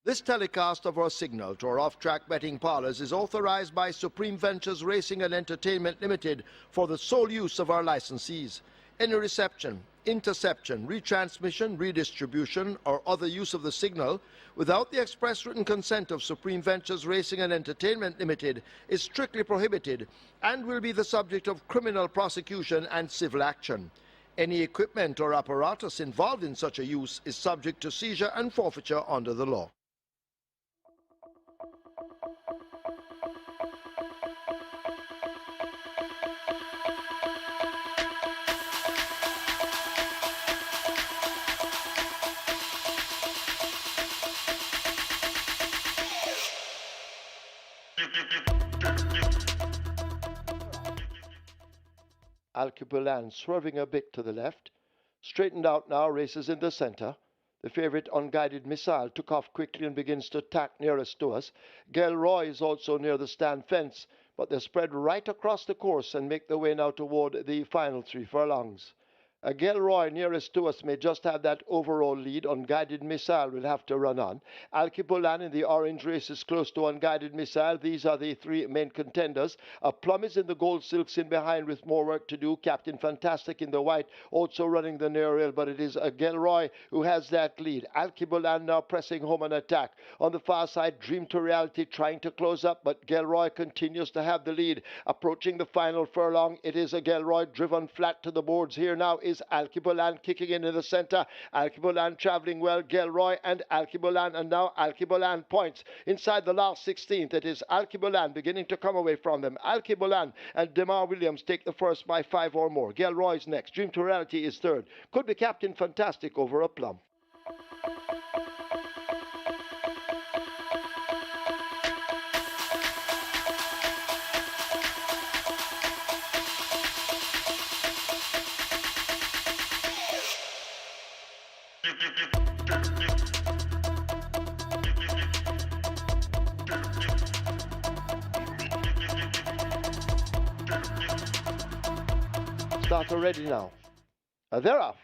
This telecast of our signal to our off-track betting parlors is authorized by Supreme Ventures Racing and Entertainment Limited for the sole use of our licensees. Any reception, interception, retransmission, redistribution, or other use of the signal without the express written consent of Supreme Ventures Racing and Entertainment Limited is strictly prohibited and will be the subject of criminal prosecution and civil action. Any equipment or apparatus involved in such a use is subject to seizure and forfeiture under the law. Alkebulan swerving a bit to the left. Straightened out now, races in the center. The favorite Unguided Missile took off quickly and begins to tack nearest to us. Gelroy is also near the stand fence, but they're spread right across the course and make their way now toward the final 3 furlongs. Gelroy nearest to us may just have that overall lead. Unguided Missile will have to run on. Alkebulan in the orange race is close to Unguided Missile. These are the 3 main contenders. Plum is in the gold silks in behind with more work to do. Captain Fantastic in the white also running the near rail, but it is Gelroy who has that lead. Alkebulan now pressing home an attack. On the far side, Dream to Reality trying to close up, but Gelroy continues to have the lead. Approaching the final furlong, it is Gelroy driven flat to the boards. Here now is Alkebulan kicking in the center. Alkebulan traveling well. Gelroy and Alkebulan, and now Alkebulan points inside the last 16th. It is Alkebulan beginning to come away from them. Alkebulan and Demar Williams take the first by 5 or more. Gelroy is next. Dream to Reality is third. Could be Captain Fantastic over a Plum. Start already now. They're off.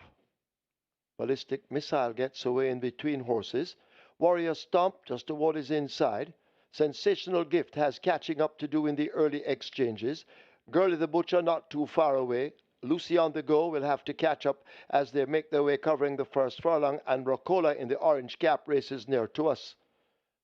Ballistic Missile gets away in between horses. Warrior Stomp just toward his inside. Sensational Gift has catching up to do in the early exchanges. Girlie the Butcher not too far away. Lucy on the Go will have to catch up as they make their way covering the first furlong, and Rocola in the orange cap races near to us.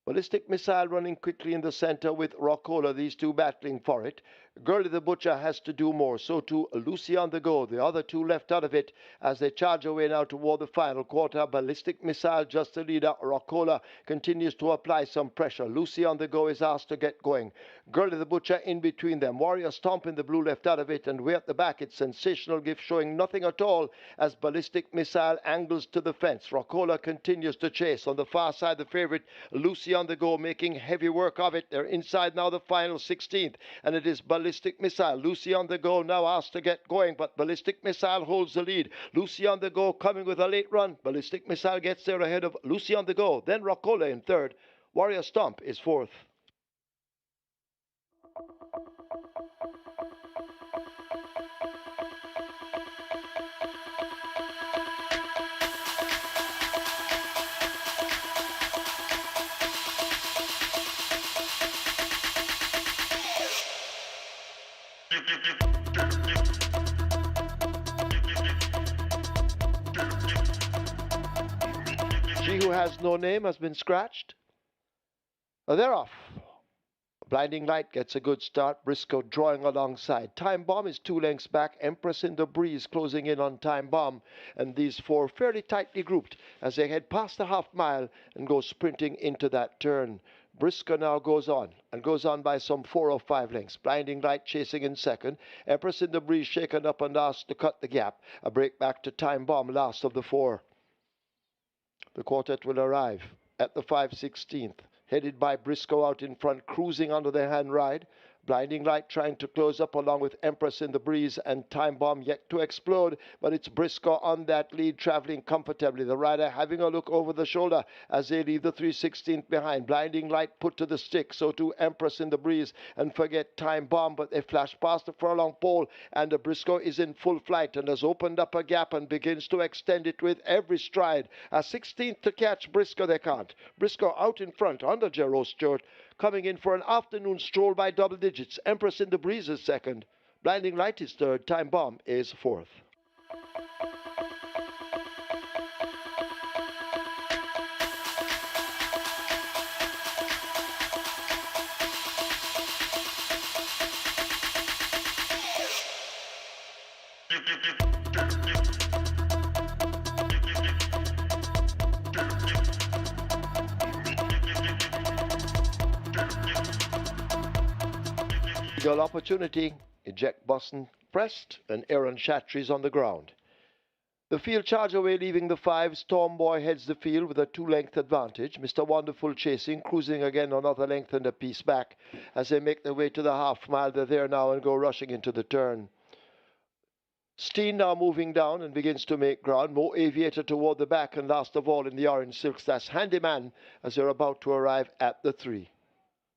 Ballistic Missile running quickly in the center with Rocola, these two battling for it. Girlie the Butcher has to do more, so too Lucy on the Go. The other two left out of it as they charge away now toward the final quarter. Ballistic Missile just the leader. Rocola continues to apply some pressure. Lucy on the Go is asked to get going. Girlie the Butcher in between them. Warrior Stomp in the blue left out of it, and way at the back it's Sensational Gift showing nothing at all as Ballistic Missile angles to the fence. Rocola continues to chase. On the far side, the favorite Lucy on the Go making heavy work of it. They're inside now the final 16th, and it is Ballistic Missile. Lucy on the Go now asked to get going, but Ballistic Missile holds the lead. Lucy on the Go coming with a late run. Ballistic Missile gets there ahead of Lucy on the Go. Then Rocola in third. Warrior Stomp is fourth. She Who Has No Name has been scratched. They're off. Blinding Light gets a good start. Briscoe drawing alongside. Time Bomb is 2 lengths back. Empress in the Breeze closing in on Time Bomb. And these 4 fairly tightly grouped as they head past the half mile and go sprinting into that turn. Briscoe now goes on by some 4 or 5 lengths. Blinding Light chasing in second. Empress in the Breeze shaken up and asked to cut the gap. A break back to Time Bomb, last of the 4. The quartet will arrive at the 5/16th. Headed by Briscoe out in front, cruising under the hand ride. Blinding Light trying to close up along with Empress in the Breeze, and Time Bomb yet to explode, but it's Briscoe on that lead, traveling comfortably. The rider having a look over the shoulder as they leave the 3/16th behind. Blinding Light put to the stick, so too Empress in the Breeze, and forget Time Bomb, but they flash past the furlong pole, and the Briscoe is in full flight and has opened up a gap and begins to extend it with every stride. A 16th to catch Briscoe they can't. Briscoe out in front under Gerald Stewart, coming in for an afternoon stroll by double digits. Empress in the Breeze is second. Blinding Light is third. Time Bomb is fourth. Goal opportunity. Eject Boston pressed, and Aaron Chattrey's on the ground. The field charge away, leaving the 5. Storm Boy heads the field with a 2-length advantage. Mr. Wonderful chasing, cruising again another length and a piece back. As they make their way to the half mile, they're there now and go rushing into the turn. Steen now moving down and begins to make ground. More Aviator toward the back, and last of all in the orange silks, that's Handyman as they're about to arrive at the 3.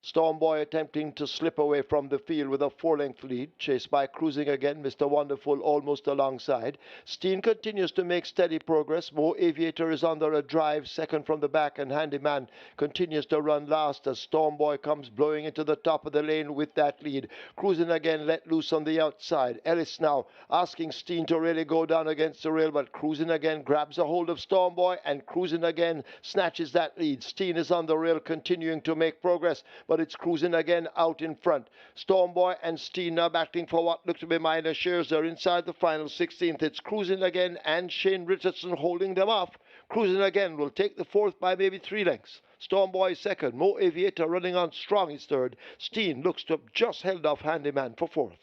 Storm Boy attempting to slip away from the field with a 4-length lead, chased by cruising again Mr. Wonderful almost alongside. Steen continues to make steady progress. More Aviator is under a drive, second from the back, and Handyman continues to run last as Storm Boy comes blowing into the top of the lane with that lead. Cruising again, let loose on the outside. Ellis now asking Steen to really go down against the rail, but cruising again grabs a hold of Storm Boy, and cruising again snatches that lead. Steen is on the rail, continuing to make progress, but it's cruising again out in front. Storm Boy and Steen now battling for what look to be minor shares. They're inside the final 16th. It's cruising again, and Shane Richardson holding them off. Cruising again will take the 4th by maybe 3 lengths. Storm Boy second. Mo Aviator running on strong is third. Steen looks to have just held off Handyman for 4th.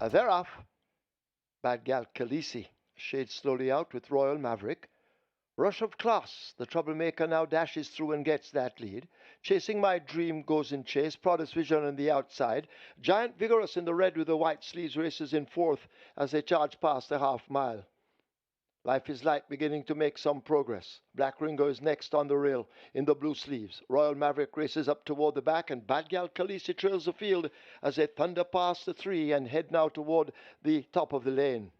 They're off. Bad Gal Khaleesi shades slowly out with Royal Maverick. Rush of Class, the troublemaker, now dashes through and gets that lead. Chasing My Dream goes in chase. Proudest Vision on the outside. Giant Vigorous in the red with the white sleeves races in 4th as they charge past the half mile. Life is Light beginning to make some progress. Black Ringo is next on the rail in the blue sleeves. Royal Maverick races up toward the back, and Bad Gal Khaleesi trails the field as they thunder past the 3 and head now toward the top of the lane.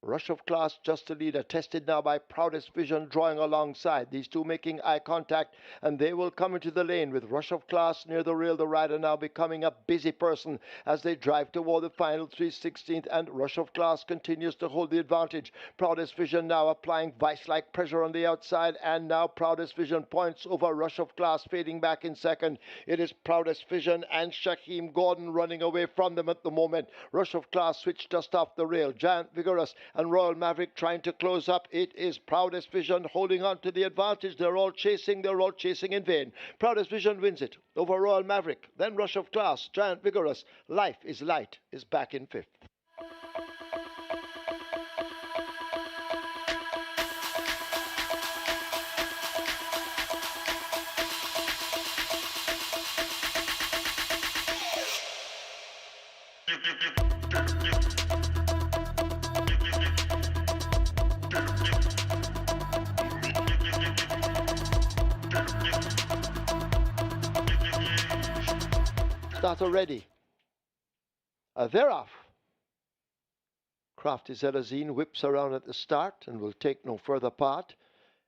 Rush of Class just a leader, tested now by Proudest Vision drawing alongside. These two making eye contact, and they will come into the lane with Rush of Class near the rail. The rider now becoming a busy person as they drive toward the final 3/16th, and Rush of Class continues to hold the advantage. Proudest Vision now applying vice-like pressure on the outside, and now Proudest Vision points over Rush of Class, fading back in second. It is Proudest Vision and Shaquem Gordon running away from them at the moment. Rush of Class switched just off the rail. Giant Vigorous and Royal Maverick trying to close up. It is Proudest Vision holding on to the advantage. They're all chasing in vain. Proudest Vision wins it over Royal Maverick. Then Rush of Class, Giant Vigorous, Life is Light is back in 5th. Starter ready. They're off. Crafty Zelazine whips around at the start and will take no further part.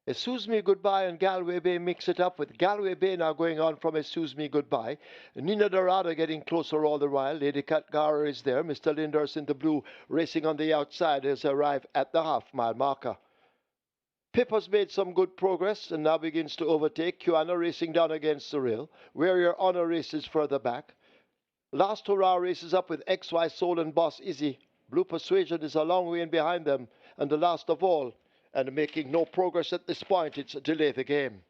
Excuse Me Goodbye and Galway Bay mix it up, with Galway Bay now going on from Excuse Me Goodbye. Nina Dorada getting closer all the while. Lady Katgara is there. Mr. Linders in the blue racing on the outside has arrived at the half-mile marker. Pip has made some good progress and now begins to overtake. Kiwana racing down against the rail. Warrior Honor races further back. Last Hurrah races up with XY Soul and Boss Izzy Blue Persuasion is a long way in behind them, and the last of all, and making no progress at this point, it's delay the game.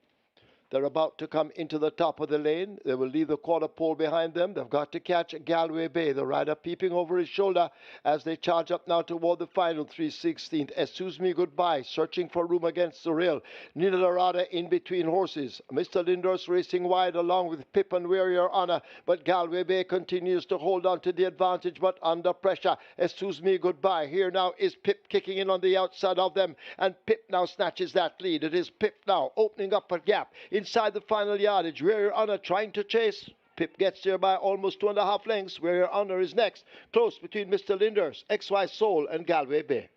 They're about to come into the top of the lane. They will leave the quarter pole behind them. They've got to catch Galway Bay. The rider peeping over his shoulder as they charge up now toward the final 3/16. Excuse me goodbye, searching for room against the rail. Nina Larada in between horses. Mr. Linders racing wide along with Pip and Wear Your Honor, but Galway Bay continues to hold on to the advantage, but under pressure. Excuse me goodbye. Here now is Pip kicking in on the outside of them, and Pip now snatches that lead. It is Pip now opening up a gap inside the final yardage. Wear Your Honor trying to chase. Pip gets there by almost 2.5 lengths. Wear Your Honor is next, close between Mr. Linders, XY Soul, and Galway Bay.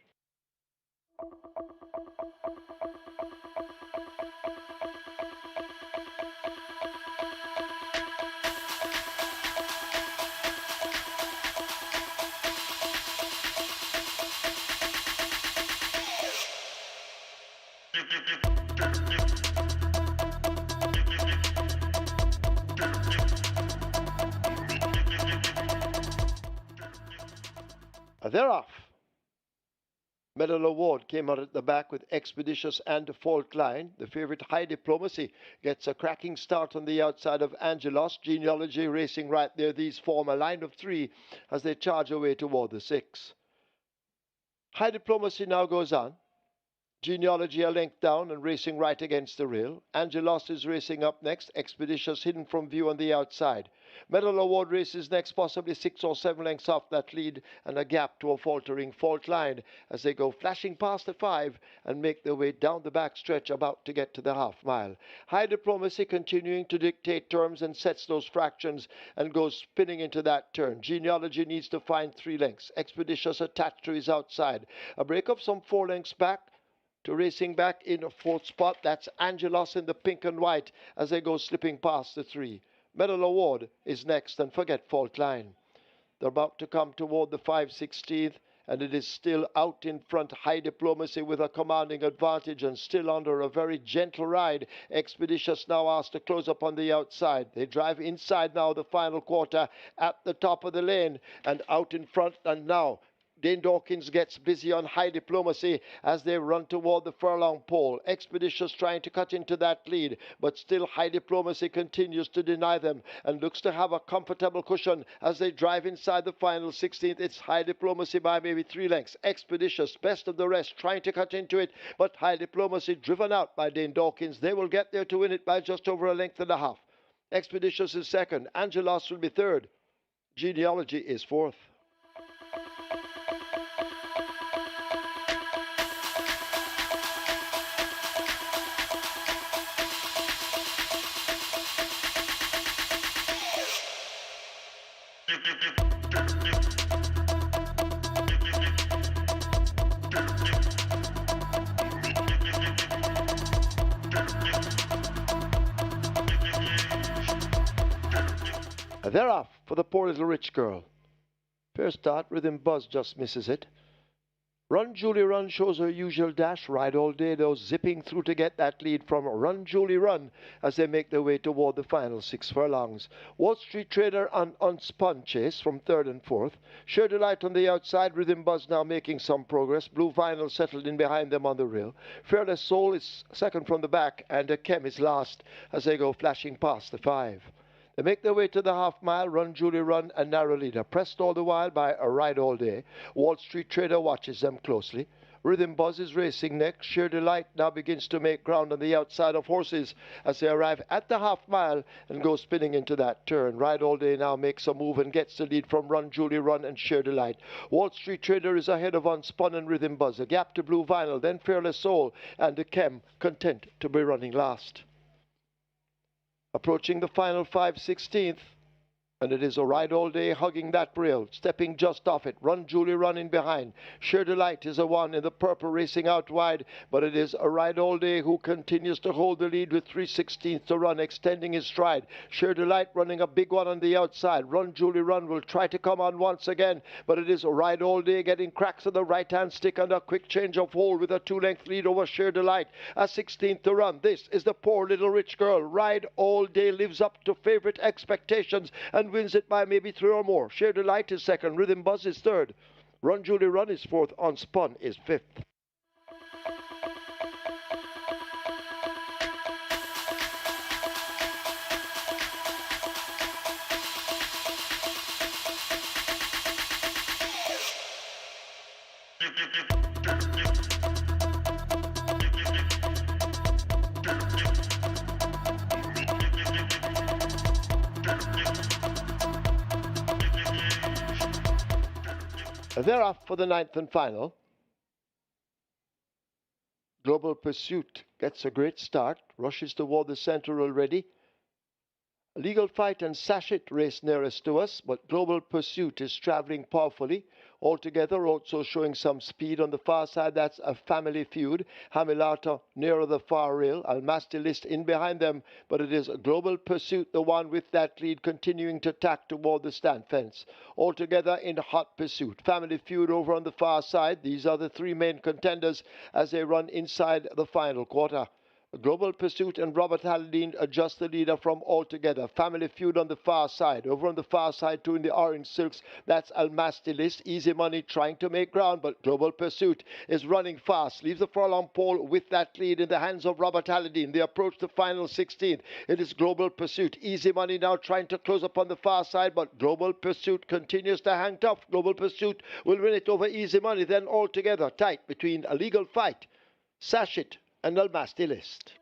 They're off. Medal Award came out at the back with Expeditious and the Fault Line. The favourite High Diplomacy gets a cracking start on the outside of Angelos. Genealogy racing right there. These form a line of 3 as they charge away toward the 6. High Diplomacy now goes on. Genealogy a length down and racing right against the rail. Angelos is racing up next. Expeditious hidden from view on the outside. Medal Award races next, possibly 6 or 7 lengths off that lead, and a gap to a faltering Fault Line as they go flashing past the 5 and make their way down the back stretch, about to get to the half mile. High Diplomacy continuing to dictate terms and sets those fractions and goes spinning into that turn. Genealogy needs to find 3 lengths. Expeditious attached to his outside. A break of some 4 lengths back to racing back in a 4th spot. That's Angelos in the pink and white as they go slipping past the 3. Medal Award is next, and forget Fault Line. They're about to come toward the 5/16th, and it is still out in front. High Diplomacy with a commanding advantage and still under a very gentle ride. Expeditious now asked to close up on the outside. They drive inside now the final quarter at the top of the lane and out in front, and now Dane Dawkins gets busy on High Diplomacy as they run toward the furlong pole. Expeditious trying to cut into that lead, but still High Diplomacy continues to deny them and looks to have a comfortable cushion as they drive inside the final 16th. It's High Diplomacy by maybe 3 lengths. Expeditious, best of the rest, trying to cut into it, but High Diplomacy driven out by Dane Dawkins. They will get there to win it by just over a length and a half. Expeditious is second. Angelos will be third. Genealogy is fourth. They're off for the Poor Little Rich Girl. Fair start, Rhythm Buzz just misses it. Run Julie Run shows her usual dash. Ride All Day, though, zipping through to get that lead from Run Julie Run as they make their way toward the final 6 furlongs. Wall Street Trader on Unspun chase from 3rd and 4th. Sure Delight on the outside. Rhythm Buzz now making some progress. Blue Vinyl settled in behind them on the rail. Fearless Soul is second from the back, and Chem is last as they go flashing past the 5. They make their way to the half mile. Run Julie Run, a narrow leader, pressed all the while by a Ride All Day. Wall Street Trader watches them closely. Rhythm Buzz is racing next. Sheer Delight now begins to make ground on the outside of horses as they arrive at the half mile and go spinning into that turn. Ride All Day now makes a move and gets the lead from Run Julie Run and Sheer Delight. Wall Street Trader is ahead of Unspun and Rhythm Buzz. A gap to Blue Vinyl, then Fearless Soul, and the Chem content to be running last. Approaching the final 5/16th, and it is a Ride All Day hugging that rail, stepping just off it. Run Julie Run in behind. Sheer Delight is a one in the purple racing out wide, but it is a Ride All Day who continues to hold the lead with 3/16 to run, extending his stride. Sheer Delight running a big one on the outside. Run Julie Run will try to come on once again, but it is a Ride All Day getting cracks on the right-hand stick and a quick change of hold with a 2-length lead over Sheer Delight. A 16th to run. This is the Poor Little Rich Girl. Ride All Day lives up to favourite expectations and wins it by maybe 3 or more. Sheer Delight is second. Rhythm Buzz is third. Run Julie Run is fourth. Unspun is fifth. They're off for the ninth and final. Global Pursuit gets a great start, rushes toward the center already. Legal Fight and Sachet race nearest to us, but Global Pursuit is traveling powerfully. Altogether, also showing some speed on the far side. That's a Family Feud. Hamilata nearer the far rail. Almasty List in behind them, but it is Global Pursuit, the one with that lead, continuing to tack toward the stand fence. Altogether in hot pursuit. Family Feud over on the far side. These are the three main contenders as they run inside the final quarter. Global Pursuit and Robert Halladine adjust the leader from Altogether. Family Feud on the far side. Over on the far side, too, in the orange silks, that's Almasty List. Easy Money trying to make ground, but Global Pursuit is running fast. Leaves the furlong pole with that lead in the hands of Robert Halladine. They approach the final 16th. It is Global Pursuit. Easy Money now trying to close up on the far side, but Global Pursuit continues to hang tough. Global Pursuit will win it over Easy Money. Then Altogether tight between A Legal Fight, Sachet, and Almasty List.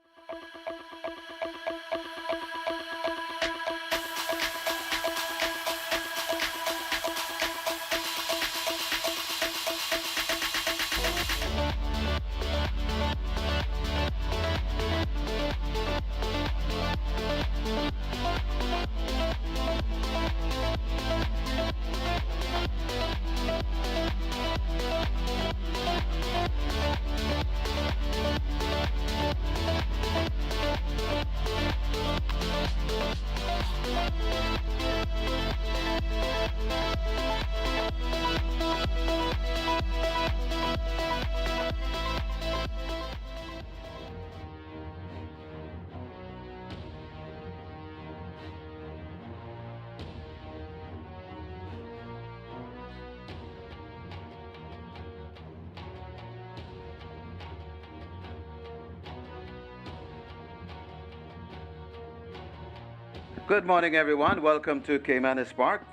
Good morning, everyone. Welcome to Caymanas Park,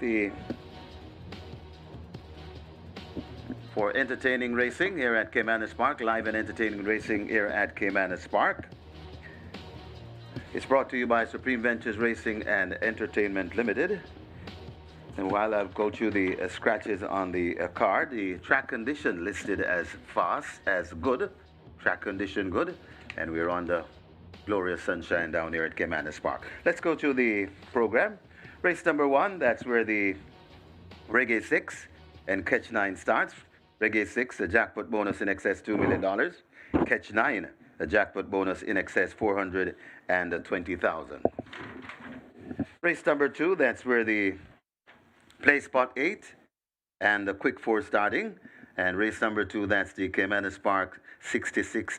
for entertaining racing here at Caymanas Park, live and entertaining racing here at Caymanas Park. It's brought to you by Supreme Ventures Racing and Entertainment Limited. And while I'll go through the scratches on the card, the track condition listed as fast, as good, track condition good, and we're on the glorious sunshine down here at Caymanas Park. Let's go to the program. Race number 1, that's where the Reggae 6 and Catch 9 starts. Reggae 6, a jackpot bonus in excess $2 million. Catch 9, a jackpot bonus in excess $420,000. Race number 2, that's where the Play Spot 8 and the Quick 4 starting. And race number 2, that's the Caymanas Park 66th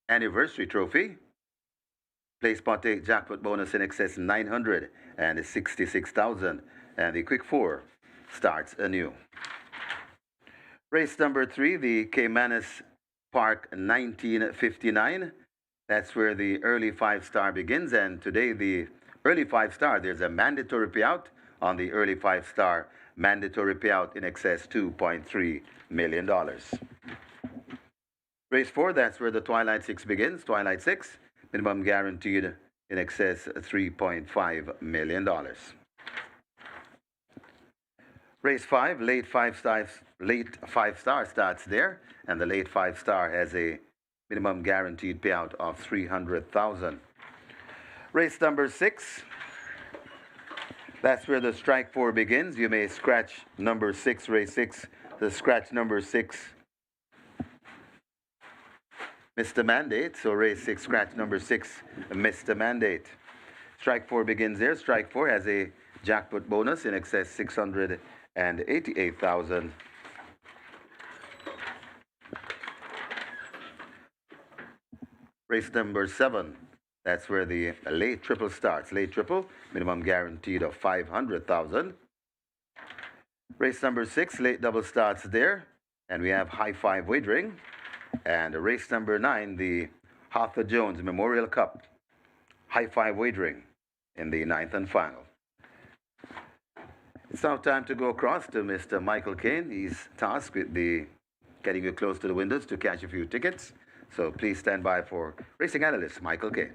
Anniversary Trophy. Play Spot 8 jackpot bonus in excess $966,000, and the Quick 4 starts anew. Race number 3, the Caymanas Park 1959. That's where the early 5-star begins, and today the early 5-star, there's a mandatory payout on the early 5-star, mandatory payout in excess $2.3 million. Race 4, that's where the Twilight 6 begins. Twilight 6, minimum guaranteed in excess $3.5 million. Race 5, late 5-star starts there, and the late 5-star has a minimum guaranteed payout of $300,000. Race number 6, that's where the strike 4 begins. You may scratch number 6, race 6, the scratch number 6. Mr. Mandate, so race 6, scratch number 6, Mr. Mandate. Strike 4 begins there. Strike 4 has a jackpot bonus in excess $688,000. Race number 7, that's where the late triple starts. Late triple, minimum guaranteed of $500,000. Race number 6, late double starts there. And we have high five wagering. And race number 9, the Arthur Jones Memorial Cup. High five wagering in the ninth and final. It's now time to go across to Mr. Michael Kane. He's tasked with the getting you close to the windows to catch a few tickets. So please stand by for racing analyst Michael Kane.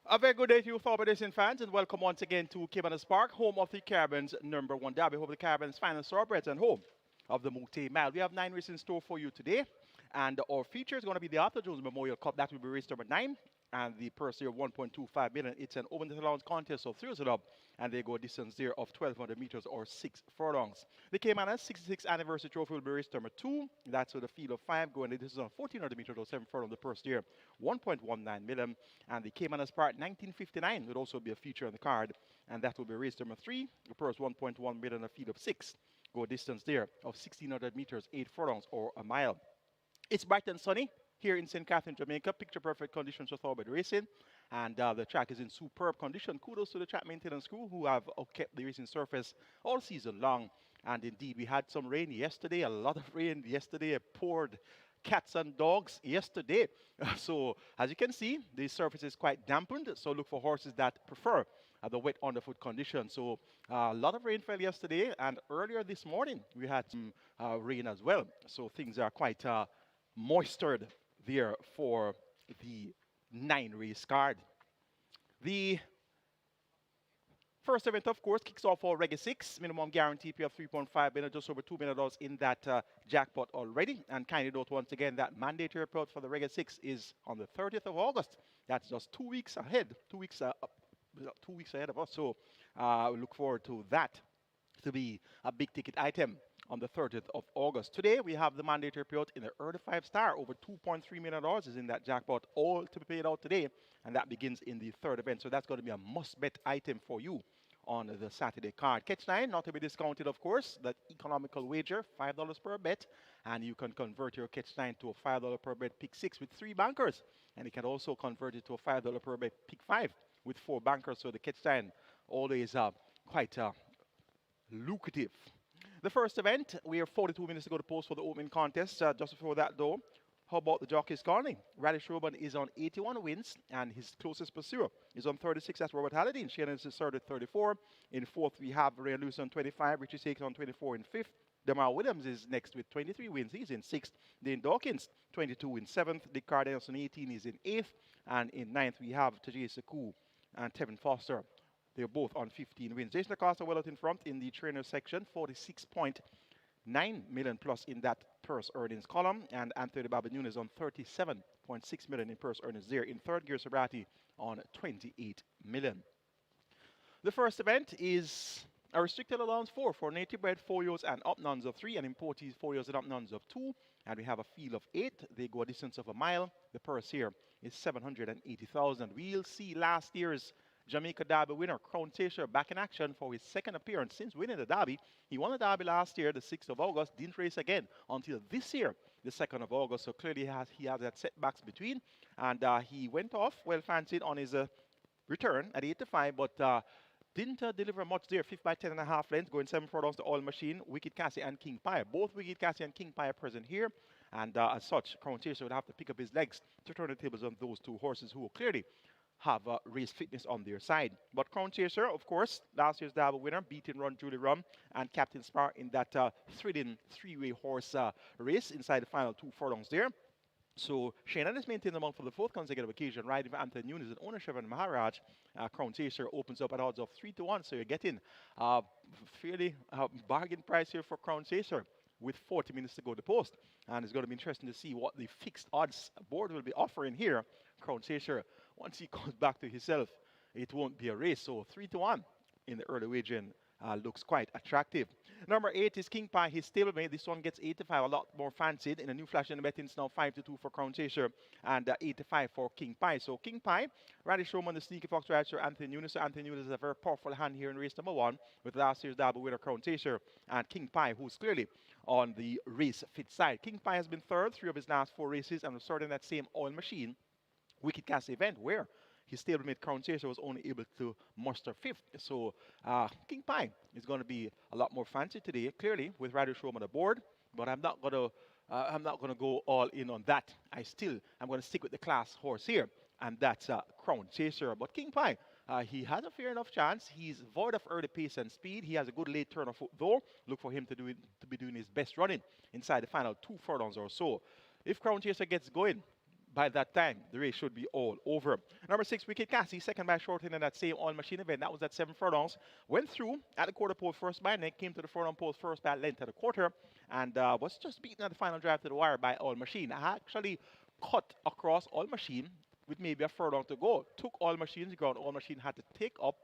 A very good day to you, forward racing fans, and welcome once again to Caymanas Park, home of the Caribbean's #1 derby, home of the Caribbean's finest thoroughbreds, and home of the Moute Mile. We have 9 races in store for you today, and our feature is going to be the Arthur Jones Memorial Cup. That will be race number 9, and the purse here 1.25 million. It's an open allowance contest of 3 up, and they go a distance there of 1,200 meters or 6 furlongs. The Caymanas 66th anniversary trophy will be race number 2. That's with a field of 5 going. This is on 1,400 meters or 7 furlongs. The purse here 1.19 million. And the Caymanas Part 1959 would also be a feature on the card, and that will be race number 3. The purse 1.1 million, a field of 6. Go a distance there of 1,600 meters, 8 furlongs or a mile. It's bright and sunny here in St. Catherine, Jamaica. Picture perfect conditions for thoroughbred racing, and the track is in superb condition. Kudos to the track maintenance crew who have kept the racing surface all season long. And indeed, we had some rain yesterday, a lot of rain yesterday. It poured cats and dogs yesterday. So as you can see, the surface is quite dampened. So look for horses that prefer the wet underfoot condition. So a lot of rain fell yesterday, and earlier this morning we had some rain as well. So things are quite moistured there for the 9-race card. The first event, of course, kicks off for Reggae 6. Minimum guarantee pay of $3.5 million, just over $2 million in that jackpot already. And kindly note once again that mandatory payout for the Reggae 6 is on the 30th of August. That's just 2 weeks ahead, 2 weeks ahead of us. So we look forward to that to be a big ticket item on the 30th of August. Today, we have the mandatory payout in the early 5-star. Over $2.3 million is in that jackpot, all to be paid out today, and that begins in the third event. So that's going to be a must-bet item for you on the Saturday card. Catch 9, not to be discounted, of course. That economical wager, $5 per bet, and you can convert your Catch 9 to a $5 per bet pick 6 with 3 bankers, and you can also convert it to a $5 per bet pick 5 with 4 bankers. So the Catch 9 always quite lucrative. The first event, we have 42 minutes to go to post for the opening contest. Just before that, though, how about the Jockey's Corner? Radish Robin is on 81 wins, and his closest pursuer is on 36. That's Robert Halliday. And Shannon is third at 34. In fourth, we have Ray Lewis on 25. Richie Sakes on 24 in fifth. Demar Williams is next with 23 wins. He's in sixth. Dane Dawkins, 22 in seventh. Dick Cardenas on 18 is in eighth. And in ninth, we have Tajay Sekou and Tevin Foster. They're both on 15 wins. Jason Acosta well out in front in the trainer section, 46.9 million plus in that purse earnings column, and Anthony Babanun on 37.6 million in purse earnings there. In third gear, Sabrati on 28 million. The first event is a restricted allowance for native bred 4-years and up nuns of 3, and importees 4-years and up nuns of 2. And we have a field of 8. They go a distance of a mile. The purse here is 780,000. We'll see last year's Jamaica Derby winner, Crown Chaser, back in action for his second appearance since winning the Derby. He won the Derby last year, the 6th of August, didn't race again until this year, the 2nd of August. So clearly he has that setbacks between. And he went off well fancied on his return at 8-5, but didn't deliver much there. 5th by 10.5 lengths, going 7 furlongs to All Machine, Wicked Cassie and King Pie. Both Wicked Cassie and King Pie are present here. And as such, Crown Chaser would have to pick up his legs to turn the tables on those two horses who clearly have race fitness on their side. But Crown Chaser, of course, last year's Derby winner, beating Run Julie Rum and Captain Spar in that thrilling 3-way horse race inside the final 2 furlongs there. So Shannon is maintained among for the 4th consecutive occasion, riding for Anthony Nunes in ownership and Maharaj. Crown Chaser opens up at odds of 3-1, so you're getting fairly bargain price here for Crown Chaser with 40 minutes to go to post. And it's going to be interesting to see what the fixed odds board will be offering here. Crown Chaser, once he comes back to himself, it won't be a race. So 3-1 in the early wagering looks quite attractive. Number 8 is King Pie, his stablemate. This one gets 85, a lot more fancied. In a new flash in the betting, it's now 5-2 for Crown Chaser and 85 for King Pie. So King Pie, Radish Roman, the sneaky fox rider, Anthony Nunes. So Anthony Nunes is a very powerful hand here in race number 1 with last year's double winner Crown Chaser and King Pie, who's clearly on the race fit side. King Pie has been third 3 of his last 4 races and was starting that same oil machine Wicked Cast event where his stablemate Crown Chaser was only able to muster 5th. So King Pie is going to be a lot more fancy today, clearly with Radish Rome on the board. But I'm not gonna go all in on that. I'm going to stick with the class horse here, and that's Crown Chaser. But King Pie, he has a fair enough chance. He's void of early pace and speed. He has a good late turn of foot though. Look for him to be doing his best running inside the final 2 furlongs or so. If Crown Chaser gets going, by that time, the race should be all over. Number 6, Wicked Cassie, second by short in that same on machine event. That was at 7 furlongs. Went through at the quarter pole first by neck, came to the furlong post first by length at the quarter, and was just beaten at the final drive to the wire by All Machine. I actually cut across All Machine with maybe a furlong to go. Took All Machine's ground. All Machine had to take up,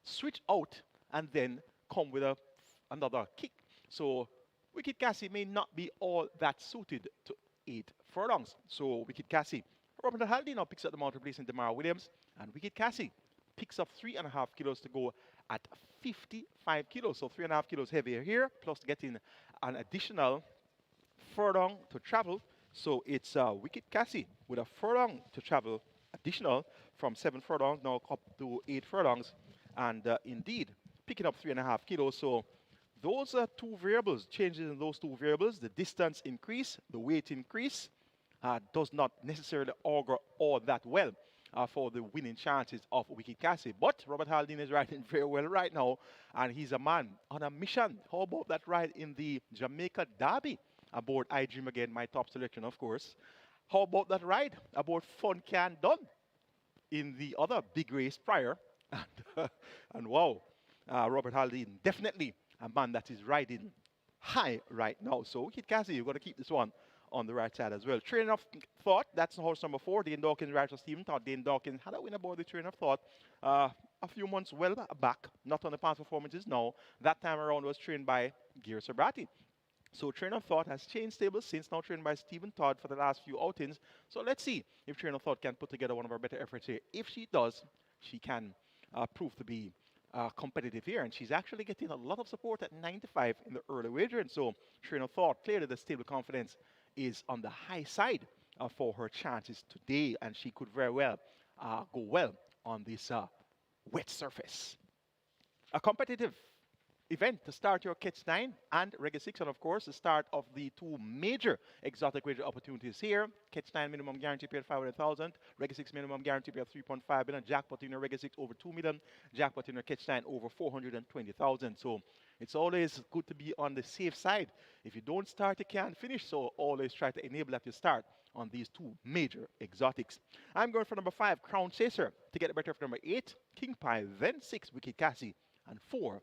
switch out, and then come with another kick. So Wicked Cassie may not be all that suited to 8 furlongs. So Wicked Cassie. Robert Haldy now picks up the mount, replacing Demar Williams. And Wicked Cassie picks up 3.5 kilos to go at 55 kilos. So 3.5 kilos heavier here, plus getting an additional furlong to travel. So it's Wicked Cassie with a furlong to travel additional from 7 furlongs now up to 8 furlongs. And indeed, picking up 3.5 kilos. So those are 2 variables, changes in those 2 variables. The distance increase, the weight increase, does not necessarily augur all that well for the winning chances of Wicked Cassie. But Robert Haldane is riding very well right now, and he's a man on a mission. How about that ride in the Jamaica Derby aboard I Dream Again, my top selection, of course. How about that ride aboard Fun Can Done in the other big race prior? And wow, Robert Haldane, definitely a man that is riding high right now. So Wicked Cassie, you've got to keep this one on the right side as well. Train of Thought, that's horse number 4. Dane Dawkins rides for Stephen Todd. Dane Dawkins had a win aboard the Train of Thought a few months well back, not on the past performances now. That time around was trained by Gear Sabrati. So Train of Thought has changed stables since, now trained by Stephen Todd for the last few outings. So let's see if Train of Thought can put together one of her better efforts here. If she does, she can prove to be competitive here, and she's actually getting a lot of support at 95 in the early wagering. So Train of Thought, clearly the stable confidence is on the high side for her chances today, and she could very well go well on this wet surface. A competitive event to start your Catch 9 and Reggae 6, and of course the start of the 2 major exotic wager opportunities here. Catch 9 minimum guarantee paid 500,000, Reggae 6 minimum guarantee paid 3.5 million, jackpot in your Reggae 6 over 2 million, jackpot in your Catch 9 over 420,000. So it's always good to be on the safe side. If you don't start, you can't finish, so always try to enable that you start on these 2 major exotics. I'm going for number 5, Crown Chaser, to get the better of number 8, King Pie, then 6, Wicked Cassie, and 4,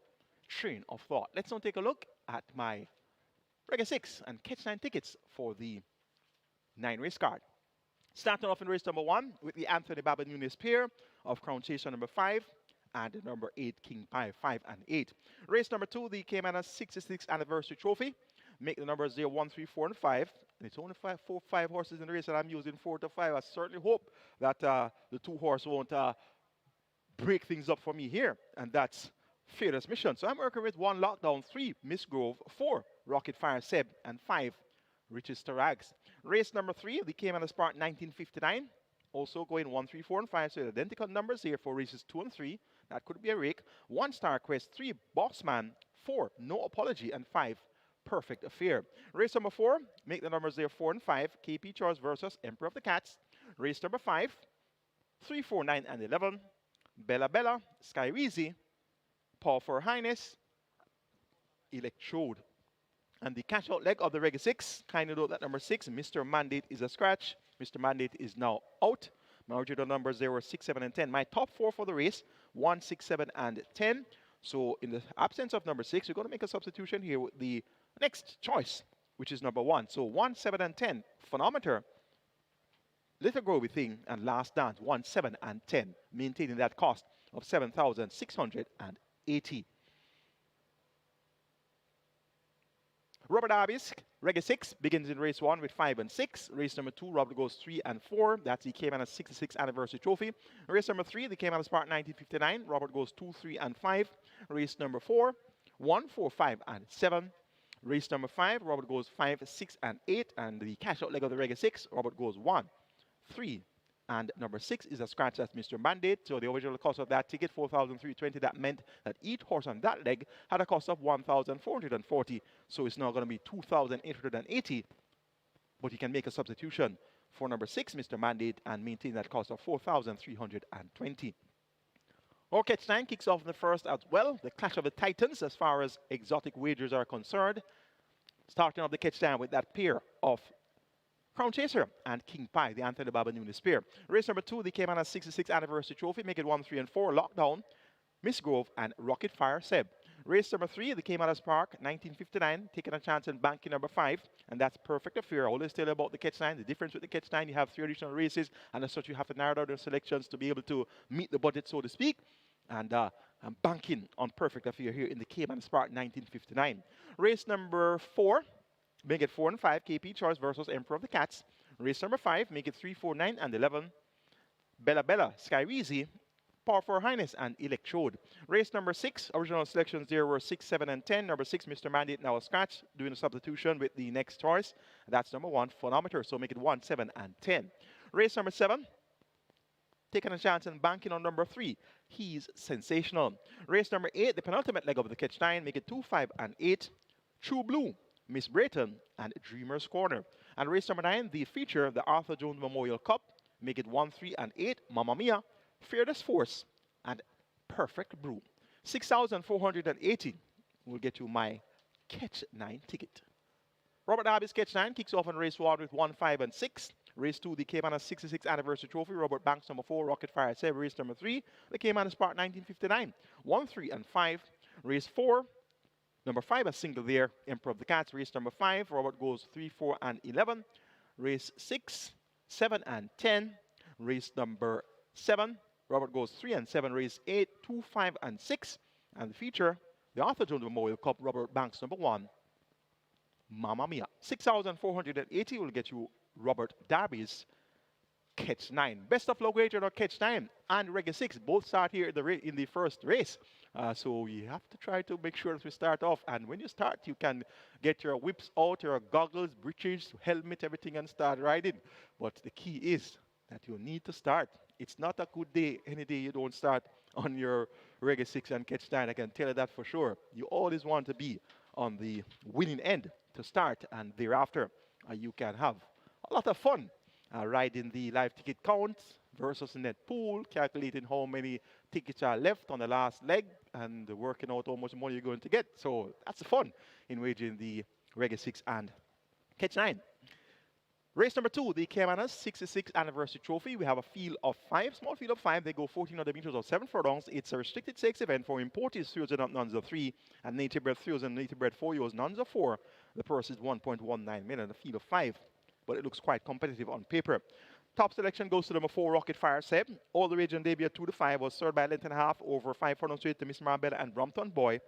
Train of Thought. Let's now take a look at my Reggae 6 and Catch 9 tickets for the 9 race card. Starting off in race number 1 with the Anthony Baba Nunes pair of Crown Chaser number 5 and the number 8 King Pie 5 and 8. Race number 2, the Caymanas 66th anniversary trophy. Make the numbers there 1, 3, 4, and 5. And it's only 5 horses in the race, and I'm using 4 to 5. I certainly hope that the 2 horses won't break things up for me here, and that's Fearless Mission. So I'm working with 1 Lockdown, 3 Miss Grove, 4 Rocket Fire Seb, and 5 Riches Rags. Race number 3, the Caymanas Spark 1959. Also going 1, 3, 4, and 5. So identical numbers here for races 2 and 3. That could be a rake. 1 Star Quest, 3 Bossman, 4 No Apology, and 5 Perfect Affair. Race number 4, make the numbers there 4 and 5. KP Charles versus Emperor of the Cats. Race number 5, 3, 4, 9, and 11. Bella Bella, Sky Weezy, Paul for Highness, Electrode. And the catch out leg of the Reggae 6, kindly note that number 6, Mr. Mandate, is a scratch. Mr. Mandate is now out. My original numbers there were 6, 7, and 10. My top 4 for the race, 1, 6, 7, and 10. So in the absence of number 6, we're going to make a substitution here with the next choice which is number 1. So 1, 7, and 10. Phonometer, Little Groovy Thing, and Last Dance, 1, 7, and 10, maintaining that cost of 7,680. Robert Darby's Reggae 6 begins in race 1 with 5 and 6. Race number 2, Robert goes 3 and 4. That's the Caymanas 66th anniversary trophy. Race number 3, the Caymanas Spark 1959. Robert goes 2, 3, and 5. Race number 4, 1, 4, 5, and 7. Race number 5, Robert goes 5, 6, and 8. And the cash out leg of the Reggae 6, Robert goes 1, 3, and number 6 is a scratch. That's Mr. Mandate. So the original cost of that ticket, 4,320. That meant that each horse on that leg had a cost of 1,440. So it's now going to be 2,880. But you can make a substitution for number 6, Mr. Mandate, and maintain that cost of 4,320. Our catch time kicks off in the first as well. The clash of the titans as far as exotic wagers are concerned. Starting off the catch time with that pair of Crown Chaser and King Pie, the Anthony Babanuni pair. Race number 2, the Caymanas 66th anniversary trophy. Make it 1, 3, and 4. Lockdown, Miss Grove, and Rocket Fire Seb. Race number 3, the Caymanas Park 1959. Taking a chance and banking number 5. And that's Perfect Affair. I always tell you about the catch line. The difference with the catch line, you have 3 additional races. And as such, you have to narrow down your selections to be able to meet the budget, so to speak. And I'm banking on Perfect Affair here in the Caymanas Park 1959. Race number 4. Make it 4 and 5, KP Choice versus Emperor of the Cats. Race number 5, make it 3, 4, 9, and 11. Bella Bella, Skyreezy, Power for Her Highness, and Electrode. Race number 6, original selections there were 6, 7, and 10. Number 6, Mr. Mandate, now a scratch, doing a substitution with the next choice. That's number 1, Phonometer, so make it 1, 7, and 10. Race number 7, taking a chance and banking on number 3. He's Sensational. Race number 8, the penultimate leg of the catch line, make it 2, 5, and 8. True Blue, Miss Brayton, and Dreamer's Corner. And race number 9, the feature, the Arthur Jones Memorial Cup. Make it 1, 3, and 8. Mamma Mia, Fearless Force, and Perfect Brew. 6,480 will get you my Catch 9 ticket. Robert Darby's Catch 9 kicks off on race 1 with 1, 5, and 6. Race 2, the Caymanas 66th anniversary trophy. Robert Banks, number 4. Rocket Fire 7. Race number 3, the Caymanas Spark 1959. 1, 3, and 5. Race 4, number 5, a single there, Emperor of the Cats. Race number 5, Robert goes 3, 4, and 11. Race 6, 7, and 10. Race number 7, Robert goes 3 and 7. Race 8, 2, 5, and 6. And the feature, the Arthur Jones Memorial Cup, Robert Banks, number 1, Mamma Mia. 6,480 will get you Robert Darby's Catch 9. Best of luck wager or Catch 9 and Reggae 6 both start here in the first race. So you have to try to make sure that we start off. And when you start, you can get your whips out, your goggles, breeches, helmet, everything, and start riding. But the key is that you need to start. It's not a good day any day you don't start on your Reggae 6 and Catch 9. I can tell you that for sure. You always want to be on the winning end to start, and thereafter you can have a lot of fun riding the live ticket count versus the net pool, calculating how many tickets are left on the last leg, and working out how much money you're going to get. So that's the fun in wagering the Reggae 6 and Catch 9. Race number 2, the Caymanas 66th anniversary trophy. We have a field of 5, small field of 5. They go 1,400 meters or 7 furlongs. It's a restricted stakes event for imported thrills and nuns of 3, and native bred thrills and native bred 4-year-olds nuns of 4. The purse is 1.19 million, a field of 5, but it looks quite competitive on paper. Top selection goes to number 4, Rocket Fire Seb. All the region debut at 2 to 5 was third by a length and a half over 5 furlongs straight to Miss Marabella and Brompton Boy.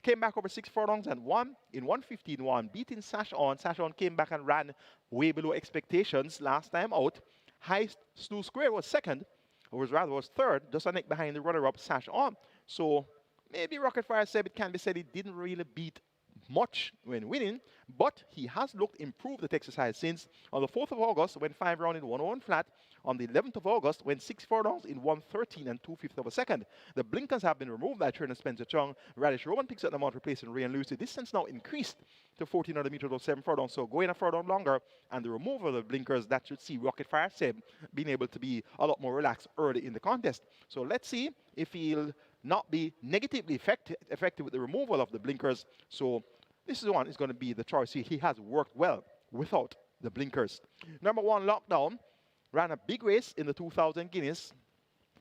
Came back over 6 furlongs and won in 1:15.1, beating Sash On. Sash On came back and ran way below expectations last time out. High Slew Square was second, or was third, just a neck behind the runner-up Sash On. So maybe Rocket Fire Seb, it can be said, he didn't really beat much when winning, but he has looked improved at exercise since. On the 4th of August, went 5 round in 101 flat. On the 11th of August, went 6 furlongs in 1:13 and 2/5 of a second. The blinkers have been removed by trainer Spencer Chung. Radish Roman picks up the mount, replacing Ray and Lucy. Distance now increased to 1,400 meters or 7 furlongs, so going a furlong longer, and the removal of the blinkers, that should see Rocket Fire Seb being able to be a lot more relaxed early in the contest. So let's see if he'll not be negatively affected with the removal of the blinkers. So this is one is going to be the choice here. He has worked well without the blinkers. Number 1, Lockdown, ran a big race in the 2,000 Guineas.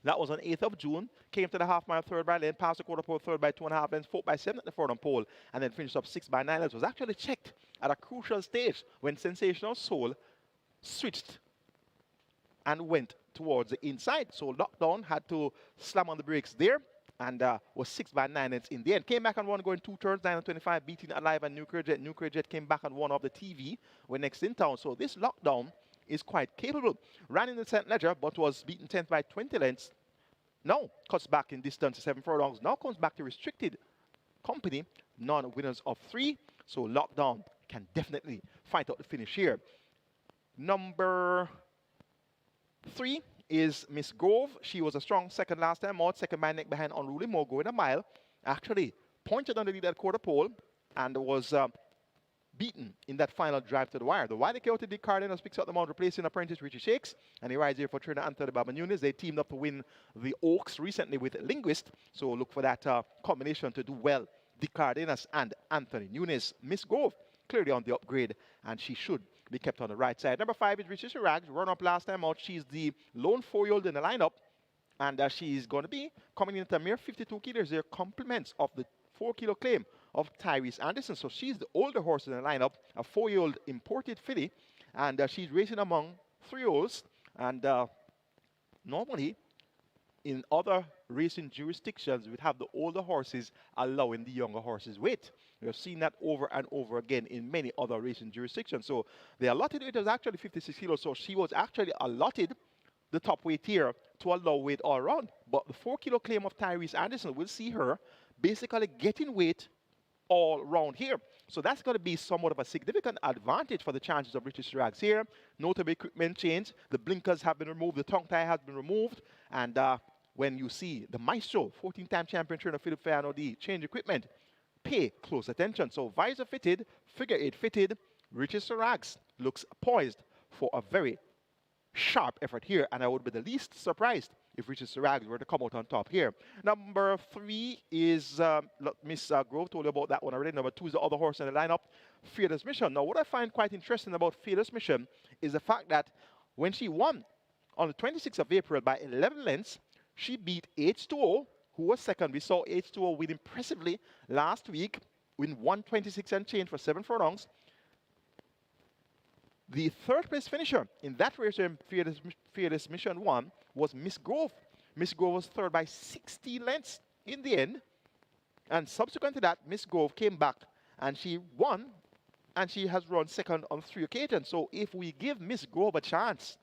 That was on 8th of June. Came to the half-mile third by lane, passed the quarter pole third by 2.5 lengths, fourth by 7 at the furlong pole, and then finished up 6 by 9 lengths. Was actually checked at a crucial stage when Sensational Soul switched and went towards the inside. So Lockdown had to slam on the brakes there and was 6 by 9 lengths in the end. Came back and won going 2 turns, 9 and 25, beating Alive and Nuclear Jet. Nuclear Jet came back and won off the TV when next in town. So this Lockdown is quite capable. Ran in the St. Ledger, but was beaten 10th by 20 lengths. Now cuts back in distance to 7 furlongs. Now comes back to restricted company, non-winners of 3. So Lockdown can definitely fight out the finish here. Number 3 is Miss Grove. She was a strong second last time out, second by neck behind Unruly Mo, going a mile. Actually pointed on the lead at quarter pole and was beaten in that final drive to the wire. The wide coyote Dick Cardenas picks up the mount, replacing apprentice Richie Shakes, and he rides here for trainer Anthony Baba Nunes. They teamed up to win the Oaks recently with Linguist, so look for that combination to do well. Dick Cardenas and Anthony Nunes. Miss Grove clearly on the upgrade, and she should be kept on the right side. Number 5 is Richie Rags, run up last time out. She's the lone 4-year-old in the lineup, and she's going to be coming in at a mere 52 kilos. They're compliments of the 4-kilo claim of Tyrese Anderson. So she's the older horse in the lineup, a 4-year-old imported filly, and she's racing among 3-year-olds. And normally, in other racing jurisdictions, we'd have the older horses allowing the younger horses weight. We have seen that over and over again in many other racing jurisdictions. So the allotted weight was actually 56 kilos. So she was actually allotted the top weight here to allow weight all around. But the 4-kilo claim of Tyrese Anderson will see her basically getting weight all round here. So that's going to be somewhat of a significant advantage for the chances of Richie Rags here. Notable equipment change. The blinkers have been removed. The tongue tie has been removed. And when you see the Maestro, 14-time champion trainer Philip Fayano, the change equipment, pay close attention. So visor fitted, figure 8 fitted. Richie Rags looks poised for a very sharp effort here, and I would be the least surprised if Richard Sirag were to come out on top here. Number 3 is Miss Grove, told you about that one already. Number 2 is the other horse in the lineup, Fearless Mission. Now, what I find quite interesting about Fearless Mission is the fact that when she won on the 26th of April by 11 lengths, she beat H2O, who was second. We saw H2O win impressively last week, win 126 and change for 7 furlongs. The third place finisher in that race where Fearless Mission won was Miss Grove. Miss Grove was third by 60 lengths in the end. And subsequent to that, Miss Grove came back and she won, and she has run second on 3 occasions. So if we give Miss Grove a chance,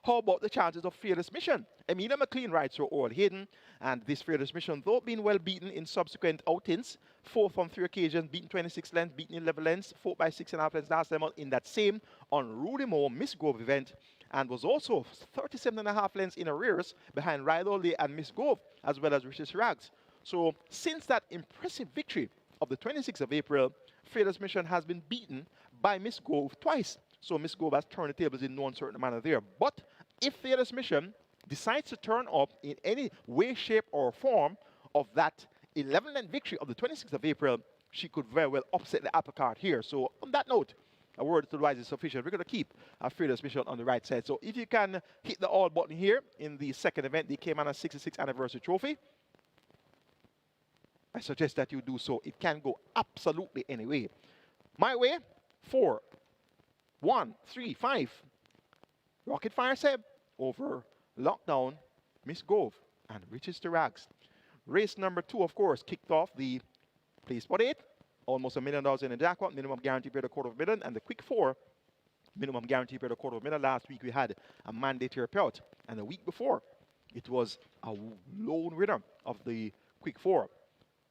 how about the chances of Fearless Mission? Emilia McLean rides for Oral Hayden, and this Fearless Mission, though being well beaten in subsequent outings, 4th on 3 occasions, beaten 26 lengths, beaten 11 lengths, 4th by 6.5 lengths last time out in that same Unruly Mo Miss Grove event, and was also 37.5 lengths in arrears behind Rilo Lee and Miss Grove, as well as Richard Rags. So since that impressive victory of the 26th of April, Fearless Mission has been beaten by Miss Grove twice. So Miss Grove has turned the tables in no uncertain manner there. But if Fearless Mission decides to turn up in any way, shape, or form of that 11-length victory of the 26th of April, she could very well upset the apple cart here. So on that note, a word to the wise is sufficient. We're going to keep a Fearless Mission on the right side. So if you can hit the all button here in the second event, the Caymanas 66th Anniversary Trophy, I suggest that you do so. It can go absolutely any way. My way, 4, 1, 3, 5. Rocket Fire Seb over Lockdown, Miss Grove, and Richard Rags. Race number 2, of course, kicked off the place spot 8. Almost $1 million in the jackpot, minimum guarantee paid $250,000, and the quick 4, minimum guarantee paid $250,000. Last week we had a mandatory payout, and the week before it was a lone winner of the quick 4,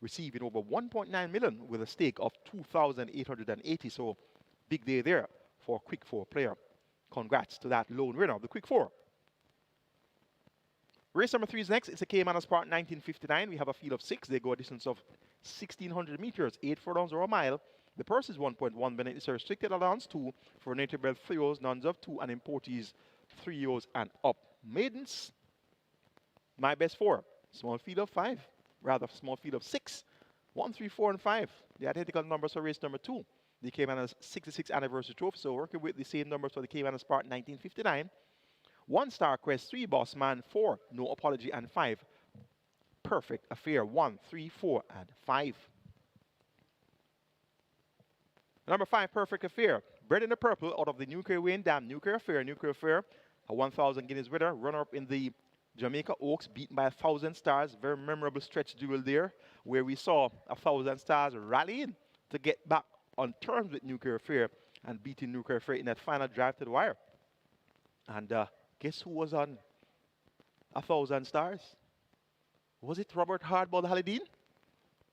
receiving over 1.9 million with a stake of 2,880. So big day there for a quick 4 player. Congrats to that lone winner of the quick 4. Race number 3 is next. It's a Caymanas Park 1959. We have a field of 6. They go a distance of 1,600 meters, 8 furlongs or a mile. The purse is 1.1 million. It's a restricted allowance 2 for native bred 3-year-olds, nuns of 2, and importees 3-year-olds and up. Maidens, my best 4. Small field of 5. Rather small field of 6. 1, 3, 4, and 5. The identical numbers for race number 2. The Caymanas 66th Anniversary Trophy. So working with the same numbers for the Caymanas Park 1959. 1 Star Quest, 3 Boss Man, 4 No Apology, and 5 Perfect Affair. 1, 3, 4, and 5. Number 5, Perfect Affair. Bred in the purple out of the Nuclear Wayne Dam. Nuclear Affair. Nuclear Affair, a 1,000 Guineas winner. Runner-up in the Jamaica Oaks, beaten by 1,000 Stars. Very memorable stretch duel there, where we saw 1,000 Stars rallying to get back on terms with Nuclear Affair and beating Nuclear Affair in that final drive to the wire. And guess who was on 1,000 Stars? Was it Robert Hardball Halidine?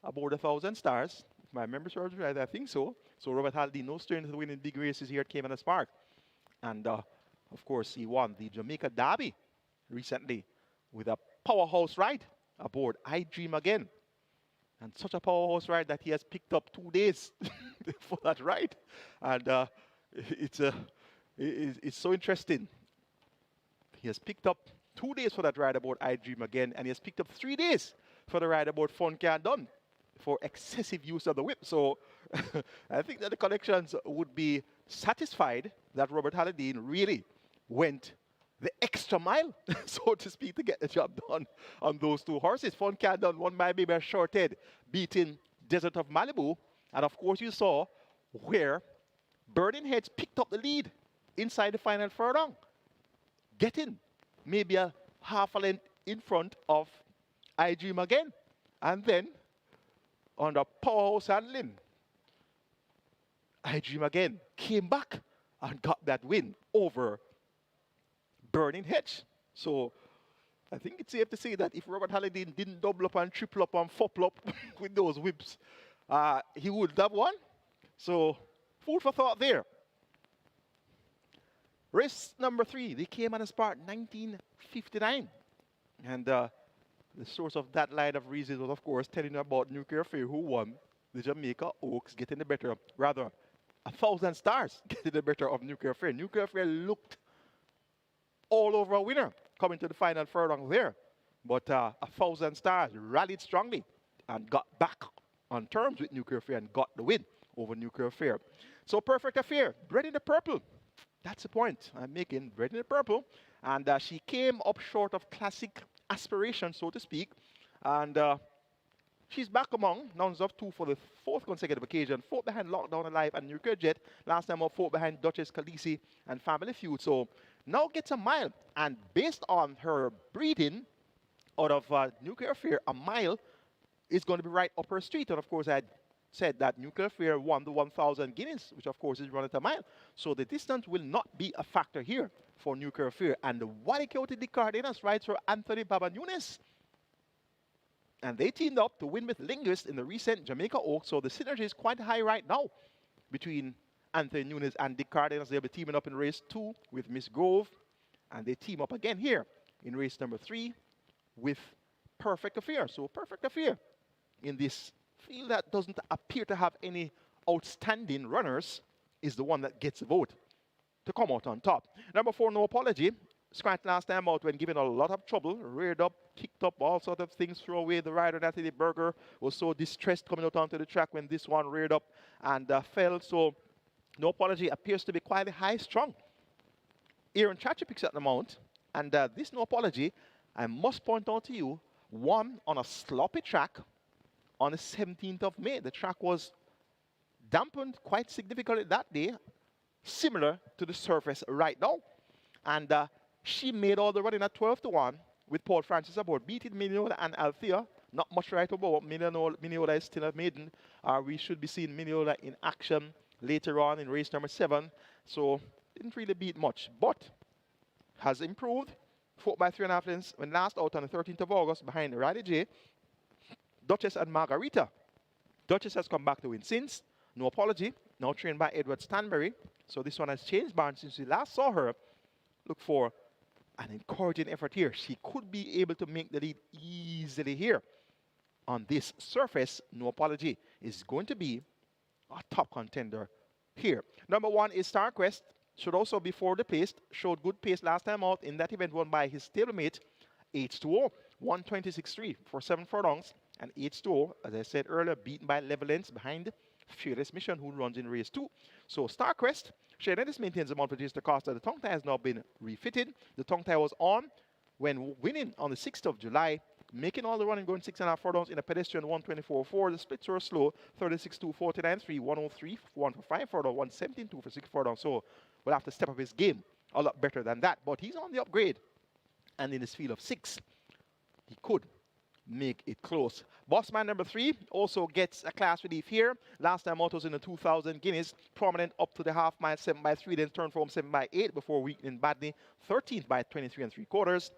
Aboard 1,000 Stars. If my memory serves right, I think so. So Robert Halidine, no stranger to winning big races here at Caymanas Park. And of course, he won the Jamaica Derby recently with a powerhouse ride aboard I Dream Again. And such a powerhouse ride that he has picked up 2 days for that ride. And it's so interesting. He has picked up 2 days for that ride aboard I Dream Again, and he has picked up 3 days for the ride aboard Fun Can't Done for excessive use of the whip. So I think that the collections would be satisfied that Robert Halidine really went the extra mile, so to speak, to get the job done on those 2 horses. Fun Can't Done won by Baby Shorthead, beating Desert of Malibu. And of course, you saw where Burning Heads picked up the lead inside the final furlong, getting maybe a half a length in front of I Dream Again. And then, on the powerhouse handling, I Dream Again came back and got that win over Burning Hedge. So I think it's safe to say that if Robert Halidine didn't double up and triple up and fopple up with those whips, he would have won. So food for thought there. Race number 3, the Caymanas Park 1959. And the source of that line of reason was, of course, telling you about Nuclear Affair, who won the Jamaica Oaks, getting the better, rather, 1,000 Stars getting the better of Nuclear Affair. Nuclear Affair looked all over a winner coming to the final furlong there. But 1,000 Stars rallied strongly and got back on terms with Nuclear Affair and got the win over Nuclear Affair. So Perfect Affair, bred in the purple. That's the point I'm making, bred in the purple. And she came up short of classic aspiration, so to speak. And she's back among nuns of 2 for the 4th consecutive occasion. 4th behind Lockdown Alive and Nuclear Jet. Last time up 4th behind Duchess Khaleesi and Family Feud. So now gets a mile. And based on her breeding out of Nuclear Affair, a mile is going to be right up her street. And of course, I said that Nuclear Affair won the 1,000 Guineas, which of course is run at a mile. So the distance will not be a factor here for Nuclear Affair. And the Wally County de Cardenas rides for Anthony Baba Nunes. And they teamed up to win with Linguist in the recent Jamaica Oaks. So the synergy is quite high right now between Anthony Nunes and Dick Cardenas. They'll be teaming up in race 2 with Miss Grove. And they team up again here in race number 3 with Perfect Affair. So Perfect Affair in this field that doesn't appear to have any outstanding runners is the one that gets the vote to come out on top. Number 4, No Apology. Scratched last time out when given a lot of trouble, reared up, kicked up, all sorts of things, threw away the rider. Natalie Berger was so distressed coming out onto the track when this one reared up and fell. So No Apology appears to be quite high strung. Aaron Chachi picks up the mount, and this No Apology, I must point out to you, won on a sloppy track on the 17th of May. The track was dampened quite significantly that day, similar to the surface right now. And she made all the running at 12-1 with Paul Francis aboard, beating Miniola and Althea. Not much right about Miniola is still a maiden. We should be seeing Miniola in action later on in race number 7. So didn't really beat much, but has improved. 4 by 3.5 lengths when last out on the 13th of August behind Riley J, Duchess and Margarita. Duchess has come back to win since. No Apology, now trained by Edward Stanbury. So this one has changed barn since we last saw her. Look for an encouraging effort here. She could be able to make the lead easily here. On this surface, No Apology is going to be a top contender here. Number 1 is Star Quest. Should also be for the pace. Showed good pace last time out in that event, won by his stablemate, H2O. 126.3 for 7 furlongs. And H2O, as I said earlier, beaten by level lengths behind Fearless Mission, who runs in race 2. So Star Quest, Shane Ennis maintains the mount for Jason Costa. The tongue tie has now been refitted. The tongue tie was on when winning on the 6th of July making all the running, going 6.5 furlongs in a pedestrian 124.4. The splits were slow, 36.2, 49.3, 103, 1 for 5 furlongs, 117.2 for 6 furlongs. So we'll have to step up his game a lot better than that. But he's on the upgrade. And in his field of 6, he could make it close. Bossman number 3 also gets a class relief here. Last time out was in the 2000 Guineas, prominent up to the half mile, 7 by 3, then turned from 7 by 8 before weakening badly, 13th by 23 3/4.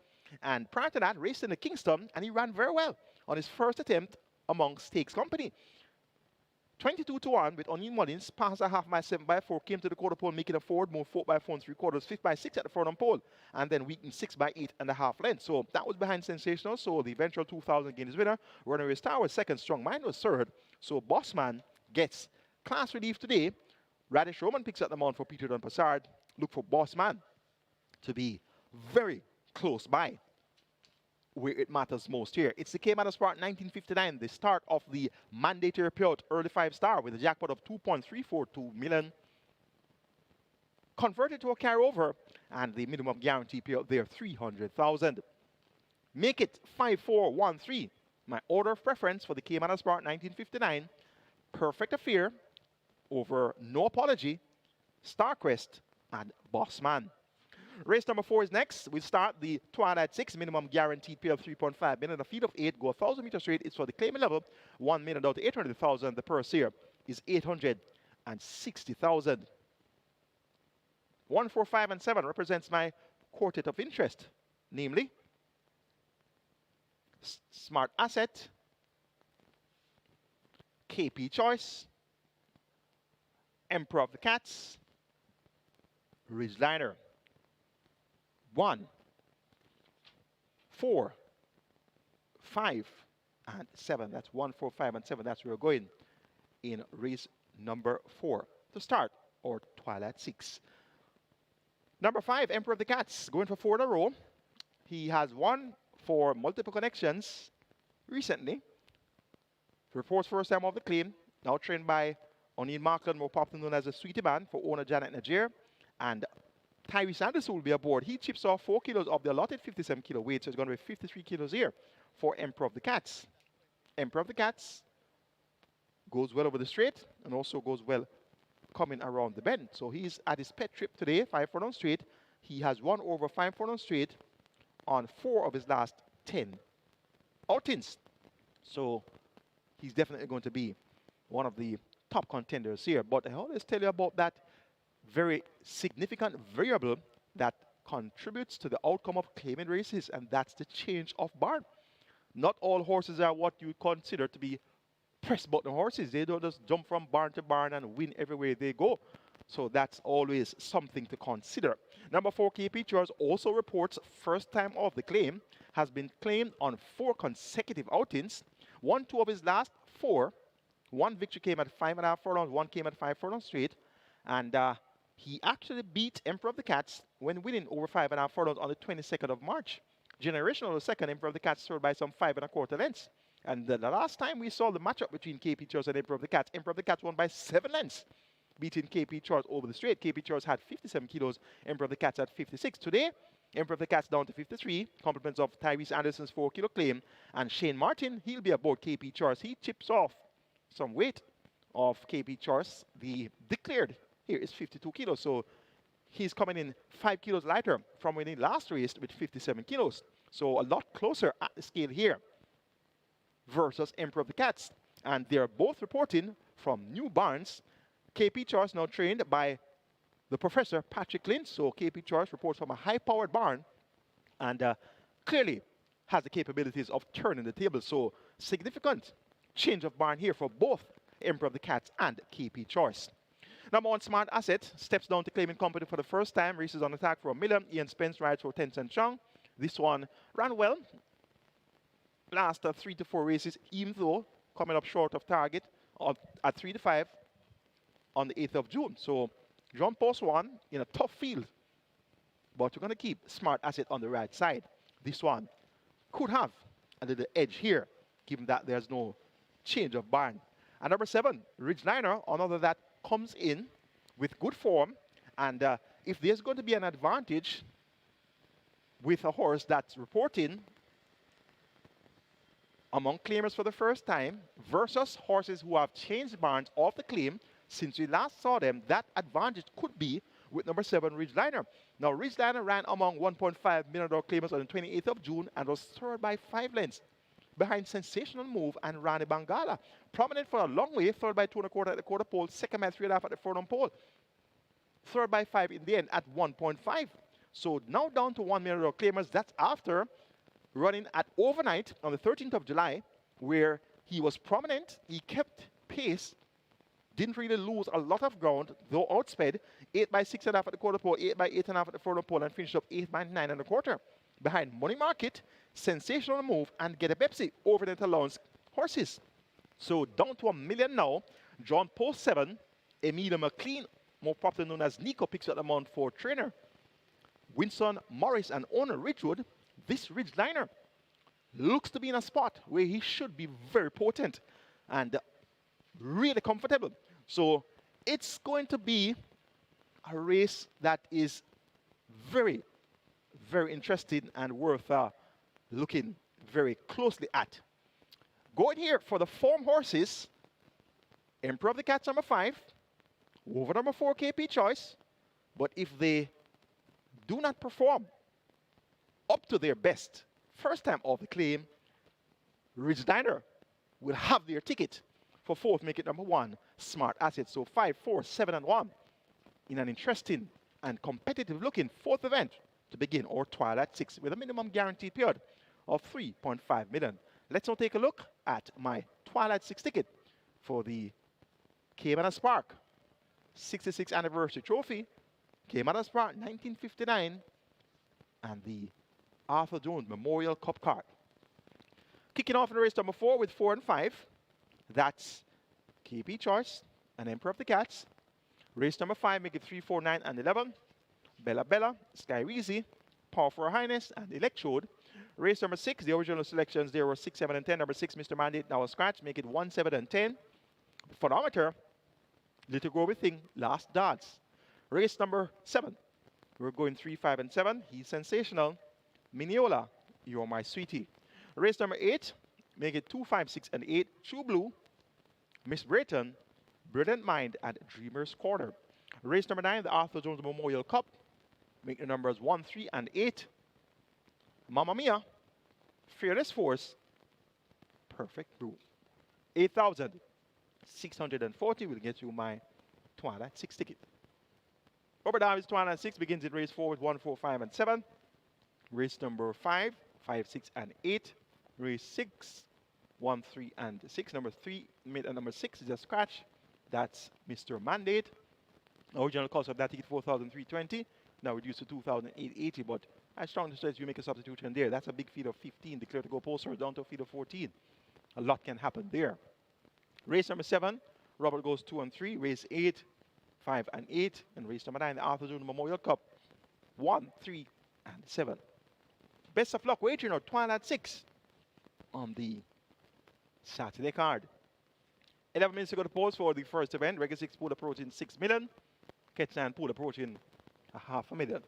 And prior to that, raced in the Kingston, and he ran very well on his first attempt among Stakes Company. 22-1 with O'Neill Mullins, passed a half mile, 7 by 4, came to the quarter pole, making a forward move, 4 by 4 3/4, 5 by 6 at the front on pole, and then weakened 6 by 8.5 lengths. So that was behind Sensational. So the eventual 2000 Guineas winner, Runaway Star, was second, Strong Mind was third. So Bossman gets class relief today. Radish Roman picks up the mount for Peter Don Passard. Look for Bossman to be very close by where it matters most here. It's the Caymanas Spark 1959, the start of the mandatory payout early 5-star with a jackpot of 2.342 million. Converted to a carryover, and the minimum guarantee payout there, 300,000. Make it 5413. My order of preference for the Caymanas Spark 1959. Perfect Affair over No Apology, Starquest, and Bossman. Race number 4 is next. We'll start the Twilight 6, minimum guaranteed pay of 3.5 million. A field of 8, go 1,000 meters straight. It's for the claiming level, 1 million down to 800,000. The purse here is 860,000. 1, 4, 5, and 7 represents my quartet of interest, namely Smart Asset, KP Choice, Emperor of the Cats, Ridgeliner. 1, 4, 5, and 7. That's 1, 4, 5, and 7. That's where we're going in race number 4 to start our Twilight 6. Number 5, Emperor of the Cats, going for 4 in a row. He has won for multiple connections recently. Reports first time of the claim. Now trained by O'Neill Markland, more popularly known as a Sweetie Man, for owner Janet Najir. And Tyrese Anderson will be aboard. He chips off 4 kilos of the allotted 57 kilo weight, so it's going to be 53 kilos here for Emperor of the Cats. Emperor of the Cats goes well over the straight and also goes well coming around the bend. So he's at his pet trip today, 5 furlong straight. He has won over 5 furlong straight on 4 of his last 10 outings. So he's definitely going to be one of the top contenders here. But I always tell you about that very significant variable that contributes to the outcome of claiming races, and that's the change of barn. Not all horses are what you consider to be press button horses. They don't just jump from barn to barn and win everywhere they go. So that's always something to consider. Number 4, KP Charles, also reports first time of the claim, has been claimed on 4 consecutive outings. Won 2 of his last 4. 1 victory came at 5.5 furlongs, 1 came at 5 furlongs straight. And he actually beat Emperor of the Cats when winning over 5.5 furlongs on the 22nd of March. Generational second, Emperor of the Cats sold by some 5 1/4 lengths. And the last time we saw the matchup between KP Charles and Emperor of the Cats won by 7 lengths, beating KP Charles over the straight. KP Charles had 57 kilos, Emperor of the Cats had 56. Today, Emperor of the Cats down to 53, compliments of Tyrese Anderson's 4 kilo claim. And Shane Martin, he'll be aboard KP Charles. He chips off some weight of KP Charles. The declared here is 52 kilos, so he's coming in 5 kilos lighter from winning last race with 57 kilos. So a lot closer at the scale here versus Emperor of the Cats. And they're both reporting from new barns. KP Charles now trained by the Professor Patrick Lynch. So KP Charles reports from a high-powered barn and clearly has the capabilities of turning the table. So significant change of barn here for both Emperor of the Cats and KP Charles. Number 1, Smart Asset, steps down to claiming company for the first time. Races on attack for $1 million. Ian Spence rides for 10 Cent Chong. This one ran well. Last 3 to 4 races, even though coming up short of target at 3 to 5 on the 8th of June. So John Post won in a tough field. But we're going to keep Smart Asset on the right side. This one could have a little edge here, given that there's no change of barn. And number 7, Ridgeliner, another that comes in with good form. And if there's going to be an advantage with a horse that's reporting among claimers for the first time versus horses who have changed barns off the claim since we last saw them. That advantage could be with number 7, Ridgeliner. Now, Ridgeliner ran among $1.5 million claimers on the 28th of June and was third by 5 lengths behind Sensational Move and Rani Bangala. Prominent for a long way, third by 2 1/4 at the quarter pole, second by 3 1/2 at the furlong pole. Third by 5 in the end at 1.5. So now down to $1 million claimers. That's after running at overnight on the 13th of July, where he was prominent. He kept pace, didn't really lose a lot of ground, though outsped 8 by 6 1/2 at the quarter pole, 8 by 8 1/2 at the furlong pole, and finished up 8 by 9 1/4 behind Money Market, Sensational Move, and Get a Pepsi over the allowance horses. So down to $1 million now. John Post 7, Emilia McLean, more popularly known as Nico, picks up the mount for trainer. Winston Morris and owner Ridgewood. This Ridgeliner looks to be in a spot where he should be very potent and really comfortable. So it's going to be a race that is very, very interesting and worth looking very closely at. Going here for the form horses, Emperor of the Cats number 5, over number 4, KP Choice. But if they do not perform up to their best first time off the claim, Ridgeliner will have their ticket for 4th, make it number 1, Smart Asset. So 5, 4, 7, and 1 in an interesting and competitive looking 4th event to begin our Twilight 6 with a minimum guaranteed period of $3.5 million. Let's now take a look at my Twilight 6 ticket for the Caymanas Park 66th Anniversary Trophy, Caymanas Park 1959, and the Arthur Jones Memorial Cup card. Kicking off in race number 4 with 4 and 5. That's KP Choice and Emperor of the Cats. Race number 5, make it 3, 4, 9, and 11. Bella Bella, Sky Reezy, Power for Her Highness, and Electrode. Race number 6, the original selections there were 6, 7, and 10. Number 6, Mr. Mandate, now a scratch, make it 1, 7, and 10. Phonometer, Little Groovy Thing, last dance. Race number 7, we're going 3, 5, and 7. He's sensational. Miniola, You're My Sweetie. Race number 8, make it 2, 5, 6, and 8. True Blue, Miss Brayton, Brilliant Mind, and Dreamer's Corner. Race number 9, the Arthur Jones Memorial Cup. Make the numbers 1, 3, and 8. Mamma Mia, Fearless Force, Perfect Brew. 8,640 will get you my Twilight 6 ticket. Robert Davis Twilight 6 begins in race 4 with 1, 4, 5, and 7. Race number 5, 5, 6, and 8. Race 6, 1, 3, and 6. Number 3, mid and number 6 is a scratch. That's Mr. Mandate. Original cost of that ticket, $4,320. Now reduced to $2,880. But I strongly suggest you make a substitution there. That's a big field of 15. Declare to go poster down to a field of 14. A lot can happen there. Race number 7, Robert goes 2 and 3. Race 8, 5, and 8. And race number 9, the Arthur Jones Memorial Cup, 1, 3, and 7. Best of luck wagering or Twilight 6 on the Saturday card. 11 minutes to go to polls for the first event. Regular 6 pool approaching 6 million. Ketland pool approaching $500,000.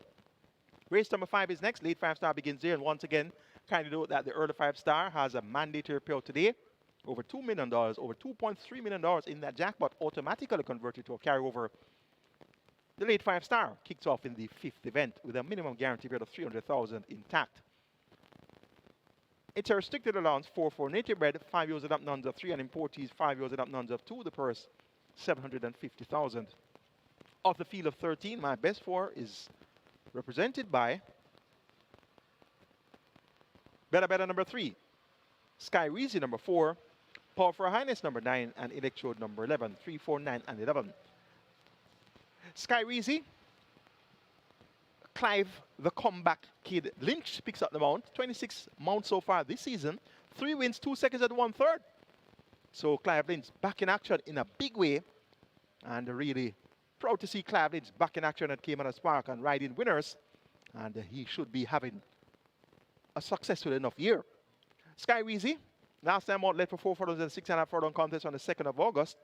Race number 5 is next. Late 5 star begins there. And once again, kindly note that the early 5 star has a mandatory payout today. Over $2 million, over $2.3 million in that jackpot automatically converted to a carryover. The late 5 star kicks off in the 5th event with a minimum guarantee period of $300,000 intact. It's a restricted allowance for native bred, 5 years and up, nuns of 3, and importees, 5 years and up, nuns of 2. The purse, $750,000. Of the field of 13, my best 4 is represented by Better Better number 3, Sky Reezy number 4, Power for Her Highness number 9, and Electrode number 11. 3, 4, 9, and 11. Sky Reezy, Clive the comeback kid Lynch picks up the mount. 26 mounts so far this season. 3 wins, 2 seconds, and 1/3. So Clive Lynch back in action in a big way. And really proud to see Clive Lynch back in action at Caymanas Park and riding winners. And he should be having a successful enough year. Sky Reezy, last time out led for 4 furlongs and 6.5 furlong contest on the 2nd of August.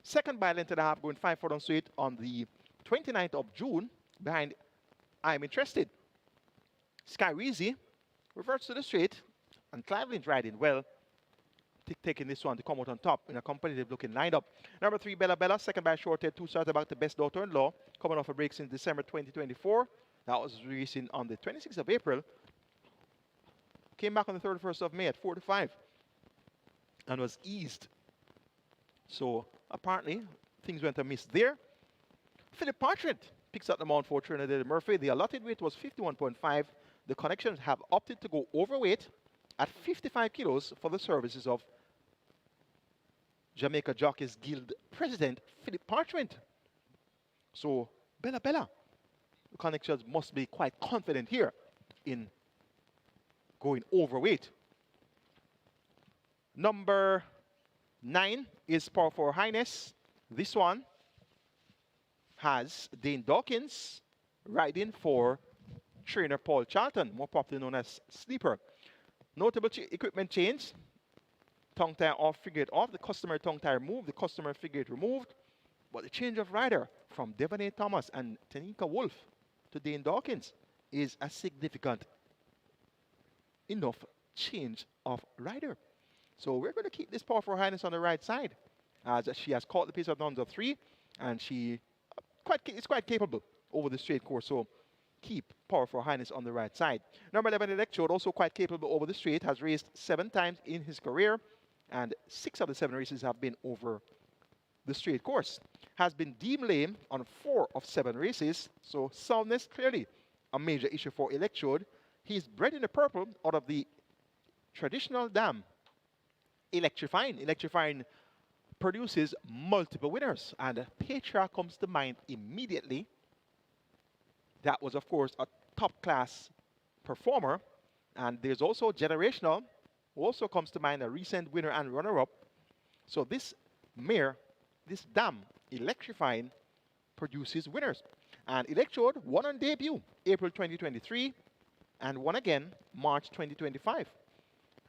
Second by a length and a half, going 5 furlongs straight on the 29th of June behind I'm Interested. Sky Reezy reverts to the straight, And Clive Lynch riding well, taking this one to come out on top in a competitive looking lineup. Number 3, Bella Bella, second by short head, 2 starts about the best daughter-in-law, coming off a break since December 2024. That was racing on the 26th of April. Came back on the 31st of May at 4-5 and was eased. So apparently things went amiss there. Philip Partridge picks up the mount for Trinidad Murphy. The allotted weight was 51.5. The connections have opted to go overweight at 55 kilos for the services of Jamaica Jockeys Guild President Philip Partridge. So Bella Bella, the connections must be quite confident here in going overweight. Number 9 is Power for Highness. This one has Dane Dawkins riding for trainer Paul Charlton, more popularly known as Sleeper. Notable equipment change. Tongue tie off, figure it off. The customer tongue tie removed, the customer figure it removed. But the change of rider from Devon A. Thomas and Tanika Wolf to Dane Dawkins is a significant enough change of rider. So we're going to keep this Power for Highness on the right side, as she has caught the pace of number 3, and she is quite capable over the straight course. So keep Power for Highness on the right side. Number 11, Electrode, also quite capable over the straight, has raced 7 times in his career, and 6 of the 7 races have been over the straight course. Has been deemed lame on 4 of 7 races, so soundness clearly a major issue for Electrode. He's bred in the purple out of the traditional dam, Electrifying. Electrifying produces multiple winners, and Patriarch comes to mind immediately. That was, of course, a top-class performer. And there's also Generational, who also comes to mind, a recent winner and runner-up. So this mare, this dam, Electrifying, produces winners. And Electrode won on debut, April 2023, and won again, March 2025.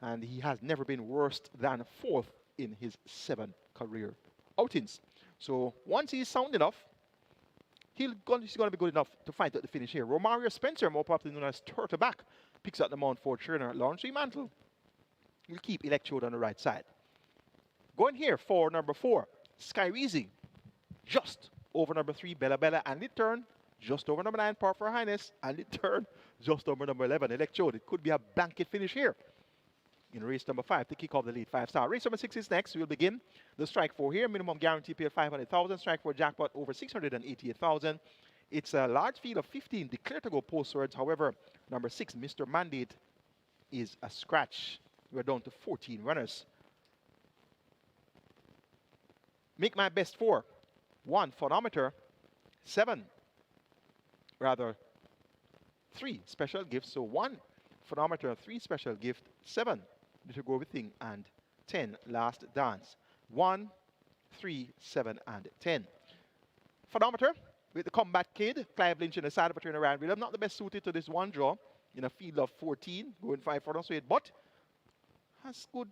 And he has never been worse than 4th in his 7 career outings. So once he's sound enough, he's going to be good enough to fight at the finish here. Romario Spencer, more popularly known as Turtleback, picks up the mount for trainer Lawrence Mantle. We'll keep Electrode on the right side. Going here for number 4, Skyreezy, just over number 3, Bella Bella, and it turn just over number 9, Power for Highness, and it turn just over number 11, Electrode. It could be a blanket finish here in race number 5 to kick off the lead 5-star. Race number 6 is next. We'll begin the strike 4 here. Minimum guarantee pay of 500,000. Strike 4 jackpot over 688,000. It's a large field of 15 declared to go postwards. However, number 6, Mr. Mandate, is a scratch. We're down to 14 runners. Make my best 4. 1, phonometer. 3 special gifts. So 1 phonometer, 3 special gift, 7 little go everything, and 10 last dance. 1, 3, 7, and 10. Phonometer with the Combat Kid, Clive Lynch in the side of a trainer Ryan William. Not the best suited to this one draw in a field of 14, going 5 furlongs straight, but has good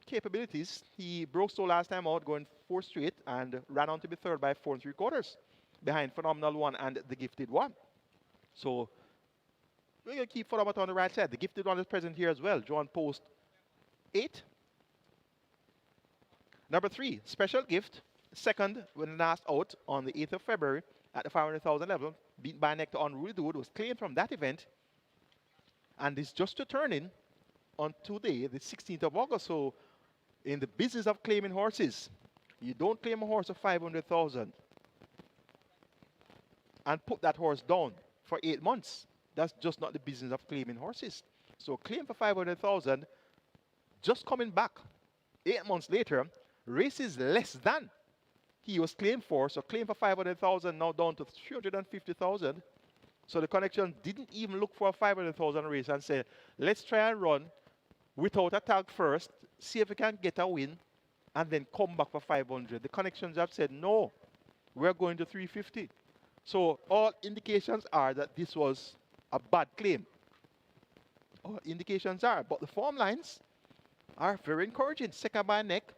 capabilities. He broke so last time out, going 4 straight, and ran on to be 3rd by 4 3/4, behind Phenomenal One and the Gifted One. So we're going to keep Phonometer on the right side. The Gifted One is present here as well. Drawn post 8. Number 3, special gift. Second when last out on the 8th of February at the 500,000 level. Beat by neck to Unruly Dude. Was claimed from that event. And is just returning on today, the 16th of August. So in the business of claiming horses, you don't claim a horse of 500,000 and put that horse down for 8 months. That's just not the business of claiming horses. So claim for 500,000, just coming back 8 months later, races less than he was claimed for. So claim for 500,000, now down to 350,000. So the connection didn't even look for a 500,000 race and say, let's try and run without a tag first, see if we can get a win, and then come back for 500. The connections have said, no, we're going to 350. So all indications are that this was a bad claim. All indications are, but the form lines are very encouraging. Second by neck,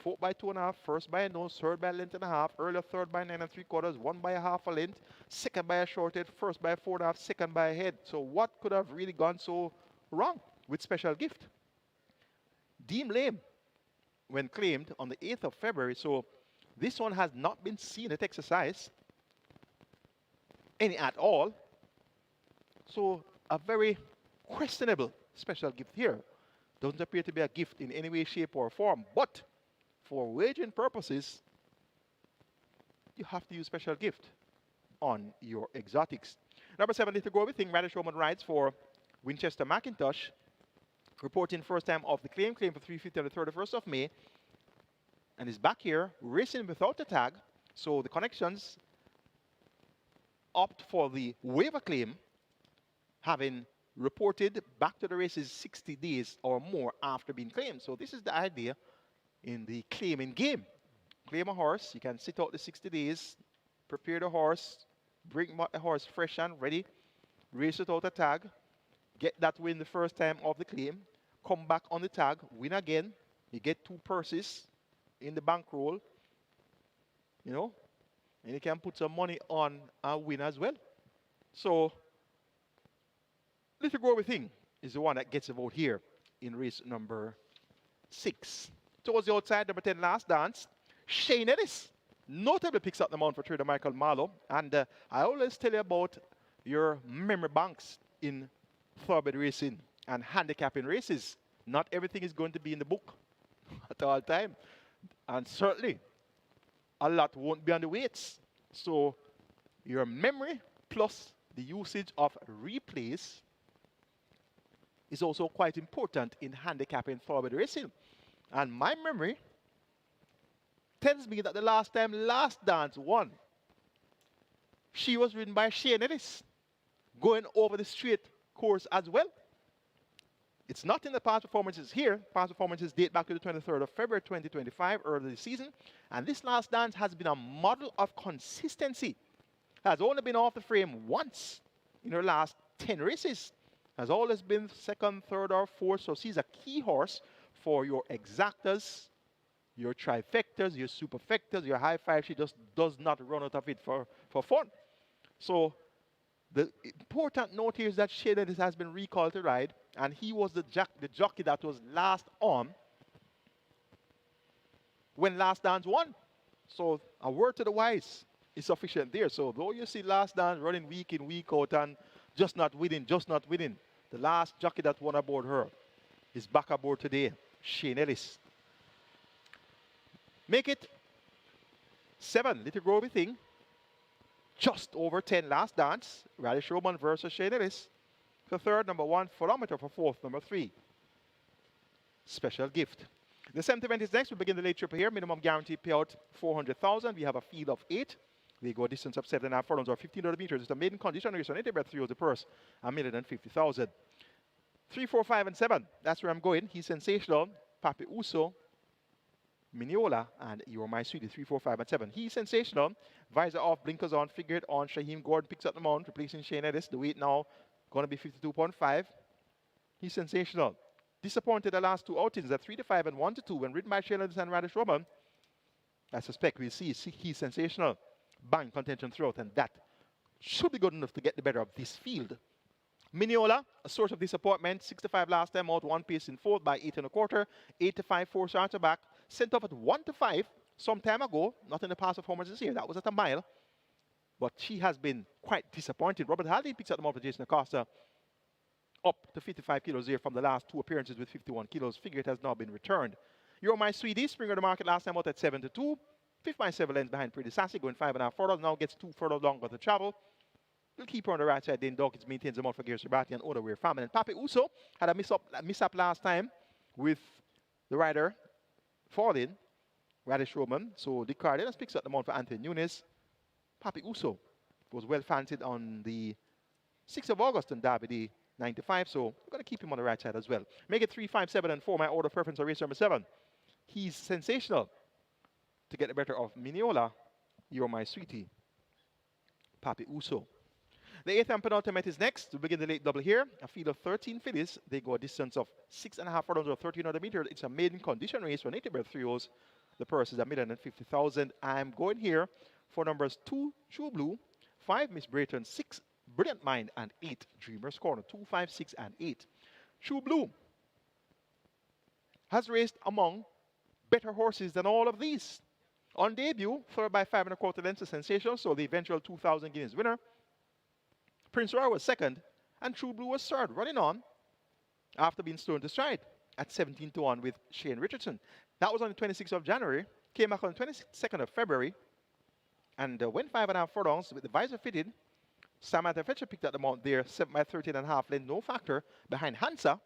4th by 2.5, first by a nose, 3rd by a length and a half, earlier 3rd by 9 3/4, 1 by a half a length, 2nd by a short head, 1st by a 4.5, 2nd by a head. So what could have really gone so wrong with special gift? deemed lame when claimed on the 8th of February. So this one has not been seen at exercise any at all. So a very questionable special gift here. Doesn't appear to be a gift in any way, shape, or form. But for wagering purposes, you have to use special gift on your exotics. Number 7, Little Go Everything. Radish Roman rides for Winchester McIntosh. Reporting first time of the claim for 350 on the 31st of May. And is back here, racing without a tag. So the connections opt for the waiver claim, having reported back to the races 60 days or more after being claimed. So this is the idea in the claiming game. Claim a horse, you can sit out the 60 days, prepare the horse, bring the horse fresh and ready, race without a tag, get that win the first time of the claim, come back on the tag, win again, you get 2 purses in the bankroll, you know, and you can put some money on a win as well. So, Little Go Everything is the one that gets a vote here in race number 6. Towards the outside, number 10, Last Dance. Shane Ellis notably picks up the mount for trader Michael Marlowe. And I always tell you about your memory banks in thoroughbred racing and handicapping races. Not everything is going to be in the book at all time. And certainly, a lot won't be on the weights. So your memory plus the usage of replays is also quite important in handicapping thoroughbred racing. And my memory tells me that the last time Last Dance won, she was ridden by Shane Ellis, going over the straight course as well. It's not in the past performances here. Past performances date back to the 23rd of February 2025, early this season. And this Last Dance has been a model of consistency. Has only been off the frame once in her last 10 races. Has always been second, third, or fourth. So she's a key horse for your exactas, your trifectas, your superfectas, your high five. She just does not run out of it for fun. So the important note here is that Shane Ellis has been recalled to ride, and he was the jockey that was last on when Last Dance won. So a word to the wise is sufficient there. So though you see Last Dance running week in, week out and just not winning, the last jockey that won aboard her is back aboard today, Shane Ellis. Make it 7, Little Go Everything. Just over 10, Last Dance. Radish Roman versus Shane Ellis. For third, number 1, Philometer. For fourth, number 3, Special Gift. The 7th event is next. We begin the late triple here. Minimum guarantee payout 400,000. We have a field of 8. They go a distance of 7.5 furlongs or 1,500 meters. It's a maiden condition race on 80 bet 3 of the purse. 1,050,000. 3, 4, 5, and 7. That's where I'm going. He's sensational. Papi Uso, Miniola, and You're My Sweetie. 3, 4, 5, and 7. He's sensational. Visor off, blinkers on, figure it on. Shaheem Gordon picks up the mount, replacing Shane Ellis. The weight now going to be 52.5. He's sensational. Disappointed the last 2 outings at 3 to 5 and 1 to 2 when ridden by Shane Ellis and Radish Roman. I suspect we'll see he's sensational. Bang contention throughout, and that should be good enough to get the better of this field. Miniola, a source of disappointment. 65 last time out, 1 pace in fourth by 8 1/4. 8 to 5, 4 starts back. Sent off at 1 to 5 some time ago. Not in the past performances here. That was at a mile. But she has been quite disappointed. Robert Haldane picks up the mount for Jason Acosta. Up to 55 kilos here from the last 2 appearances with 51 kilos. Figure it has now been returned. You're My Sweetie, Springer the market last time out at 7 to 2. 5.7 lengths behind Pretty Sassy, going 5.5 furlongs. Now gets 2 furlongs longer to travel. We'll keep her on the right side. Dane Dawkins maintains the mount for Gary Sabati and Oda Weir family. And Papi Uso had a miss-up last time with the rider falling, Radish Roman. So Dick Cardenas picks up the mount for Anthony Nunes. Papi Uso was well fancied on the 6th of August in Derby Day 95. So we're going to keep him on the right side as well. Make it 3, 5, 7, and 4. My order preference for race number 7. He's sensational to get the better of Miniola, You're My Sweetie, Papi Uso. The 8th and penultimate is next. We begin the late double here. A field of 13 fillies. They go a distance of 6.5 furlongs or 1,300 meters. It's a maiden condition race for native birth 3-0s. The purse is 1,050,000. I'm going here for numbers 2, True Blue, 5, Miss Brayton, 6, Brilliant Mind, and 8, Dreamer's Corner. 2, 5, 6, and 8. True Blue has raced among better horses than all of these. On debut, third by 5 1/4 lengths, a sensation, so the eventual 2,000 guineas winner. Prince Royal was second, and True Blue was third, running on after being thrown to stride at 17-1 with Shane Richardson. That was on the 26th of January, came back on the 22nd of February, and went 5.5 furlongs with the visor fitted. Samantha Fletcher picked up the mount there, 7 by 13.5 length, no factor, behind Hansa,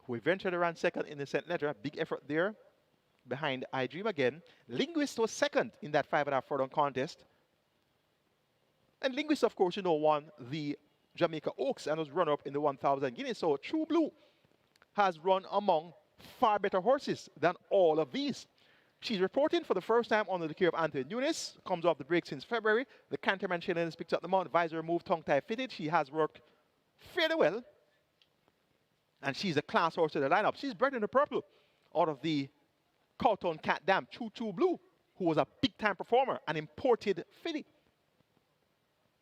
who eventually ran second in the St. Ledger. Big effort there behind I Dream again. Linguist was second in that 5.5 furlong contest. And Linguist, of course, won the Jamaica Oaks and was runner-up in the 1,000 guineas. So True Blue has run among far better horses than all of these. She's reporting for the first time under the care of Anthony Nunes. Comes off the break since February. The Canterman Shillings picks up the mount. Visor removed, tongue-tie fitted. She has worked fairly well. And she's a class horse in the lineup. She's bred in the purple out of the Cowtown Cat Dam, True Blue, who was a big-time performer, an imported filly.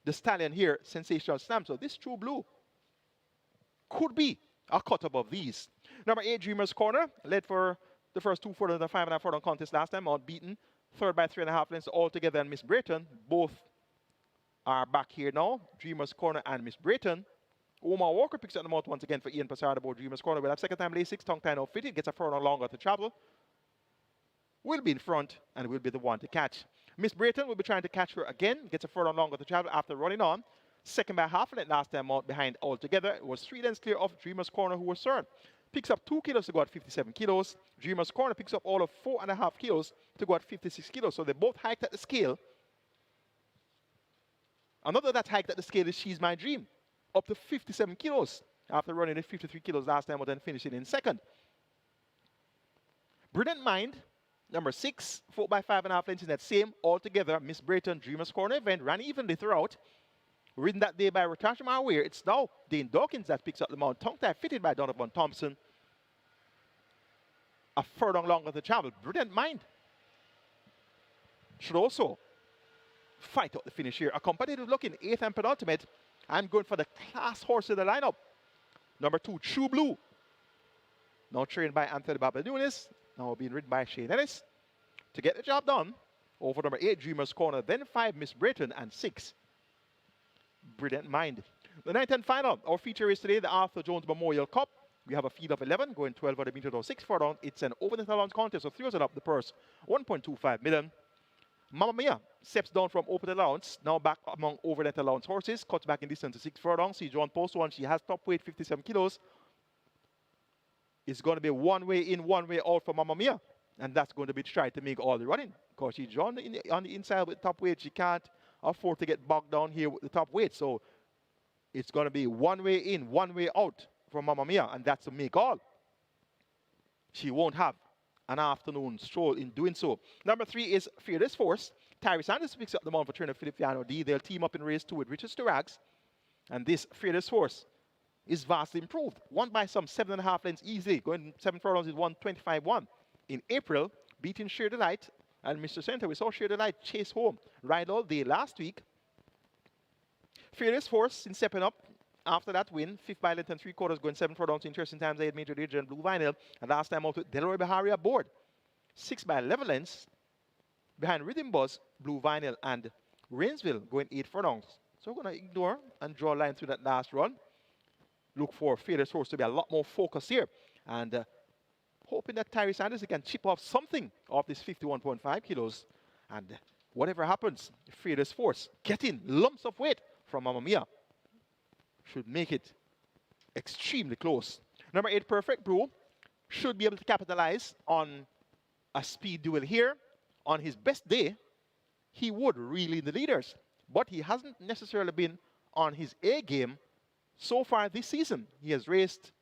The stallion here, sensational stamp. So this True Blue could be a cut above these. Number 8, Dreamer's Corner, led for the first 2 furlongs of the 5.5 furlong contest last time, outbeaten. Third by 3.5 lengths altogether, and Miss Brayton. Both are back here now, Dreamer's Corner and Miss Brayton. Omar Walker picks up the mount once again for Ian Passard aboard Dreamer's Corner. We'll have second time lay 6, tongue tie now fitted, gets a furlong longer to travel. Will be in front and will be the one to catch. Miss Brayton will be trying to catch her again, gets a furlong longer to travel after running on. Second by half length last time out behind altogether. It was 3 lengths clear of Dreamer's Corner, who was third. Picks up 2 kilos to go at 57 kilos. Dreamer's Corner picks up all of 4.5 kilos to go at 56 kilos. So they both hiked at the scale. Another that hiked at the scale is She's My Dream, up to 57 kilos after running at 53 kilos last time out and finishing in second. Brilliant Mind, number 6, 4 by 5.5 lengths in that same altogether Miss Brayton Dreamer's Corner event, ran evenly throughout. Ridden that day by Ratasha Marweir. It's now Dane Dawkins that picks up the mount. Tongue tie fitted by Donovan Thompson. A furlong longer to travel. Brilliant Mind should also fight out the finish here. A competitive look in 8th and penultimate. I'm going for the class horse in the lineup. Number 2, True Blue. Now trained by Anthony Baba Nunes. Now being ridden by Shane Ellis. To get the job done, over number 8, Dreamer's Corner. Then 5, Miss Brayton. And 6, Brilliant Mind. The 9th and final, our feature is today the Arthur Jones Memorial Cup. We have a field of 11 going 1200 meters or 6 furlong. It's an over the allowance contest, so 3,000 up the purse, 1.25 million. Mamma Mia steps down from open allowance, now back among over net allowance horses, cuts back in distance to 6 furlongs. See John Post one, she has top weight 57 kilos. It's going to be one way in, one way out for Mamma Mia. And that's going to be tried to make all the running. Because she's on the inside with top weight, she can't afford to get bogged down here with the top weight. So it's going to be one way in, one way out for Mamma Mia, and that's to make all. She won't have an afternoon stroll in doing so. Number 3 is Fearless Force. Tyree Sanders picks up the mount for trainer Filippiano D. They'll team up in race 2 with Richard Sturags. And this Fearless Force is vastly improved. Won by some 7.5 lengths easily, going 7 furlongs is 125-1. In April, beating Sheer Delight and Mr. Center. We saw Sheer Delight chase home ride all day last week. Fearless Force in stepping up after that win. 5th by length and 3/4, going 7 furlongs. Interesting times. They had Major Danger and Blue Vinyl. And last time out with Delroy Bahari aboard. 6 by 11 lengths behind Rhythm Buzz, Blue Vinyl, and Rainsville going 8 furlongs. So we're going to ignore and draw a line through that last run. Look for Fearless Horse to be a lot more focused here. And hoping that Tyree Sanders can chip off something of this 51.5 kilos. And whatever happens, Fearless Force getting lumps of weight from Mamma Mia should make it extremely close. Number 8, Perfect Brew, should be able to capitalize on a speed duel here. On his best day, he would really lead the leaders. But he hasn't necessarily been on his A game so far this season. He has raced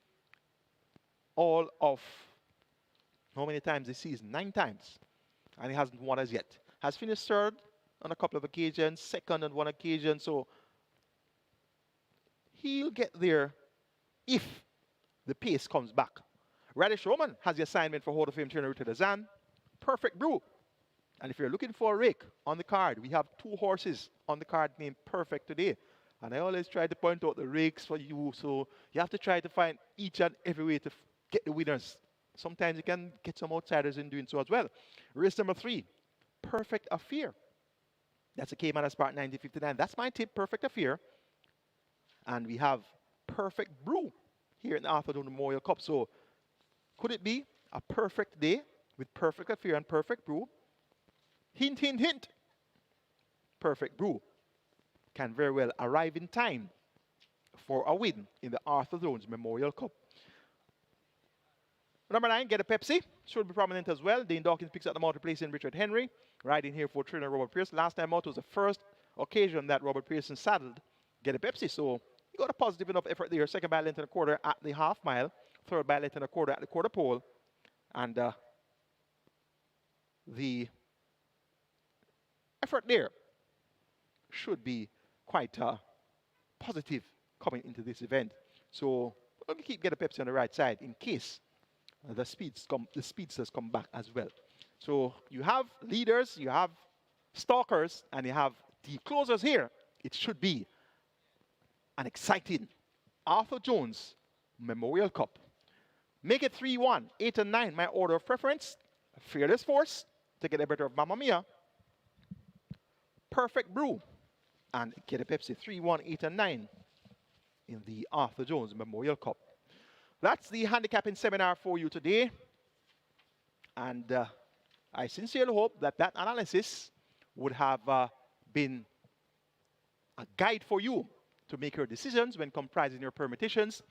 all of, how many times this season? 9 times. And he hasn't won as yet. Has finished third on a couple of occasions, second on one occasion. So he'll get there if the pace comes back. Radish Roman has the assignment for Hall of Fame trainer Richard Azan. Perfect Brew. And if you're looking for a rake on the card, we have 2 horses on the card named Perfect today. And I always try to point out the rakes for you. So you have to try to find each and every way to get the winners sometimes you can get some outsiders in doing so as well. Race number 3, Perfect Affair. That's a Caymanas Park 1959. That's my tip, Perfect Affair. And we have Perfect Brew here in the Arthur Jones Memorial Cup. So could it be a perfect day with Perfect Affair and Perfect Brew? Hint, hint, hint. Perfect Brew can very well arrive in time for a win in the Arthur Jones Memorial Cup. Number 9, Get a Pepsi. Should be prominent as well. Dane Dawkins picks up the mount, replacing Richard Henry. Riding here for trainer Robert Pearson. Last time out was the first occasion that Robert Pearson saddled Get a Pepsi. So he got a positive enough effort there. Second by length and a quarter at the half mile. Third by length and a quarter at the quarter pole. And the effort there should be quite positive coming into this event. So we're going to keep Get a Pepsi on the right side in case the speedsters come back as well. So you have leaders, you have stalkers, and you have the closers here. It should be an exciting Arthur Jones Memorial Cup. Make it 3-1, 8 and 9, my order of preference. Fearless Force, to get a better of Mamma Mia. Perfect Brew, and Get a Pepsi 3-1, 8 and 9 in the Arthur Jones Memorial Cup. That's the handicapping seminar for you today. And I sincerely hope that that analysis would have been a guide for you to make your decisions when comprising your permutations.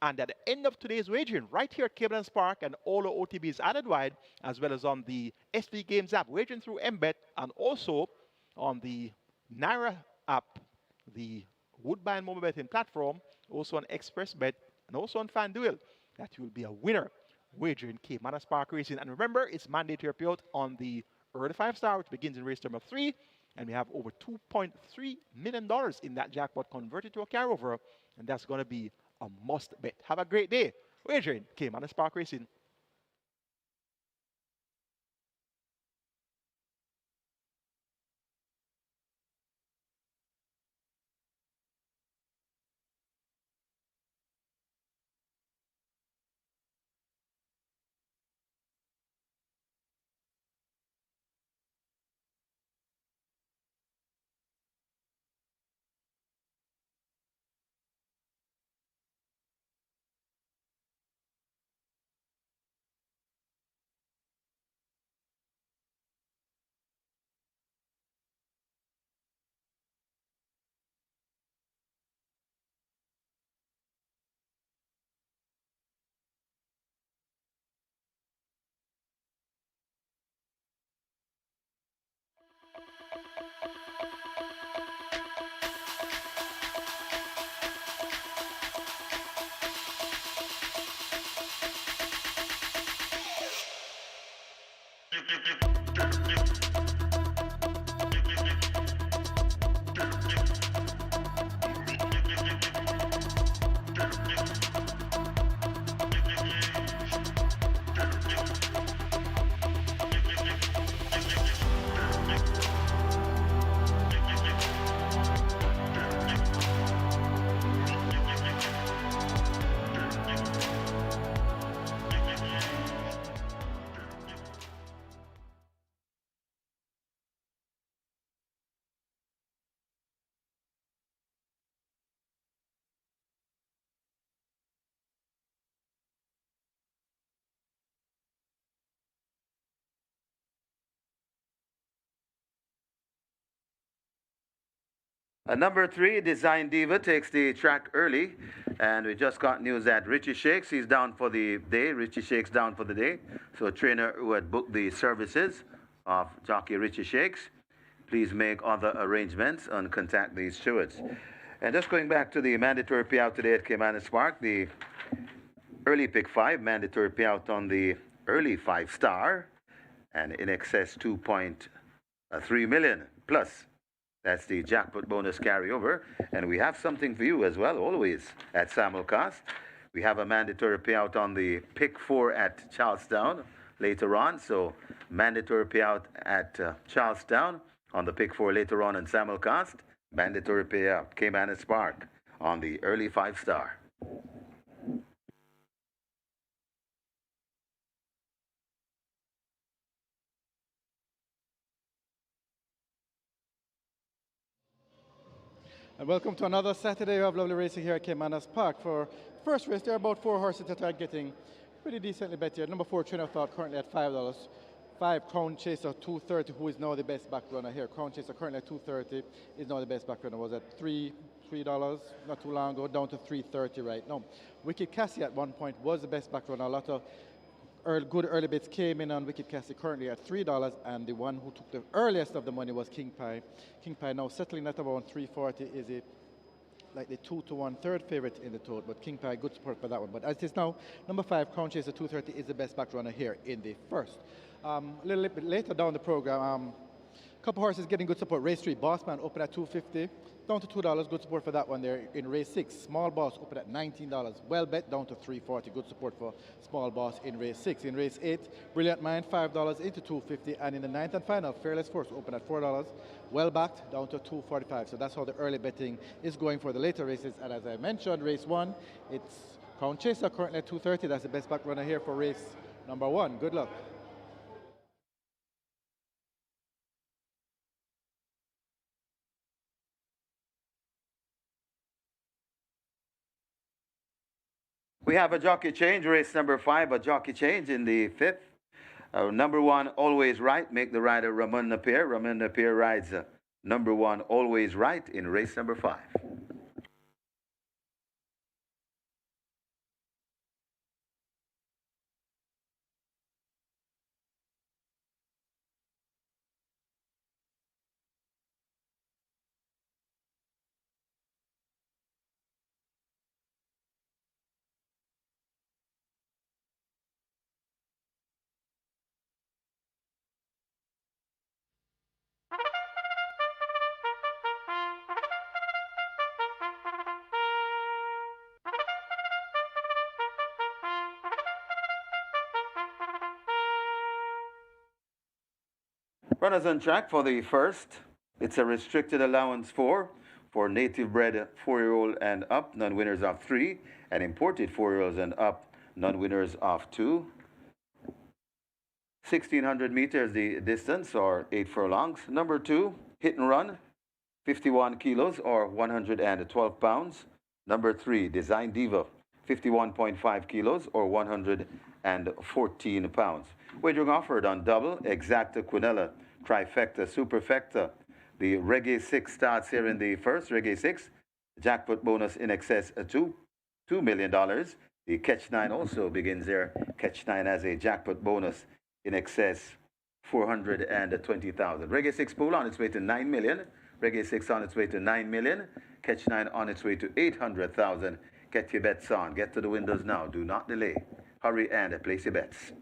And at the end of today's wagering, right here at Caymanas Park and all the OTBs added wide, as well as on the SV Games app, wagering through MBET, and also on the Naira app, the Woodbine mobile betting platform, also on ExpressBet, and also on FanDuel, that you will be a winner wagering Caymanas Park Racing. And remember, it's mandatory payout on the early 5-star, which begins in race number 3. And we have over $2.3 million in that jackpot converted to a carryover. And that's going to be a must bet. Have a great day wagering Caymanas Park Racing. Number 3, Design Diva takes the track early. And we just got news that Richie Shakes, he's down for the day. Richie Shakes down for the day. So a trainer who had booked the services of jockey Richie Shakes, please make other arrangements and contact these stewards. And just going back to the mandatory payout today at Caymanas Park, the early pick 5, mandatory payout on the early 5-star, and in excess 2.3 million plus. That's the jackpot bonus carryover. And we have something for you as well, always, at simulcast. We have a mandatory payout on the pick 4 at Charlestown later on. So mandatory payout at Charlestown on the pick 4 later on in simulcast. Mandatory payout, Caymanas Park on the early 5-star. And welcome to another Saturday of lovely racing here at Caymanas Park. For first race, there are about 4 horses that are getting pretty decently bet here. Number 4, Train of Thought, currently at $5. 5, Crown Chaser, 230, who is now the best back runner here. Crown Chaser, currently at 230, is now the best back runner. Was at $3 not too long ago, down to 330 right now. Wicked Cassie at one point was the best back runner. A lot of good early bets came in on Wicked Cassie, currently at $3, and the one who took the earliest of the money was King Pie. King Pie now settling at about 340 is it like the 2-1 third favorite in the tote, but King Pie, good support for that one. But as it is now, number 5, Crown Chaser 230 is the best back runner here in the first. A little bit later down the program, couple horses getting good support. Race 3, Bossman open at 250, down to $2. Good support for that one there. In race 6, Small Boss open at $19. Well bet down to 340. Good support for Small Boss in race 6. In race 8, Brilliant Mind $5 into 250, and in the ninth and final, Fearless Force open at $4. Well backed down to 245. So that's how the early betting is going for the later races. And as I mentioned, race 1, it's Crown Chaser currently at 230. That's the best back runner here for race number 1. Good luck. We have a jockey change, race number 5, a jockey change in the 5th. Number 1, Always Right, make the rider Ramon Napier. Ramon Napier rides number 1, Always Right in race number 5. Runners on track for the first. It's a restricted allowance for native bred 4-year-old and up, non-winners of 3, and imported 4-year-olds and up, non-winners of 2. 1,600 meters the distance, or 8 furlongs. Number 2, Hit and Run, 51 kilos or 112 pounds. Number 3, Design Diva, 51.5 kilos or 114 pounds. Wagering offered on double, Exacta, Quinella, Trifecta, Superfecta. The Reggae 6 starts here in the first. Reggae 6, jackpot bonus in excess of $2 million. The Catch 9 also begins there. Catch 9 has a jackpot bonus in excess 420,000. Reggae 6 pool on its way to 9 million. Reggae 6 on its way to 9 million. Catch 9 on its way to 800,000. Get your bets on. Get to the windows now. Do not delay. Hurry and place your bets.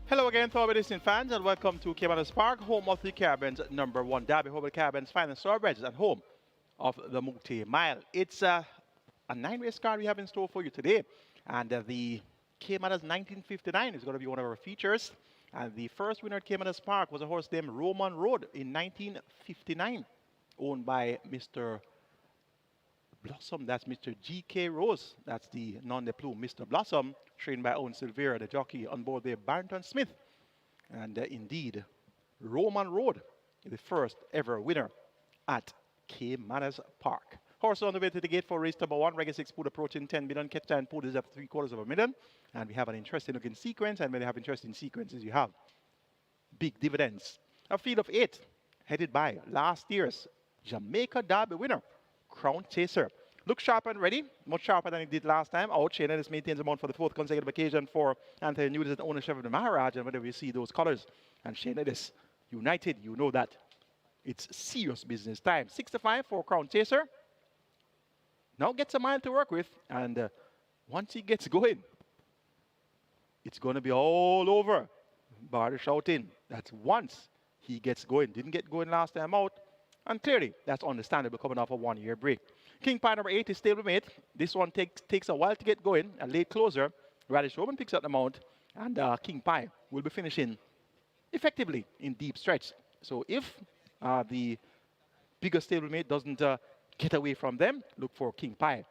Hello again, Thorby Racing fans, and welcome to Caymanas Park, home of the Caribbean's #1 derby, home of the Caribbean's finest thoroughbreds, and home of the Multi Mile. It's a 9-race card we have in store for you today, and the Caymanas 1959 is going to be one of our features. And the first winner at Caymanas Park was a horse named Roman Road in 1959, owned by Mr. Blossom. That's Mr. G.K. Rose. That's the non de plume, Mr. Blossom, trained by Owen Silvera, the jockey on board the Barrington Smith. And indeed, Roman Road is the first ever winner at Caymanas Park. Horse on the way to the gate for race number 1. Reggae 6 pool approaching 10 million. Catch time pool is at 3/4 of a million. And we have an interesting looking sequence. And when you have interesting sequences, you have big dividends. A field of 8 headed by last year's Jamaica Derby winner, Crown Chaser. Looks sharp and ready, much sharper than it did last time. Out Shayna, this maintains a mount for the 4th consecutive occasion for Anthony Newton and ownership of the Maharaj. And whenever you see those colors and Shayna is united, you know that it's serious business time. 6-5 for Crown Chaser. Now gets a mile to work with, and once he gets going, it's going to be all over. Bar shouting. That's once he gets going. Didn't get going last time out. And clearly, that's understandable coming off a 1-year break. King Pie number 8 is stablemate. This one takes a while to get going. A late closer. Radish Roman picks up the mount. And King Pie will be finishing effectively in deep stretch. So if the bigger stablemate doesn't get away from them, look for King Pie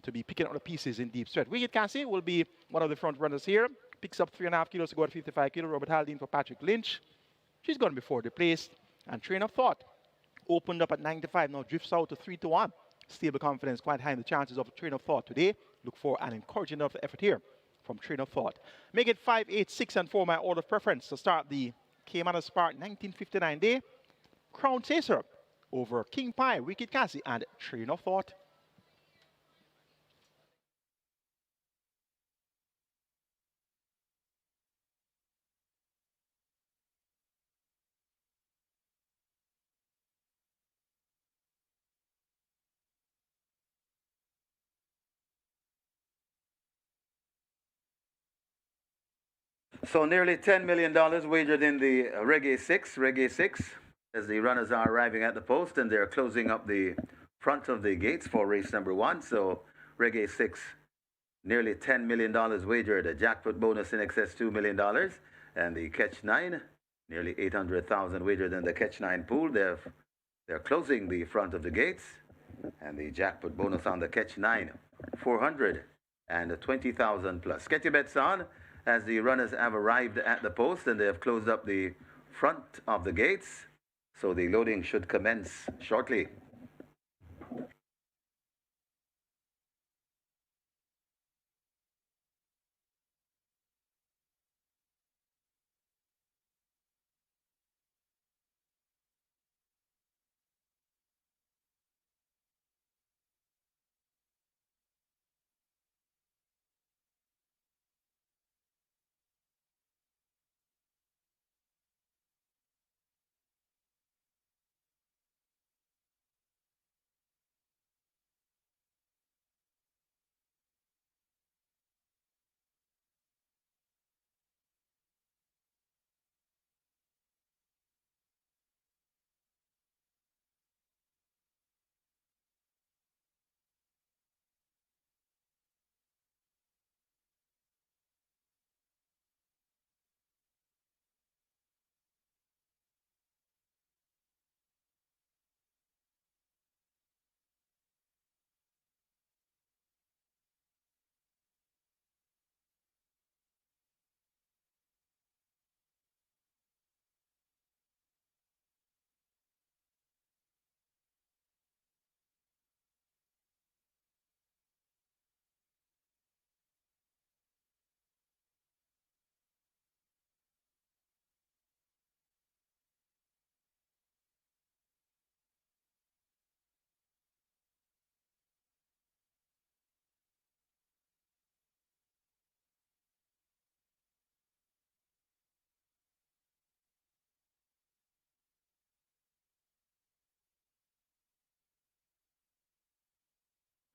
to be picking up the pieces in deep stretch. Wicked Cassie will be one of the front runners here. Picks up 3.5 kilos to go at 55 kilos. Robert Haldane for Patrick Lynch. She's going to be fourth place. And Train of Thought opened up at 9-5, now drifts out to 3-1. Stable confidence quite high in the chances of Train of Thought today. Look for an encouraging enough effort here from Train of Thought. Make it 5, 8, 6, and 4 my order of preference to start the Caymanas Park 1959 day. Crown Chaser over King Pie, Wicked Cassie, and Train of Thought. So nearly $10 million wagered in the Reggae 6. Reggae 6, as the runners are arriving at the post and they're closing up the front of the gates for race number 1. So Reggae 6, nearly $10 million wagered. A jackpot bonus in excess $2 million. And the Catch 9, nearly 800,000 wagered in the Catch 9 pool. They're closing the front of the gates. And the jackpot bonus on the Catch 9, 420,000 plus. Get your bets on as the runners have arrived at the post and they have closed up the front of the gates. So the loading should commence shortly.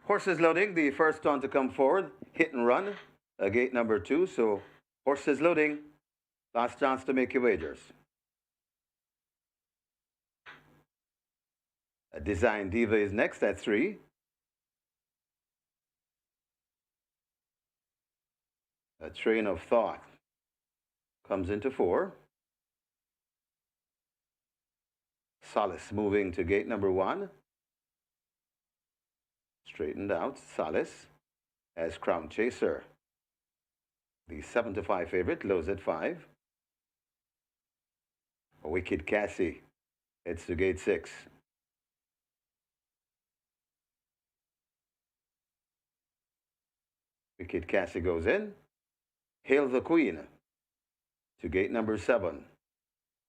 Horses loading, the first one to come forward, Hit and Run, gate number 2. So horses loading. Last chance to make your wagers. Design Diva is next at 3. A Train of Thought comes into 4. Solace moving to gate number 1. Straightened out. Solace as Crown Chaser. The 7 to 5 favorite lows at 5. Wicked Cassie heads to gate 6. Wicked Cassie goes in. Hail the Queen to gate number 7.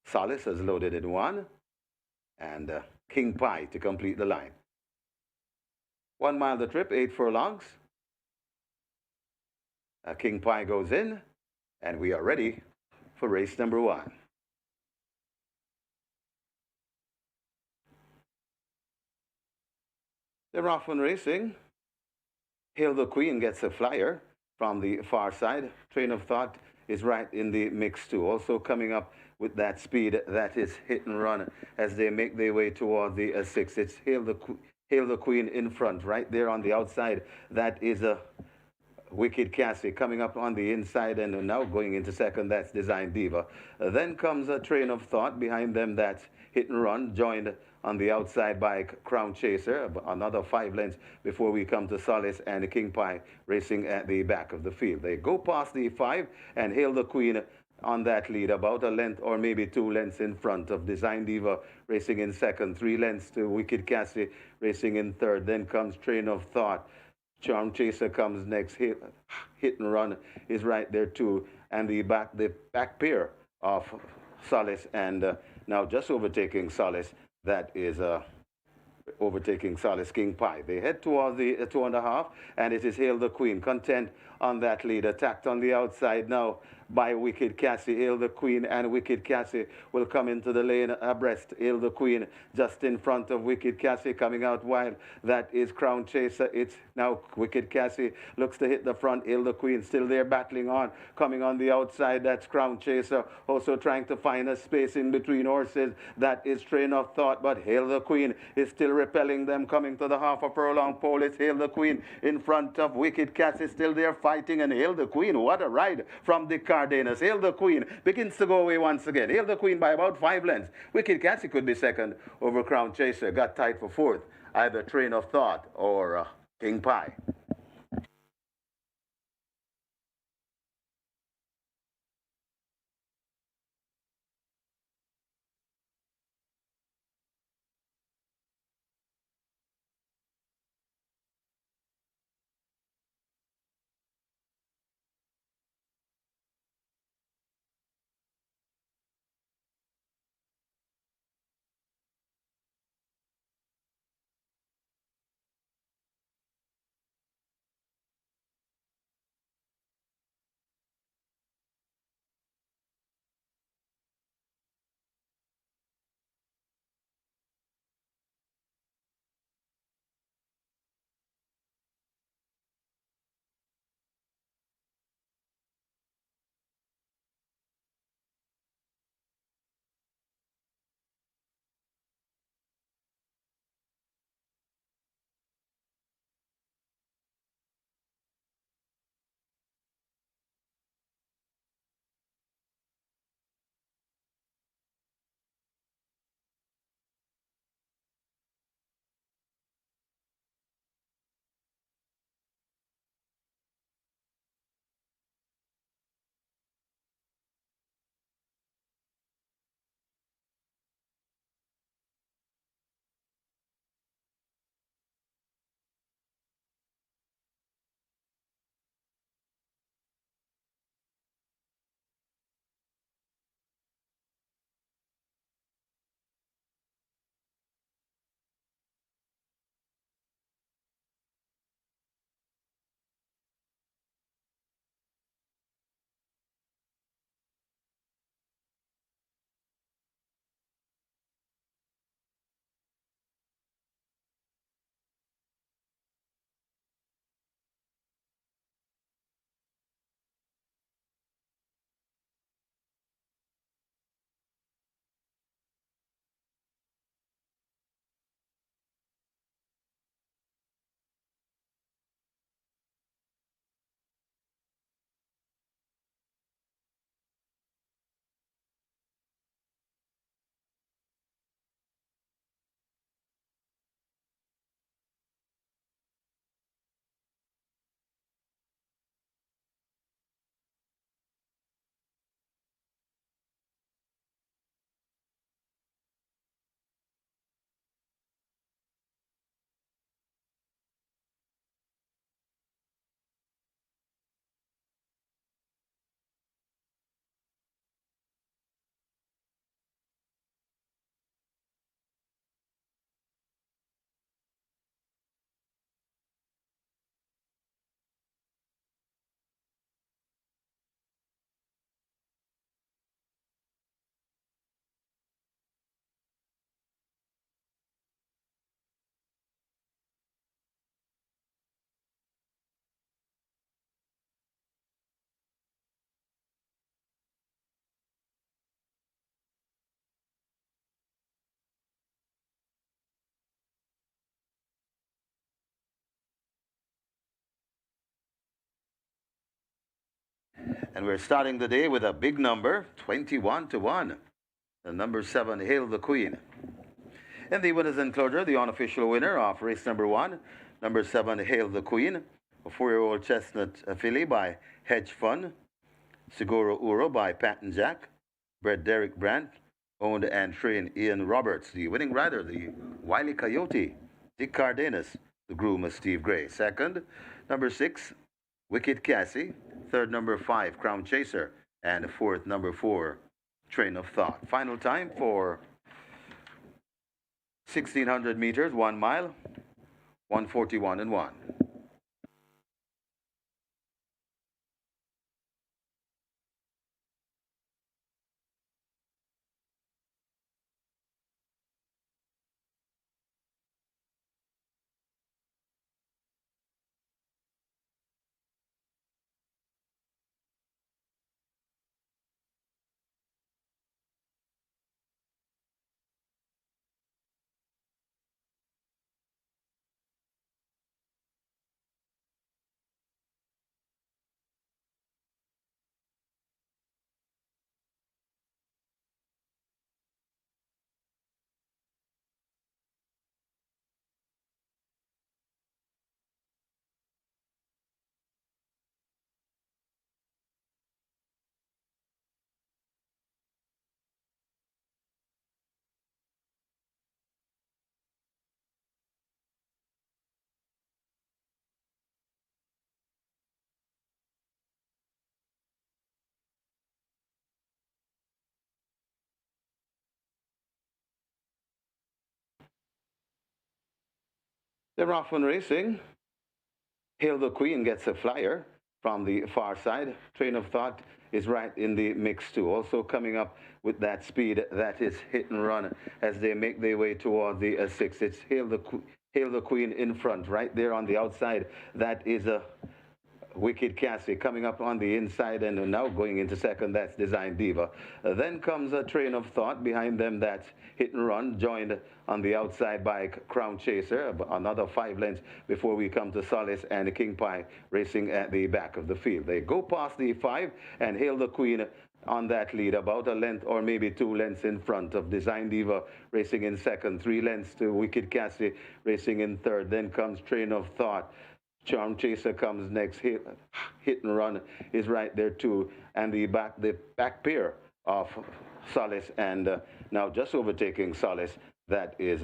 Solace has loaded in 1. And King Pie to complete the line. 1 mile the trip, 8 furlongs. King Pie goes in, and we are ready for race number 1. They're off on racing. Hail the Queen gets a flyer from the far side. Train of Thought is right in the mix too. Also coming up with that speed, that is Hit and Run as they make their way toward the 6. It's Hail the Queen in front, right there on the outside. That is a Wicked Cassie coming up on the inside and now going into second. That's Design Diva. Then comes a Train of Thought. Behind them, that's Hit and Run, joined on the outside by Crown Chaser. Another 5 lengths before we come to Solace and King Pie racing at the back of the field. They go past the 5 and Hail the Queen on that lead, about a length or maybe 2 lengths in front of Design Diva racing in second, 3 lengths to Wicked Cassie racing in third. Then comes Train of Thought. Charm Chaser comes next. Hit and Run is right there too, and the back pair of Solace and now just overtaking Solace. That is overtaking Solace, King Pie. They head towards the 2.5, and it is Hail the Queen, content on that lead, attacked on the outside now by Wicked Cassie. Hail the Queen and Wicked Cassie will come into the lane abreast. Hail the Queen just in front of Wicked Cassie, coming out wide. That is Crown Chaser. It's now Wicked Cassie looks to hit the front. Hail the Queen still there battling on, coming on the outside. That's Crown Chaser also trying to find a space in between horses. That is Train of Thought, but Hail the Queen is still repelling them, coming to the half a furlong pole. It's Hail the Queen in front of Wicked Cassie, still there fighting, and Hail the Queen, what a ride from the Cardenas. Hail the Queen begins to go away once again. Hail the Queen by about 5 lengths. Wicked Cassie could be second over Crown Chaser. Got tied for fourth. Either Train of Thought or King Pie. And we're starting the day with a big number, 21 to 1. The number 7, Hail the Queen. In the winners enclosure, the unofficial winner of race number 1, number 7, Hail the Queen, a 4-year-old chestnut filly by Hedge Fund, Seguro Uro by Patton Jack, bred Derek Brandt, owned and trained Ian Roberts. The winning rider, the Wiley Coyote, Dick Cardenas. The groom is Steve Gray. Second, number 6, Wicked Cassie. Third, number 5, Crown Chaser. And fourth, number 4, Train of Thought. Final time for 1,600 meters, 1 mile, 141 and 1. They're off on racing. Hail the Queen gets a flyer from the far side. Train of Thought is right in the mix too. Also coming up with that speed, that is hit and run as they make their way toward the 6. It's Hail the Queen in front, right there on the outside. That is a Wicked Cassie coming up on the inside and now going into second. That's Design Diva. Then comes a Train of Thought. Behind them, that's Hit and Run, joined on the outside by Crown Chaser. Another 5 lengths before we come to Solace and King Pie racing at the back of the field. They go past the 5 and Hail the Queen on that lead, about a length or maybe 2 lengths in front of Design Diva racing in second, 3 lengths to Wicked Cassie racing in third. Then comes Train of Thought. Charm Chaser comes next. Hit and Run is right there too, and the back pair of Solace and now just overtaking Solace. That is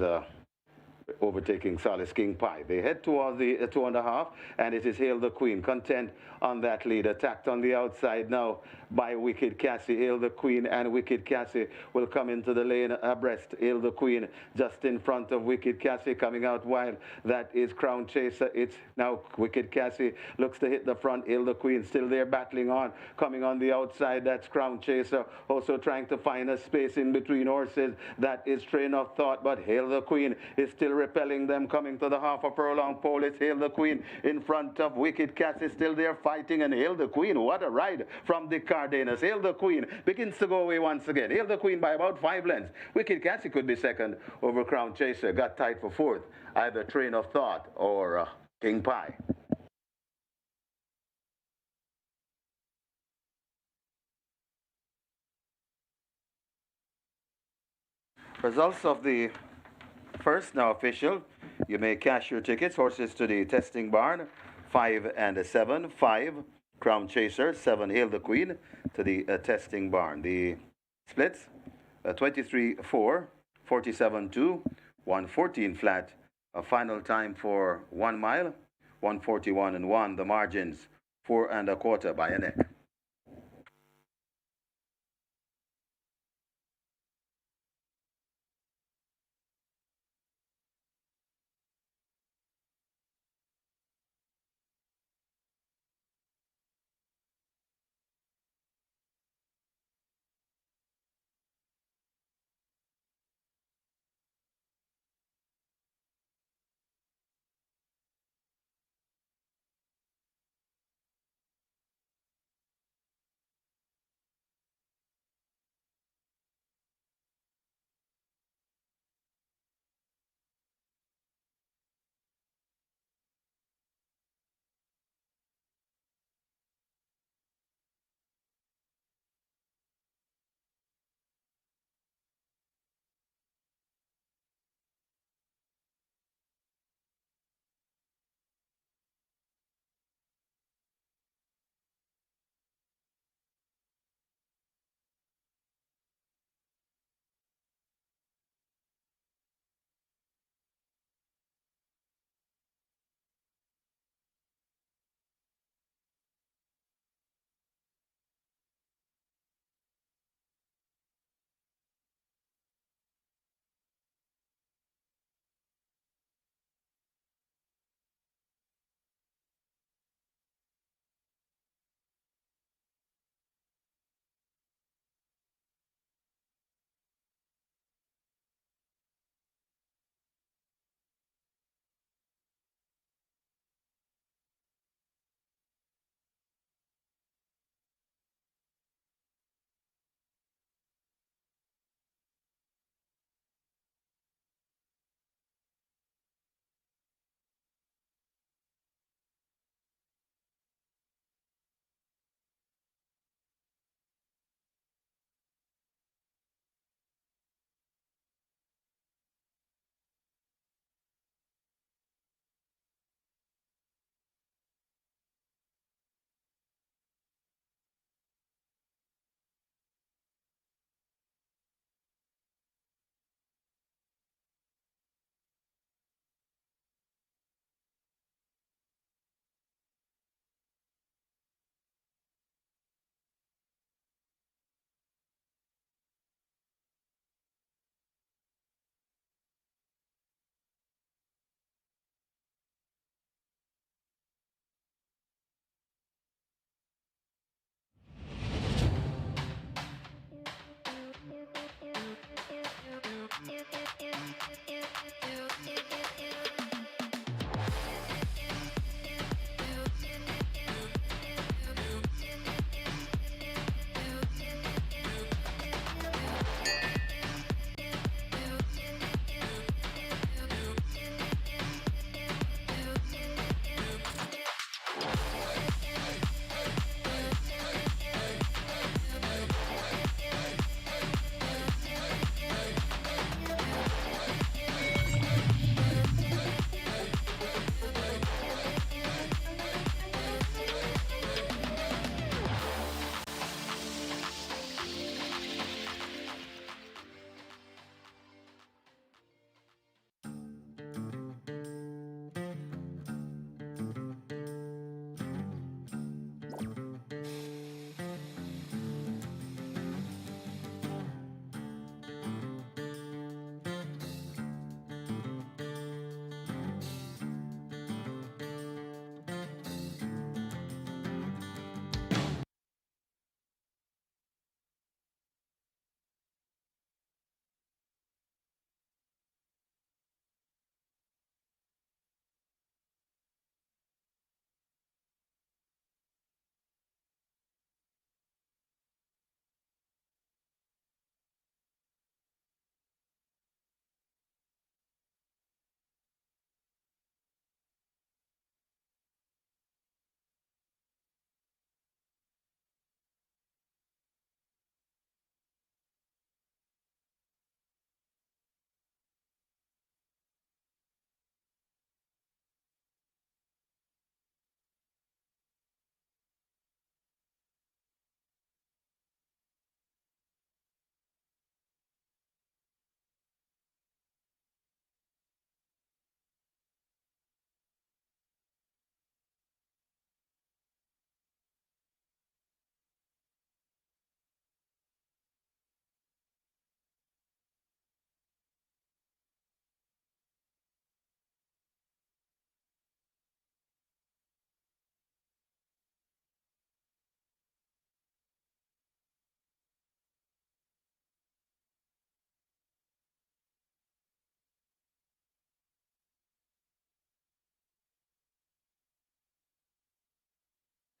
overtaking Solace King Pie. They head towards the 2.5, and it is Hail the Queen, content on that lead, attacked on the outside now by Wicked Cassie. Hail the Queen and Wicked Cassie will come into the lane abreast. Hail the Queen just in front of Wicked Cassie, coming out wild. That is Crown Chaser. It's now Wicked Cassie looks to hit the front. Hail the Queen still there battling on, coming on the outside. That's Crown Chaser also trying to find a space in between horses. That is Train of Thought, but Hail the Queen is still repelling them, coming to the half a furlong pole. It's Hail the Queen in front of Wicked Cassie, still there fighting, and Hail the Queen, what a ride from Dick Cardenas. Hail the Queen begins to go away once again. Hail the Queen by about 5 lengths. Wicked Cassie could be second over Crown Chaser, got tied for fourth, either Train of Thought or King Pie. Results of the first now official. You may cash your tickets. Horses to the testing barn, 5 and 7. 5, Crown Chaser. 7, Hail the Queen to the testing barn. The splits, 23-4, 47-2, 114 flat. A final time for 1 mile, 141 and 1. The margins, 4 1/4 by a neck.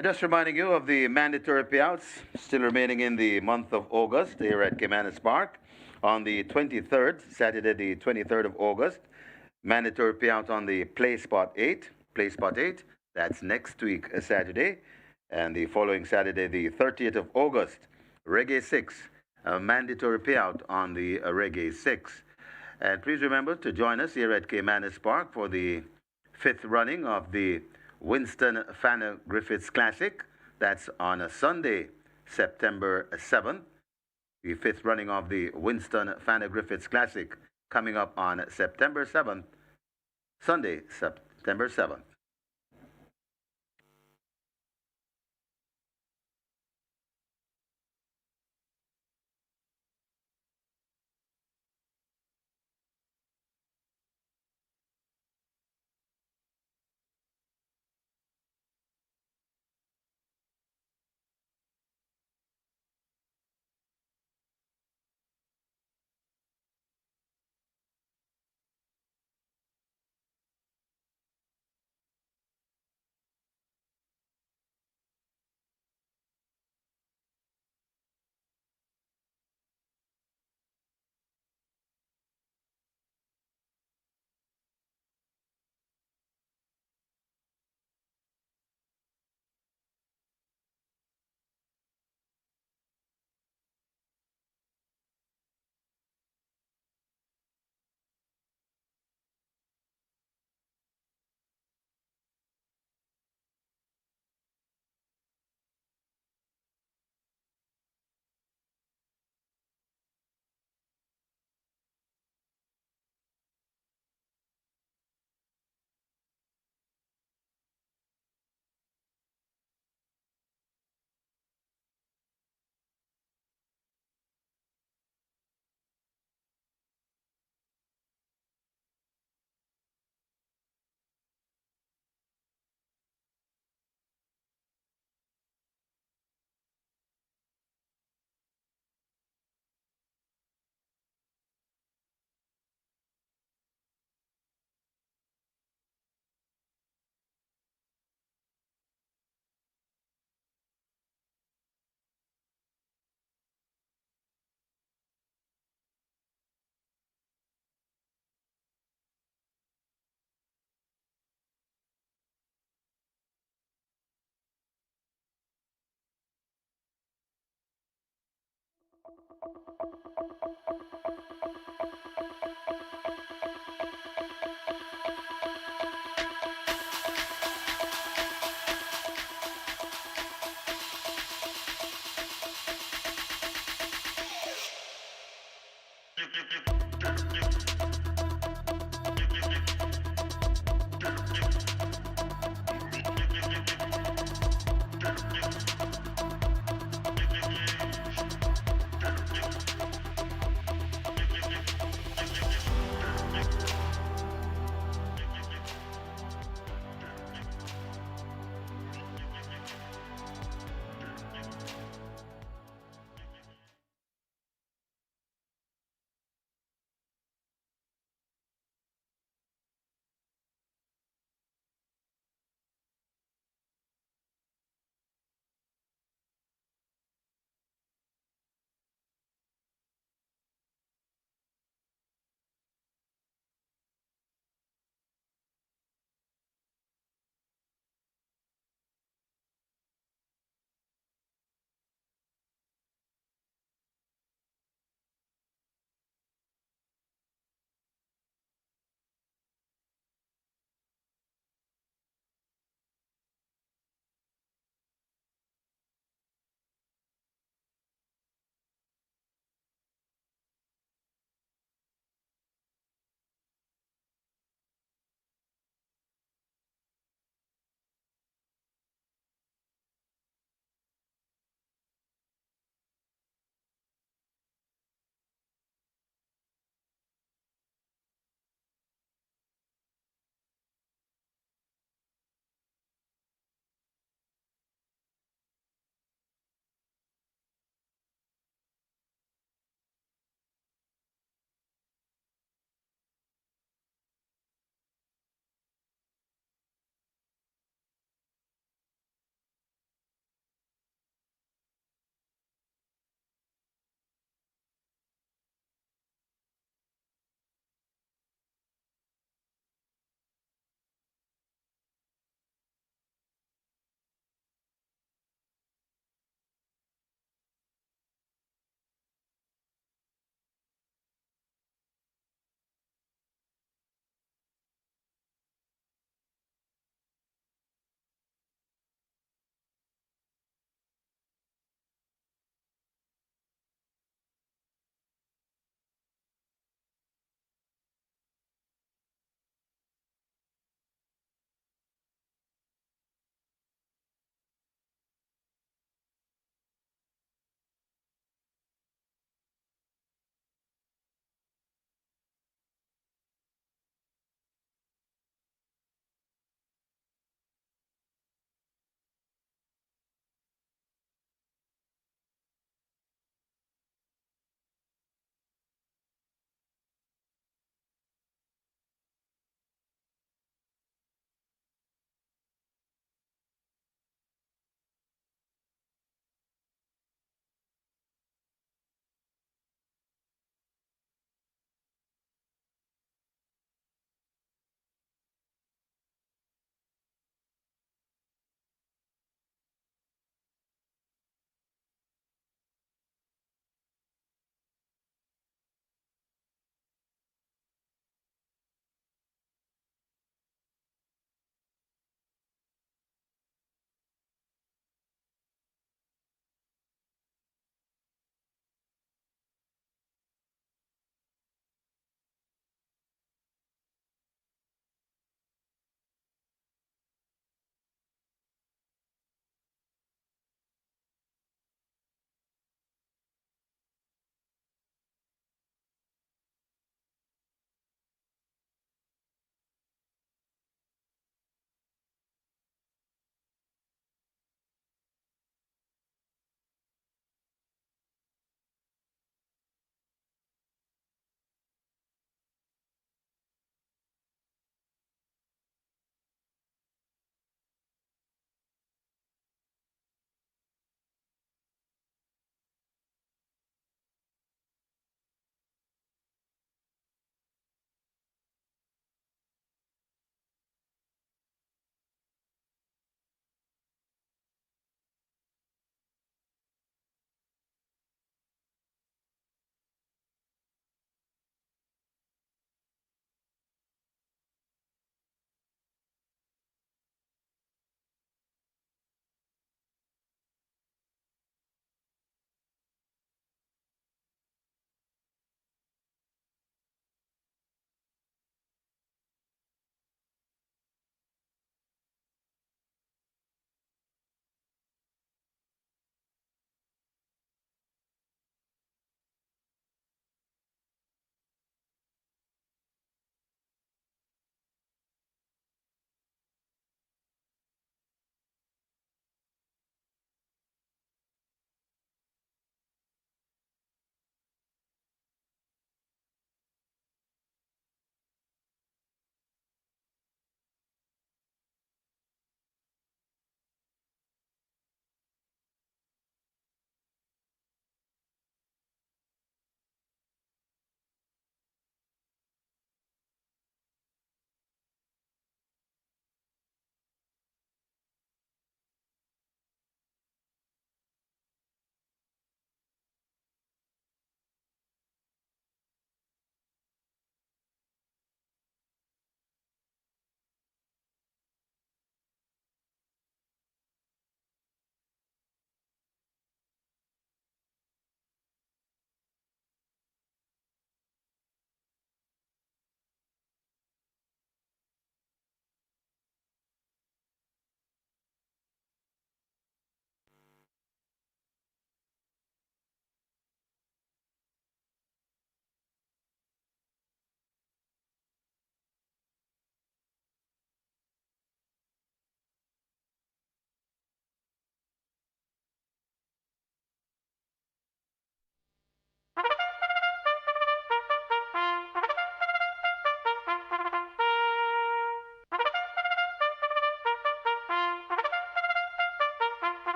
Just reminding you of the mandatory payouts still remaining in the month of August here at Caymanas Park. On the 23rd, Saturday the 23rd of August, mandatory payout on the Play Spot 8. Play Spot 8, that's next week, Saturday. And the following Saturday, the 30th of August, Reggae 6, a mandatory payout on the Reggae 6. And please remember to join us here at Caymanas Park for the 5th running of the Winston Fanner Griffiths Classic. That's on a Sunday, September 7th. The 5th running of the Winston Fanner Griffiths Classic coming up on September 7th, Sunday, September 7th.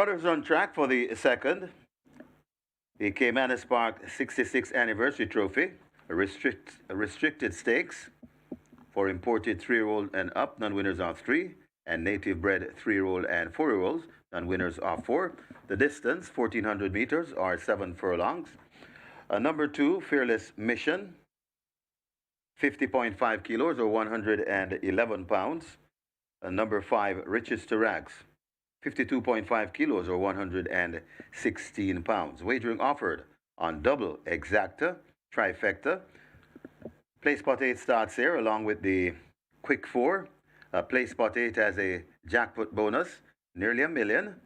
Runners on track for the second, the Caymanas Park 66th Anniversary Trophy, a restricted stakes for imported 3-year-old and up, non-winners are 3, and native-bred 3-year-old and 4-year-olds, non-winners are 4. The distance, 1,400 meters, are 7 furlongs. Number 2, Fearless Mission, 50.5 kilos or 111 pounds. Number 5, Riches to Rags, 52.5 kilos or 116 pounds. Wagering offered on double exacta, trifecta. Place spot 8 starts here along with the quick 4. Place spot 8 has a jackpot bonus, nearly $1 million,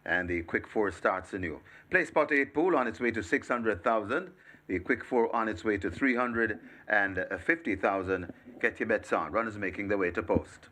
and the quick 4 starts anew. Place spot 8 pool on its way to 600,000. The quick 4 on its way to 350,000. Get your bets on. Runners making their way to post.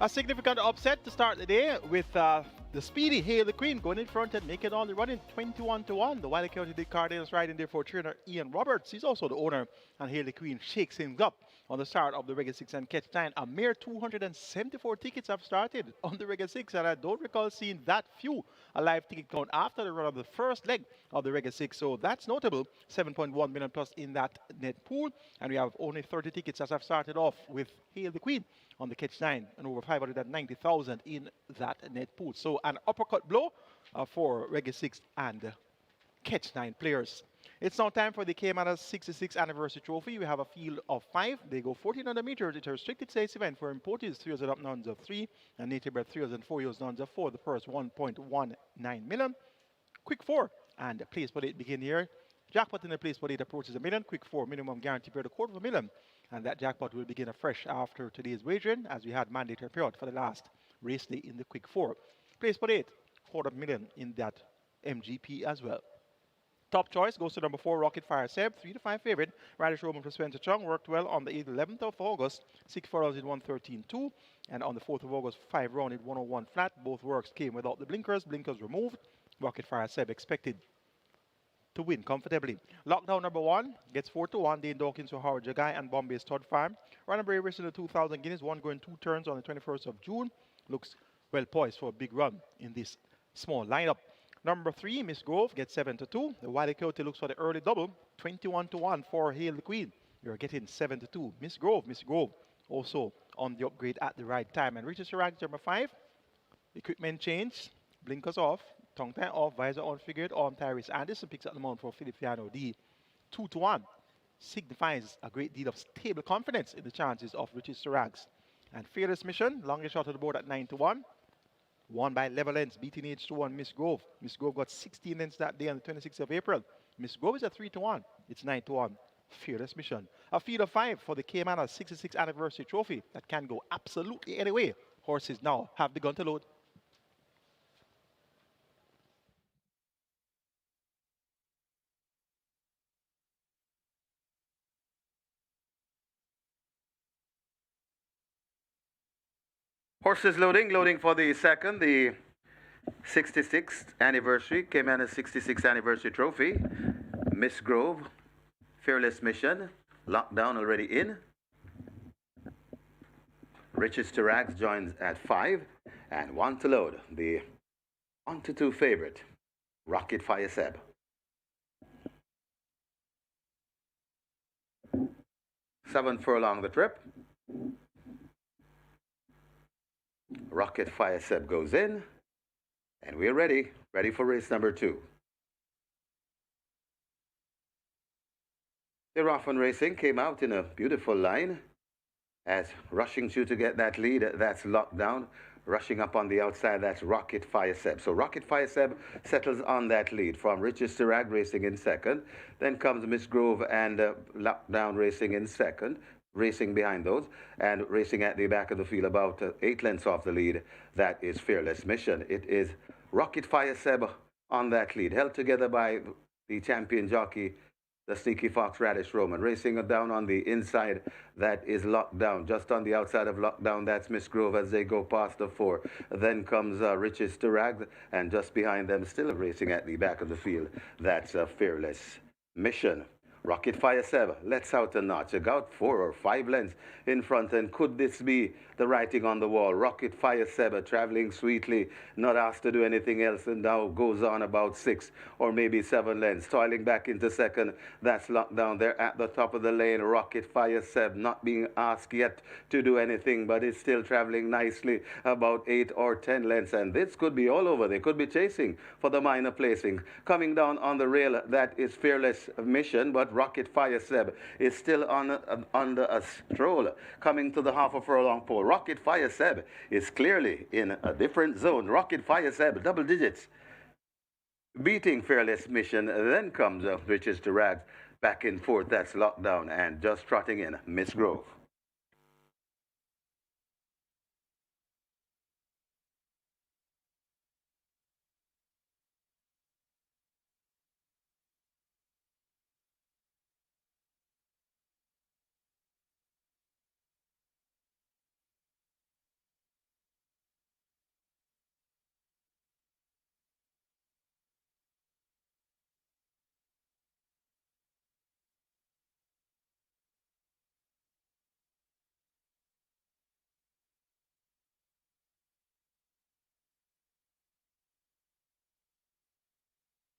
A significant upset to start the day with the speedy Hail the Queen going in front and making all the running 21 to 1. The Wiley County Dick Cardinals riding there for trainer Ian Roberts. He's also the owner, and Hail the Queen shakes things up on the start of the Regular 6 and Catch 9. A mere 274 tickets have started on the Regular 6, and I don't recall seeing that few a live ticket count after the run of the first leg of the Regular 6. So that's notable. 7.1 million plus in that net pool, and we have only 30 tickets as I've started off with Hail the Queen on the Catch 9 and over 590,000 in that net pool. So an uppercut blow for Regular 6 and Catch 9 players. It's now time for the Caymanas 66th anniversary trophy. We have a field of 5. They go 1400 meters. It's a restricted size event for imported 3 years and up nuns of 3 and native bred 3 years and 4 years nuns of 4. The purse 1.19 million. Quick 4 and place for 8 begin here. Jackpot in the place for 8 approaches a million. Quick 4 minimum guarantee per $250,000. And that jackpot will begin afresh after today's wagering, as we had mandatory period for the last race day in the quick 4. Place for 8, $250,000 in that MGP as well. Top choice goes to number 4, Rocket Fire Seb, 3 to 5 favorite. Radish Roman for Spencer Chung worked well on the 11th of August, 6 furlongs in 113.2. And on the 4th of August, 5 round in 101 flat. Both works came without the blinkers removed. Rocket Fire Seb expected to win comfortably. Lockdown number 1 gets 4 to 1. Dane Dawkins for Howard Jagai and Bombay's Stud Farm. Runner Brave in the 2,000 guineas, one going 2 turns on the 21st of June. Looks well poised for a big run in this small lineup. Number 3, Miss Grove gets 7 to 2. The Wiley Coyote looks for the early double, 21 to 1 for Hail the Queen. You're getting 7 to 2. Miss Grove also on the upgrade at the right time. And Richard Chirac, number 5, equipment change, blinkers off, tongue tie off, visor on, figured on. Tyrese Anderson picks up the mount for Feliciano D. 2 to 1 signifies a great deal of stable confidence in the chances of Richard Chirac's. And Fearless Mission, longest shot of the board at 9 to 1. Won by level lengths, beating H to 1 Miss Grove. Miss Grove got 16 lengths that day on the 26th of April. Miss Grove is at 3 to 1. It's 9 to 1. Fearless Mission. A field of 5 for the Caymanas 66th anniversary trophy that can go absolutely any way. Horses now have begun to load. Horses loading for the second, the 66th anniversary, Caymanas 66th anniversary trophy. Miss Grove, Fearless Mission, lockdown already in. Richard Starax joins at 5 and 1 to load. The 1 to 2 favorite, Rocket Fire Seb. Seven furlong the trip. Rocket Fire Seb goes in, and we're ready for race number 2. The Raffin Racing came out in a beautiful line as rushing through to get that lead. That's Lockdown. Rushing up on the outside, that's Rocket Fire Seb. So Rocket Fire Seb settles on that lead from Richard Sirag racing in second. Then comes Miss Grove and Lockdown racing in second. Racing behind those and racing at the back of the field about 8 lengths off the lead. That is Fearless Mission. It is Rocket Fire Seb on that lead, held together by the champion jockey, the Sneaky Fox Radish Roman. Racing down on the inside, that is Lockdown. Just on the outside of Lockdown, that's Miss Grove as they go past the 4. Then comes Richard Sturag, and just behind them, still racing at the back of the field, that's Fearless Mission. Rocket Fire Seb lets out a notch, about 4 or 5 lengths in front, and could this be the writing on the wall? Rocket Fire Seb traveling sweetly, not asked to do anything else, and now goes on about 6 or maybe 7 lengths, toiling back into second. That's Lockdown there at the top of the lane. Rocket Fire Seb not being asked yet to do anything, but it's still traveling nicely, about 8 or 10 lengths, and this could be all over. They could be chasing for the minor placing. Coming down on the rail, that is Fearless Mission, but Rocket Fire Seb is still under a stroll, coming to the half a furlong pole. Rocket Fire Seb is clearly in a different zone. Rocket Fire Seb, double digits, beating Fearless Mission. Then comes Richard Sturag back in fourth. That's Lockdown, and just trotting in Miss Grove.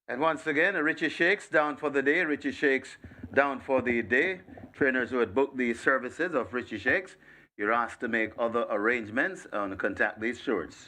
And once again, Richie Shakes down for the day. Richie Shakes down for the day. Trainers who had booked the services of Richie Shakes, you're asked to make other arrangements and contact these stewards.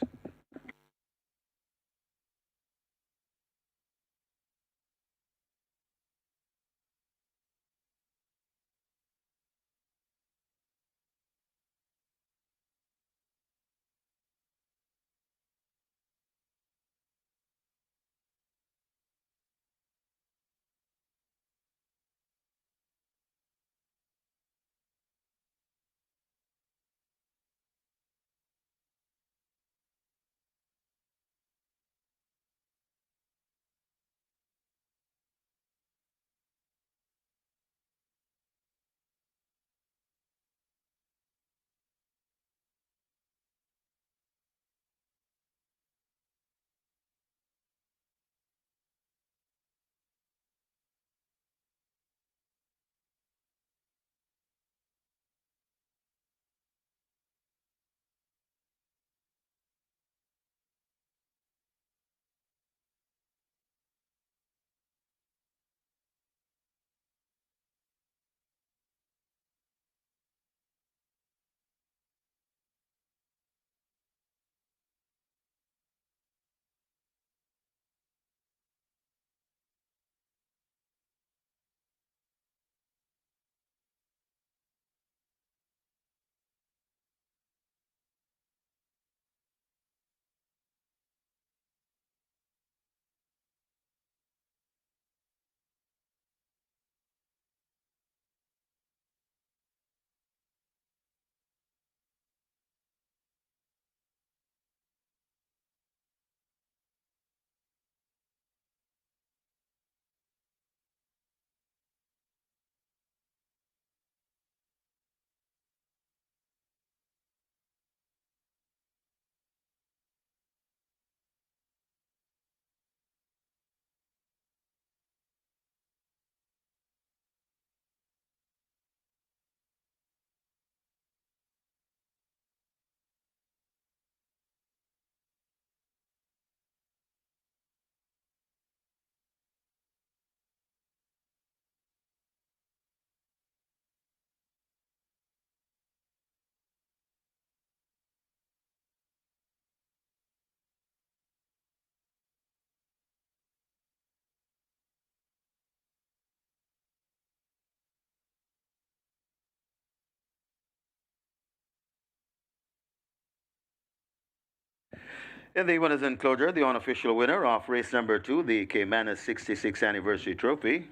In the winners' enclosure, the unofficial winner of race number 2, the Caymanas 66th anniversary trophy,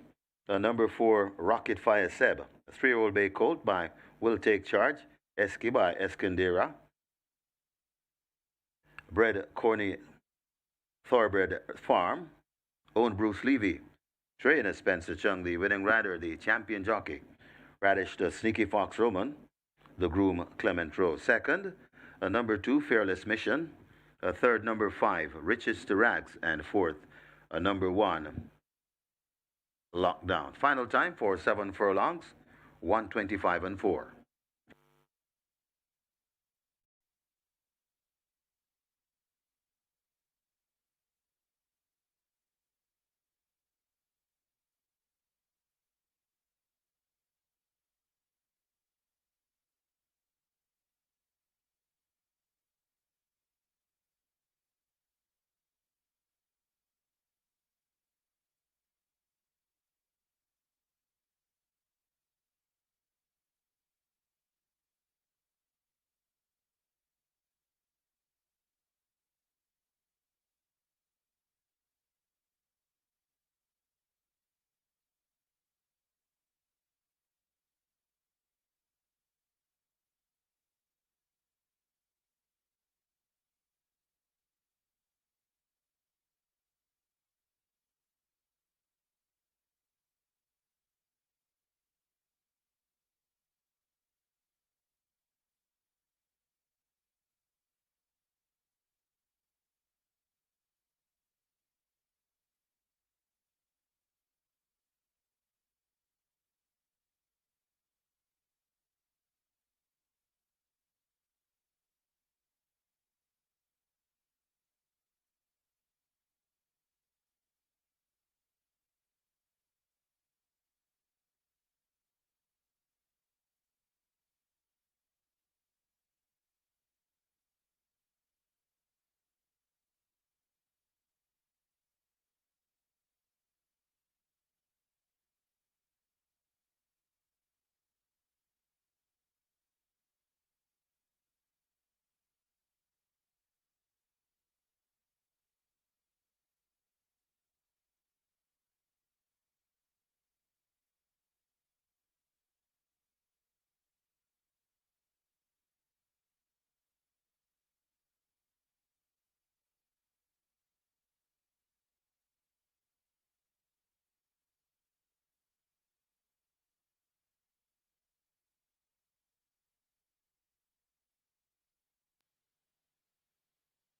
the number 4 Rocket Fire Seb, a 3-year-old bay colt by Will Take Charge, Eski by Eskandera, bred Corny Thoroughbred Farm, owned Bruce Levy, trainer Spencer Chung, the winning rider, the champion jockey, Radish the Sneaky Fox Roman, the groom Clement Rose. Second, a number 2 Fearless Mission, a third number 5 Riches to Rags, and fourth, a number 1 Lockdown. Final time for 7 furlongs, 125 and 4.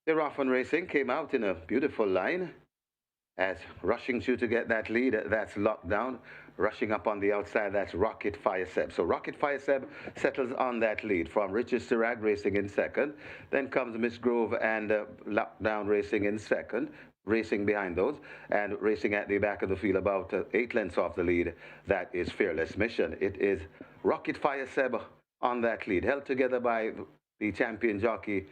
The Raffin Racing came out in a beautiful line as rushing through to get that lead. That's locked down. Rushing up on the outside, that's Rocket Fire Seb. So Rocket Fire Seb settles on that lead from Richard Sirag racing in second. Then comes Miss Grove and Lockdown racing in second. Racing behind those and racing at the back of the field about 8 lengths off the lead. That is Fearless Mission. It is Rocket Fire Seb on that lead, held together by the champion jockey,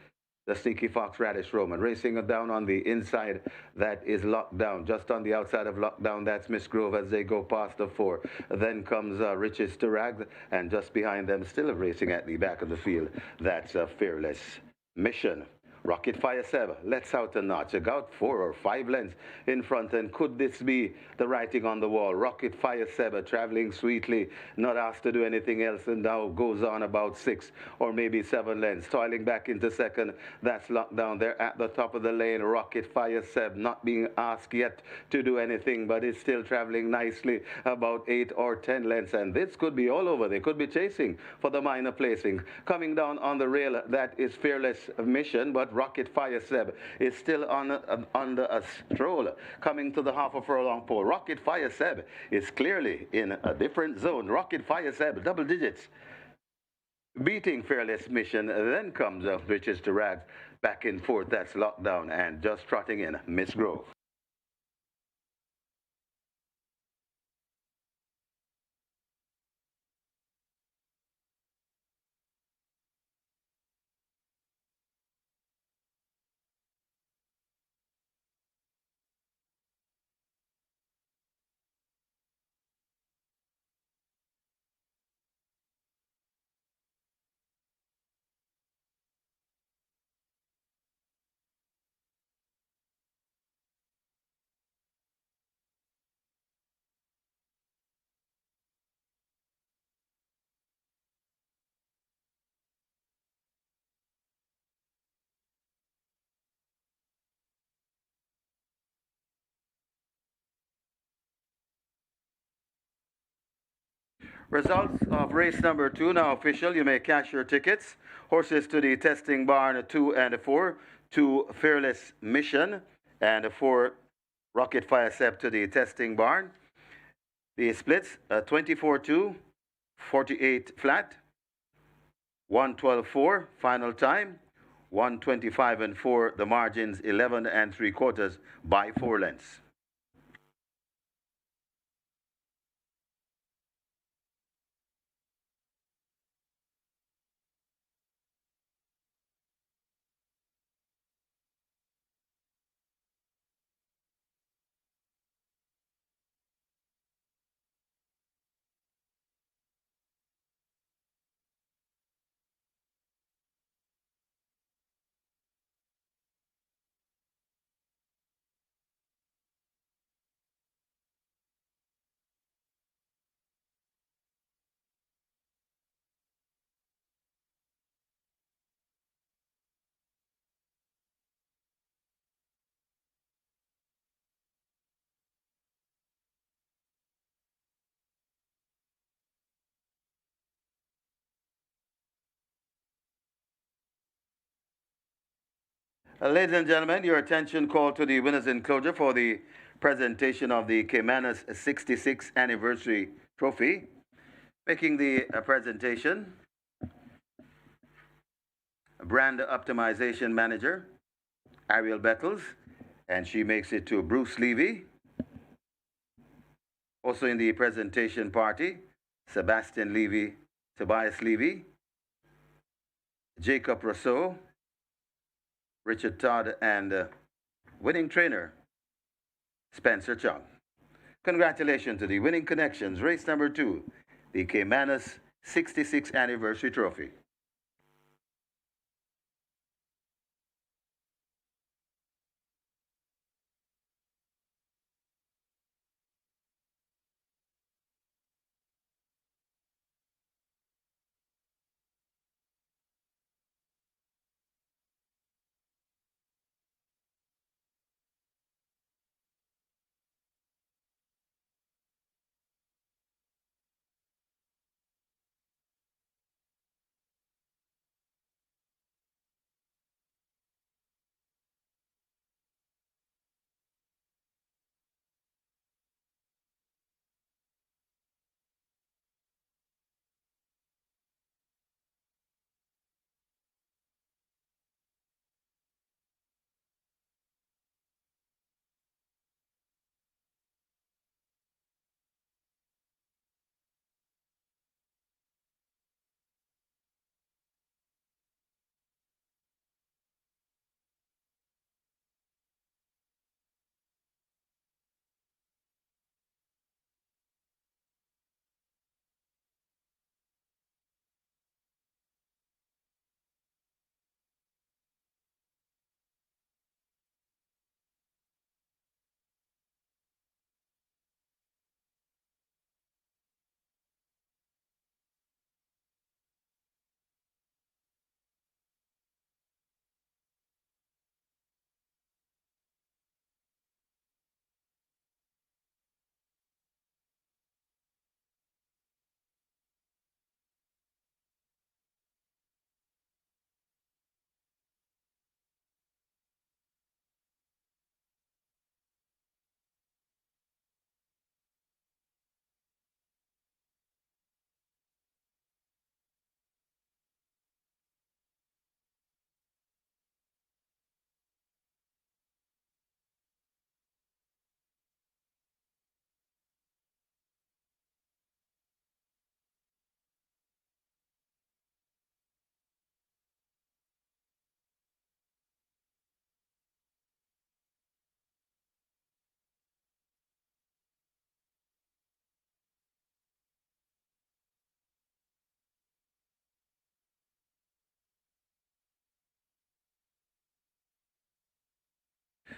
the Sneaky Fox Radish Roman. Racing down on the inside, that is Lockdown. Just on the outside of Lockdown, that's Miss Grove as they go past the four. Then comes Richard Sturag, and just behind them, still racing at the back of the field, that's Fearless Mission. Rocket Fire Seb lets out a notch, about 4 or 5 lengths in front. And could this be the writing on the wall? Rocket Fire Seb traveling sweetly, not asked to do anything else, and now goes on about 6 or maybe 7 lengths. Toiling back into second, that's Lockdown there at the top of the lane. Rocket Fire Seb not being asked yet to do anything, but is still traveling nicely, about 8 or 10 lengths. And this could be all over. They could be chasing for the minor placing. Coming down on the rail, that is Fearless Mission, but Rocket Fire Seb is still under a stroll, coming to the half a furlong pole. Rocket Fire Seb is clearly in a different zone. Rocket Fire Seb, double digits, beating Fearless Mission. Then comes Richards to Rags back and forth. That's Lockdown, and just trotting in Miss Grove. Results of race number 2 now official. You may cash your tickets. Horses to the testing barn 2 and 4 to Fearless Mission, and 4 Rocket Fire Seb to the testing barn. The splits 24-2, 48 flat, 112-4 final time, 125 and 4 the margins, 11 and 3/4 by 4 lengths. Ladies and gentlemen, your attention called to the winners enclosure for the presentation of the Caymanas 66th Anniversary Trophy. Making the presentation, Brand Optimization Manager, Ariel Bettles, and she makes it to Bruce Levy. Also in the presentation party, Sebastian Levy, Tobias Levy, Jacob Rousseau, Richard Todd, and winning trainer, Spencer Chung. Congratulations to the winning connections, race number 2, the Caymanas 66th Anniversary Trophy.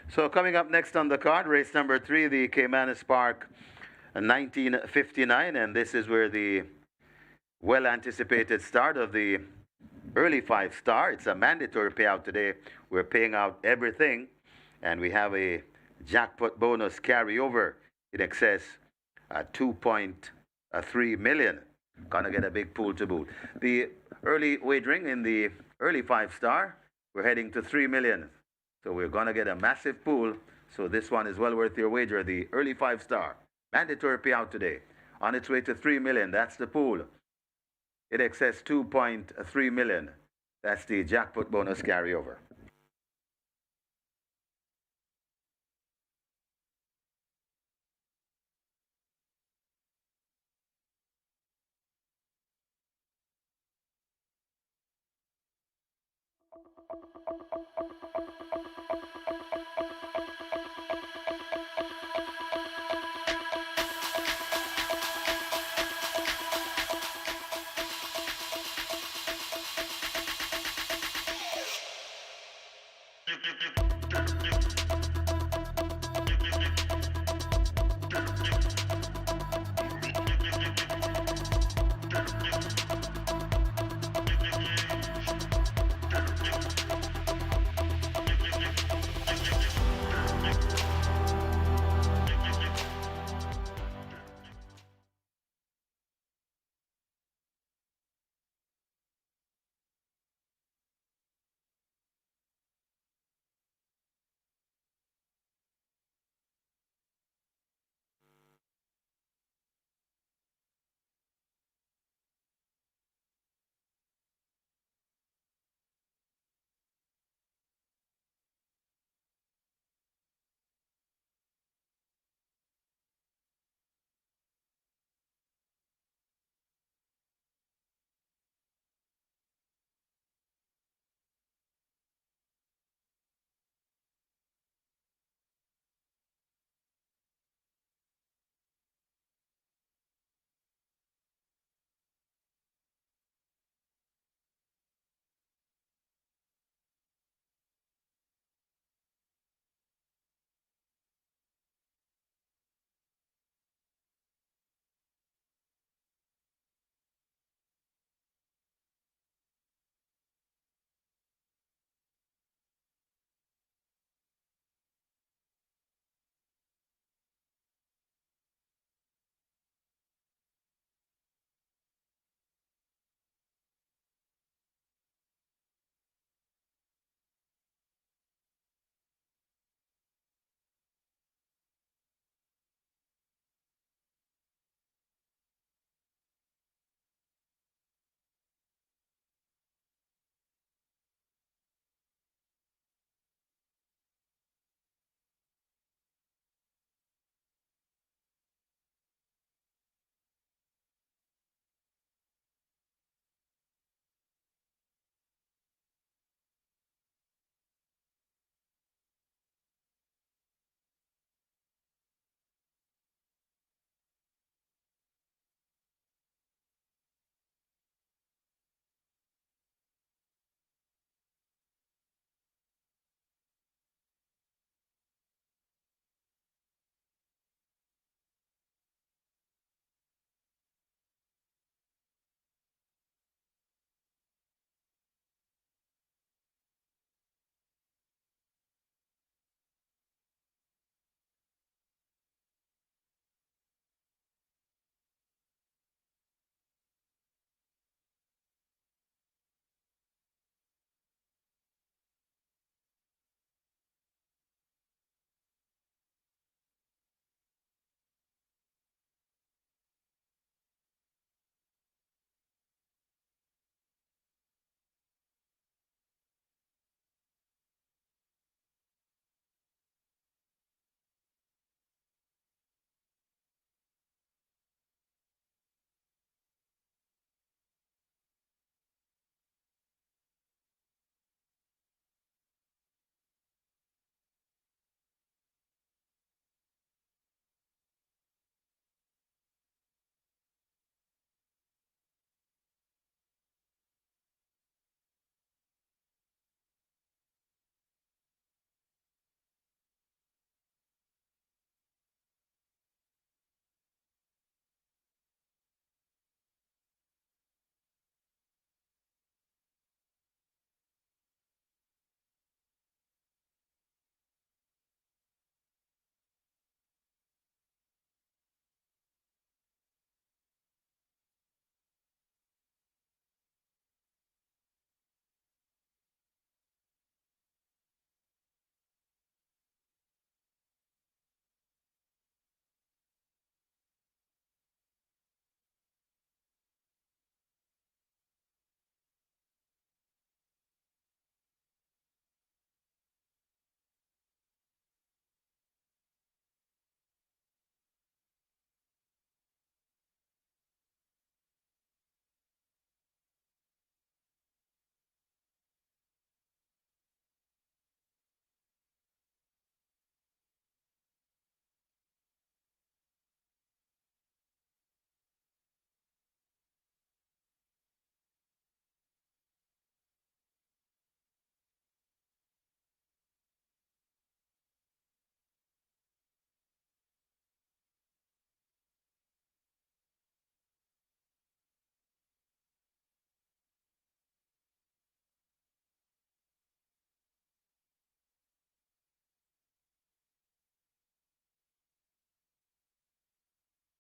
So coming up next on the card, race number 3, the Caymanas Park 1959, and this is where the well-anticipated start of the early 5-star. It's a mandatory payout today. We're paying out everything, and we have a jackpot bonus carryover in excess 2.3 million. Gonna get a big pool to boot. The early wagering in the early 5-star, we're heading to 3 million. So we're gonna get a massive pool. So this one is well worth your wager. The early 5-star, mandatory payout today, on its way to 3 million. That's the pool. In excess 2.3 million. That's the jackpot bonus carryover.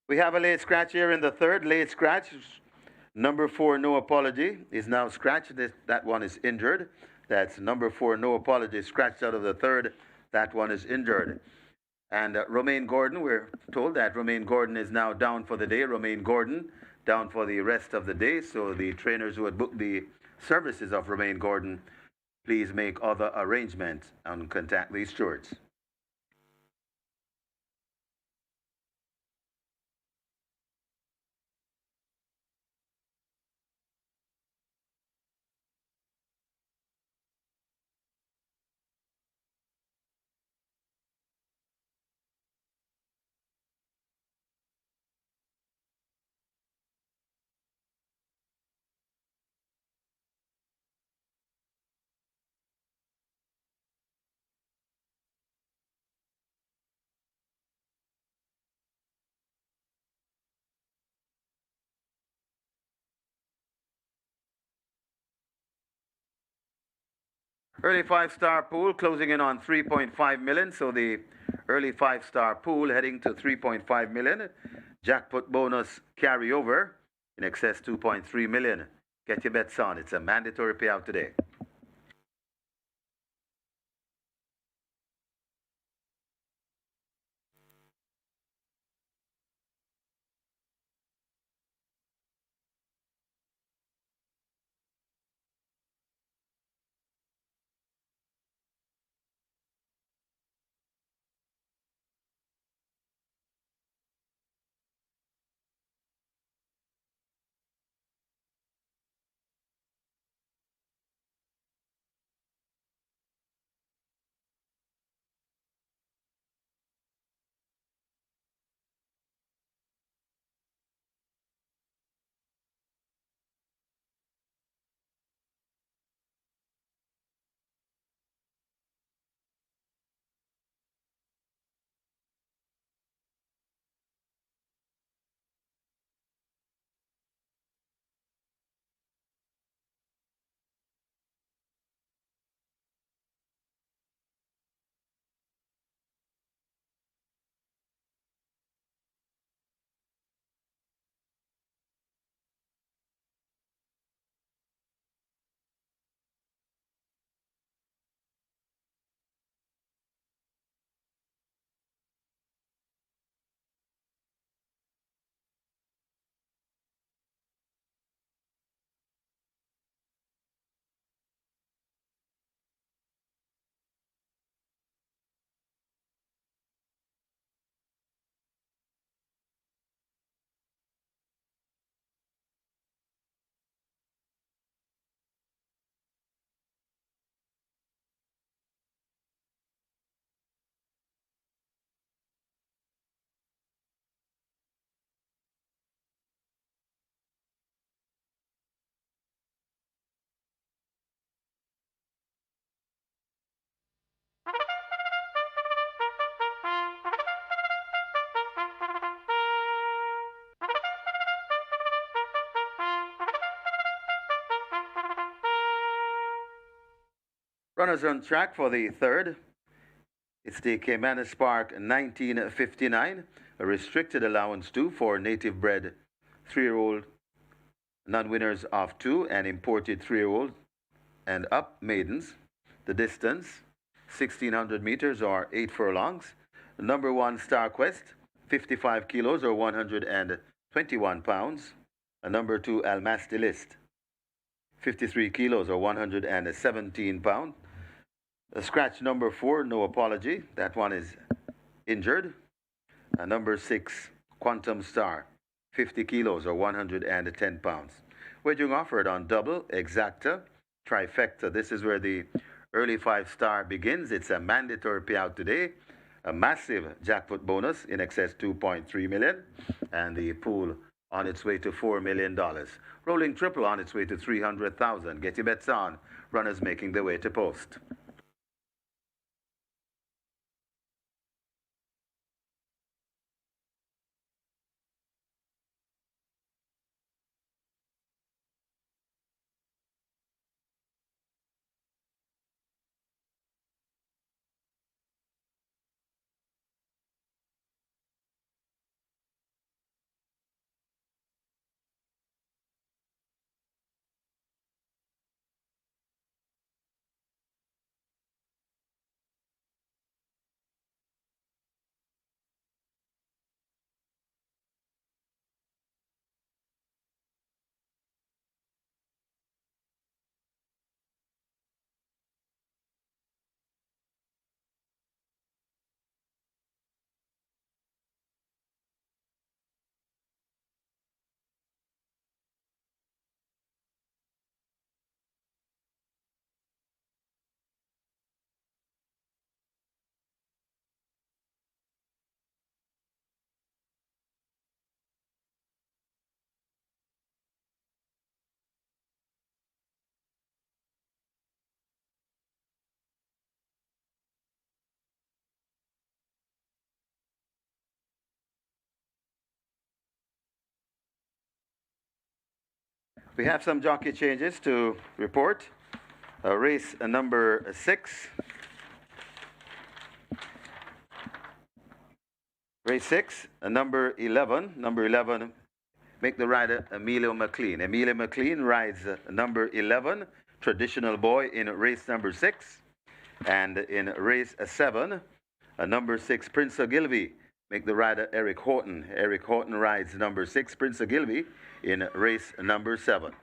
We have a late scratch here in the third. Late scratch. Number 4, No Apology, is now scratched. That one is injured. That's number 4, No Apology, scratched out of the third. That one is injured. And Romaine Gordon, we're told that Romaine Gordon is now down for the day. Romaine Gordon down for the rest of the day. So the trainers who had booked the services of Romaine Gordon, please make other arrangements and contact these stewards. Early five-star pool closing in on 3.5 million. So the early five-star pool heading to 3.5 million. Jackpot bonus carryover in excess 2.3 million. Get your bets on. It's a mandatory payout today. Runners on track for the third. It's the Caymanas Spark 1959, a restricted allowance too for native bred 3-year-old non-winners of 2 and imported 3-year-old and up maidens. The distance 1600 meters or 8 furlongs. Number 1 Star Quest 55 kilos or 121 pounds. Number 2 Almastilist 53 kilos or 117 pounds. Scratch number 4, No Apology. That one is injured. Number 6, Quantum Star, 50 kilos or 110 pounds. Wagering offered on double, exacta, trifecta. This is where the early 5-star begins. It's a mandatory payout today. A massive jackpot bonus in excess 2.3 million. And the pool on its way to $4 million. Rolling triple on its way to 300,000. Get your bets on. Runners making their way to post. We have some jockey changes to report. Race number 6. Race 6, number 11. Number 11, make the rider Emilio McLean. Emilio McLean rides number 11, Traditional Boy, in race number 6. And in race 7, number 6, Prince Ogilvy. Make the rider Eric Horton. Eric Horton rides number 6, Prince Ogilvy, in race number 7.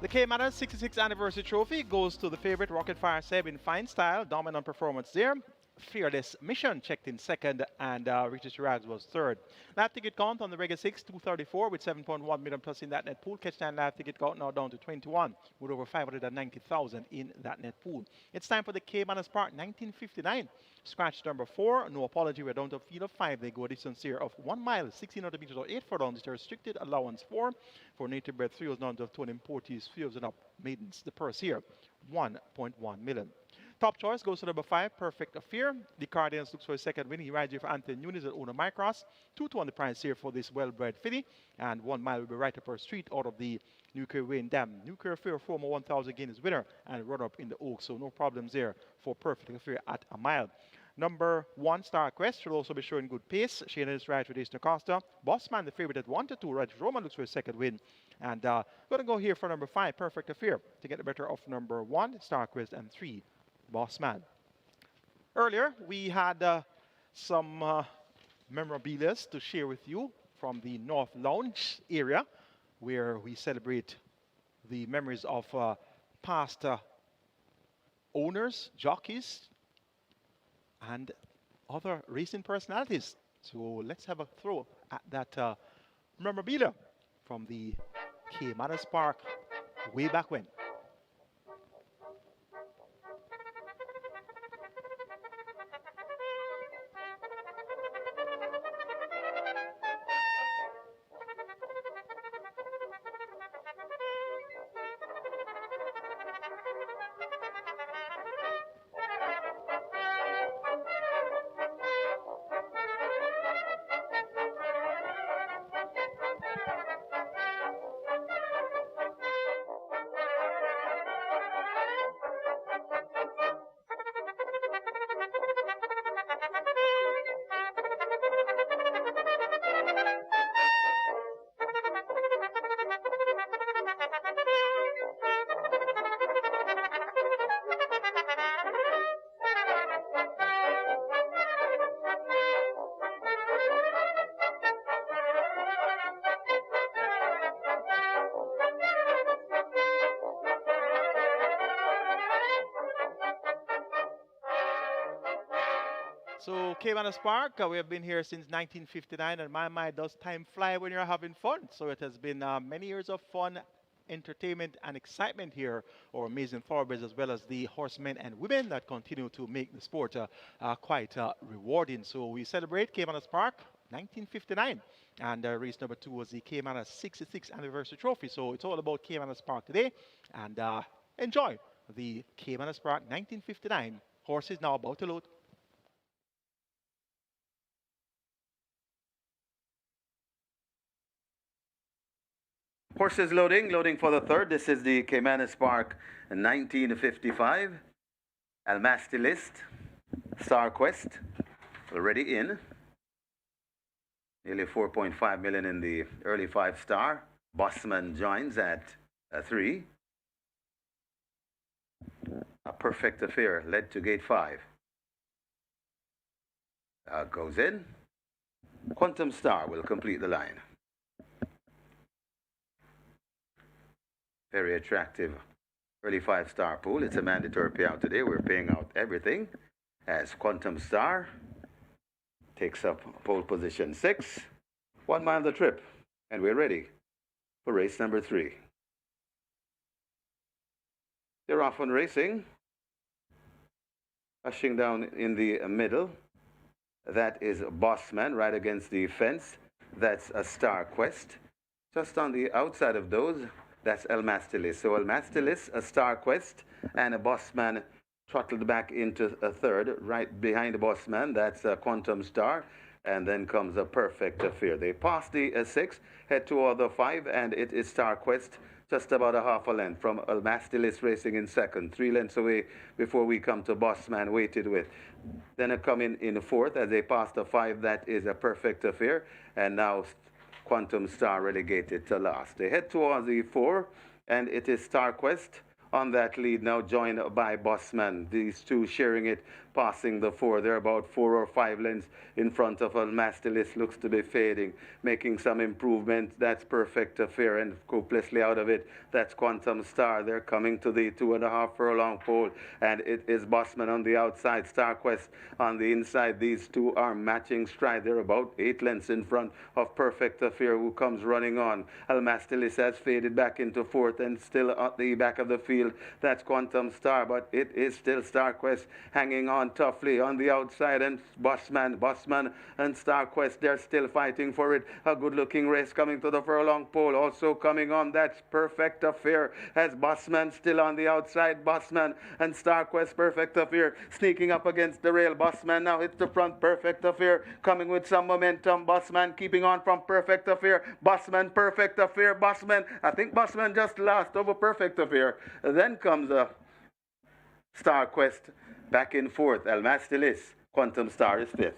The Caymanas 66th anniversary trophy goes to the favorite Rocket Fire Seb in fine style, dominant performance there. Fearless Mission checked in second, and Richard Shiraz was third. Live ticket count on the regular 6, 234 with 7.1 million plus in that net pool. Catch time live ticket count now down to 21 with over 590,000 in that net pool. It's time for the Caymanas Park 1959. Scratch number 4, no apology. We're down to a field of 5. They go a distance here of 1 mile, 1600 meters or 8 furlongs. It's a restricted allowance for native bred 3 down to 2 importees, 3 and up maidens. The purse here, 1.1 million. Top choice goes to number 5, Perfect Affair. The Cardinals looks for a second win. He rides here for Anthony Nunes at Una Micros. 2 on the price here for this well-bred filly. And 1 mile will be right up her street out of the Nuclear Wayne Dam. Nuclear Affair, former 1,000 Guinness winner and run-up in the Oaks. So no problems there for Perfect Affair at a mile. Number 1, Star Quest, should also be showing good pace. Shane is right with Ace Costa. Bossman, the favorite at 1-2. Raj Roman looks for a second win. And going to go here for number 5, Perfect Affair, to get the better of number 1, Star Quest, and 3, Bossman. Earlier, we had some memorabilia to share with you from the North Lounge area, where we celebrate the memories of past owners, jockeys, and other racing personalities. So let's have a throw at that memorabilia from the Caymanas Park way back when. So, Caymanas Park, we have been here since 1959, and my mind, does time fly when you're having fun? So, it has been many years of fun, entertainment, and excitement here, or amazing thoroughbreds, as well as the horsemen and women that continue to make the sport quite rewarding. So, we celebrate Caymanas Park 1959, and race number 2 was the Caymanas 66th anniversary trophy. So, it's all about Caymanas Park today, and enjoy the Caymanas Park 1959 horses now about to load. Horses loading, loading for the third. This is the Caymanas Park 1955. Almastilist, Star Quest, already in. Nearly 4.5 million in the early 5-star. Bossman joins at 3. A Perfect Affair led to gate 5. Goes in. Quantum Star will complete the line. Very attractive early 5-star pool. It's a mandatory payout today. We're paying out everything as Quantum Star takes up pole position 6. 1 mile the trip, and we're ready for race number 3. They're off on racing. Rushing down in the middle. That is Bossman right against the fence. That's a Star Quest. Just on the outside of those, that's El Mastilis. So El Mastilis, a Star Quest, and a Bossman throttled back into a third. Right behind the Bossman, that's a Quantum Star. And then comes a Perfect Affair. They pass the 6, head toward the 5, and it is Star Quest just about a half a length from El Mastilis racing in second. 3 lengths away before we come to Bossman waited with. Then it come in fourth as they pass the 5. That is a Perfect Affair. And now Quantum Star relegated to last. They head towards the 4, and it is Star Quest on that lead now, joined by Bossman. These two sharing it, passing the 4. They're about 4 or 5 lengths in front of Almastilis. Looks to be fading, making some improvement. That's Perfect Affair, and hopelessly out of it. That's Quantum Star. They're coming to the 2.5 furlong pole, and it is Bossman on the outside, Star Quest on the inside. These two are matching stride. They're about 8 lengths in front of Perfect Affair, who comes running on. Almastilis has faded back into 4th, and still at the back of the field. That's Quantum Star, but it is still Star Quest hanging on toughly on the outside, and Bossman and Star Quest, they're still fighting for it. A good-looking race coming to the furlong pole. Also coming on, that's Perfect Affair, as Bossman still on the outside. Bossman and Star Quest, Perfect Affair sneaking up against the rail. Bossman now hits the front. Perfect Affair coming with some momentum. Bossman keeping on from Perfect Affair. Bossman, Perfect Affair. Bossman, I think Bossman just lost over Perfect Affair. Then comes a Star Quest back in 4th. Almastilis, Quantum Star is 5th.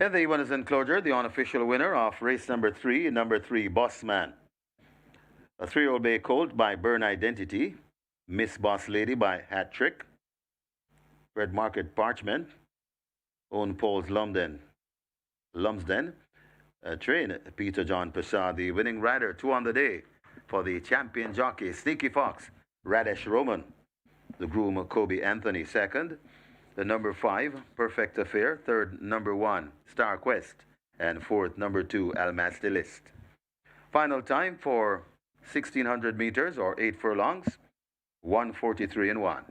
And the winners enclosure, the unofficial winner of race number 3, Bossman. A 3-year-old bay colt by Burn Identity, Miss Boss Lady by Hat Trick, Red Market Parchment, Own Paul's Lumsden, train Peter John Prasad, the winning rider, 2 on the day for the champion jockey, Sneaky Fox, Radesh Roman, the groom Kobe Anthony, second, the number 5, Perfect Affair, third, number 1, Star Quest, and fourth, number 2, Almastilist. Final time for 1600 meters or 8 furlongs, 1:43 and 1.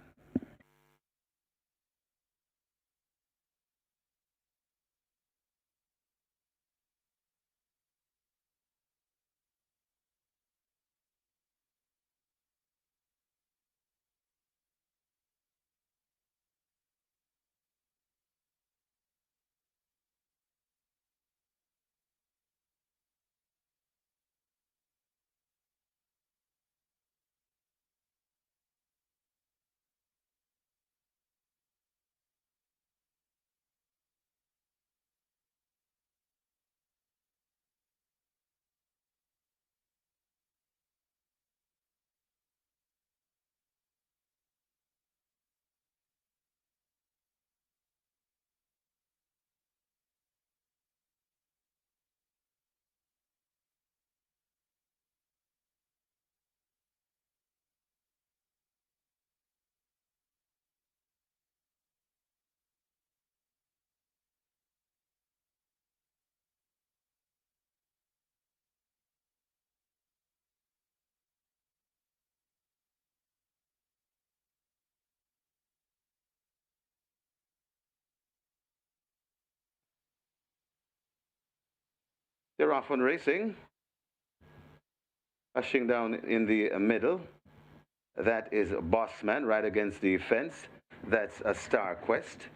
They're off on racing. Ushing down in the middle, that is Bossman right against the fence. That's a Star Quest.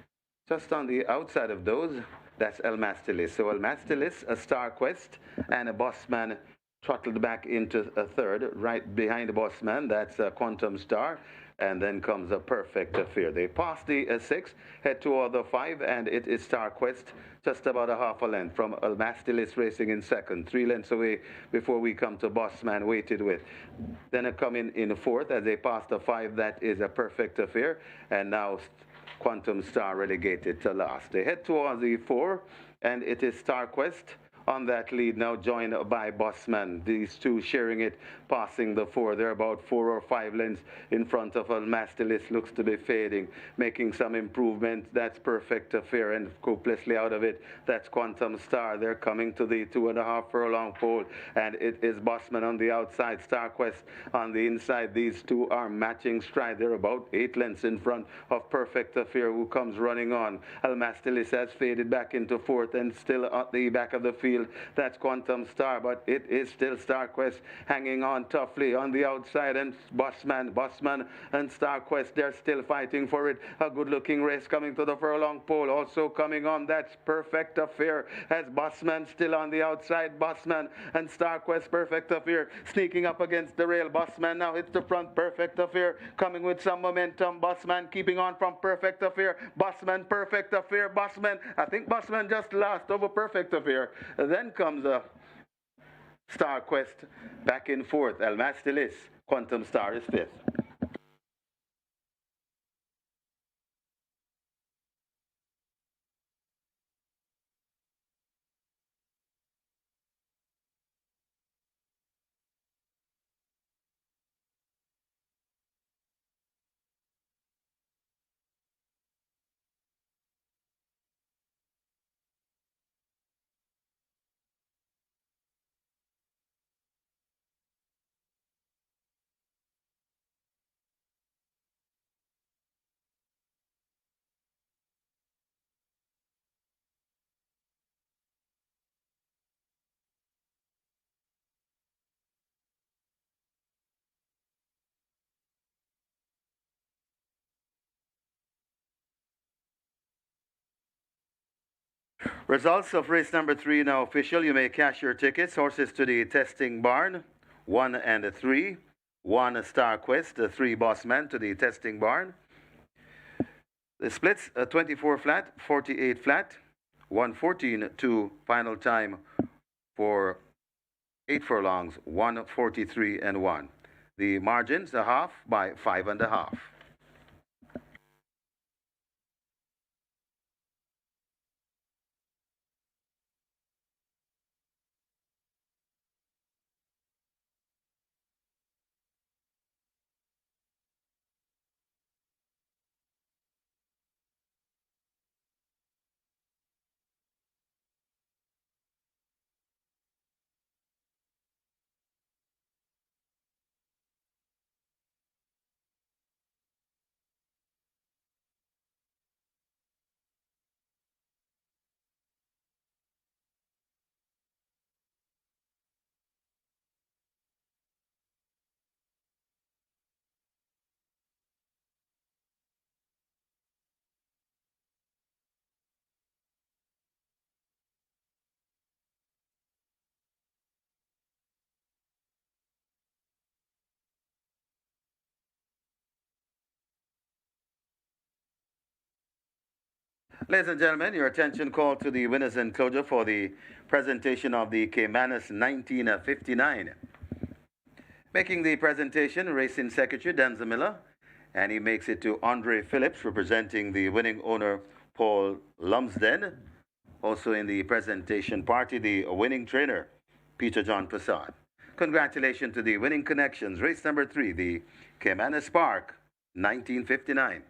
Just on the outside of those, that's El Mastilis. So El Mastilis, a Star Quest, and a Bossman throttled back into a third. Right behind the Bossman, that's a Quantum Star. And then comes a Perfect Affair. They pass the 6, head toward the 5, and it is Star Quest just about a half a length from El Mastilis racing in second, 3 lengths away before we come to Bossman waited with. Then a come in fourth as they pass the 5, that is a Perfect Affair, and now Quantum Star relegated to last. They head towards the 4, and it is Star Quest on that lead, now joined by Bossman. These two sharing it, passing the 4. They're about 4 or 5 lengths in front of El Mastilis. Looks to be fading, making some improvement. That's Perfect Affair, and hopelessly out of it. That's Quantum Star. They're coming to the 2.5 furlong pole, and it is Bossman on the outside, Star Quest on the inside. These two are matching stride. They're about 8 lengths in front of Perfect Affair, who comes running on. El Mastilis has faded back into 4th, and still at the back of the field, that's Quantum Star, but it is still Star Quest hanging on toughly on the outside, and Bossman and Star Quest, they're still fighting for it. A good looking race coming to the furlong pole. Also coming on, that's Perfect Affair, as Bossman still on the outside. Bossman and Star Quest, Perfect Affair sneaking up against the rail. Bossman now hits the front. Perfect Affair coming with some momentum. Bossman keeping on from Perfect Affair. Bossman, Perfect Affair, Bossman. I think Bossman just lost over Perfect Affair. Then comes a Star Quest back in 4th. El Mastilis, Quantum Star is 5th. Results of race number 3 now official. You may cash your tickets. Horses to the testing barn, 1 and 3. 1 Star Quest, 3 Bossman to the testing barn. The splits, 24 flat, 48 flat. 114 to final time for 8 furlongs, 143 and 1. The margins, a half by 5.5. Ladies and gentlemen, your attention called to the winners enclosure for the presentation of the Caymanas 1959. Making the presentation, Racing Secretary Denzel Miller, and he makes it to Andre Phillips, representing the winning owner Paul Lumsden. Also in the presentation party, the winning trainer Peter John Prasad. Congratulations to the winning connections. Race number 3, the Caymanas Park 1959.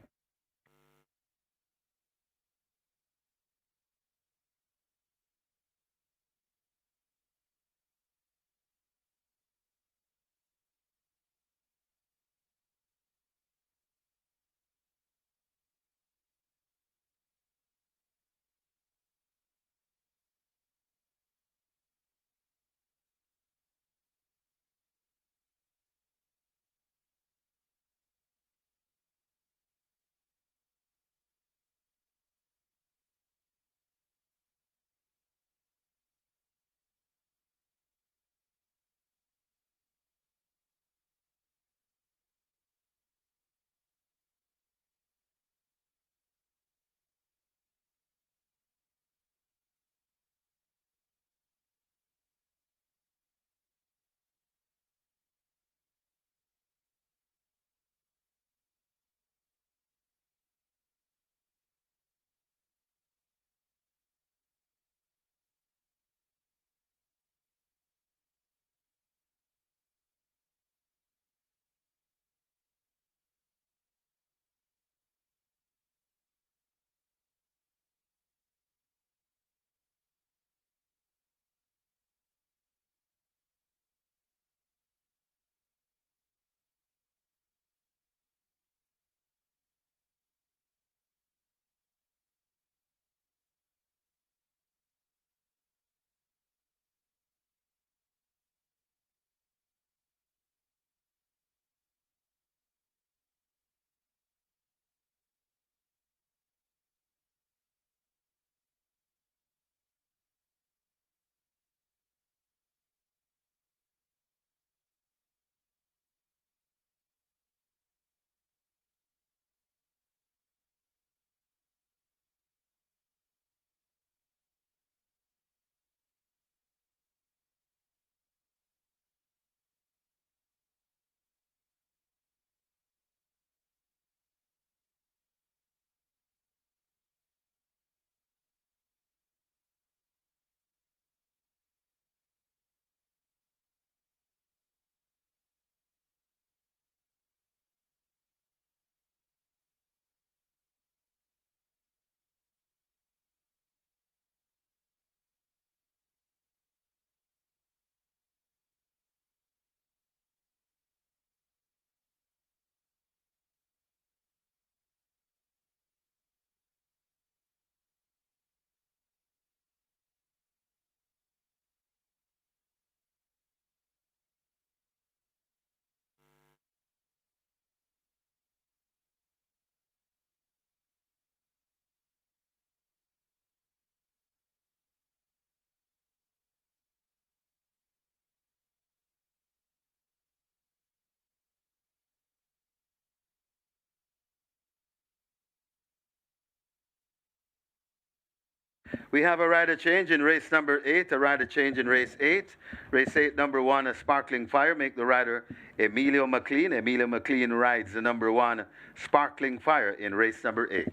We have a rider change in race number 8, a rider change in race 8. Race 8, number 1, a Sparkling Fire. Make the rider Emilio McLean. Emilio McLean rides the number 1, Sparkling Fire in race number 8.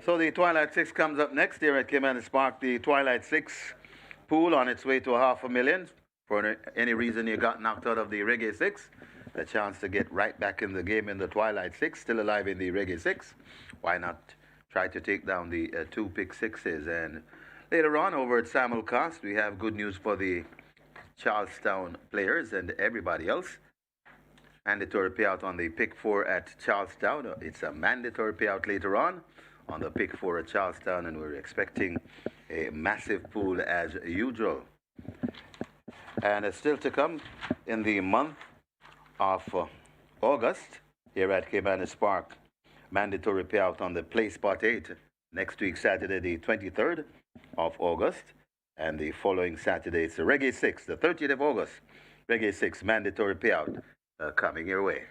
So the Twilight 6 comes up next here at Caymanas Park. The Twilight 6 pool on its way to $500,000. For any reason you got knocked out of the Reggae 6, a chance to get right back in the game in the Twilight 6, still alive in the Reggae 6. Why not try to take down the two pick sixes? And later on over at Simulcast, we have good news for the Charlestown players and everybody else. Mandatory payout on the pick 4 at Charlestown. It's a mandatory payout later on the pick 4 at Charlestown, and we're expecting a massive pool as usual. And it's still to come in the month of August here at Caymanas Park. Mandatory payout on the play spot 8 next week, Saturday, the 23rd of August. And the following Saturday, it's the Reggae 6, the 30th of August. Reggae 6 mandatory payout coming your way.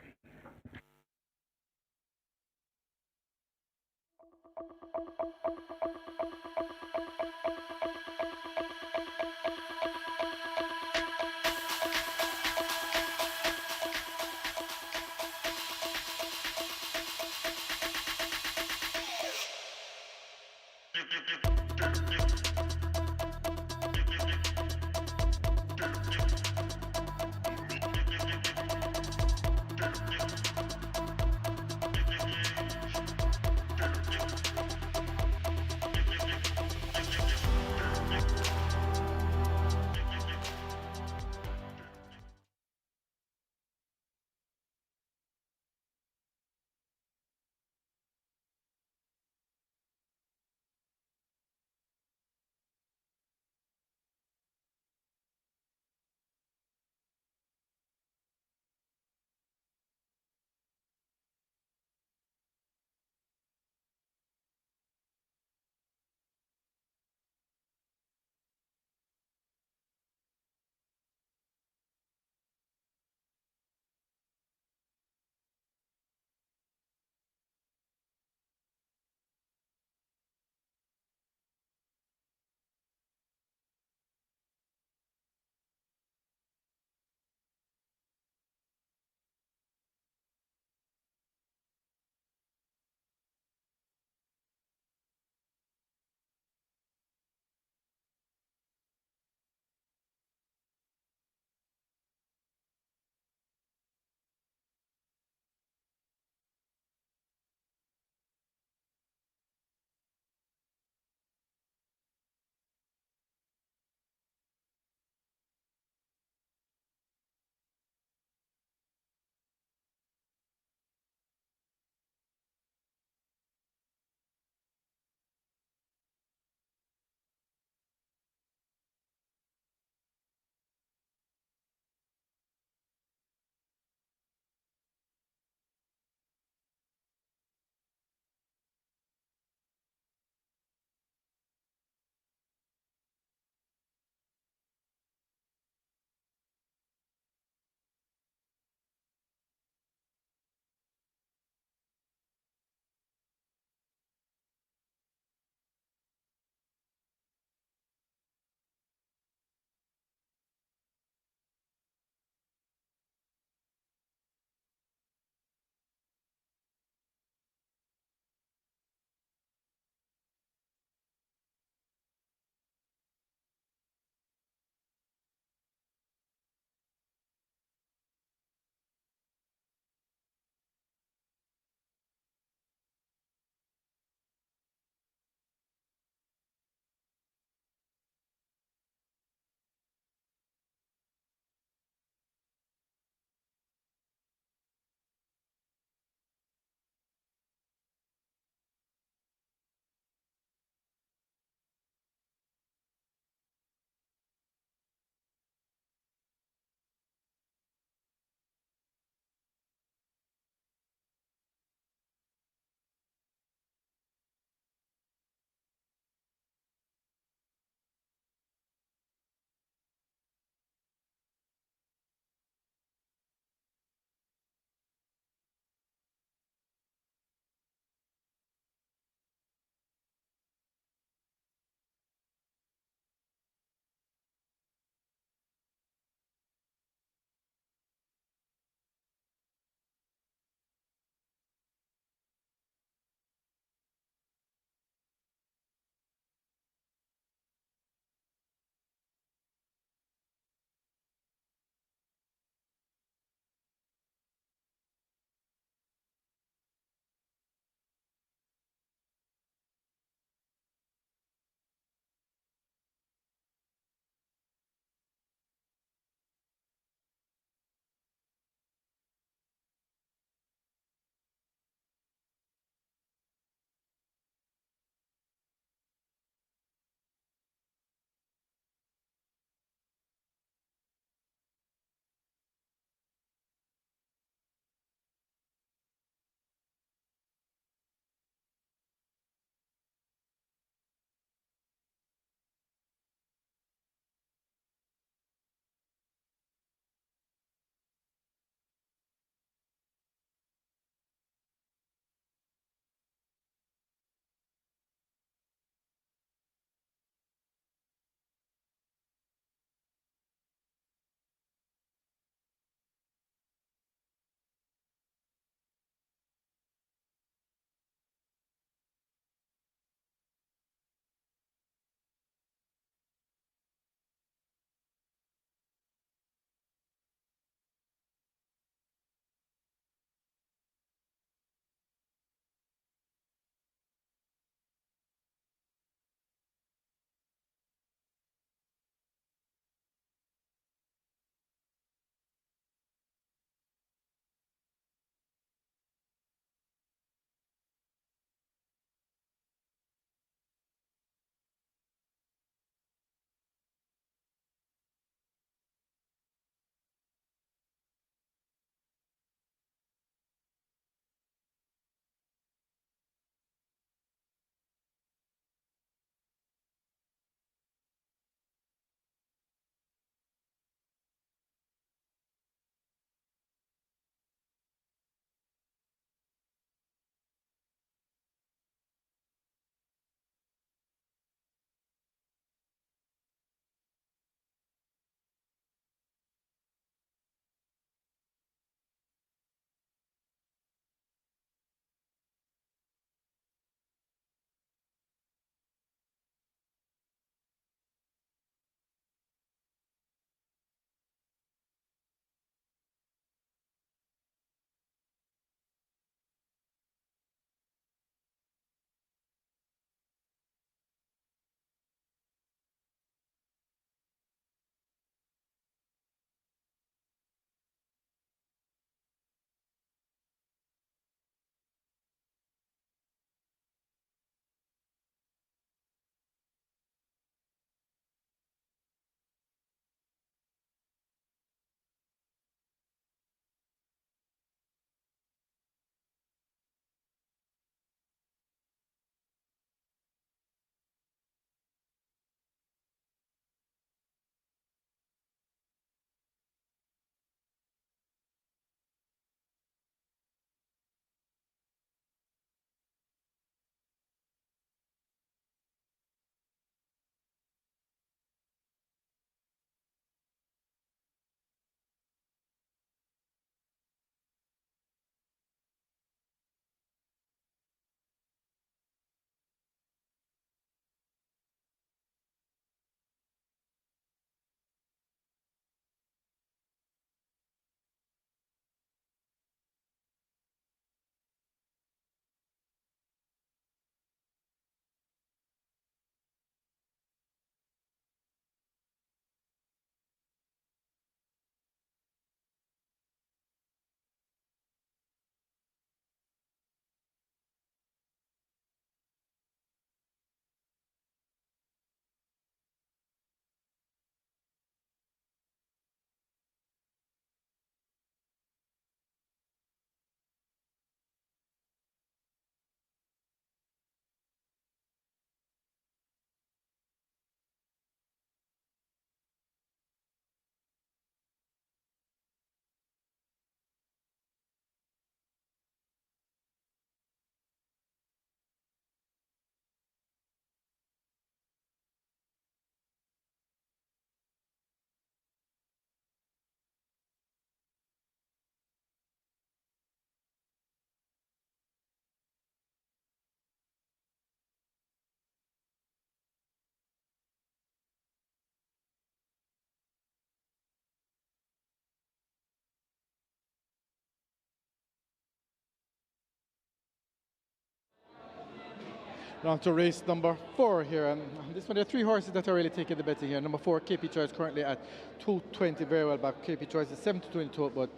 On to race number 4 here, and this one there are 3 horses that are really taking the betting here. Number 4, KP Choice, currently at 220, very well back. KP Choice is 7 to 22, but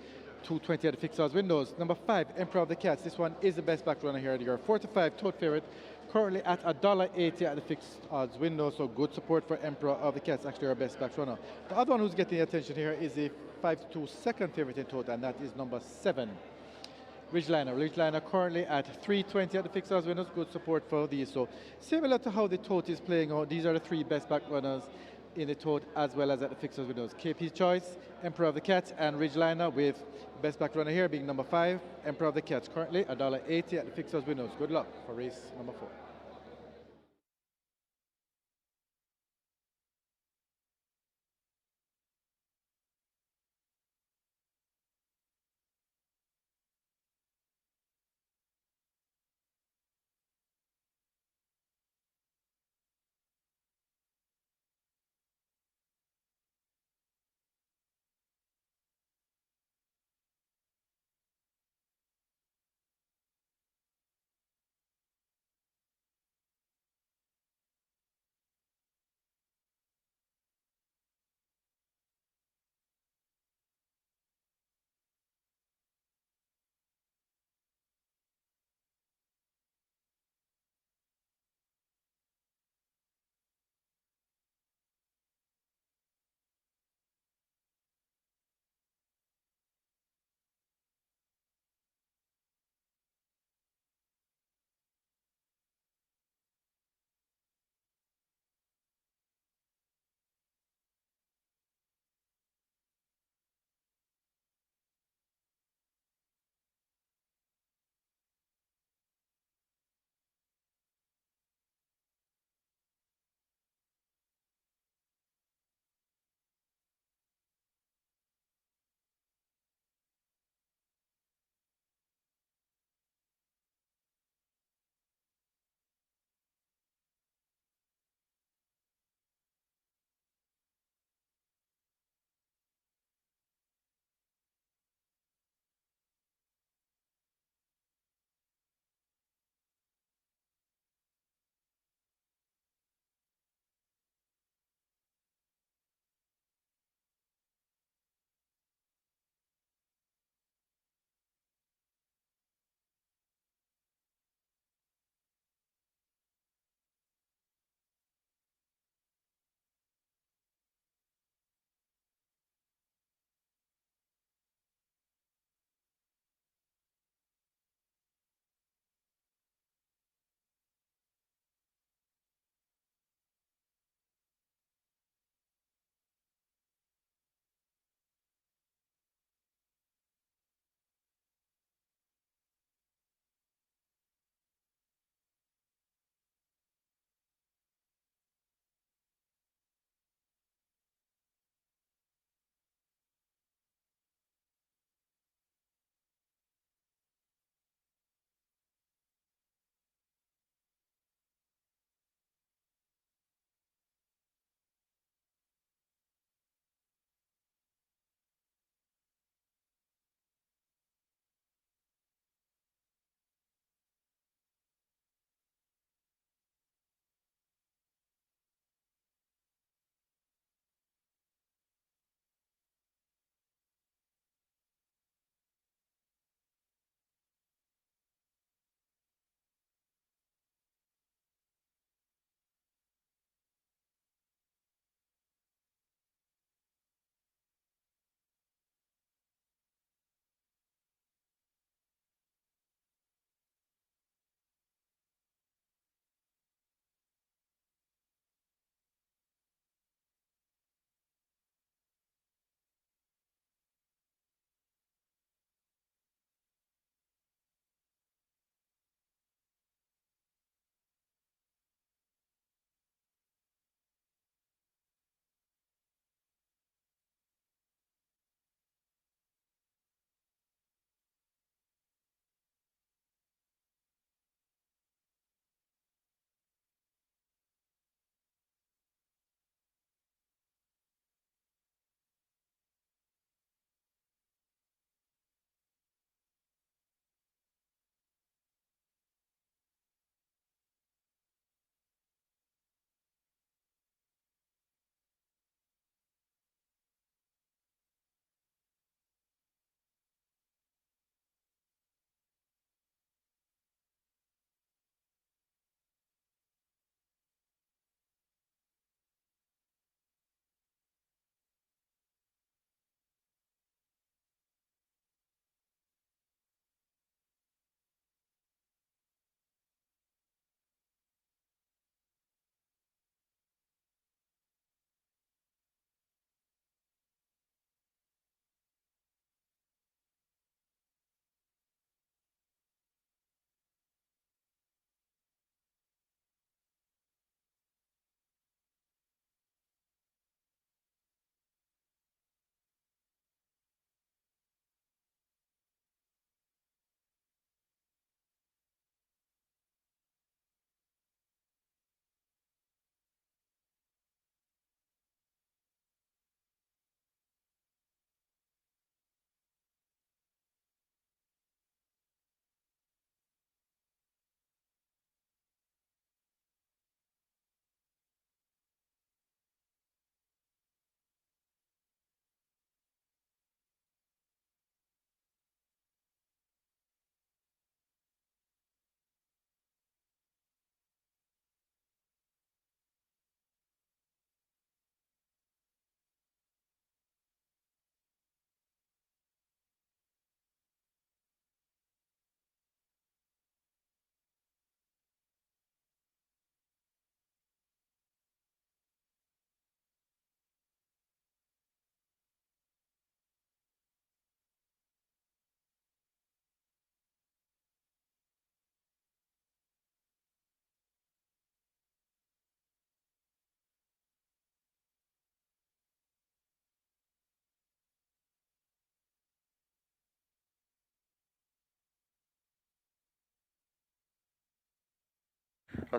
220 at the fixed odds windows. Number 5, Emperor of the Cats. This one is the best back runner here of the year. 4 to 5, total favorite, currently at $1.80 at the fixed odds window. So good support for Emperor of the Cats, actually our best back runner. The other one who's getting the attention here is the 5 to 2 second favorite in total, and that is number 7. Ridgeliner currently at 320 at the fixed odds winners. Good support for these. So similar to how the tote is playing out, these are the 3 best back runners in the tote as well as at the fixed odds winners. KP's Choice, Emperor of the Cats, and Ridgeliner, with best back runner here being number 5, Emperor of the Cats, currently $1.80 at the fixed odds winners. Good luck for race number 4.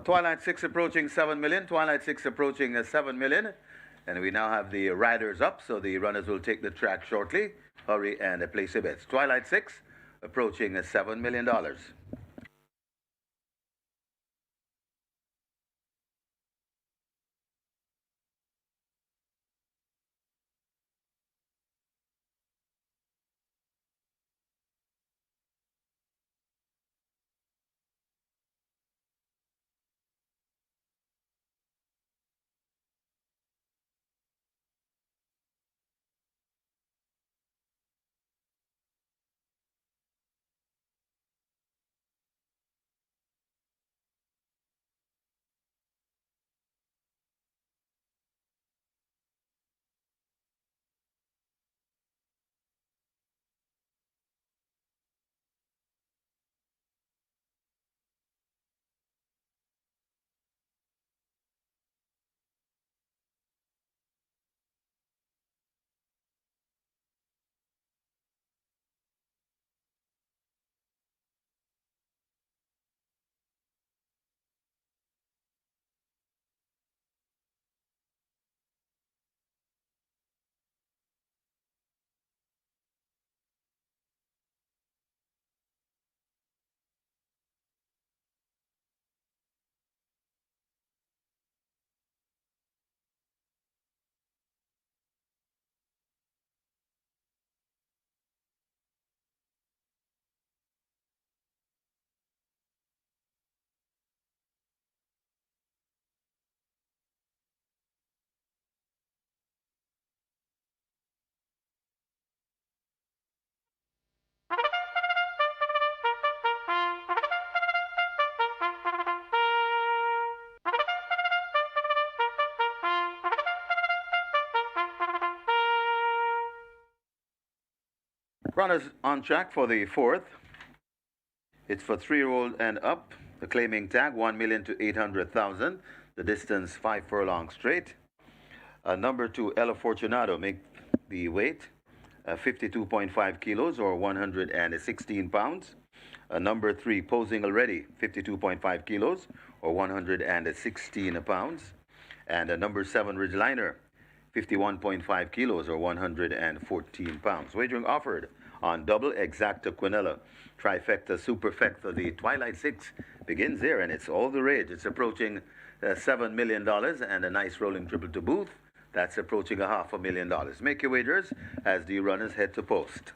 Twilight 6 approaching 7 million. Twilight 6 approaching 7 million. And we now have the riders up, so the runners will take the track shortly. Hurry and place your bets. Twilight 6 approaching $7 million. Runners on track for the fourth. It's for 3-year-old and up. The claiming tag 1 million to 800,000. The distance 5 furlongs straight. Number 2, Ella Fortunato, make the weight 52.5 kilos or 116 pounds. Number 3, Posing Already, 52.5 kilos or 116 pounds. And number 7, Ridgeliner, 51.5 kilos or 114 pounds. Wagering offered on double exacta quinella, trifecta, superfecta. The Twilight 6 begins there, and it's all the rage. It's approaching $7 million, and a nice rolling triple to boot. That's approaching $500,000. Make your wagers as the runners head to post.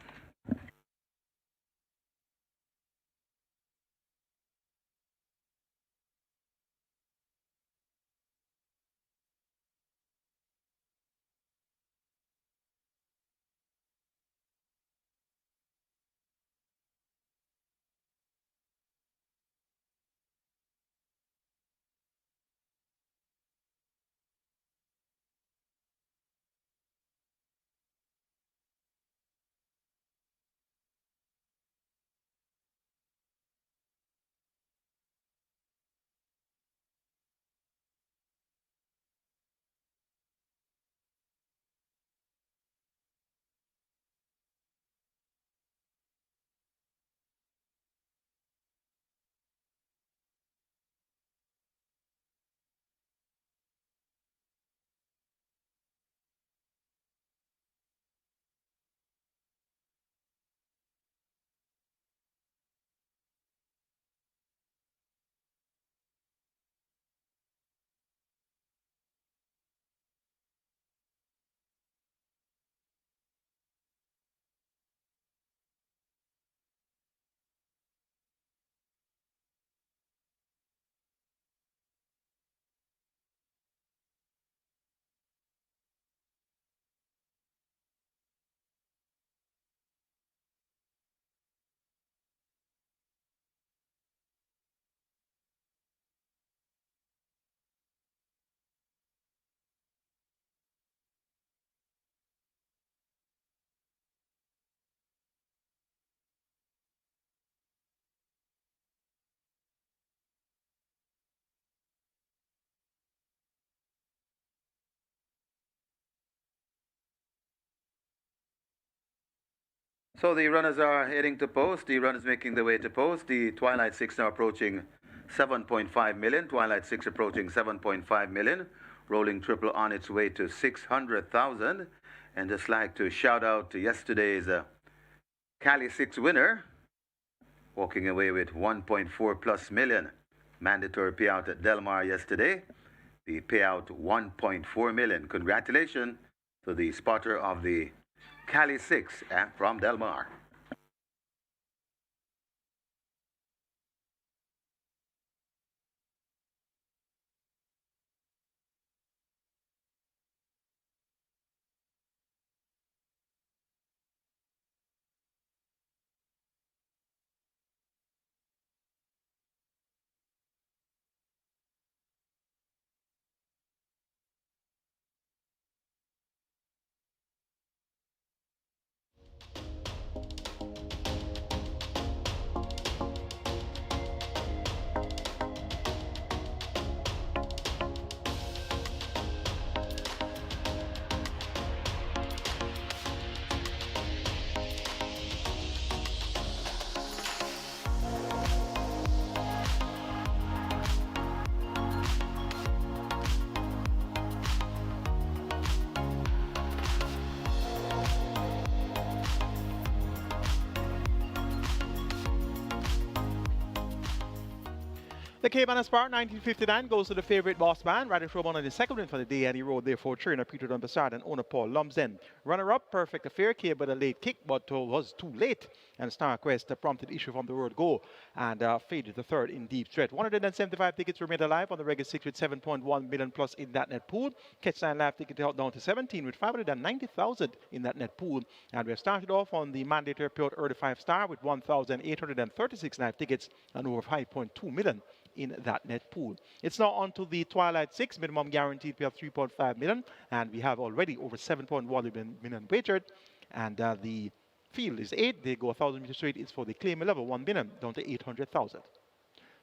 So the runners are heading to post. The runners making their way to post. The Twilight 6 now approaching 7.5 million. Twilight 6 approaching 7.5 million. Rolling triple on its way to 600,000. And just like to shout out to yesterday's Cali 6 winner, walking away with 1.4 plus million. Mandatory payout at Del Mar yesterday. The payout 1.4 million. Congratulations to the spotter of the Cali 6 from Del Mar. The Caymanas Spark 1959 goes to the favorite boss man, riding Showman on the second win for the day, and he rode therefore trainer Peter Dunbassard and owner Paul Lumsden. Runner-up, Perfect Affair, came with a late kick, but was too late, and Star Quest prompted issue from the road go, and faded the third in deep stretch. 175 tickets remained alive on the regular 6 with 7.1 million plus in that net pool. Catch 9 live ticket held down to 17 with 590,000 in that net pool, and we have started off on the mandatory payout early 5-star with 1,836 live tickets and over 5.2 million in that net pool. It's now on to the Twilight 6 minimum guaranteed payout 3.5 million, and we have already over 7.1 million wagered, and the field is 8. They go 1,000 meters straight. It's for the claim level 1 million down to 800,000.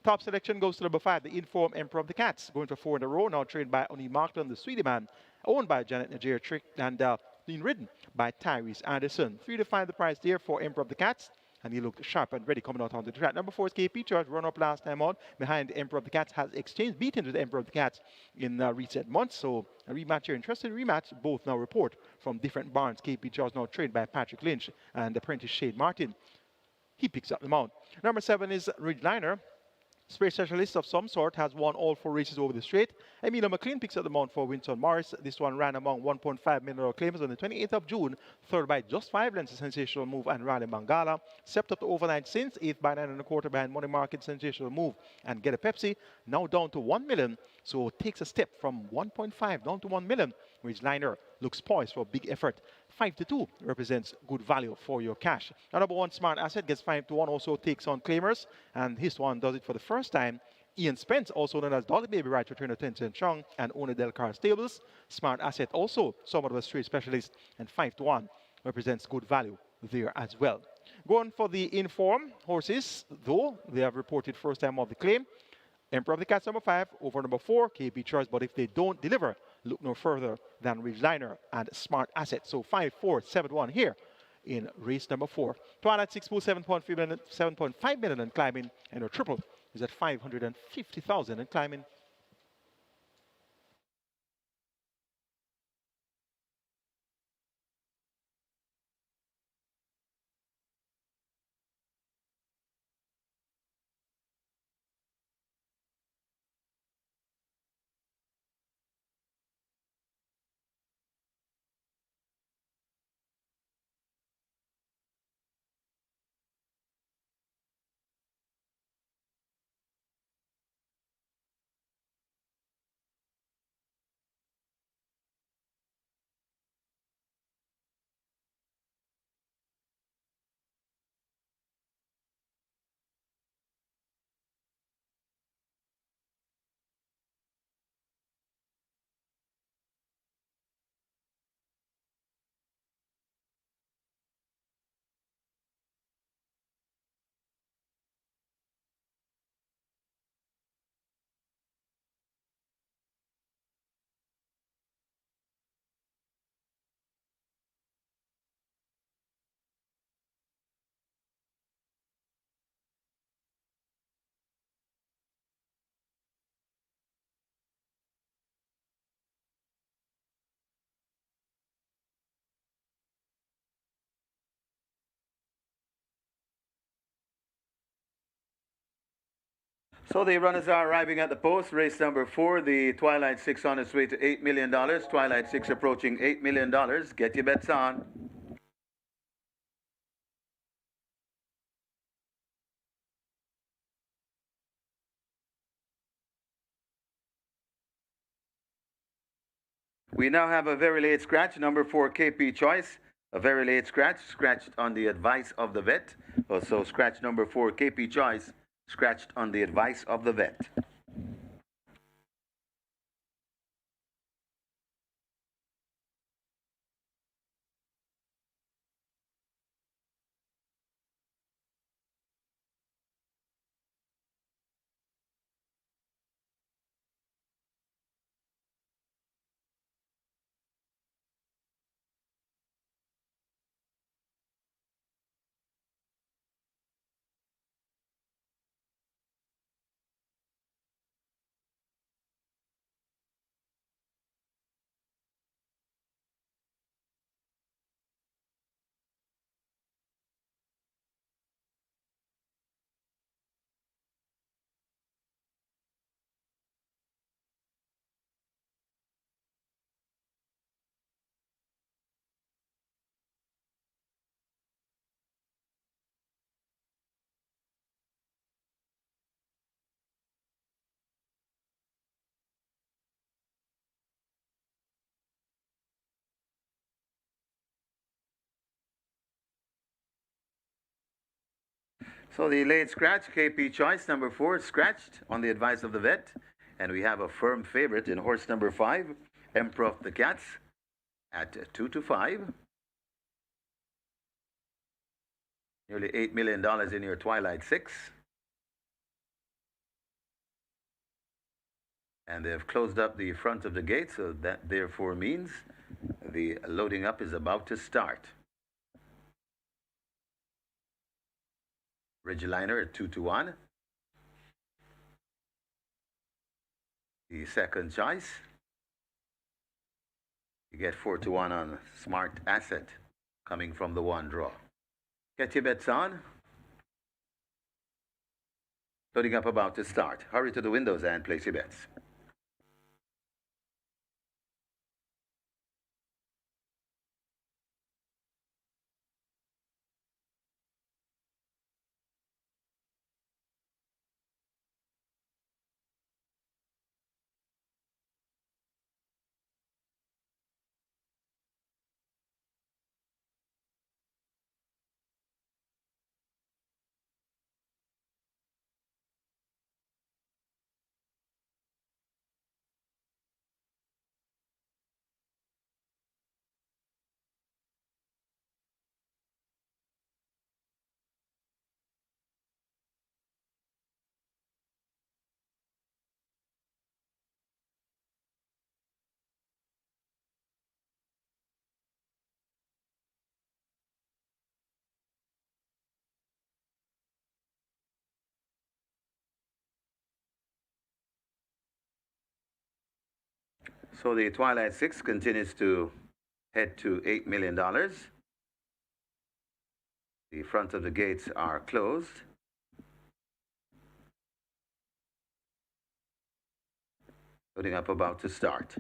Top selection goes to number 5, the Inform Emperor of the Cats, going for 4 in a row, now trained by Oni Markland, the Sweetie Man, owned by Janet Nigeria Trick, and being ridden by Tyrese Anderson. 3 to 5 the price there for Emperor of the Cats, and he looked sharp and ready coming out onto the track. Number 4 is KP Charge, run up last time out behind the Emperor of the Cats, has exchanged beatings with the Emperor of the Cats in recent months. So a rematch here, interesting rematch. Both now report from different barns. KP Charge now trained by Patrick Lynch and apprentice Shade Martin. He picks up the mount. Number 7 is Ridgeliner. Spray specialist of some sort, has won all 4 races over the straight. Emilio McLean picks up the mount for Winston Morris. This one ran among 1.5 million claimers on the 28th of June, third by just 5 lengths, a sensational move, and Rally Mangala. Stepped up to overnight since, 8th by 9.25 behind Money Market, sensational move, and Get a Pepsi, now down to 1 million. So takes a step from 1.5 down to 1 million. Ridgeliner looks poised for a big effort. 5-2 represents good value for your cash. Now, number 1 Smart Asset gets 5-1, also takes on claimers, and this one does it for the first time. Ian Spence, also known as Dolly Baby Right, returner Tencent Chong and owner Del Car Stables. Smart Asset also somewhat of a straight specialist, and 5-1 represents good value there as well. Going for the Inform horses, though they have reported first time of the claim. Emperor of the Cats number 5 over number 4, KB Charge, but if they don't deliver, look no further than Ridgeliner and Smart Asset. So 5-4-7-1 here in race number 4. Twilight 6 pool 7.5 million and climbing, and a triple is at 550,000 and climbing. So the runners are arriving at the post. Race number 4, the Twilight 6 on its way to $8 million. Twilight 6 approaching $8 million. Get your bets on. We now have a very late scratch, number 4 KP Choice. A very late scratch, scratched on the advice of the vet. So scratch number 4 KP Choice, scratched on the advice of the vet. So the late scratch, KP Choice, number 4, scratched on the advice of the vet. And we have a firm favorite in horse number 5, Emperor of the Cats, at 2-5. Nearly $8 million in your Twilight 6. And they've closed up the front of the gate, so that therefore means the loading up is about to start. Ridgeliner at 2-1. The second choice. You get 4-1 on Smart Asset coming from the 1 draw. Get your bets on. Loading up about to start. Hurry to the windows and place your bets. So the Twilight 6 continues to head to $8 million. The front of the gates are closed. Loading up about to start.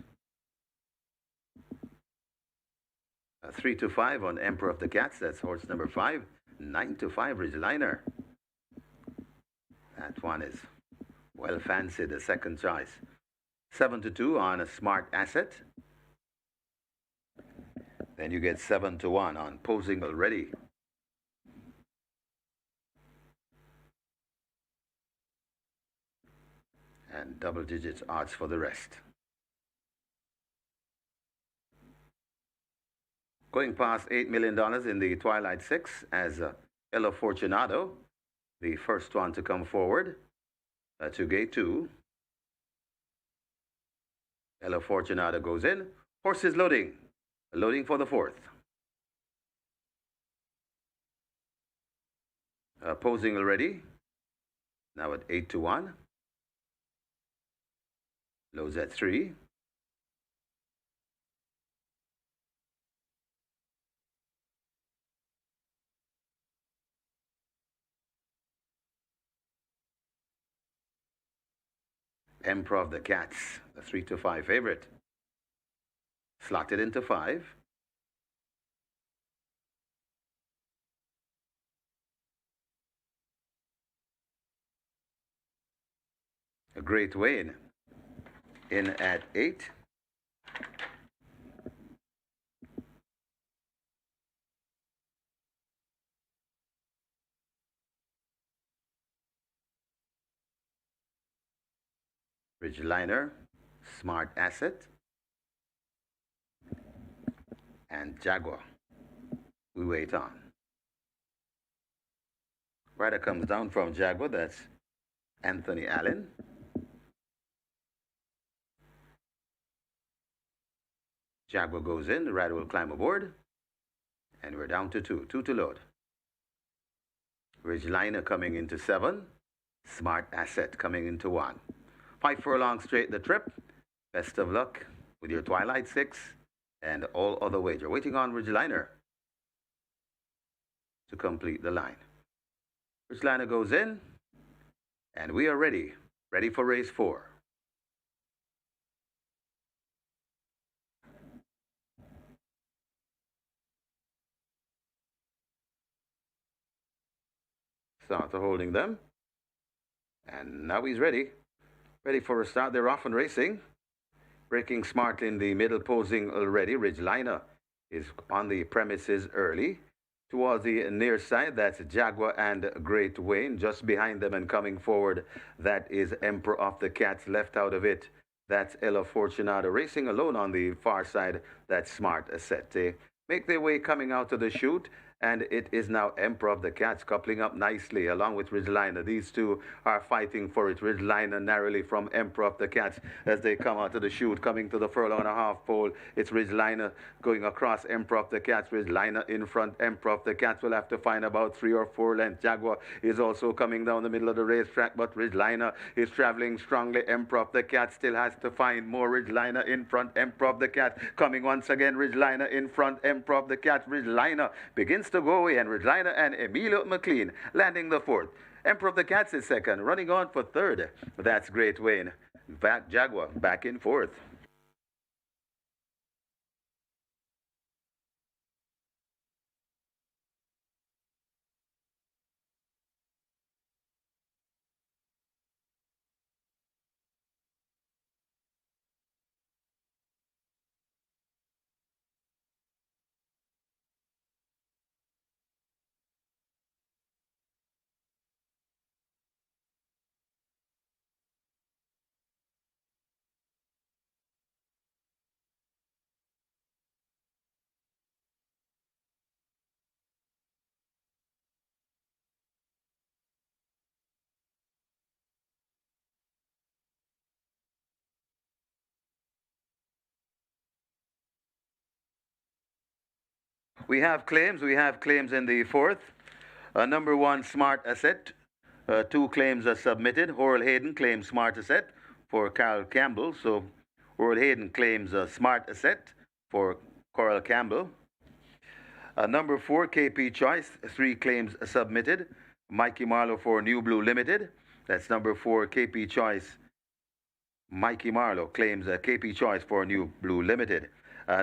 3-5 on Emperor of the Cats. That's horse number 5. 9-5 Ridgeliner. That one is well fancied, the second choice. 7-2 on a Smart Asset. Then you get 7-1 on Posing Already. And double digits odds for the rest. Going past $8 million in the Twilight 6 as El Afortunado, the first one to come forward to gate 2. El Afortunado goes in. Horses loading. Loading for the 4th. Posing Already. Now at 8-1. Loads at 3. Emperor of the Cats, the 3-5 favorite. Slotted into 5. A Great Wayne in at 8. Ridgeliner, Smart Asset, and Jaguar. We wait on. Rider comes down from Jaguar, that's Anthony Allen. Jaguar goes in, the rider will climb aboard, and we're down to 2. 2 to load. Ridgeliner coming into 7. Smart Asset coming into 1. 5 furlongs straight the trip. Best of luck with your Twilight 6 and all other wager. Waiting on Ridgeliner to complete the line. Ridgeliner goes in, and we are ready. Ready for race 4. Starter holding them. And now he's ready. Ready for a start. They're off and racing. Breaking smart in the middle, posing already. Ridgeliner is on the premises early. Towards the near side, that's Jaguar and Great Wayne. Just behind them and coming forward, that is Emperor of the Cats. Left out of it, that's Ella Fortunata. Racing alone on the far side, that's Smart Asset. They make their way coming out of the chute. And it is now Emperor of the Cats coupling up nicely along with Ridgeliner. These two are fighting for it. Ridgeliner narrowly from Emperor of the Cats as they come out of the chute, coming to the furlong and a half pole. It's Ridgeliner going across Emperor of the Cats. Ridgeliner in front. Emperor of the Cats will have to find about 3 or 4 lengths. Jaguar is also coming down the middle of the racetrack, but Ridgeliner is traveling strongly. Emperor of the Cats still has to find more. Ridgeliner in front. Emperor of the Cats coming once again. Ridgeliner in front. Emperor of the Cats. Ridgeliner begins to go away, and Ridgeliner and Emilio McLean landing the 4th. Emperor of the Cats is 2nd, running on for 3rd. That's Great Wayne. Back Jaguar back in 4th. We have claims. We have claims in the 4th. Number 1, Smart Asset. 2 claims are submitted. Oral Hayden claims Smart Asset for Carl Campbell. So Oral Hayden claims Smart Asset for Coral Campbell. Number 4, KP Choice. 3 claims submitted. Mikey Marlowe for New Blue Limited. That's number 4, KP Choice. Mikey Marlowe claims KP Choice for New Blue Limited.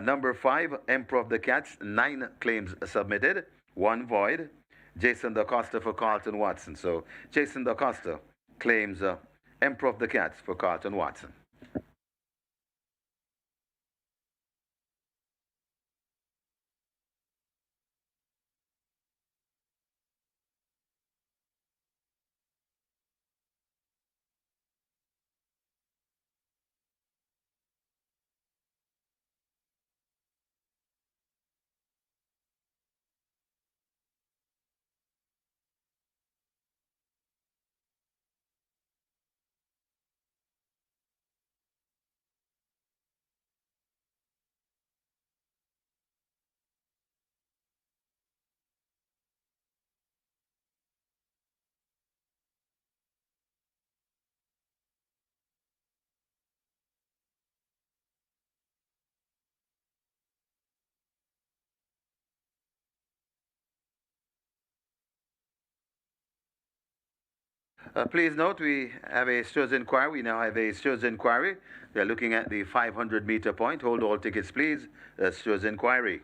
Number 5, Emperor of the Cats. 9 claims submitted. 1 void. Jason DaCosta for Carlton Watson. So Jason DaCosta claims Emperor of the Cats for Carlton Watson. Please note we have a stewards inquiry. We now have a stewards inquiry. They're looking at the 500-meter point. Hold all tickets, please. Stewards inquiry.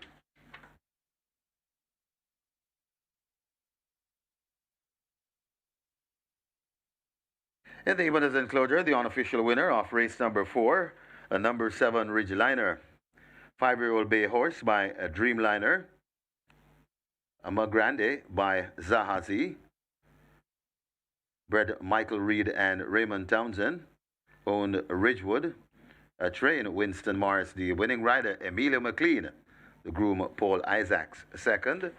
In the winners enclosure, the unofficial winner of race number 4, a number 7 Ridgeliner. 5-year-old bay horse by Dreamliner. A Grande by Zahazi. Bred Michael Reed and Raymond Townsend. Owned Ridgewood. A train Winston Morris. The winning rider Emilio McLean. The groom Paul Isaacs. Second.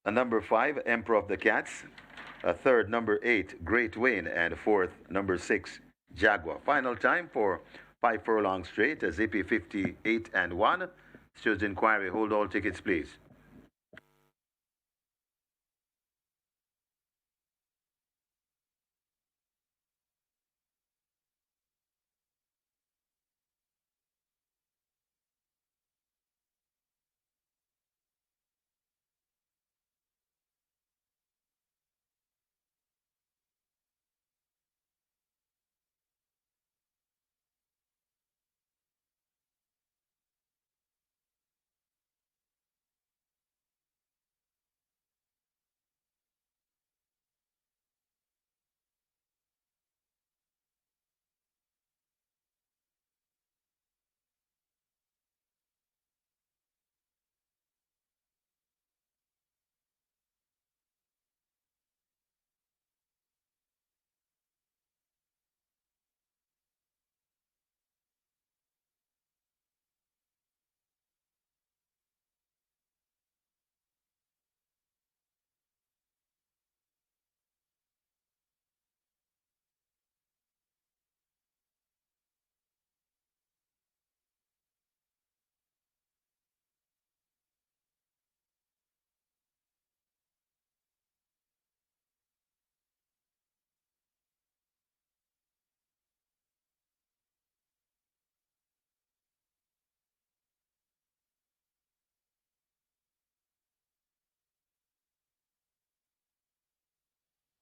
A number 5 Emperor of the Cats. A third, number 8 Great Wayne. And fourth, number 6 Jaguar. Final time for 5 furlongs straight. A Zippy 58 and 1. Stewards inquiry. Hold all tickets, please.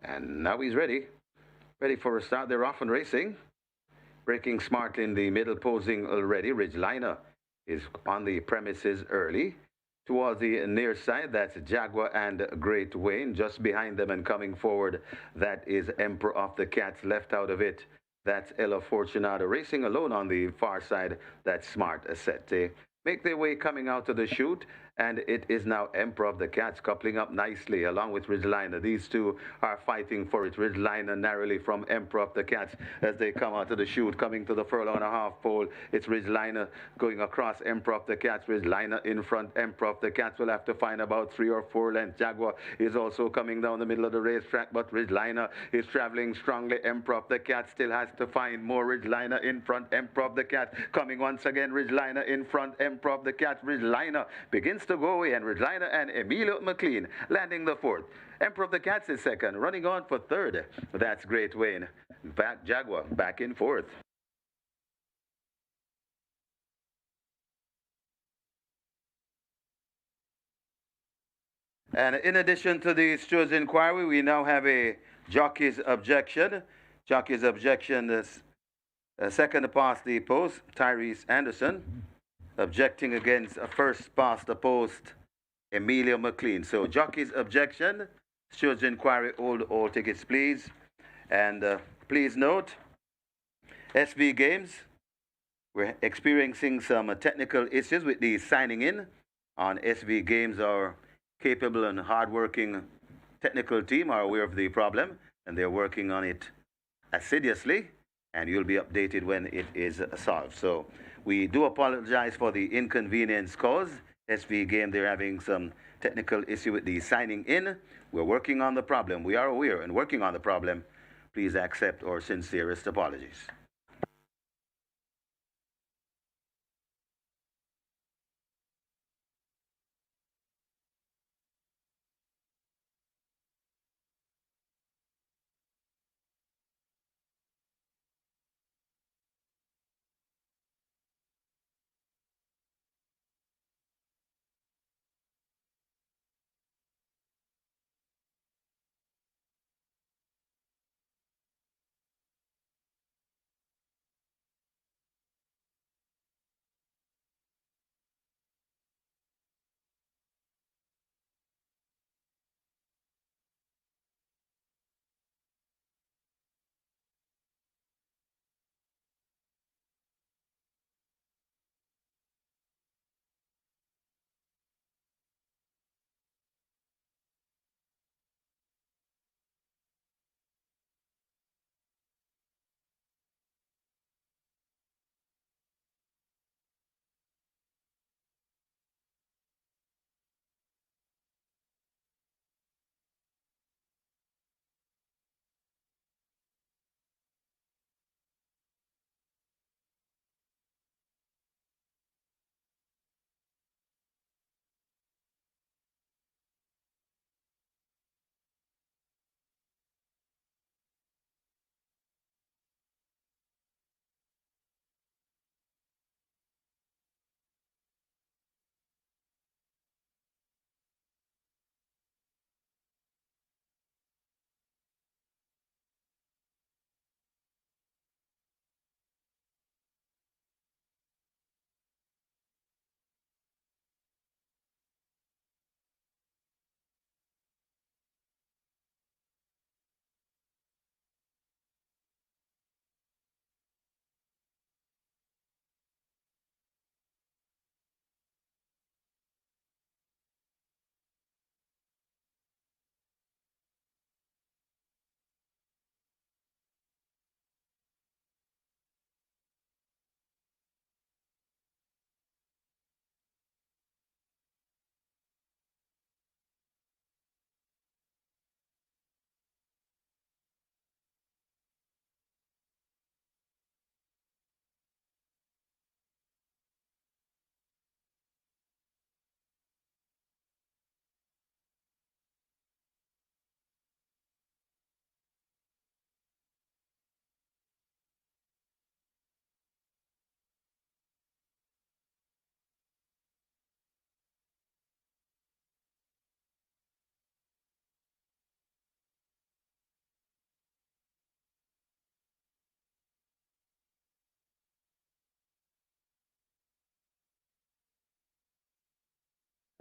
And now he's ready. Ready for a start. They're off and racing. Breaking smart in the middle, posing already. Ridgeliner is on the premises early. Towards the near side, that's Jaguar and Great Wayne. Just behind them and coming forward, that is Emperor of the Cats. Left out of it, that's Ella Fortunata. Racing alone on the far side, that's Smart Asset. Make their way coming out to the chute, and it is now Emperor of the Cats coupling up nicely along with Ridgeliner. These two are fighting for it. Ridgeliner narrowly from Emperor of the Cats as they come out of the chute, coming to the furlong and a half pole. It's Ridgeliner going across Emperor of the Cats. Ridgeliner in front. Emperor of the Cats will have to find about 3 or 4 lengths. Jaguar is also coming down the middle of the racetrack, but Ridgeliner is traveling strongly. Emperor of the Cats still has to find more. Ridgeliner in front. Emperor of the Cats coming once again. Ridgeliner in front. Emperor of the Cats. Ridgeliner begins to go away, and Ridgeliner and Emilio McLean landing the fourth. Emperor of the Cats is second, running on for third. That's Great Wayne. Back Jaguar back in fourth. And in addition to the stewards inquiry, we now have a jockey's objection. Jockey's objection is second past the post, Tyrese Anderson, objecting against a first past the post, Emilio McLean. So jockey's objection, stewards inquiry, hold all tickets, please. And please note, SB Games, we're experiencing some technical issues with the signing in on SB Games. Our capable and hardworking technical team are aware of the problem, and they're working on it assiduously, and you'll be updated when it is solved. So we do apologize for the inconvenience caused. SV Game, they're having some technical issue with the signing in. We're working on the problem. We are aware and working on the problem. Please accept our sincerest apologies.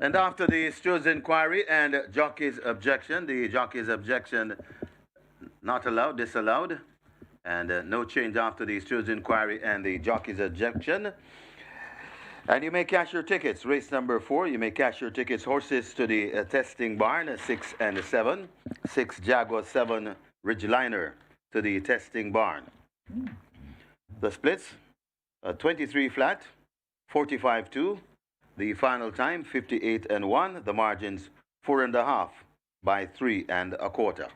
And after the steward's inquiry and jockey's objection, the jockey's objection not allowed, disallowed, and no change after the steward's inquiry and the jockey's objection. And you may cash your tickets. Race number 4, you may cash your tickets. Horses to the testing barn, 6 and 7. 6 Jaguar, 7 Ridgeliner to the testing barn. The splits, 23 flat, 45-2. The final time, 58 and 1. The margins, 4.5 by 3 1/4.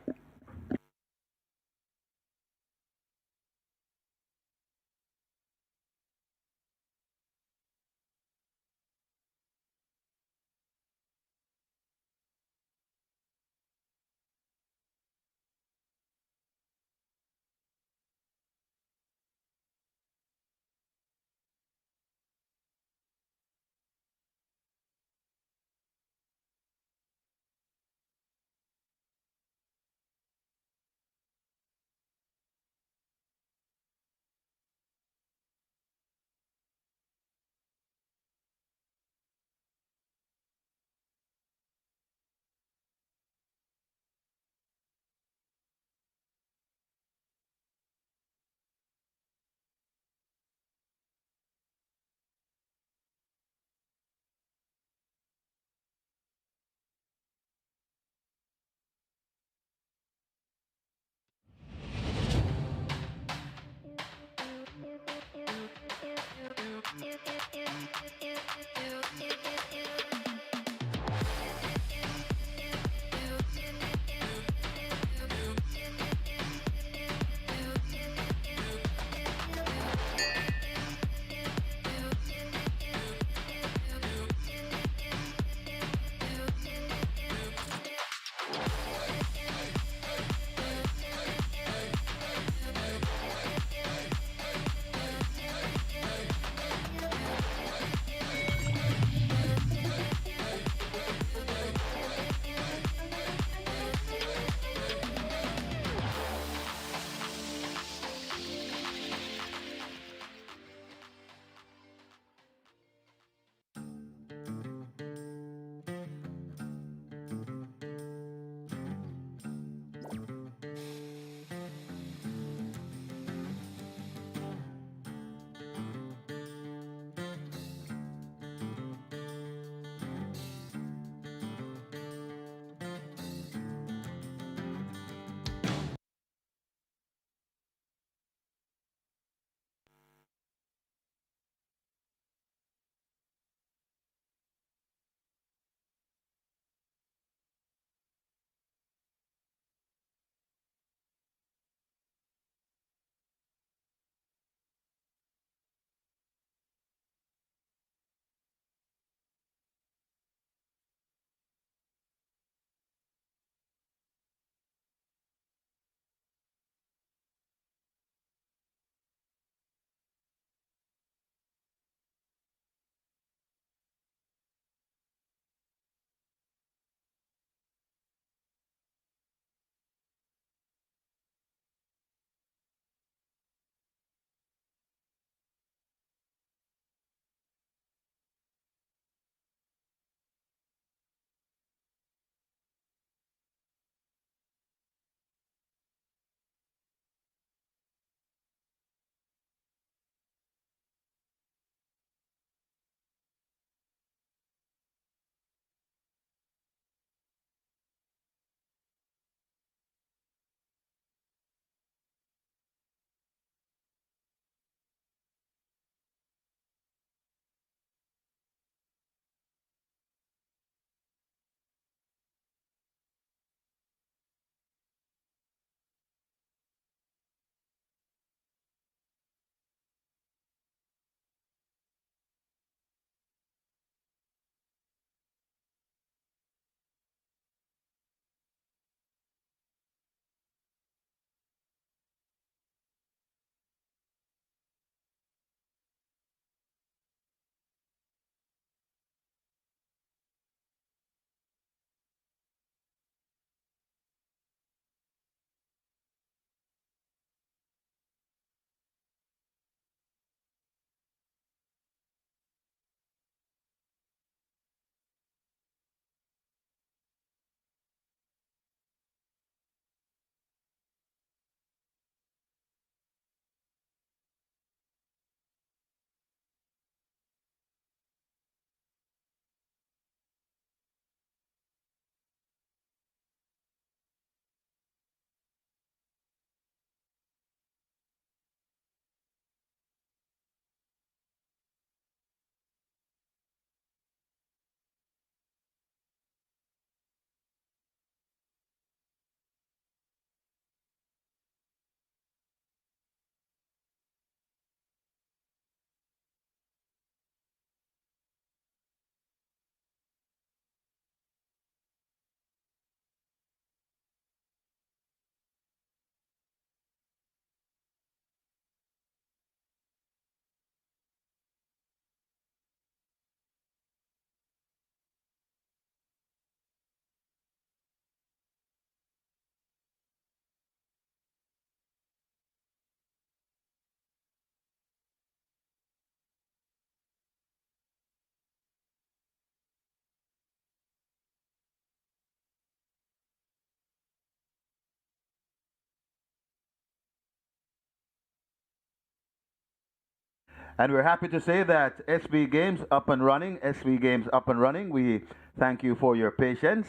And we're happy to say that SB Games up and running. SB Games up and running. We thank you for your patience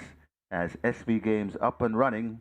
as SB Games up and running.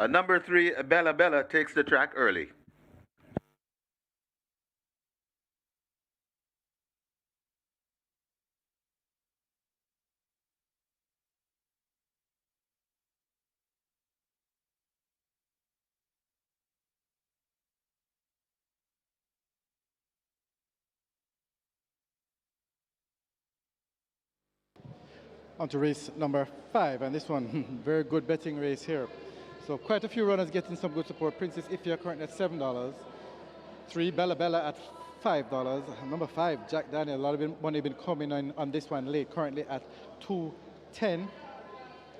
Number 3, Bella Bella takes the track early. On to race number 5, and this one, very good betting race here. So quite a few runners getting some good support. Princess Ifya currently at $7. 3, Bella Bella at $5. Number 5, Jack Daniel, a lot of money been coming on this one late, currently at $2.10.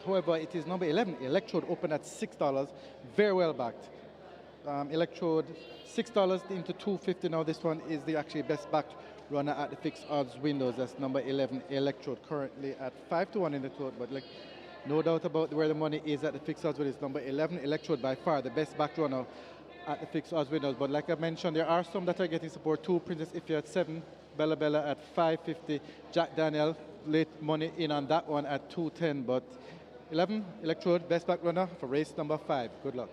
However, it is number 11, Electrode, open at $6, very well backed. Electrode, $6 into $2.50. Now this one is the actually best backed runner at the fixed odds windows. That's number 11, Electrode, currently at 5-1 in the total. But like No doubt about where the money is at the fixed odds winners. Number 11, Electrode, by far the best back runner at the fixed odds winners. But like I mentioned, there are some that are getting support too. Princess Ifya at 7, Bella Bella at 550, Jack Daniel, late money in on that one at 210. But 11, Electrode, best back runner for race number 5. Good luck.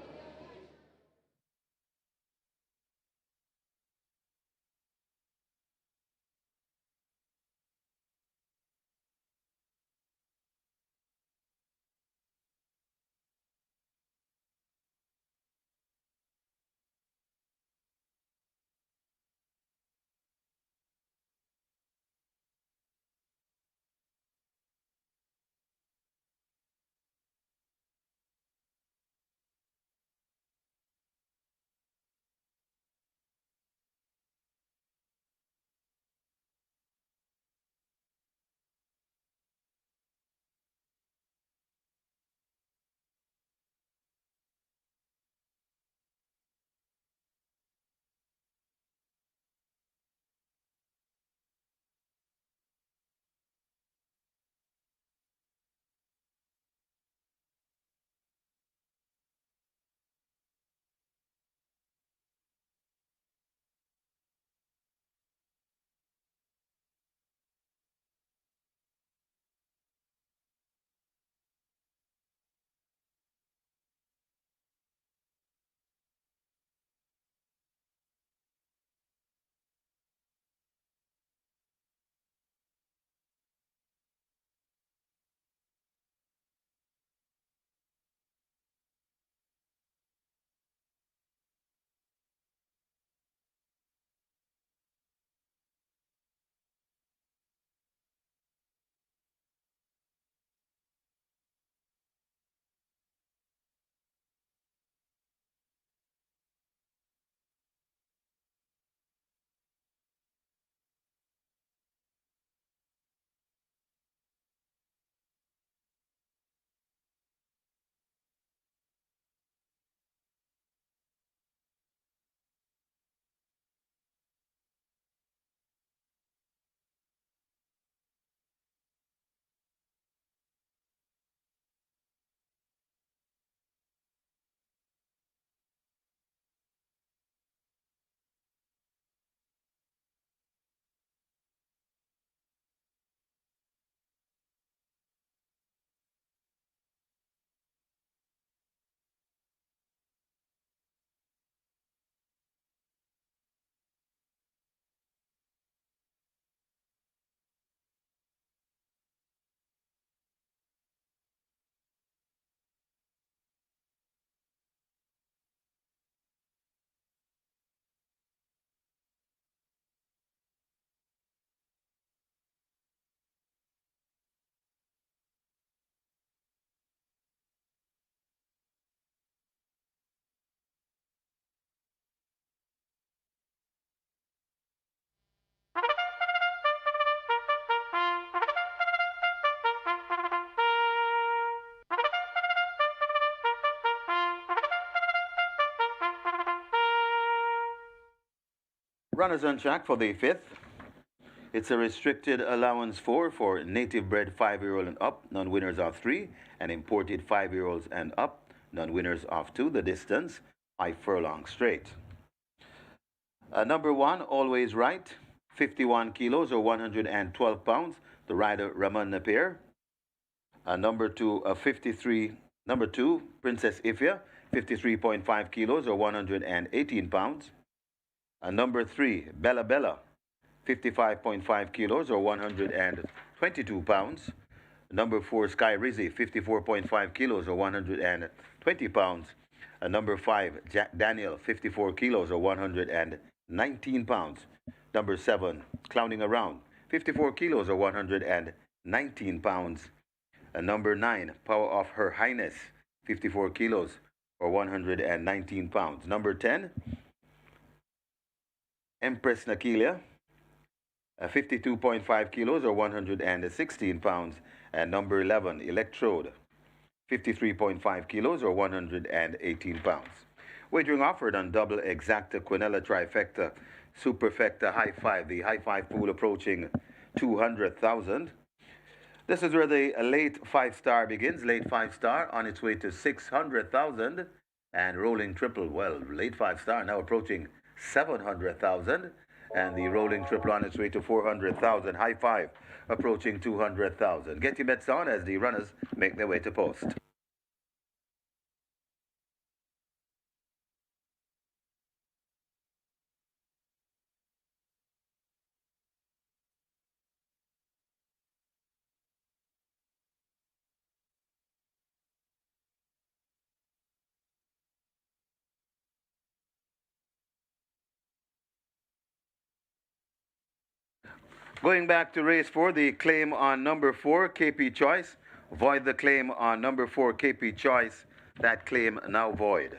Runners on track for the fifth. It's a restricted allowance for native bred 5-year-old and up, non-winners of 3, and imported 5-year-olds and up, non-winners of 2. The distance, 5 furlongs straight. Number 1, always right, 51 kilos or 112 pounds. The rider Ramon Napier. Number 2, 53. Number 2, Princess Ifya, 53.5 kilos or 118 pounds. Number 3, Bella Bella, 55.5 kilos or 122 pounds. Number 4, Sky Rizzy, 54.5 kilos or 120 pounds. Number 5, Jack Daniel, 54 kilos or 119 pounds. Number 7, Clowning Around, 54 kilos or 119 pounds. Number 9, Power of Her Highness, 54 kilos or 119 pounds. Number 10, Empress Nakilia, 52.5 kilos or 116 pounds. And number 11, Electrode, 53.5 kilos or 118 pounds. Wagering offered on double exacta, quinella, trifecta, superfecta, high five. The high five pool approaching 200,000. This is where the late 5-star begins. Late 5-star on its way to 600,000. And rolling triple, well, late 5-star now approaching 700,000. And the rolling triple on its way to 400,000. High five approaching 200,000. Get your bets on as the runners make their way to post. Going back to race 4, the claim on number 4, KP Choice. Void the claim on number 4, KP Choice. That claim now void.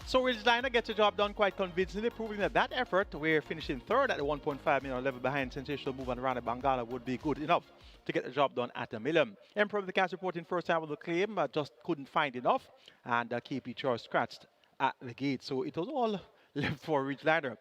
So Ridgeliner gets the job done quite convincingly, proving that that effort, where finishing third at the 1.5 million level behind sensational move on Rana Bangala, would be good enough to get the job done at a million. Emperor of the Cast reporting first time of the claim, just couldn't find enough, and KP Choice scratched at the gate. So it was all left for Ridgeliner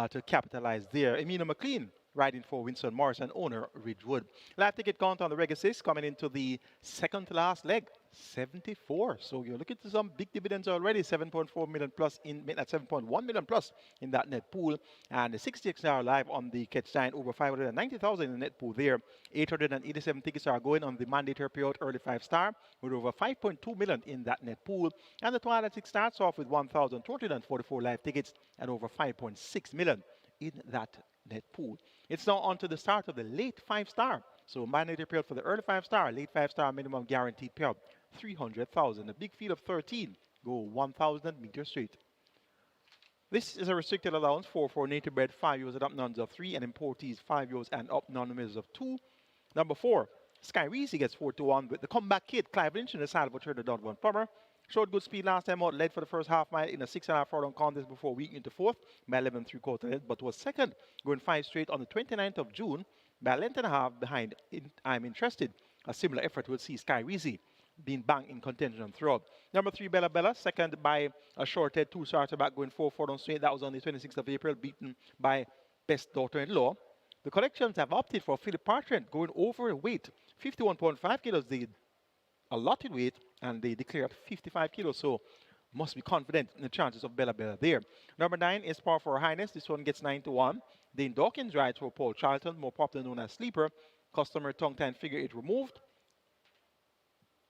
to capitalize there. Emina McLean riding for Winston Morris and owner Ridgewood. Live ticket count on the Regular 6 coming into the second to last leg. 74. So you're looking at some big dividends already. 7.4 million plus in at 7.1 million plus in that net pool. And the 60X are live on the catch sign, over 590,000 in the net pool there. 887 tickets are going on the mandatory payout early 5-star with over 5.2 million in that net pool. And the Twilight 6 starts off with 1,244 live tickets and over 5.6 million in that net pool. It's now on to the start of the late five-star. So mandatory payout for the early five-star, late five-star minimum guaranteed payout, 300,000. A big field of 13 go 1,000 meters straight. This is a restricted allowance for native bred 5 years and up nuns of 3 and importees 5 years and up non-middles of 2. Number 4, Sky Reezy gets 4 to 1 with the comeback kid Clive Lynch in the saddle for Turner Donovan Plummer. Showed good speed last time out, led for the first half mile in a 6.5 furlong contest before week into fourth by 11 3/4 length, but was second, going 5 straight on the 29th of June by a length and a half behind I'm Interested. A similar effort will see Sky Reezy being bang in contention throughout. Number 3, Bella Bella, second by a short head, 2 starter back going 4 furlong straight. That was on the 26th of April, beaten by Best Daughter-in-Law. The collections have opted for Philip Partridge going overweight, 51.5 kilos. The allotted weight, and they declared 55 kilos, so must be confident in the chances of Bella Bella there. Number 9 is Power for Her Highness. This one gets 9 to 1. Dane Dawkins rides for Paul Charlton, more popularly known as Sleeper. Customer tongue tie figure 8 removed.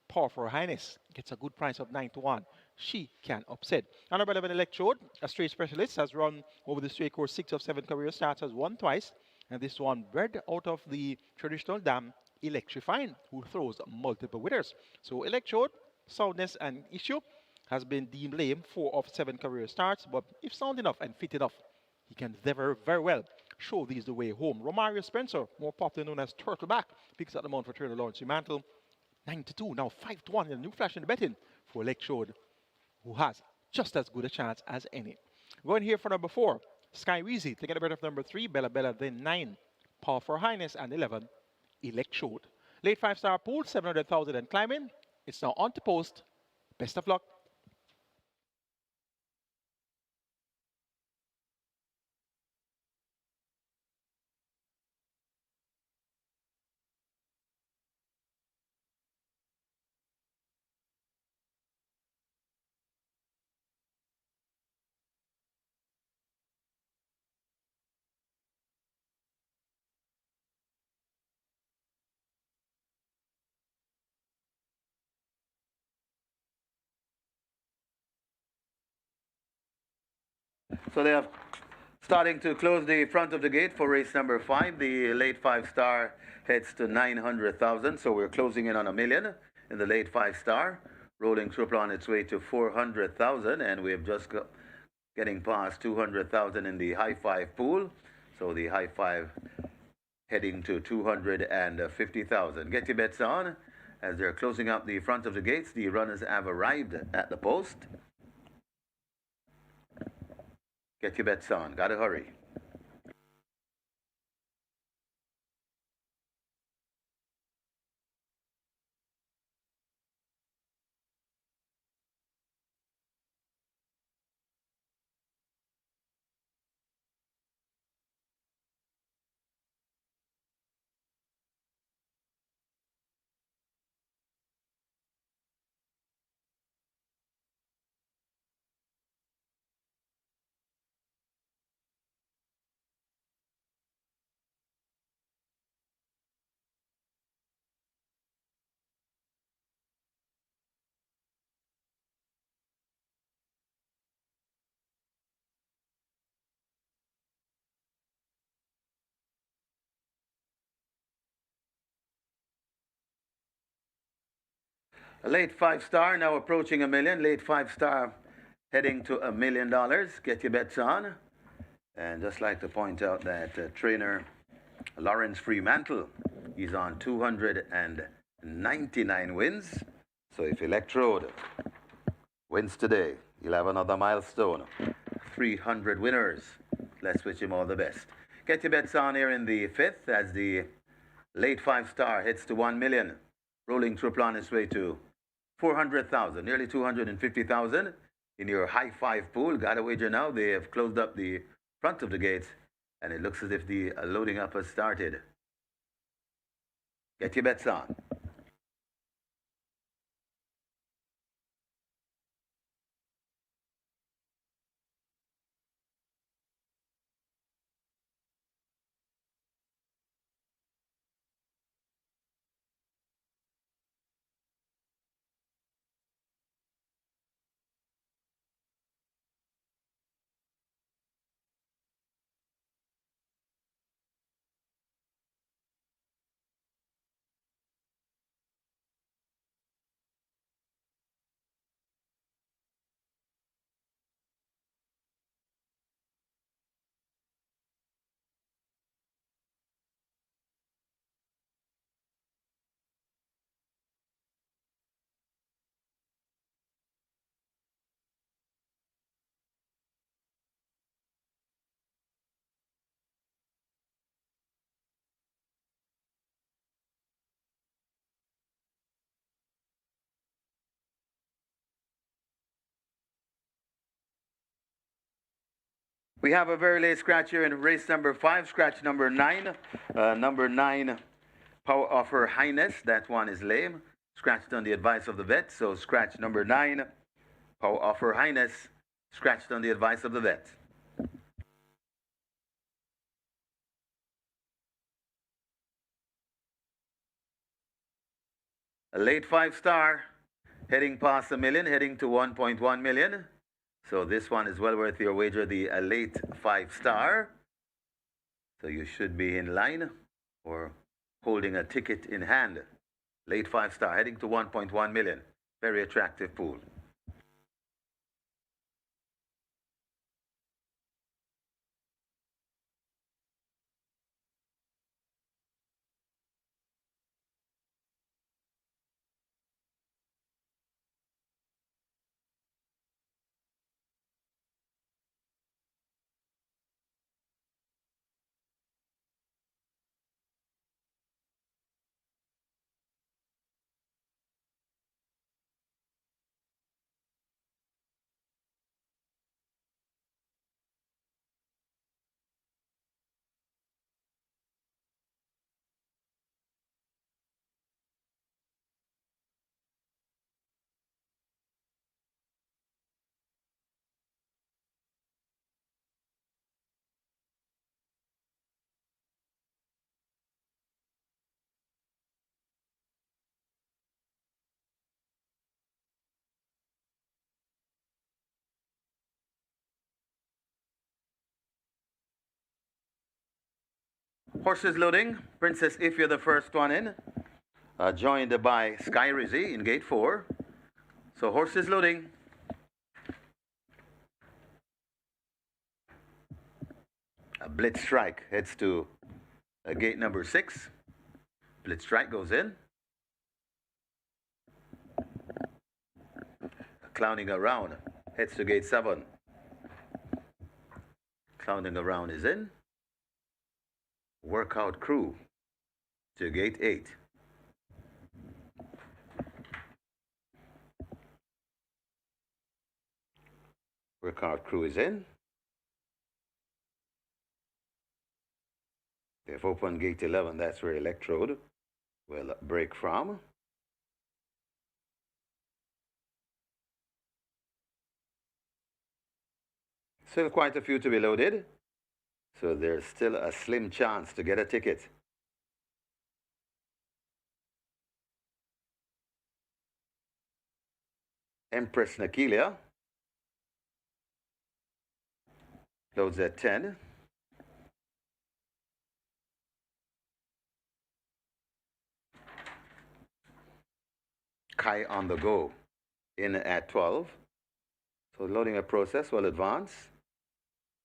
Power for Her Highness gets a good price of 9 to 1. She can upset. Number 11 Electrode, a straight specialist, has run over the straight course 6 of 7 career starts, has won twice, and this one bred out of the traditional dam Electrifying, who throws multiple winners. So Electrode, soundness and issue has been deemed lame 4 of 7 career starts, but if sound enough and fit enough, he can very well show these the way home. Romario Spencer, more popularly known as Turtleback, picks up the mount for Turtle Lawrence Mantle. 9 to 2, now 5 to 1 in a new flash in the betting for Electrode, who has just as good a chance as any. Going here for number 4, Sky Reezy, taking a bet of number 3, Bella Bella, then 9, Power for Highness, and 11, Electrode. Late 5-star pool, 700,000 and climbing. It's now on to post. Best of luck. So they are starting to close the front of the gate for race number 5. The late 5-star heads to 900,000, so we're closing in on $1 million in the late 5-star. Rolling Triple on its way to 400,000, and we've just got getting past 200,000 in the high 5 pool. So the high 5 heading to 250,000. Get your bets on as they're closing up the front of the gates. The runners have arrived at the post. Get your bets on. Gotta hurry. A late 5-star now approaching $1 million. Late 5-star heading to $1 million. Get your bets on. And just like to point out that trainer Lawrence Fremantle, he's on 299 wins. So if Electrode wins today, he'll have another milestone. 300 winners. Let's wish him all the best. Get your bets on here in the 5th as the late 5-star hits to $1 million. Rolling Triple on its way to 400,000, nearly 250,000 in your high 5 pool. Got a wager now. They have closed up the front of the gates, and it looks as if the loading up has started. Get your bets on. We have a very late scratch here in race number 5, scratch number 9. Number 9, Power of Her Highness. That one is lame. Scratched on the advice of the vet. So scratch number 9, Power of Her Highness. Scratched on the advice of the vet. A late 5-star, heading past a million, heading to 1.1 million. So this one is well worth your wager, the late 5-star. So you should be in line or holding a ticket in hand. Late 5-star, heading to 1.1 million. Very attractive pool. Horses loading. Princess If, you're the first one in. Joined by Sky Rizzy in gate 4. So horses loading. A Blitz Strike heads to gate number 6. Blitz Strike goes in. Clowning around heads to gate 7. Clowning around is in. Workout Crew to gate 8. Workout Crew is in. They've opened gate 11. That's where Electrode will break from. Still quite a few to be loaded. So there's still a slim chance to get a ticket. Empress Nakilia loads at 10. Kai on the go in at 12. So loading a process will advance.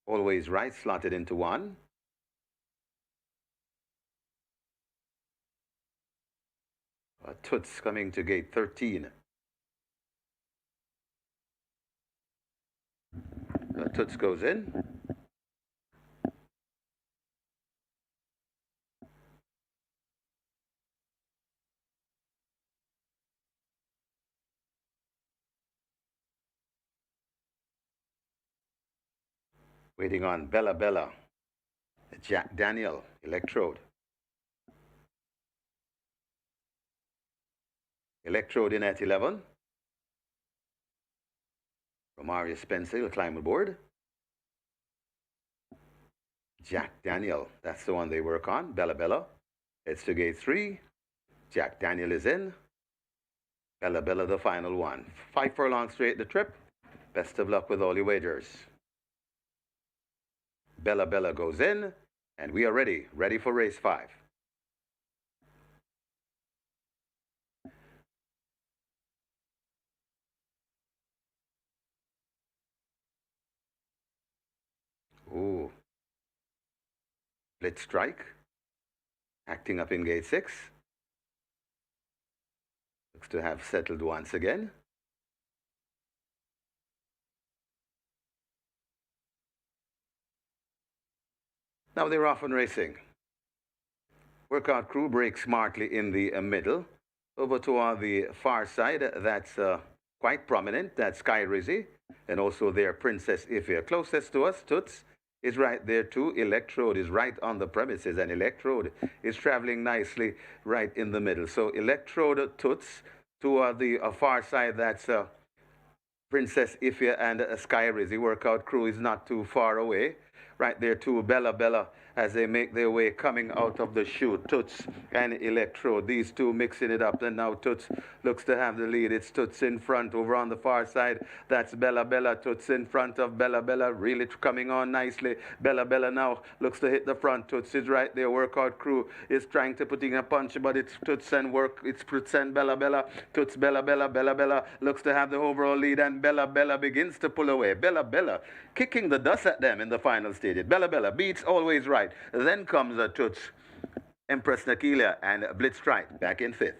Always right, slotted into 1. Toots coming to gate 13. Toots goes in. Waiting on Bella Bella. Jack Daniel, Electrode. Electrode in at 11. Romario Spencer will climb aboard. Jack Daniel, that's the one they work on. Bella Bella. It's to gate 3. Jack Daniel is in. Bella Bella, the final one. 5 furlongs straight the trip. Best of luck with all your wagers. Bella Bella goes in, and we are ready for race 5. Ooh. Blitz Strike, acting up in gate 6. Looks to have settled once again. Now they're off and racing. Workout Crew breaks smartly in the middle. Over to the far side, that's quite prominent. That's Sky Rizzy, and also their Princess Ifia. Closest to us, Toots, is right there too. Electrode is right on the premises, and Electrode is traveling nicely right in the middle. So Electrode, Toots, to the far side, that's Princess Ifya and Skyriz. The workout crew is not too far away. Right there too, Bella Bella, as they make their way coming out of the chute. Toots and Electro, these two mixing it up. And now Toots looks to have the lead. It's Toots in front over on the far side. That's Bella Bella. Toots in front of Bella Bella, really coming on nicely. Bella Bella now looks to hit the front. Toots is right there. Workout crew is trying to put in a punch, but it's Toots and work. It's Toots and Bella Bella. Toots, Bella Bella. Bella Bella looks to have the overall lead, and Bella Bella begins to pull away. Bella Bella kicking the dust at them in the final stage. Bella Bella beats Always Right. Then comes Toots, Empress Nakilia, and Blitz Strike back in fifth.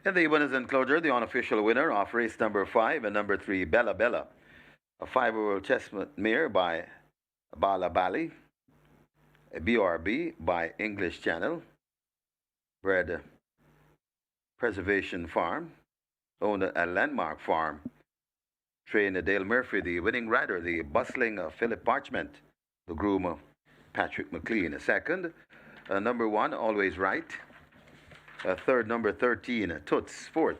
In the winners enclosure, the unofficial winner of race number 5 and number 3, Bella Bella, a 5-year-old chestnut mare by Bala Bali, a BRB by English Channel, bred Preservation Farm, owned a Landmark Farm, trained Dale Murphy, the winning rider, the bustling Philip Parchment, the groom Patrick McLean. Second, number 1, Always Right. Third, number 13, Toots. Fourth,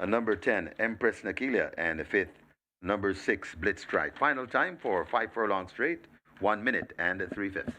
number 10, Empress Nakilia. And fifth, number 6, Blitz Strike. Final time for 5 furlong straight, 1 minute and 3/5.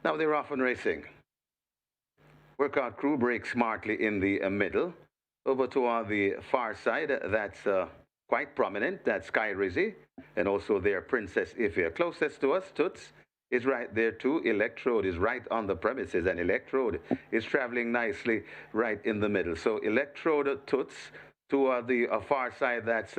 Now they're off and racing. Workout crew breaks smartly in the middle. Over to the far side, that's quite prominent. That's Sky Rizzy, and also their Princess Ifia. Closest to us, Toots, is right there too. Electrode is right on the premises, and Electrode is traveling nicely right in the middle. So Electrode, Toots, to the far side, that's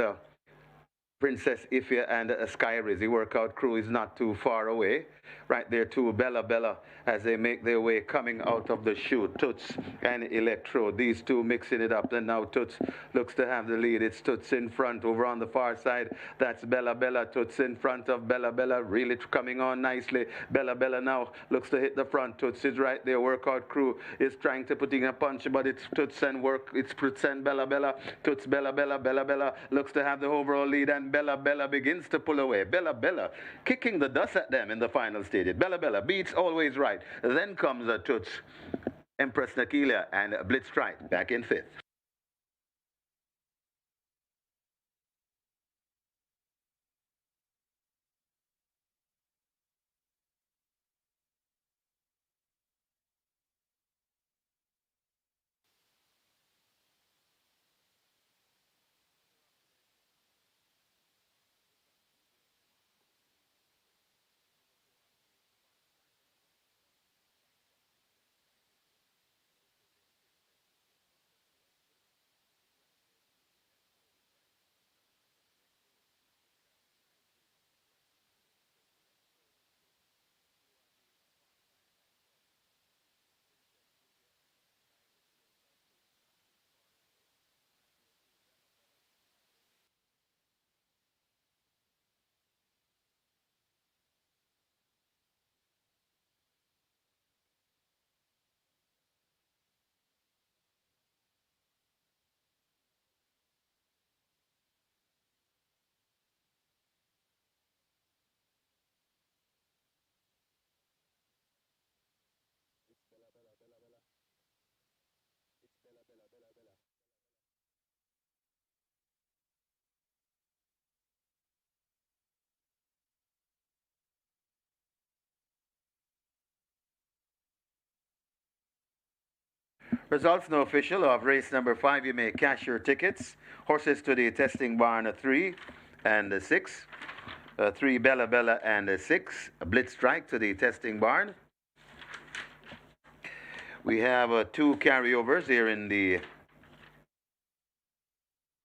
Princess Ifia and Sky Rizzy. Workout crew is not too far away. Right there too, Bella Bella, as they make their way coming out of the chute. Toots and Electro, these two mixing it up. And now Toots looks to have the lead. It's Toots in front over on the far side. That's Bella Bella. Toots in front of Bella Bella, really coming on nicely. Bella Bella now looks to hit the front. Toots is right there. Workout crew is trying to put in a punch, but it's Toots and it's Toots and Bella Bella. Toots, Bella Bella. Bella Bella looks to have the overall lead, and Bella Bella begins to pull away. Bella Bella kicking the dust at them in the final stage. Bella Bella beats Always Right. Then comes Toots, Empress Nakilia, and Blitz Strike back in fifth. Results now official of race number 5. You may cash your tickets. Horses to the testing barn 3 and 6. 3 Bella Bella and 6 Blitz Strike to the testing barn. We have 2 carryovers here in the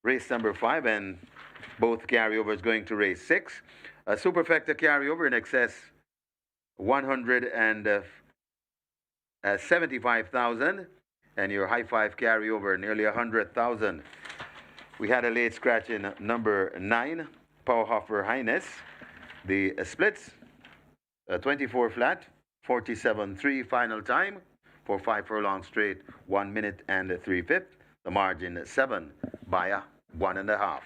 race number 5, and both carryovers going to race 6. A superfecta carryover in excess 150 75,000, and your high five carryover nearly 100,000. We had a late scratch in number 9, Powerhofer Highness. The splits 24 flat, 47.3 final time for 5 furlong straight, 1 minute and 3/5. The margin 7 by a 1.5.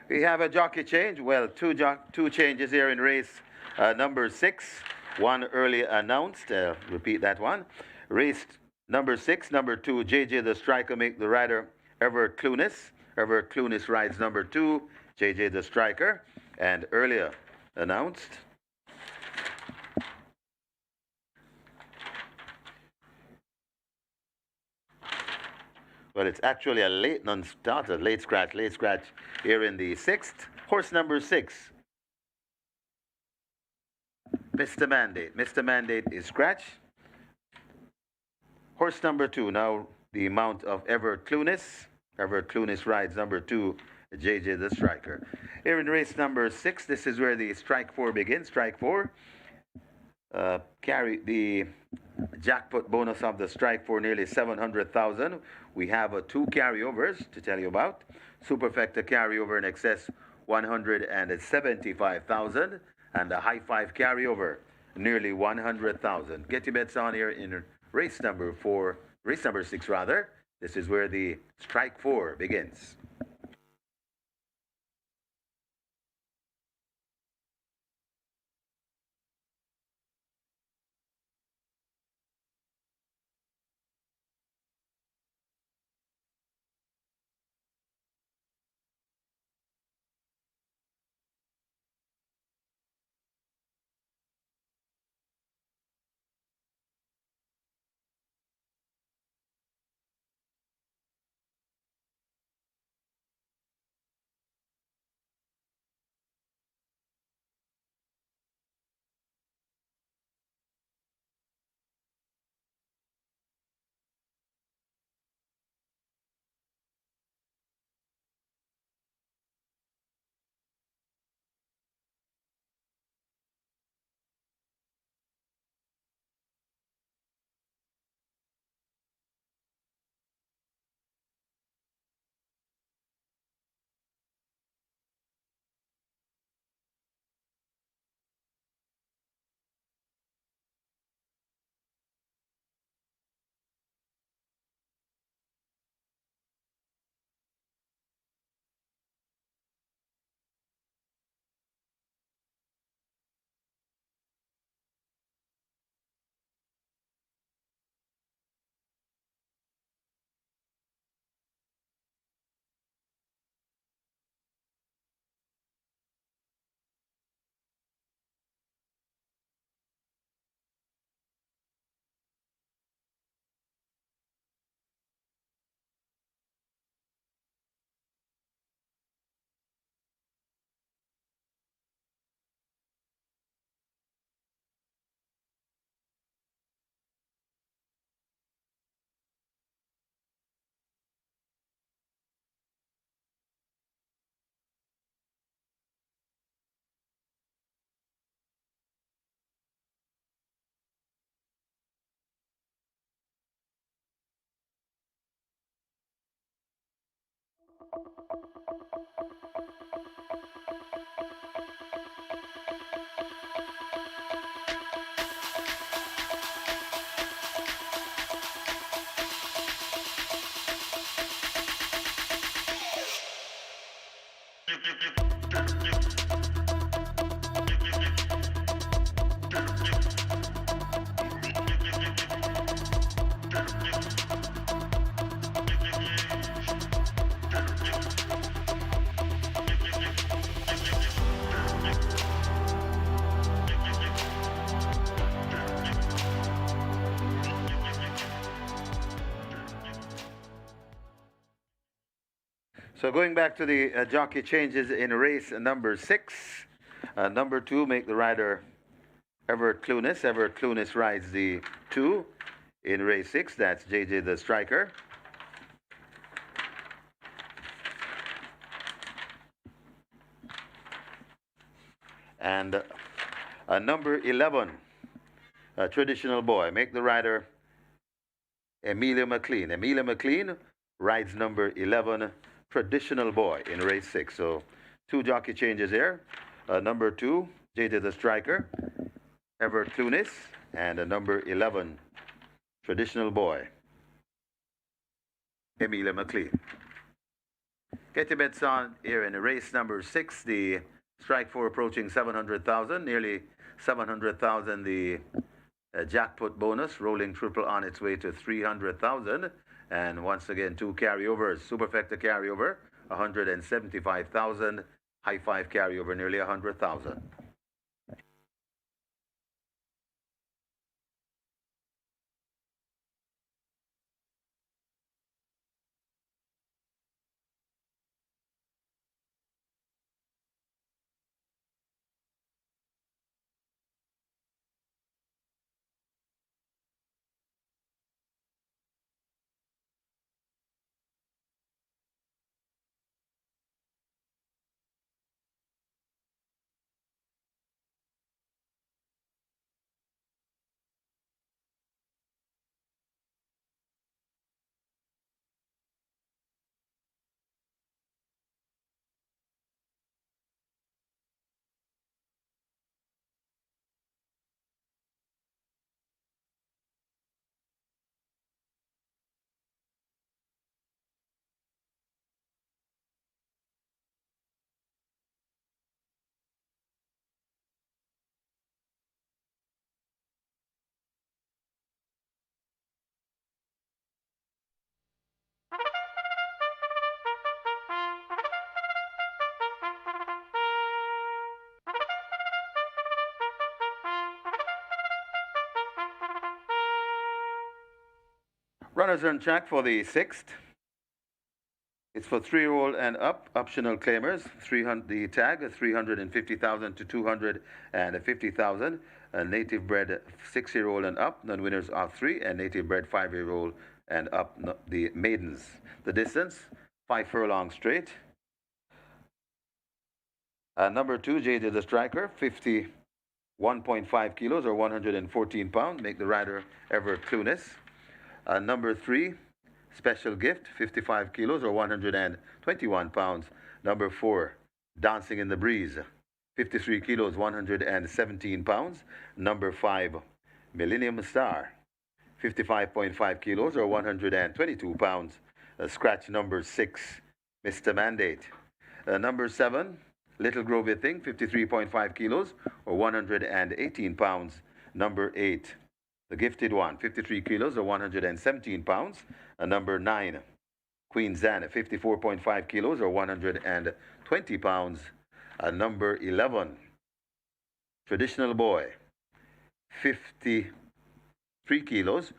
We have a jockey change. Well, two changes here in race number 6. One early announced. Repeat that one. Race number 6, number 2, JJ the Striker make the rider Everett Clunis. Everett Clunis rides number 2, JJ the Striker. And earlier announced. Well, it's actually a late non-starter, late scratch here in the 6th. Horse number 6, Mr. Mandate. Mr. Mandate is scratch. Horse number 2, now the mount of Everett Clunis. Everett Clunis rides number 2, JJ the Striker. Here in race number 6, this is where the strike 4 begins. Strike 4. Carry the jackpot bonus of the strike for nearly 700,000. We have 2 carryovers to tell you about. Superfecta carryover in excess 175,000 and a high 5 carryover nearly 100,000. Get your bets on here in race number 6 rather. This is where the strike 4 begins. So going back to the jockey changes in race number 6. Number 2, make the rider Everett Clunis. Everett Clunis rides the 2 in race 6. That's JJ the Striker. And number 11, Traditional Boy. Make the rider Emilia McLean. Emilia McLean rides number 11, Traditional Boy in race 6. So 2 jockey changes here. Number 2, JJ the Striker, Everett Clunis, and number 11, Traditional Boy, Emilia McLean. Get your bets on here in race number 6, the strike four approaching 700,000, nearly 700,000. The jackpot bonus, rolling triple on its way to 300,000. And once again, two carryovers. Superfecta carryover, 175,000. High five carryover, nearly 100,000. Runners on track for the 6th. It's for 3-year-old and up, optional claimers. 300, the tag 350,000 to 250,000. Native bred 6-year-old and up, non-winners are 3, and native bred 5-year-old and up, the maidens. The distance 5 furlongs straight. Number 2, Jaded the Striker, 51.5 kilos or 114 pounds. Make the rider ever clueless. Number 3, Special Gift, 55 kilos or 121 pounds. Number 4, Dancing in the Breeze, 53 kilos, 117 pounds. Number 5, Millennium Star, 55.5 kilos or 122 pounds. Scratch number 6, Mr. Mandate. Number 7, Little Grovey Thing, 53.5 kilos or 118 pounds. Number 8, The Gifted One, 53 kilos or 117 pounds. Number 9, Queen Zan, 54.5 kilos or 120 pounds. Number 11, Traditional Boy, 53 kilos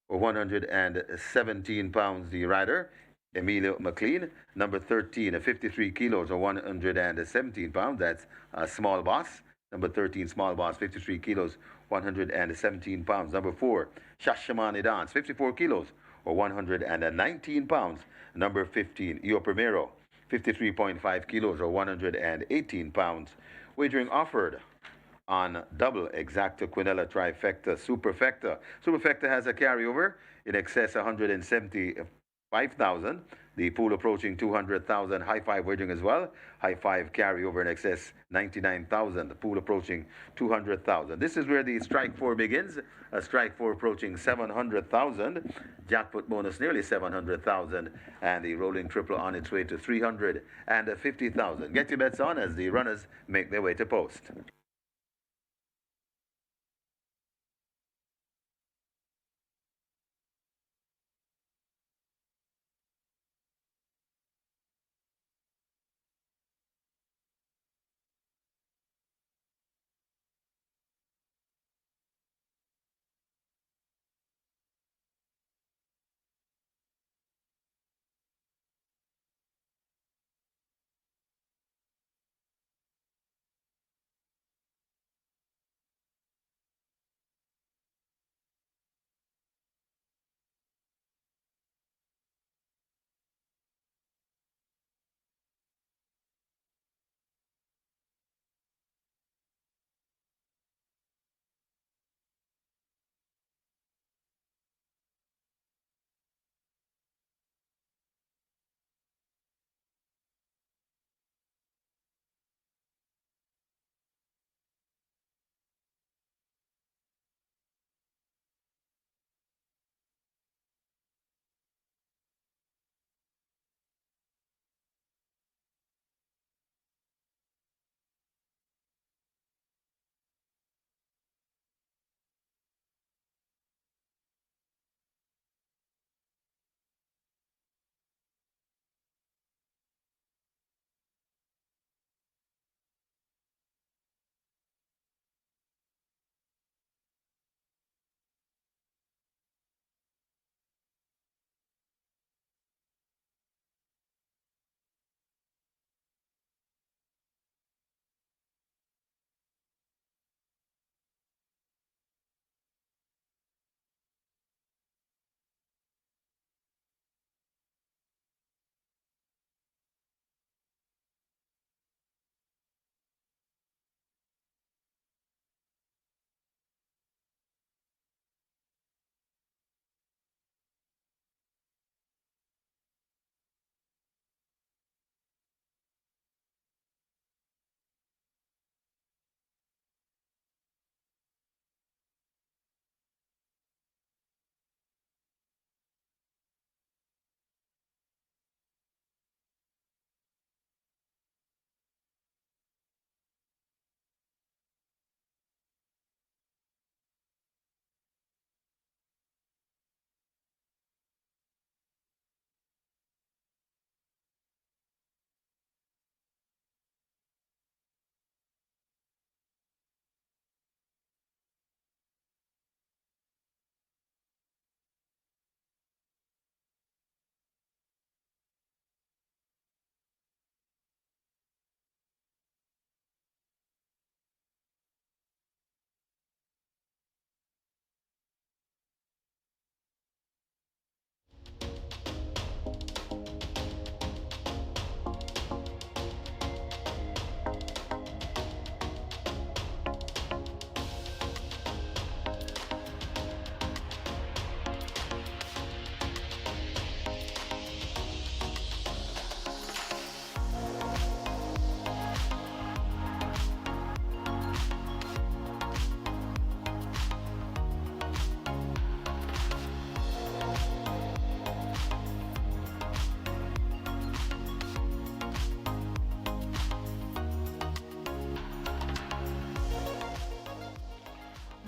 or 117 pounds. The rider, Emilio McLean. Number 13, 53 kilos or 117 pounds. That's Small Boss. Number 13, Small Boss, 53 kilos, 117 pounds. Number 4, Shashamani Dance, 54 kilos or 119 pounds. Number 15, Io Primero, 53.5 kilos or 118 pounds. Wagering offered on double exacta quinella trifecta superfecta. Superfecta has a carryover in excess 175,000. The pool approaching 200,000. High five wagering as well. High five carryover in excess 99,000. The pool approaching 200,000. This is where the strike four begins. A strike four approaching 700,000. Jackpot bonus nearly 700,000. And the rolling triple on its way to 350,000. Get your bets on as the runners make their way to post.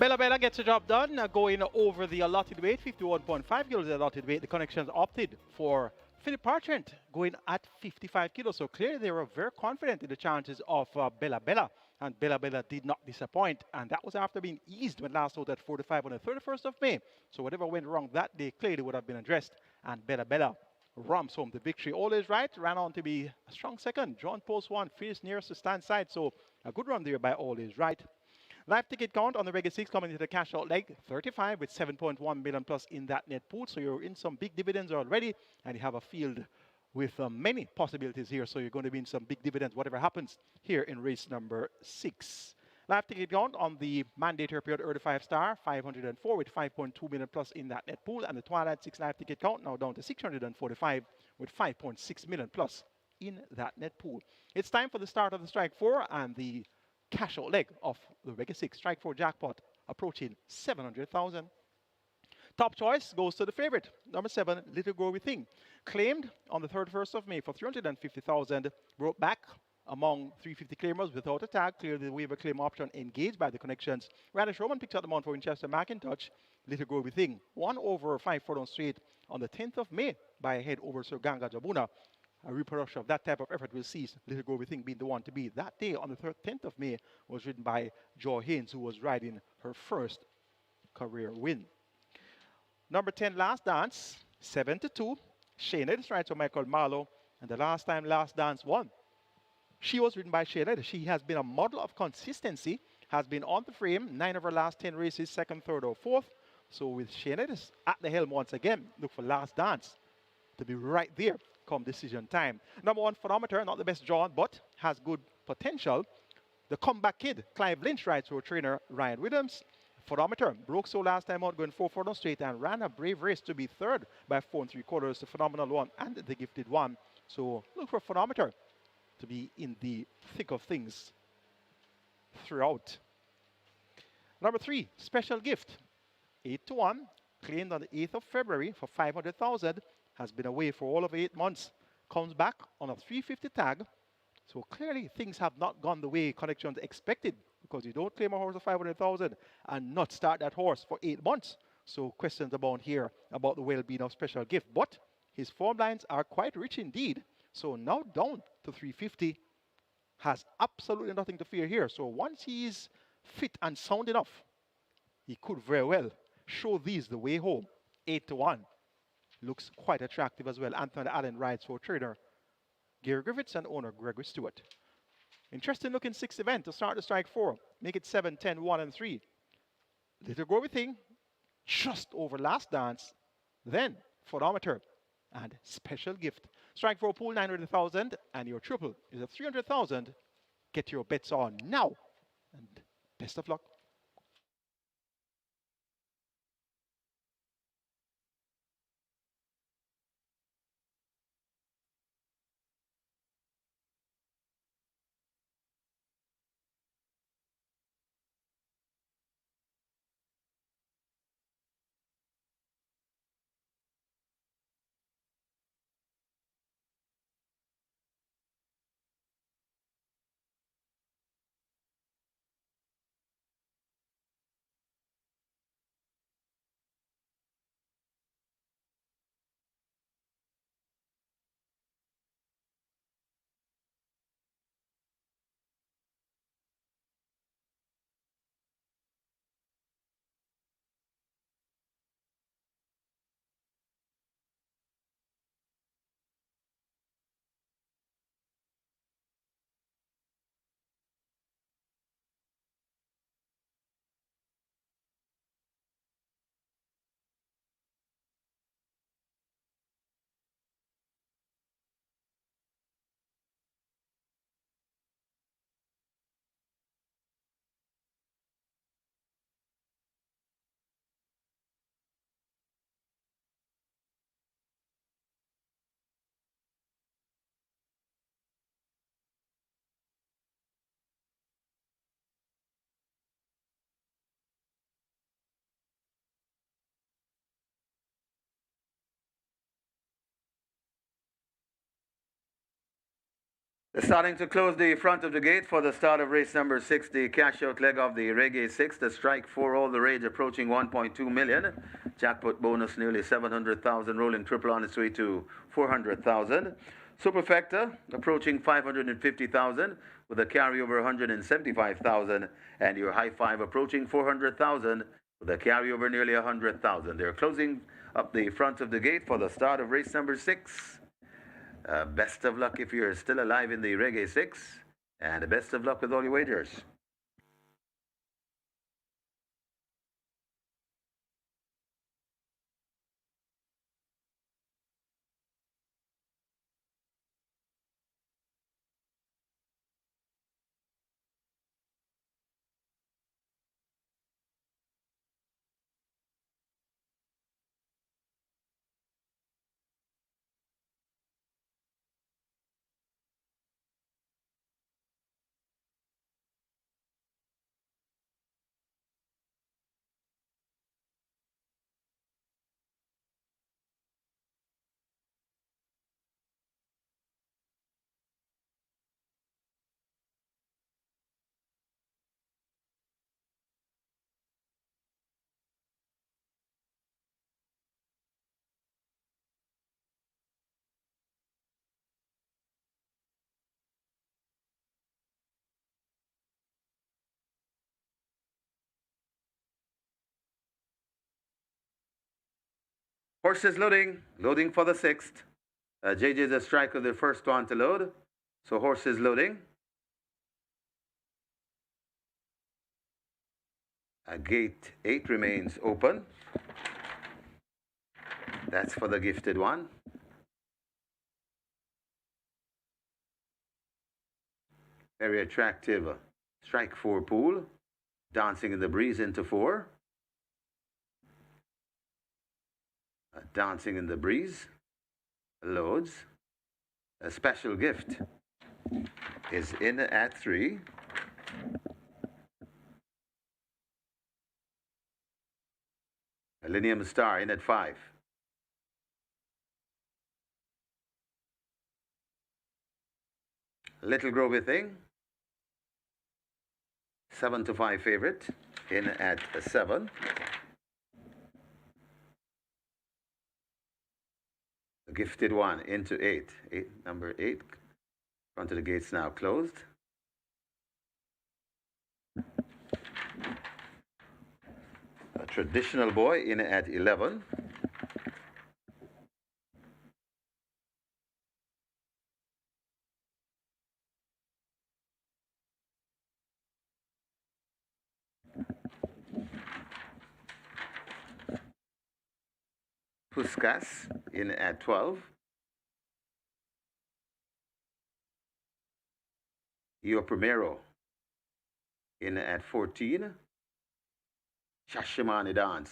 Bella Bella gets the job done, going over the allotted weight, 51.5 kilos the allotted weight. The connections opted for Philip Parchment going at 55 kilos. So clearly they were very confident in the chances of Bella Bella. And Bella Bella did not disappoint. And that was after being eased when last out at 45 on the 31st of May. So whatever went wrong that day clearly would have been addressed. And Bella Bella ramps home the victory. All is right, ran on to be a strong second. John Post 1 finished nearest the stand side. So a good run there by All is right. Live ticket count on the regular 6 coming into the cash out leg, 35 with 7.1 million plus in that net pool. So you're in some big dividends already, and you have a field with many possibilities here. So you're going to be in some big dividends, whatever happens here in race number 6. Live ticket count on the mandatory period early 5-star, 504 with 5.2 million plus in that net pool. And the Twilight 6 live ticket count now down to 645 with 5.6 million plus in that net pool. It's time for the start of the Strike 4 and the cash out leg of the regular 6 Strike 4 jackpot approaching 700,000. Top choice goes to the favorite, number 7, Little Groovy Thing. Claimed on the 31st of May for 350,000, brought back among 350 claimers without a tag. Clearly the waiver claim option engaged by the connections. Radish Roman picked up the mount for Winchester McIntosh. Little Groovy Thing won over 5 furlong straight on the 10th of May by a head over Sir Ganga Jabuna. A reproduction of that type of effort will see Little Groovy Thing being the one to be. That day on the 10th of May was ridden by Joy Haynes, who was riding her first career win. Number 10, Last Dance, 7-2. Shayna rides for Michael Marlowe, and the last time Last Dance won, she was ridden by Shayna. She has been a model of consistency, has been on the frame, 9 of her last 10 races, 2nd, 3rd, or 4th. So with Shayna at the helm once again, look for Last Dance to be right there come decision time. Number 1, Phonometer, not the best drawn, but has good potential. The comeback kid, Clive Lynch, rides for trainer Ryan Williams. Phonometer broke so last time out, going 4 furlong straight, and ran a brave race to be 3rd by 4 3/4. The Phenomenal One and the Gifted One. So look for Phonometer to be in the thick of things throughout. Number 3, Special Gift, 8-1, claimed on the 8th of February for 500,000. Has been away for all of 8 months, comes back on a 350 tag. So clearly things have not gone the way connections expected, because you don't claim a horse of 500,000 and not start that horse for 8 months. So questions abound here about the well-being of Special Gift. But his form lines are quite rich indeed. So now down to 350, has absolutely nothing to fear here. So once he is fit and sound enough, he could very well show these the way home. 8-1. Looks quite attractive as well. Anthony Allen rides for trainer Gary Griffiths and owner Gregory Stewart. Interesting looking 6th event to start the Strike 4. Make it 7, 10, 1, and 3. Little Groovy Thing, just over Last Dance. Then Phonometer and Special Gift. Strike 4 pool 900,000, and your triple is at 300,000. Get your bets on now, and best of luck. Starting to close the front of the gate for the start of race number 6, the cash-out leg of the Reggae 6, the strike 4 all the rage approaching 1.2 million. Jackpot bonus nearly 700,000, rolling triple on its way to 400,000. Superfecta approaching 550,000 with a carryover 175,000, and your high five approaching 400,000 with a carryover nearly 100,000. They're closing up the front of the gate for the start of race number 6. Best of luck if you're still alive in the Reggae 6, and best of luck with all your wagers. Horses loading, loading for the 6th. JJ is a striker, the first one to load. So horses loading. Gate 8 remains open. That's for the gifted one. Very attractive strike 4 pool. Dancing in the breeze into 4. Dancing in the breeze. Loads. A special gift is in at 3. Millennium Star in at 5. Little Grovey Thing. 7-5 favorite in at 7. The gifted one into 8. Number 8. Front of the gates now closed. A traditional boy in at 11. Puskas in at 12. Io Primero in at 14. Shashimani Dance.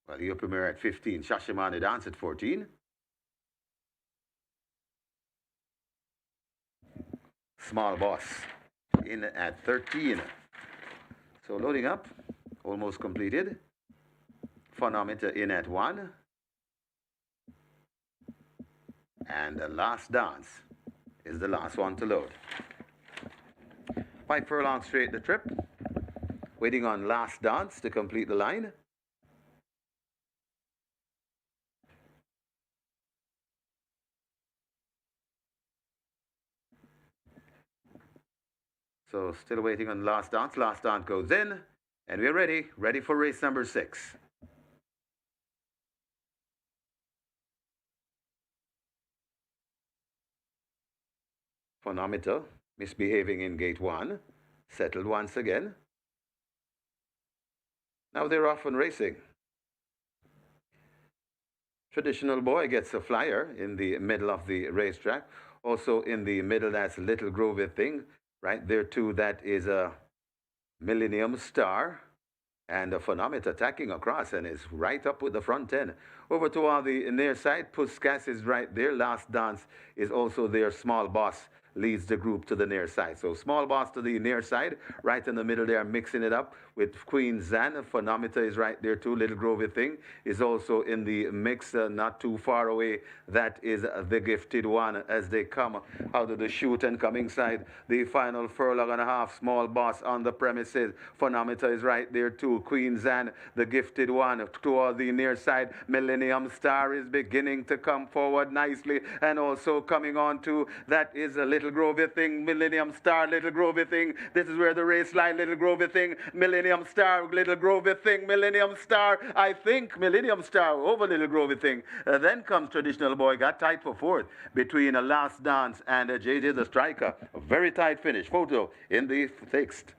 Well, Io Primero at 15. Shashimani Dance at 14. Small Boss in at 13. So loading up, almost completed. Phonometer in at 1. And the last dance is the last one to load. 5 furlongs straight the trip. Waiting on last dance to complete the line. So still waiting on last dance. Last dance goes in. And we're ready for race number 6. Phonometer misbehaving in gate 1. Settled once again. Now they're off and racing. Traditional boy gets a flyer in the middle of the racetrack. Also in the middle, that's Little Grovey Thing. Right there too, that is a Millennium Star. And a Phonometer attacking across and is right up with the front 10. Over to on the near side, Puskas is right there. Last Dance is also their Small Boss leads the group to the near side. So small boss to the near side, right in the middle there, mixing it up with Queen Zan. Phonometer is right there too. Little Grovy Thing is also in the mix, not too far away. That is the Gifted One as they come out of the chute and come inside the final furlong and a half. Small boss on the premises. Phonometer is right there too. Queen Zan, the Gifted One, toward the near side. Millennium Star is beginning to come forward nicely, and also coming on to that is a Little Grovy Thing. Millennium Star, Little Grovy Thing. This is where the race line. Little Grovy Thing, Millennium Star, Little Grovy Thing, Millennium Star. I think Millennium Star over Little Grovy Thing. Then comes Traditional Boy, got tight for fourth between a Last Dance and JJ the Striker. A very tight finish. Photo in the sixth.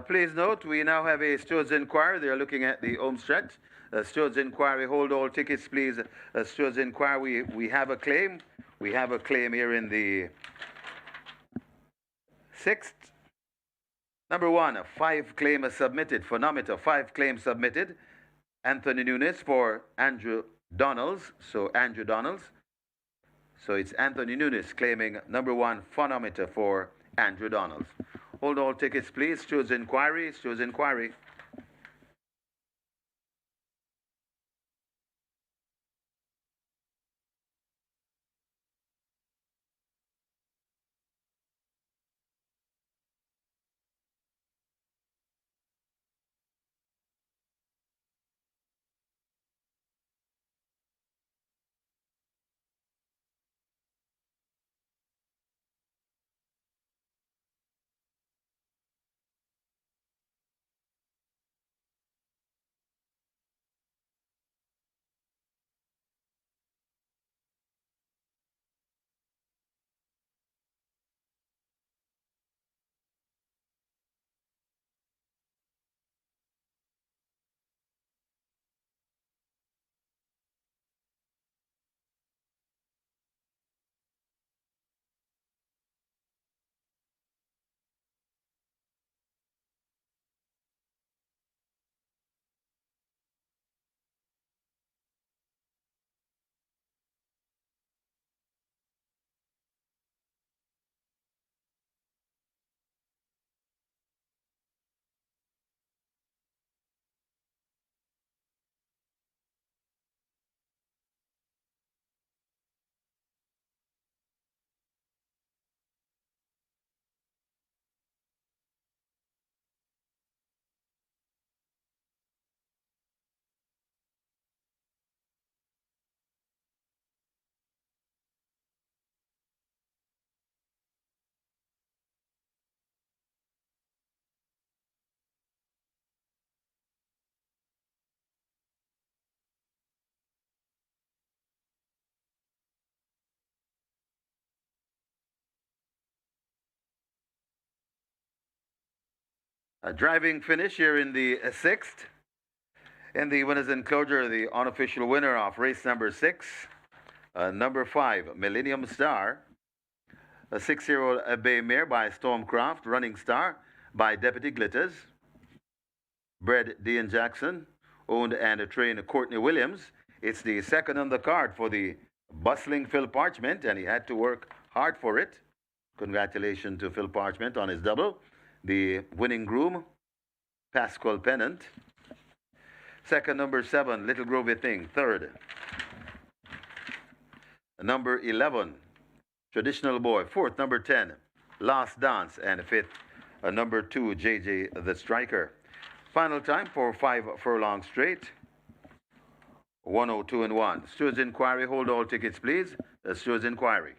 Please note, we now have a Stewards Inquiry. They're looking at the home stretch. Stewards Inquiry, hold all tickets, please. Stewards Inquiry, we have a claim. We have a claim here in the sixth. Number one, 5 claims submitted. Phonometer, 5 claims submitted. Anthony Nunes for Andrew Donalds. So Andrew Donalds. So it's Anthony Nunes claiming number 1 phonometer for Andrew Donalds. Hold all tickets, please. Stewards Inquiry. Stewards Inquiry. A driving finish here in the sixth. In the winners enclosure, the unofficial winner of race number 6, number 5, Millennium Star, a 6-year-old bay mare by Stormcroft, Running Star by Deputy Glitters, bred Dean Jackson, owned and trained Courtney Williams. It's the second on the card for the bustling Phil Parchment, and he had to work hard for it. Congratulations to Phil Parchment on his double. The winning groom, Pascal Pennant. Second, number 7, Little Groovy Thing. Third, number 11, Traditional Boy. Fourth, number 10, Last Dance. And fifth, number 2, JJ the Striker. Final time for 5 furlongs straight. 102 and 1. Stewards inquiry, hold all tickets, please. Stewards inquiry.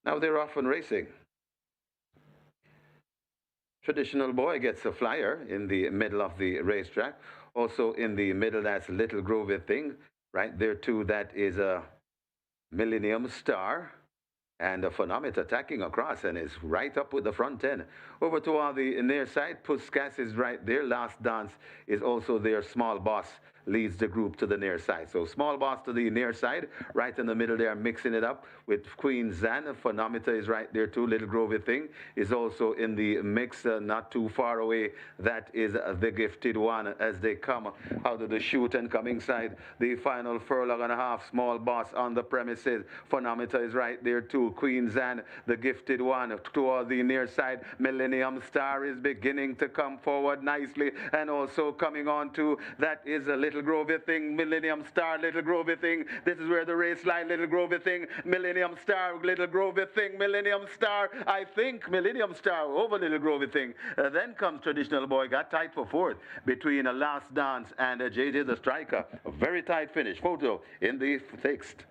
Now they're off and racing. Traditional Boy gets a flyer in the middle of the racetrack. Also in the middle, that's Little Groovy Thing. Right there, too, that is a Millennium Star. And the Phenomet attacking across and is right up with the front 10. Over to on the near side, Puskas is right there. Last Dance is also there. Small Boss leads the group to the near side. So Small Boss to the near side, right in the middle there, mixing it up with Queen Zan. Phenometer is right there too. Little Groovy Thing is also in the mix, not too far away. That is the Gifted One as they come out of the chute and coming side. The final furlong and a half. Small Boss on the premises. Phenometer is right there too. Queen Zan, the Gifted One, toward the near side. Millennium Star is beginning to come forward nicely, and also coming on to that is a Little Groovy Thing. Millennium Star, Little Groovy Thing. This is where the race line. Little Groovy Thing, Millennium Star, Little Groovy Thing, Millennium Star. I think Millennium Star over Little Groovy Thing. Then comes Traditional Boy, got tight for fourth between a Last Dance and JJ the Striker. A very tight finish. Photo in the fixed.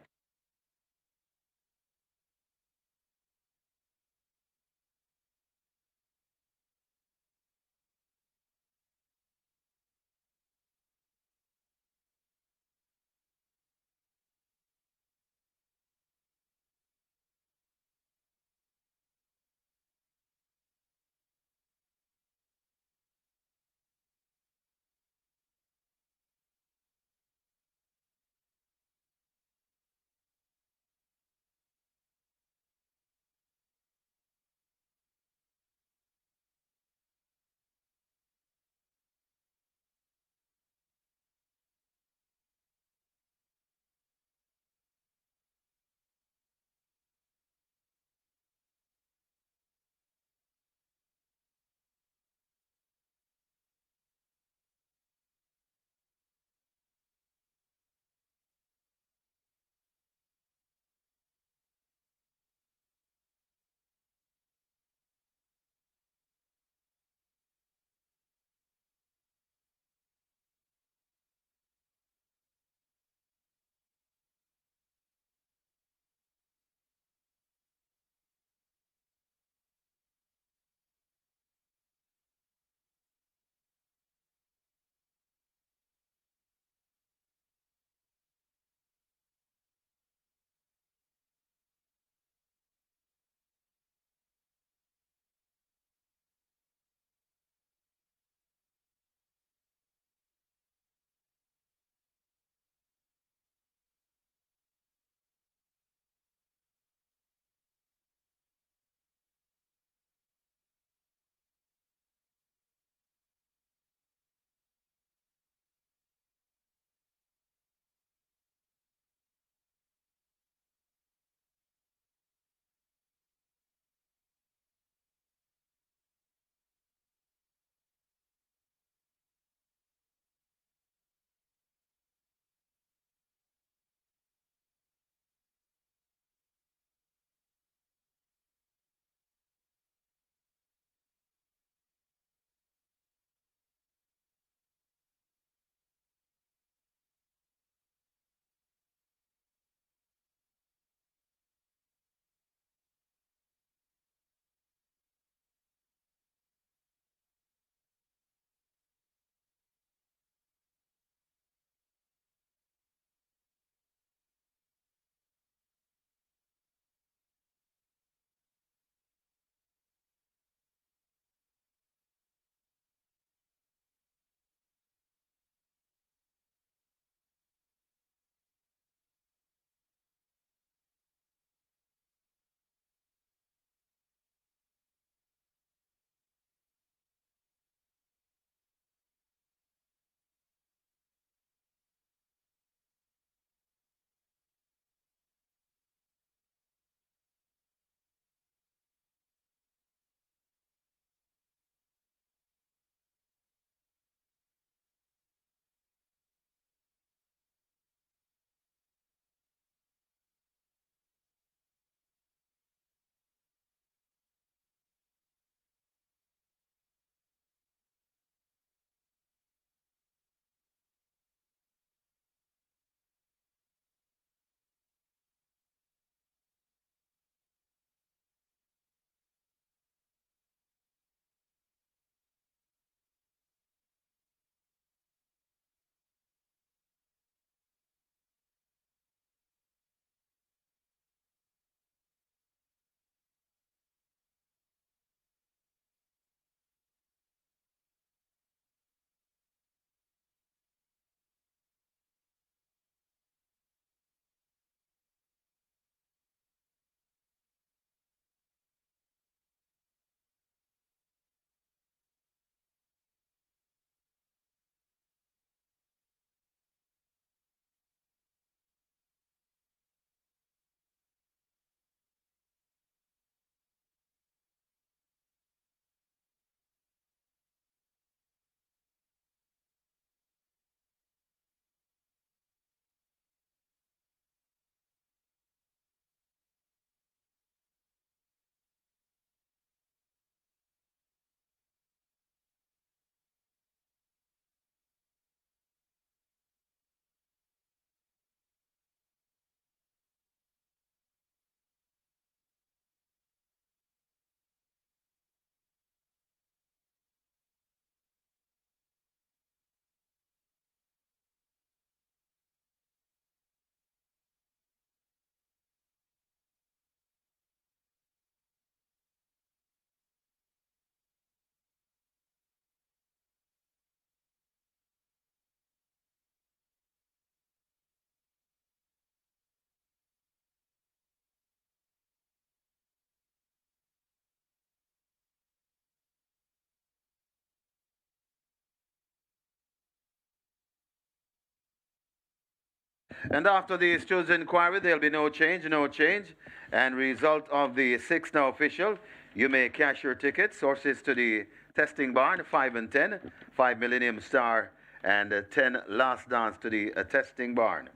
And after the stewards' inquiry, there'll be no change, no change. And result of the 6 now official, you may cash your tickets. Sources to the testing barn, 5 and 10, 5 Millennium Star, and 10 Last Dance to the testing barn.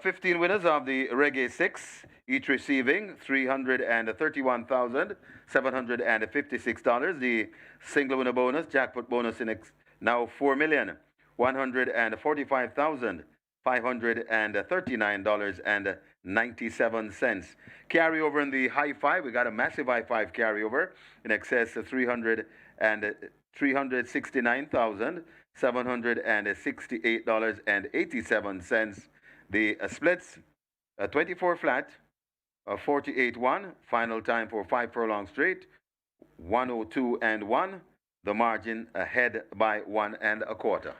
15 winners of the Reggae 6, each receiving $331,756. The single winner bonus, jackpot bonus in now $4,145,539.97. Carryover in the high five, we got a massive high five carryover in excess of $369,768.87. The splits, 24 flat, 48-1, final time for 5 furlong straight, 102 and 1, the margin ahead by 1 1/4.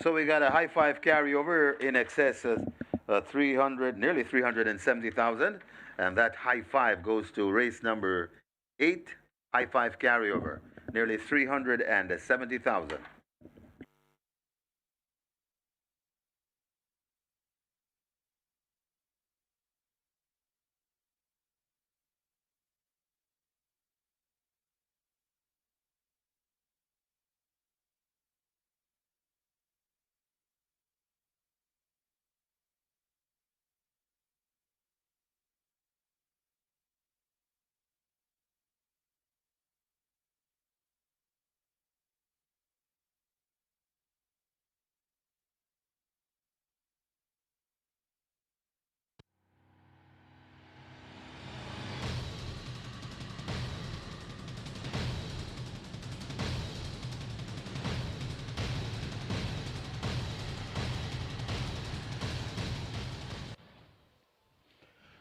So we got a high five carryover in excess of 300, nearly 370,000, and that high five goes to race number 8, high five carryover, nearly 370,000.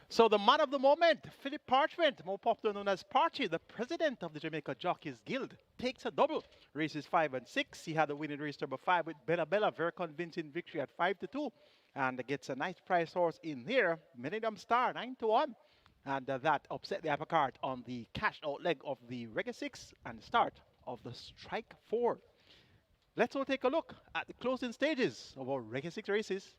So the man of the moment, Philip Parchment, more popular known as Parchy, the president of the Jamaica Jockeys Guild, takes a double. Races 5 and 6. He had a win in race number 5 with Bella Bella, very convincing victory at 5-2, and gets a nice price horse in here, Millennium Star 9-1, and that upset the apple cart on the cash out leg of the Reggae 6 and start of the Strike 4. Let's all take a look at the closing stages of our Reggae 6 races.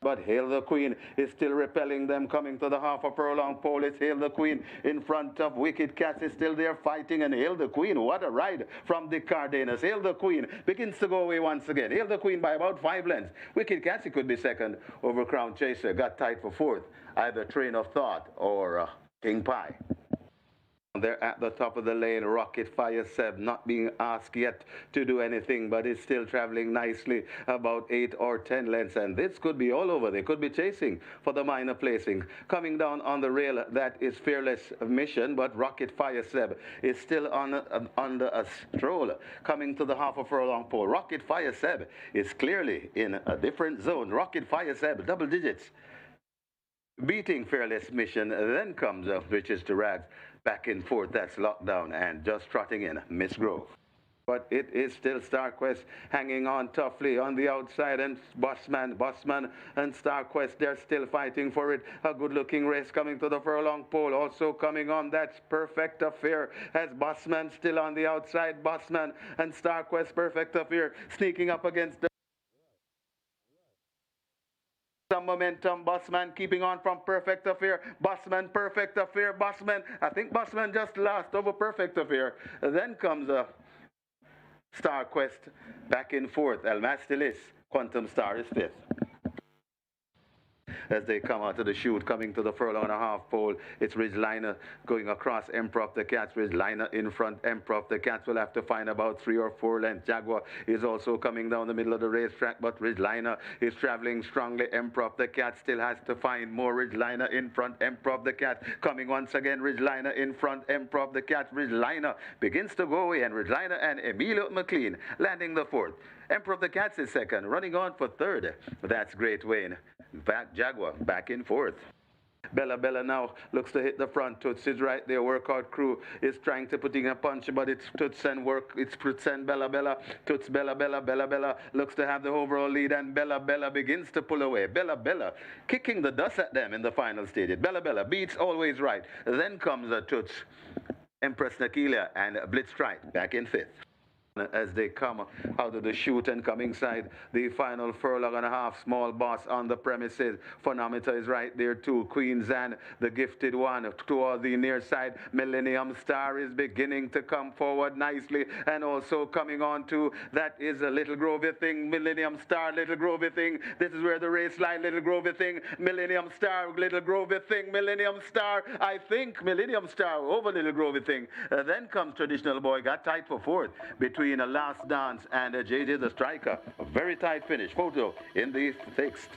But Hail the Queen is still repelling them, coming to the half a furlong pole. It's Hail the Queen in front of Wicked Cats is still there fighting, and Hail the Queen, what a ride from the Cardenas. Hail the Queen begins to go away once again. Hail the Queen by about 5 lengths. Wicked Cats, he could be second over Crown Chaser, got tight for fourth, either Train of Thought or King Pie. They're at the top of the lane. Rocket Fire Seb not being asked yet to do anything, but is still traveling nicely, about 8 or 10 lengths. And this could be all over. They could be chasing for the minor placing. Coming down on the rail, that is Fearless Mission, but Rocket Fire Seb is still under a stroll. Coming to the half a furlong pole. Rocket Fire Seb is clearly in a different zone. Rocket Fire Seb, double digits, beating Fearless Mission. Then comes Riches to Rags. Back and forth, that's Lockdown, and just trotting in Miss Grove. But it is still StarQuest hanging on toughly on the outside, and Bossman and StarQuest, they're still fighting for it. A good-looking race coming to the furlong pole. Also coming on, that's Perfect Affair, as Bossman still on the outside. Bossman and StarQuest, Perfect Affair, sneaking up against the some momentum. Bossman keeping on from Perfect Affair. Bossman, Perfect Affair. Bossman. I think Bossman just lost over Perfect Affair. Then comes a Star Quest back in fourth. El Mastilis. Quantum Star is fifth. As they come out of the chute, coming to the furlong and a half pole, it's Ridgeliner going across Emperor of the Cats. Ridgeliner in front. Emperor of the Cats will have to find about 3 or 4 lengths. Jaguar is also coming down the middle of the racetrack, but Ridgeliner is traveling strongly. Emperor of the Cats still has to find more. Ridgeliner in front. Emperor of the Cats coming once again. Ridgeliner in front. Emperor of the Cats. Ridgeliner begins to go away, and Ridgeliner and Emilio McLean landing the fourth. Emperor of the Cats is second, running on for third. That's Great Wayne. Back Jaguar back in fourth. Bella Bella now looks to hit the front. Toots is right there. Workout Crew is trying to put in a punch, but it's Toots and it's Toots and Bella Bella. Toots Bella Bella. Bella Bella looks to have the overall lead, and Bella Bella begins to pull away. Bella Bella kicking the dust at them in the final stages. Bella Bella beats Always Right. Then comes Toots, Empress Nakilia, and Blitzstrike back in fifth. As they come out of the chute and come inside the final furlong and a half, Small Boss on the premises. Phonometer is right there too. Queen's and the Gifted One toward the near side. Millennium Star is beginning to come forward nicely, and also coming on to that is a Little Grovey Thing. Millennium Star, Little Grovey Thing. This is where the race line. Little Grovey Thing, Millennium Star, Little Grovey Thing, Millennium Star. I think Millennium Star over Little Grovey Thing. Then comes Traditional Boy, got tight for fourth between a Last Dance and JJ the Striker. A very tight finish. Photo in the fixed.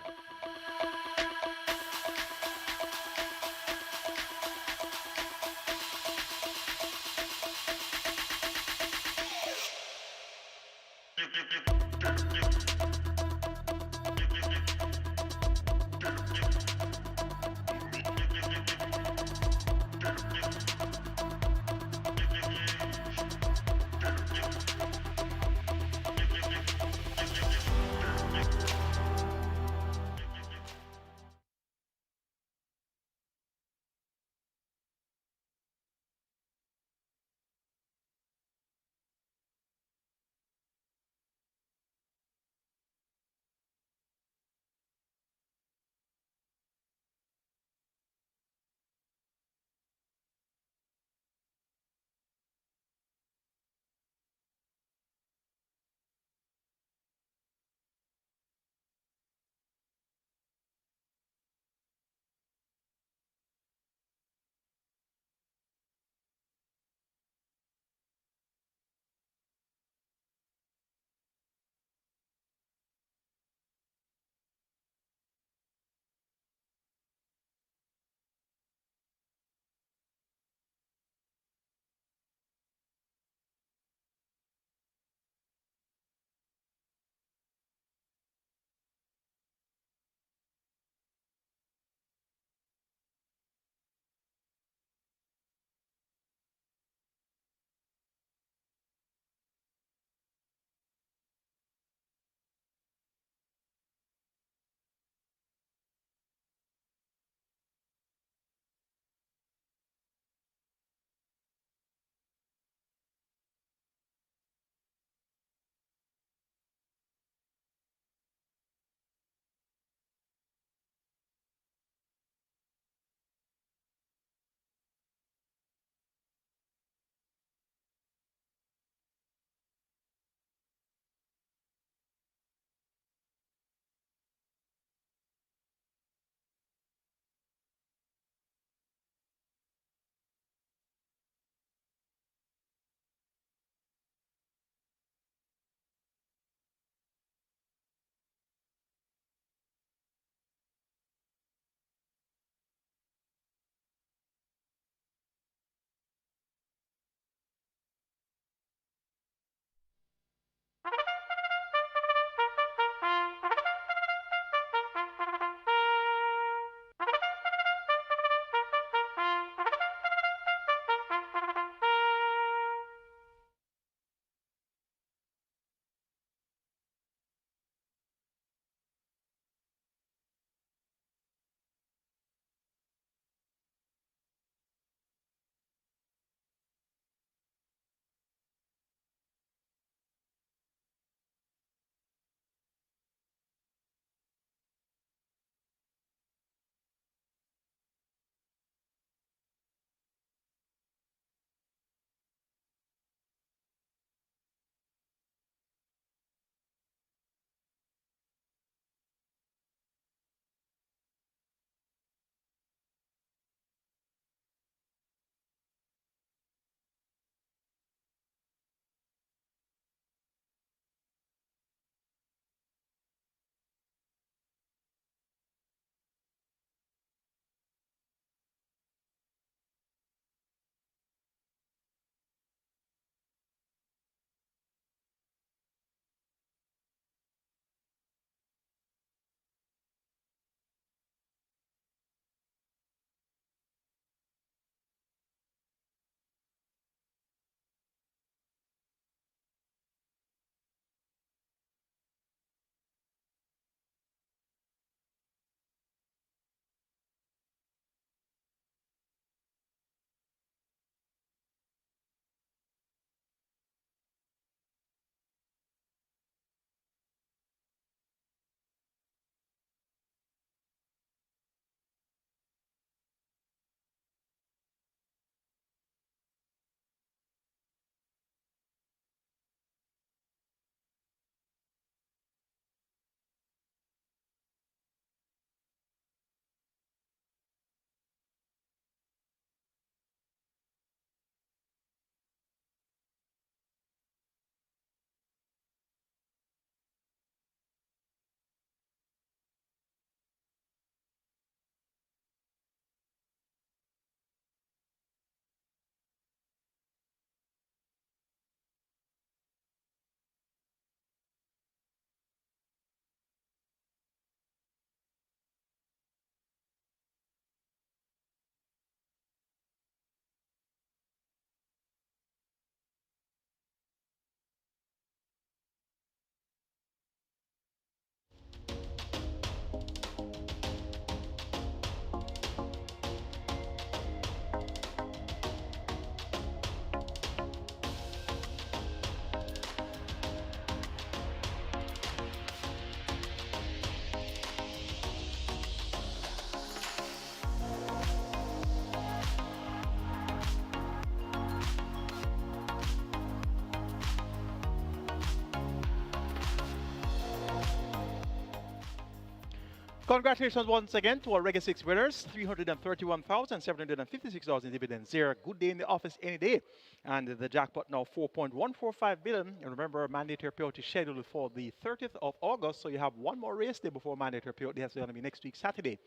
Congratulations once again to our Rega 6 winners. $331,756 in dividends here. Good day in the office any day. And the jackpot now 4.145 billion. And remember, mandatory payout is scheduled for the 30th of August. So you have one more race day before mandatory payout. That's going to be next week, Saturday,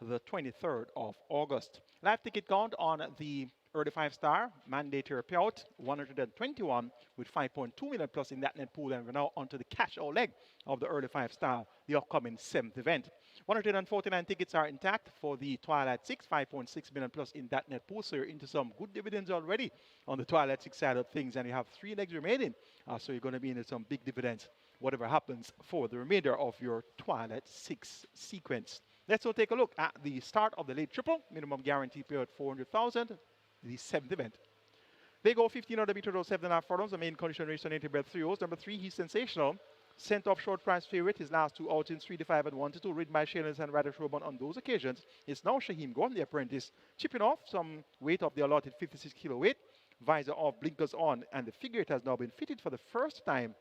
the 23rd of August. Live ticket count on the early 5-star mandatory payout 121 with 5.2 million plus in that net pool, and we're now onto the cash out leg of the early 5-star, the upcoming 7th event. 149 tickets are intact for the Twilight 6, 5.6 million plus in that net pool, so you're into some good dividends already on the Twilight 6 side of things, and you have 3 legs remaining, so you're going to be into some big dividends whatever happens for the remainder of your Twilight 6 sequence. Let's now take a look at the start of the late triple, minimum guarantee period 400,000, the 7th event. They go 1500 meter, those 7.5 furlongs. The main condition race on 80 bred 3 O's. Number 3, he's sensational. Sent off short price favorite. His last 2 outings, 3-5 and 1-2, ridden by Shaylins and Radish Robon on those occasions. It's now Shaheem Gordon, the apprentice, chipping off some weight of the allotted 56 kilo weight. Visor off, blinkers on, and the figure it has now been fitted for the first time.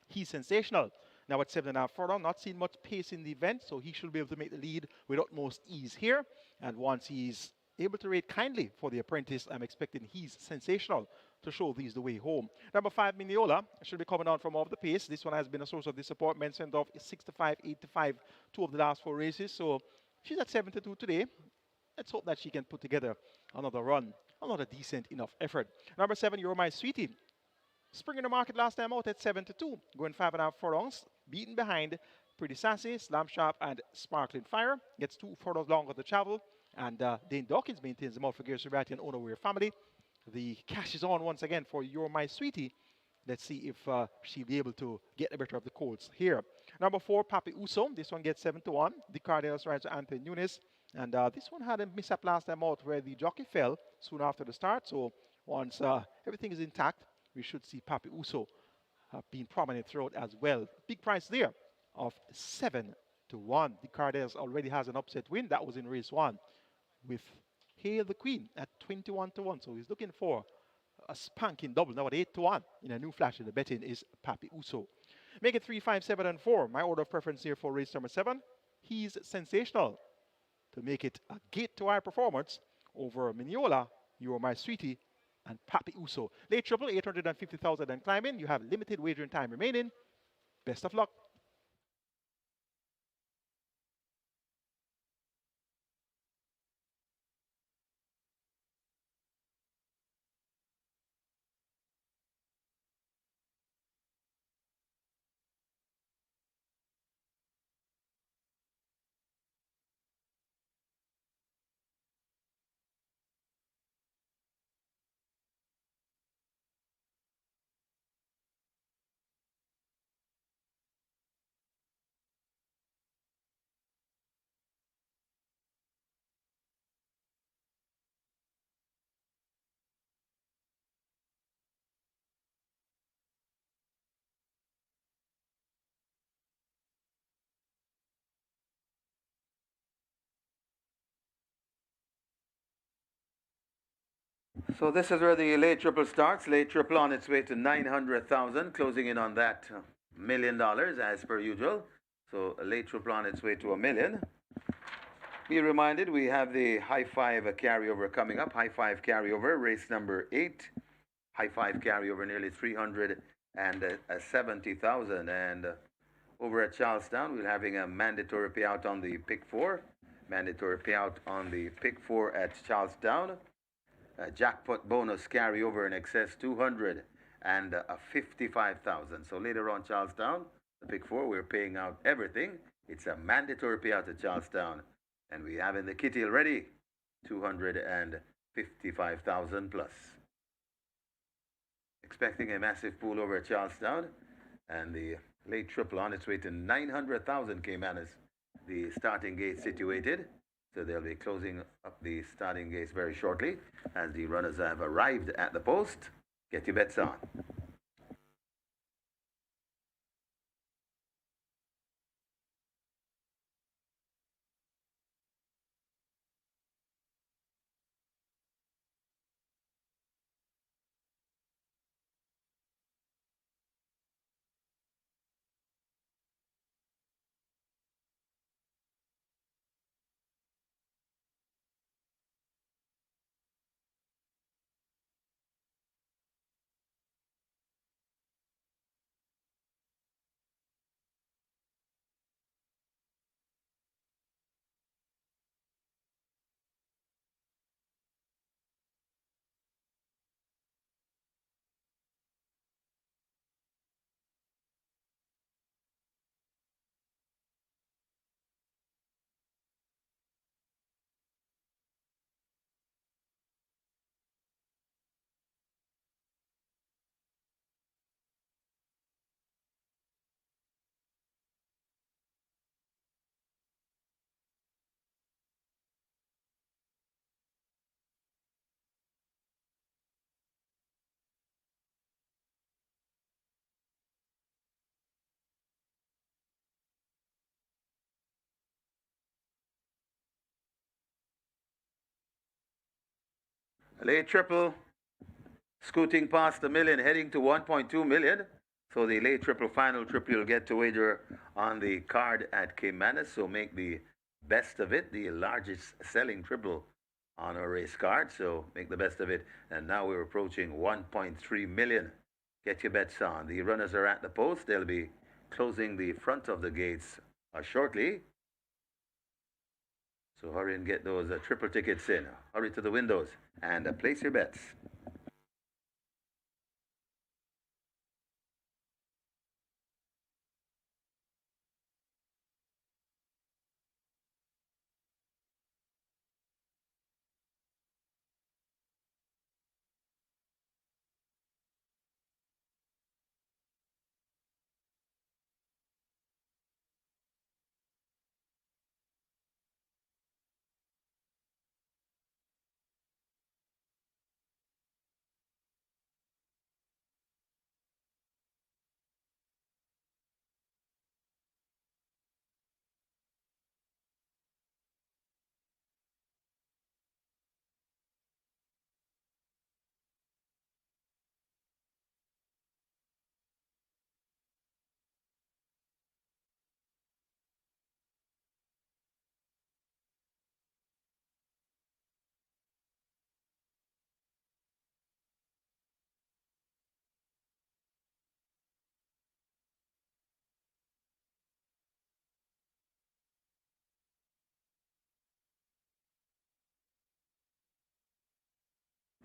He's sensational. Now at 7.5 furlong, not seeing much pace in the event, so he should be able to make the lead with utmost ease here. And once he's able to rate kindly for the apprentice, I'm expecting he's sensational to show these the way home. Number 5, Mineola, should be coming on from off the pace. This one has been a source of disappointment, sent off 6-5, 8-5, 2 of the last 4 races. So she's at 7-2 today. Let's hope that she can put together another run, another decent enough effort. Number 7, You're My Sweetie. Spring in the market last time out at 7-2, going 5.5 furlongs, beaten behind Pretty Sassy, Slam Sharp, and Sparkling Fire. Gets 2 furlongs longer to travel, and Dane Dawkins maintains the mouth for Gary Surati and Unaware family. The cash is on once again for You're My Sweetie. Let's see if she'll be able to get the better of the Colts here. Number 4, Papi Uso. This one gets 7-1. The Cardinals rides to Anthony Nunes. And this one had a mishap last time out where the jockey fell soon after the start. So once everything is intact, we should see Papi Uso being prominent throughout as well. Big price there of 7-1. The Cardinals already has an upset win. That was in race 1 with Hail the Queen at 21-1. So he's looking for a spanking double now at 8-1 in a new flash in the betting is Papi Uso. Make it 3, 5, 7, and 4. My order of preference here for race number 7. He's sensational to make it a gate to high performance over Mineola, You're My Sweetie, and Papi Uso. Late triple, 850,000 and climbing. You have limited wagering time remaining. Best of luck. So this is where the late triple starts. Late triple on its way to 900,000, closing in on that $1 million as per usual. So a late triple on its way to $1 million. Be reminded, we have the high five carryover coming up. High five carryover, race number 8. High five carryover, nearly 370,000. And over at Charlestown, we're having a mandatory payout on the pick 4. Mandatory payout on the pick 4 at Charlestown. Jackpot bonus carryover in excess 255,000. So later on, Charlestown, the pick 4, we're paying out everything. It's a mandatory payout at Charlestown. And we have in the kitty already 255,000 plus. Expecting a massive pool over at Charlestown. And the late triple on its way to 900,000 Caymanas. The starting gate situated. So they'll be closing up the starting gates very shortly as the runners have arrived at the post. Get your bets on. Late triple, scooting past the million, heading to 1.2 million. So the late triple, final triple, you'll get to wager on the card at Caymanas. So make the best of it, the largest selling triple on our race card. So make the best of it. And now we're approaching 1.3 million. Get your bets on. The runners are at the post. They'll be closing the front of the gates shortly. So hurry and get those triple tickets in. Hurry to the windows and place your bets.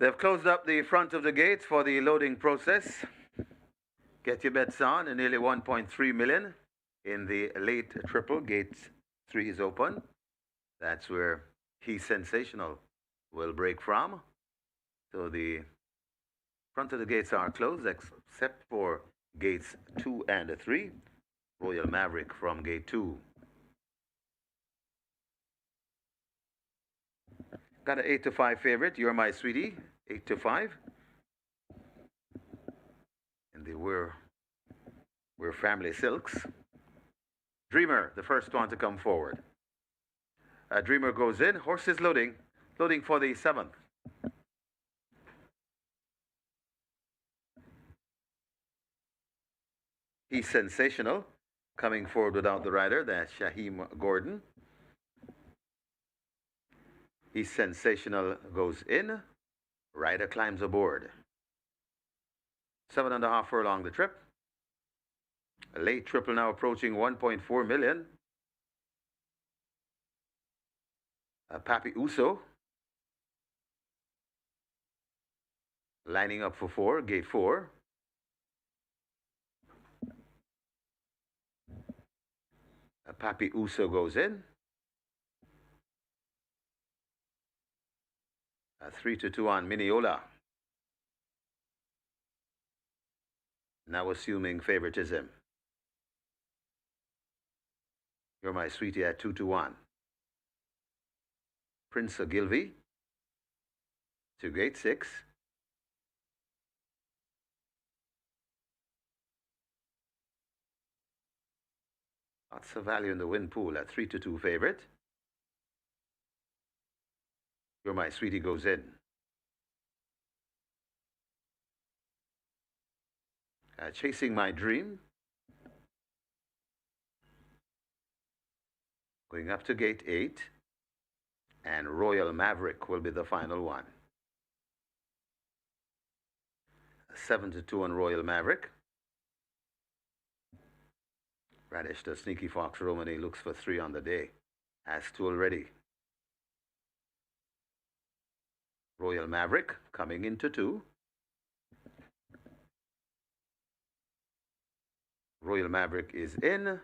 They've closed up the front of the gates for the loading process. Get your bets on, and nearly 1.3 million in the late triple. Gate 3 is open. That's where He's Sensational will break from. So the front of the gates are closed except for gates 2 and 3. Royal Maverick from gate 2. Got an 8-5 favorite. You're My Sweetie. 8-5. And they were Family Silks. Dreamer, the first one to come forward. Dreamer goes in. Horses loading. Loading for the 7th. He's Sensational. Coming forward without the rider. That's Shaheem Gordon. He's Sensational goes in. Rider climbs aboard. 7.5 furlong the trip. A late triple now approaching 1.4 million. Papi Uso lining up for 4, gate 4. Papi Uso goes in. 3-2 on Mineola. Now assuming favoritism. You're My Sweetie at 2-1. Prince Ogilvy to gate 6. Lots of value in the win pool at 3-2 favorite. You're My Sweetie goes in. Chasing My Dream. Going up to gate 8. And Royal Maverick will be the final one. 7-2 on Royal Maverick. Radish, the Sneaky Fox Romany, looks for 3 on the day. Has 2 already. Royal Maverick coming into 2. Royal Maverick is in.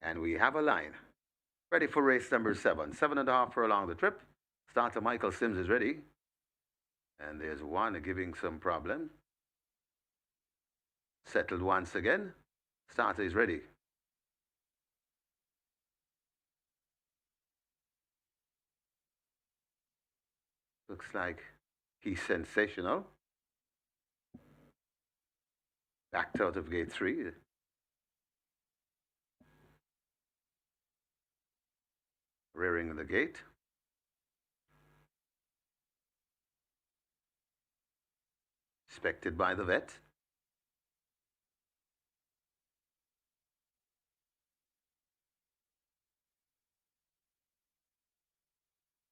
And we have a line. Ready for race number 7. 7.5 furlong the trip. Starter Michael Sims is ready. And there's one giving some problem. Settled once again. Starter is ready. Looks like He's Sensational. Backed out of gate 3. Rearing the gate. Expected by the vet.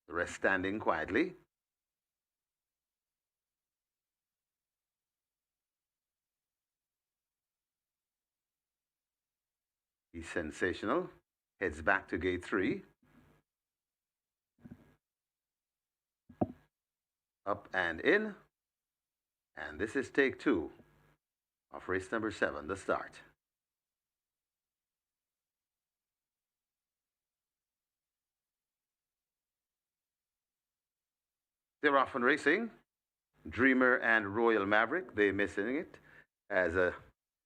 The rest standing quietly. He's sensational. Heads back to gate 3. Up and in. And this is take 2 of race number 7, the start. They're off and racing. Dreamer and Royal Maverick, they missing it. As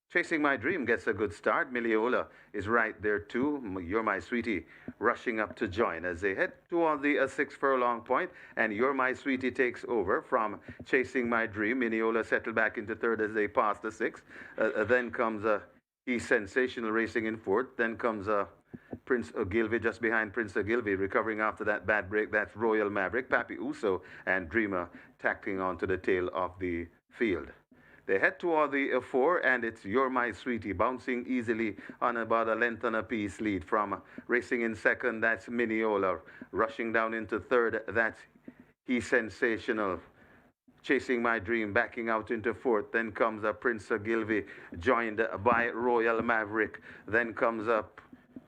Chasing My Dream gets a good start. Miliola is right there too. You're My Sweetie rushing up to join as they head toward the 6 furlong point, and You're My Sweetie takes over from Chasing My Dream. Miliola settled back into third as they pass the 6. Then comes He's Sensational racing in fourth. Then comes Prince Ogilvy just behind Prince Ogilvy, recovering after that bad break. That's Royal Maverick, Papi Uso, and Dreamer tacking onto the tail of the field. They head toward the 4, and it's You're My Sweetie, bouncing easily on about a length and a piece lead from racing in second. That's Miniola. Rushing down into third, that's He's Sensational. Chasing My Dream, backing out into fourth. Then comes Prince Ogilvy, joined by Royal Maverick. Then comes up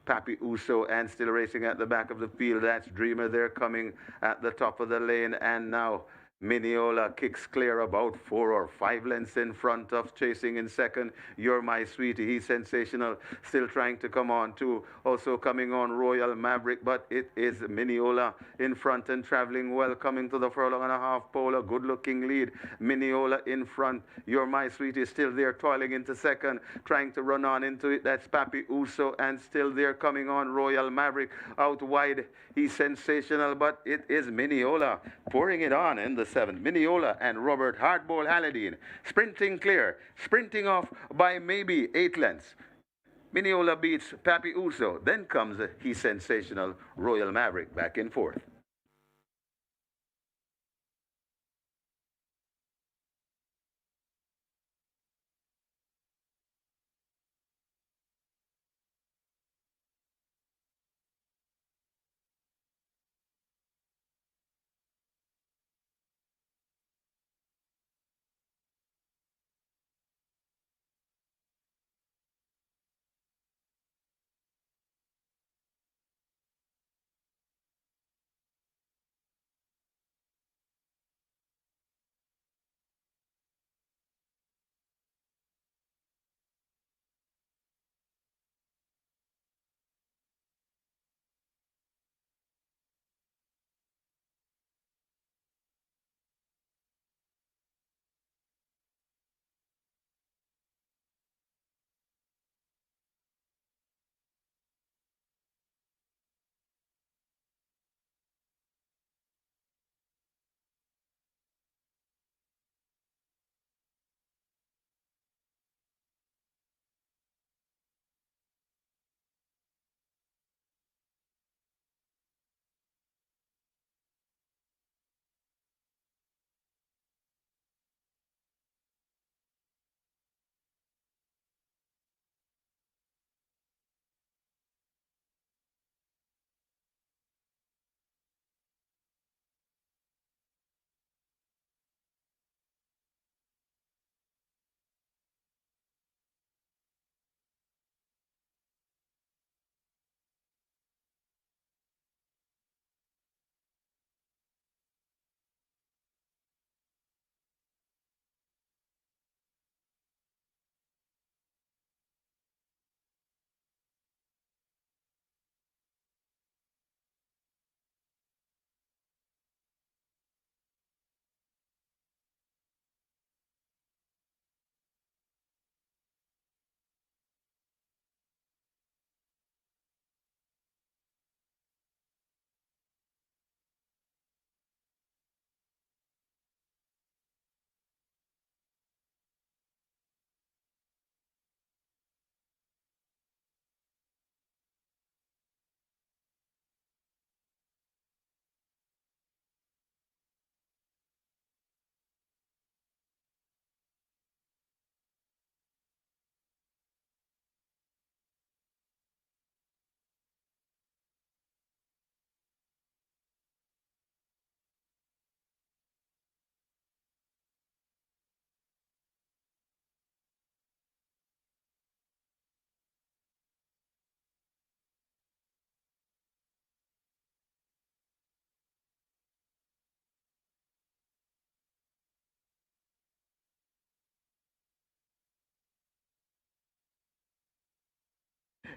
Papi Uso, and still racing at the back of the field. That's Dreamer there coming at the top of the lane. And now Miniola kicks clear about 4 or 5 lengths in front of chasing in second. You're My Sweetie, He's Sensational, still trying to come on too. Also coming on Royal Maverick, but it is Miniola in front and traveling well, coming to the furlong and a half pole. A good looking lead. Miniola in front. You're My Sweetie still there, toiling into second, trying to run on into it. That's Papi Uso, and still there coming on Royal Maverick. Out wide, He's Sensational, but it is Miniola pouring it on in the 7th. Miniola and Robert Hardball Halladine sprinting clear, sprinting off by maybe 8 lengths. Miniola beats Papi Uso. Then comes He's Sensational, Royal Maverick back in fourth.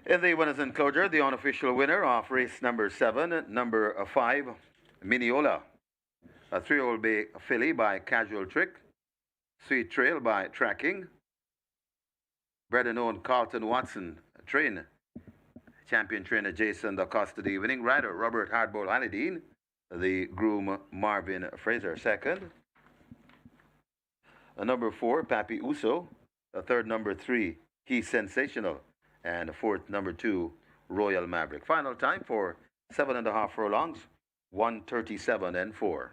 In the winners enclosure, the unofficial winner of race number 7, number 5, Mineola. A 3-year-old bay filly by Casual Trick. Sweet Trail by Tracking. Bred and owned Carlton Watson train. Champion trainer Jason DaCosta, the winning rider Robert Hardball Halidine. The groom Marvin Fraser second. Number 4, Papi Uso. Third, number 3, He's Sensational. And fourth, number 2, Royal Maverick. Final time for 7.5 furlongs, 1:37 and 4.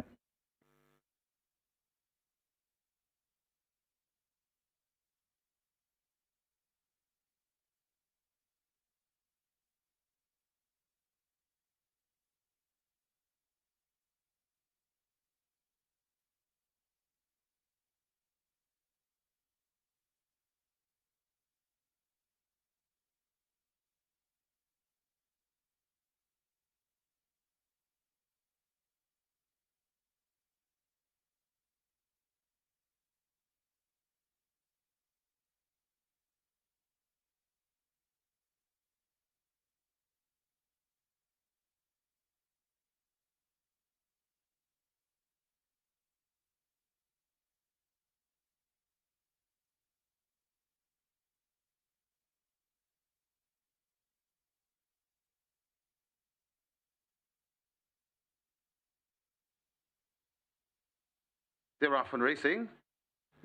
They're off and racing.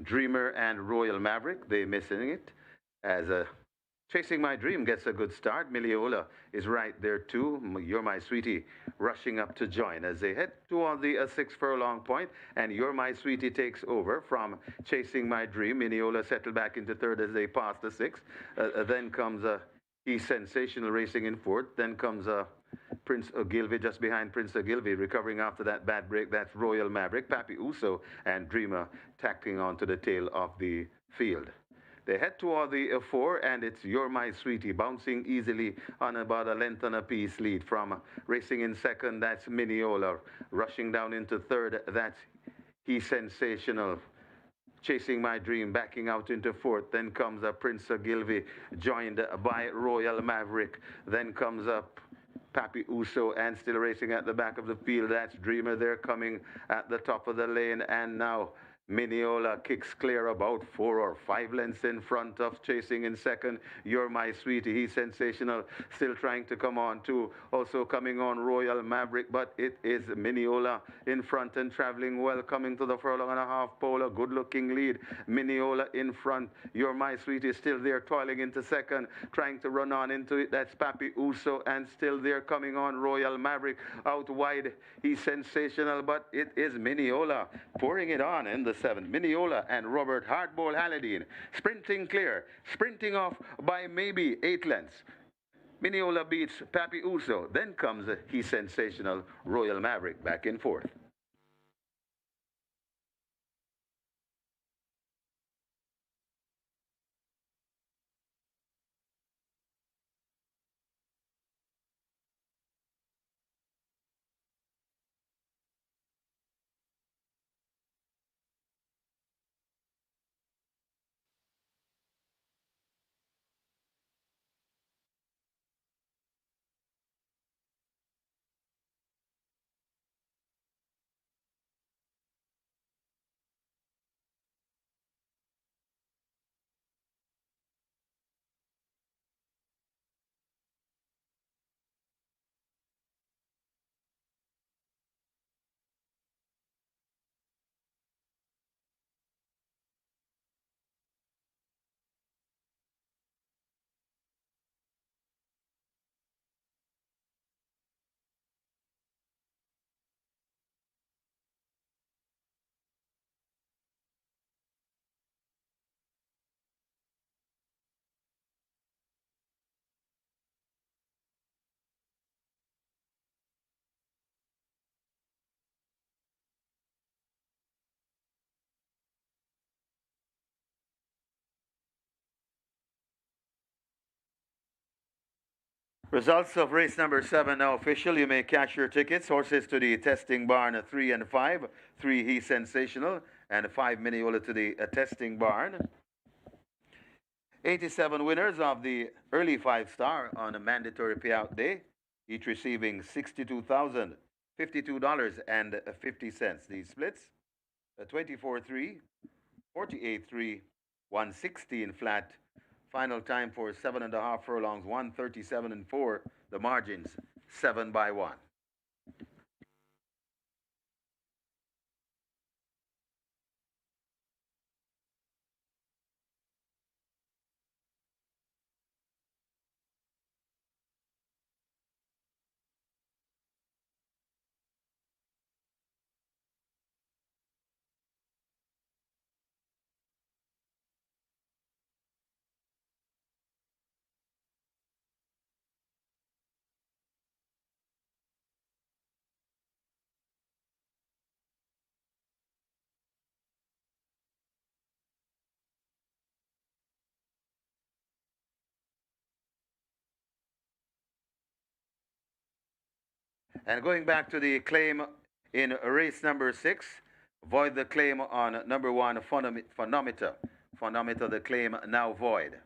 Dreamer and Royal Maverick, they missing it as Chasing My Dream gets a good start. Miliola is right there too. You're My Sweetie rushing up to join as they head toward the 6 furlong point, and You're My Sweetie takes over from Chasing My Dream. Miliola settled back into third as they pass the 6. Then comes He's Sensational racing in fourth. Then comes Prince Ogilvy just behind Prince Ogilvy, recovering after that bad break. That's Royal Maverick, Papi Uso, and Dreamer tacking onto the tail of the field. They head toward the 4, and it's You're My Sweetie, bouncing easily on about a length and a piece lead from racing in second. That's Mineola. Rushing down into third, that's He's Sensational. Chasing My Dream, backing out into fourth. Then comes Prince Ogilvy, joined by Royal Maverick. Then comes up Papi Uso, and still racing at the back of the field. That's Dreamer. They're coming at the top of the lane, and now Mineola kicks clear about 4 or 5 lengths in front of chasing in second. You're My Sweetie, He's Sensational, still trying to come on too. Also coming on Royal Maverick, but it is Mineola in front and traveling well, coming to the furlong and a half pole. A good looking lead. Mineola in front. You're My Sweetie still there, toiling into second, trying to run on into it. That's Papi Uso, and still there coming on Royal Maverick. Out wide, He's Sensational, but it is Mineola pouring it on in the 7. Mineola and Robert Hardball Halidine sprinting clear, sprinting off by maybe 8 lengths. Mineola beats Papi Uso. Then comes He's Sensational, Royal Maverick back in fourth. Results of race number 7 now official. You may cash your tickets. Horses to the testing barn 3 and 5. 3 He's Sensational, and 5 Mineola to the testing barn. 87 winners of the early 5-star on a mandatory payout day, each receiving $62,052.50. These splits: 24-3, 48-3, 116 flat. Final time for 7.5 furlongs, 137 and 4. The margins 7 by 1. And going back to the claim in race number 6, void the claim on number 1, Phonometer. Phonometer, the claim now void.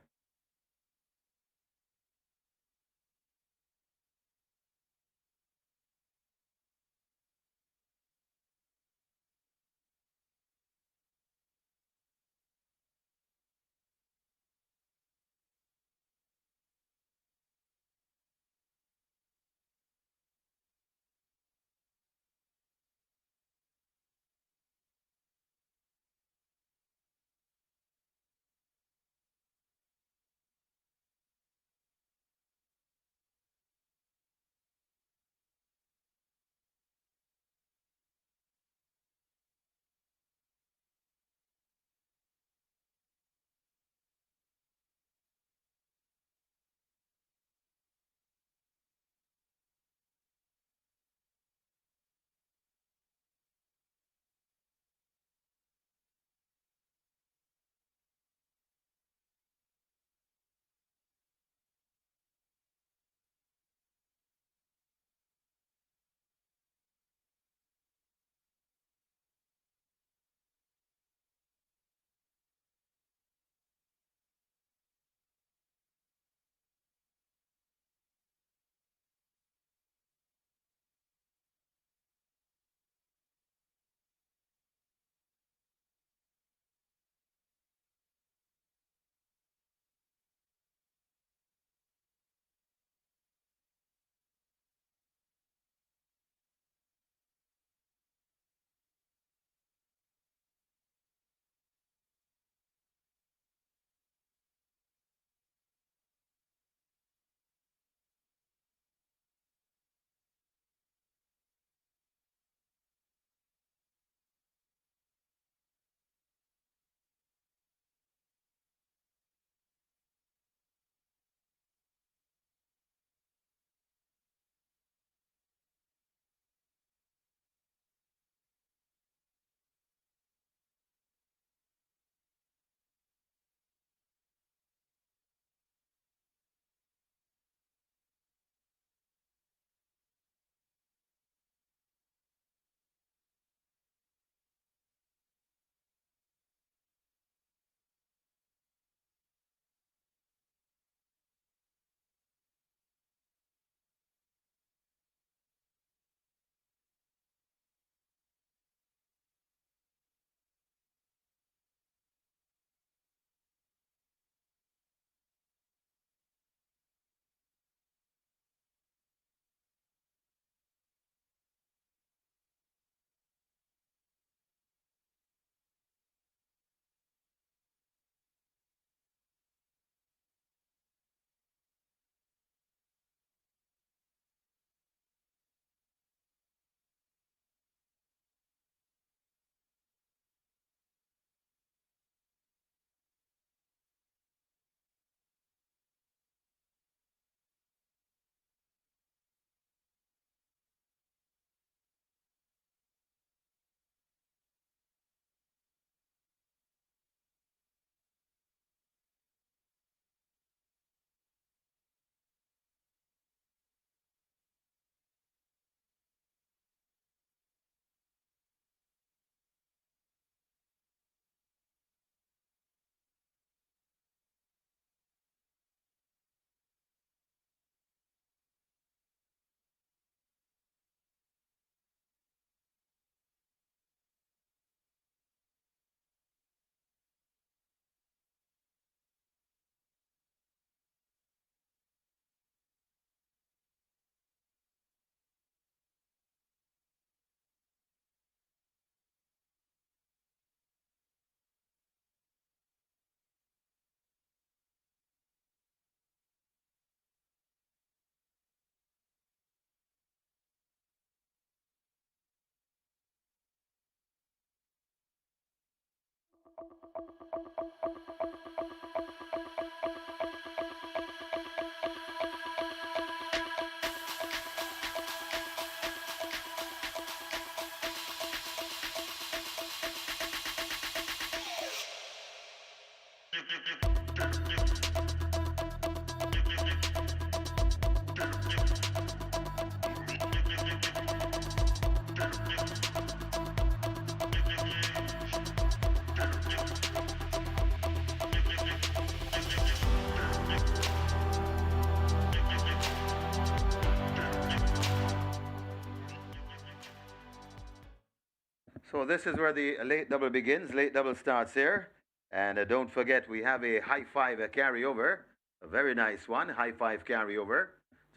So this is where the late double begins. Late double starts here. And don't forget, we have a high five carryover. A very nice one. High five carryover.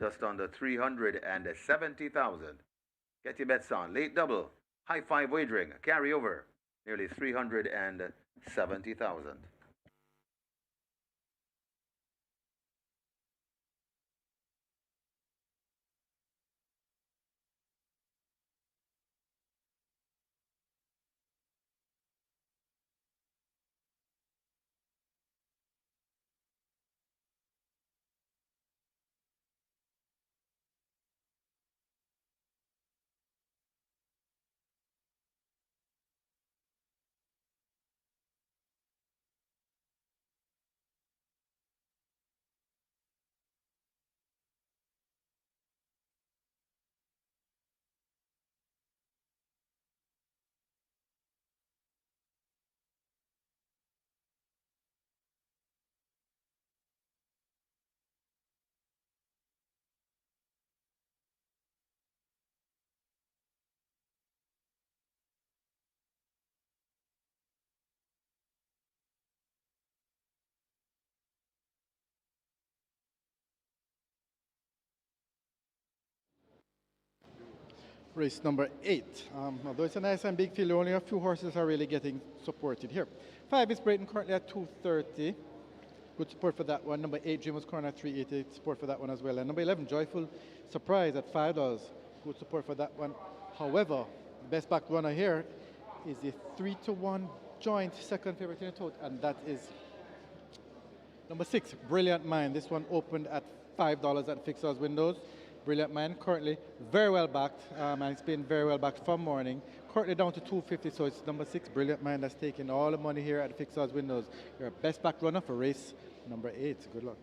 Just under 370,000. Get your bets on. Late double. High five wagering. Carryover. Nearly 370,000. Race number 8. Although it's a nice and big field, only a few horses are really getting supported here. 5 is Brayton currently at 230. Good support for that one. Number 8, Jim was corner at 380. Support for that one as well. And number 11, Joyful Surprise at $5. Good support for that one. However, the best back runner here is the 3-1 joint second favorite in the total, and that is number 6, Brilliant Mind. This one opened at $5 at Fixers Windows. Brilliant Mind currently very well backed, and it's been very well backed from morning. Currently down to 250, so it's number 6, Brilliant Mind, that's taking all the money here at Fixers Windows. Your best back runner for race number 8. Good luck.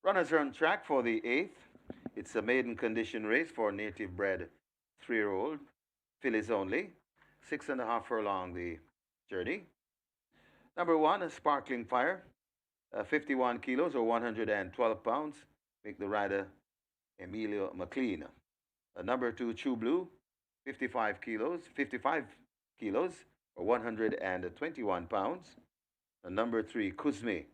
Runners are on track for the 8th. It's a maiden condition race for native bred 3-year-old fillies only. 6.5 furlong the journey. Number 1, a Sparkling Fire, 51 kilos or 112 pounds. Make the rider Emilio McLean. Number 2, True Blue, 55 kilos or 121 pounds. Number 3, Kuzmi,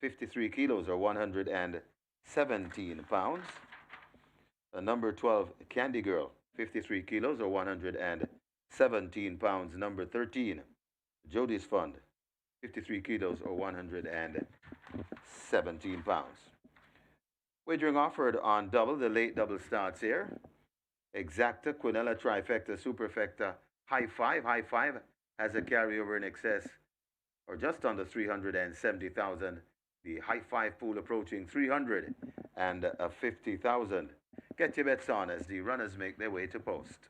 53 kilos or 117 pounds. Number 12, Candy Girl, 53 kilos or 117 pounds. Number 13, Jody's Fund, 53 kilos or 117 pounds. Wagering offered on double. The late double starts here. Exacta, Quinella, Trifecta, Superfecta, High Five. High Five has a carryover in excess or just under 370,000. The High Five pool approaching 350,000. Get your bets on as the runners make their way to post.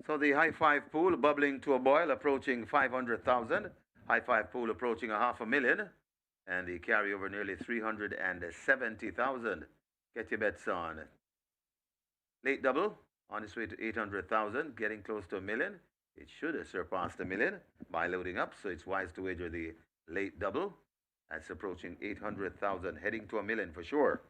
So the High Five pool bubbling to a boil, approaching 500,000. High Five pool approaching a half a million. And the carryover nearly 370,000. Get your bets on. Late double on its way to 800,000, getting close to a million. It should have surpassed a million by loading up, so it's wise to wager the late double. That's approaching 800,000, heading to a million for sure.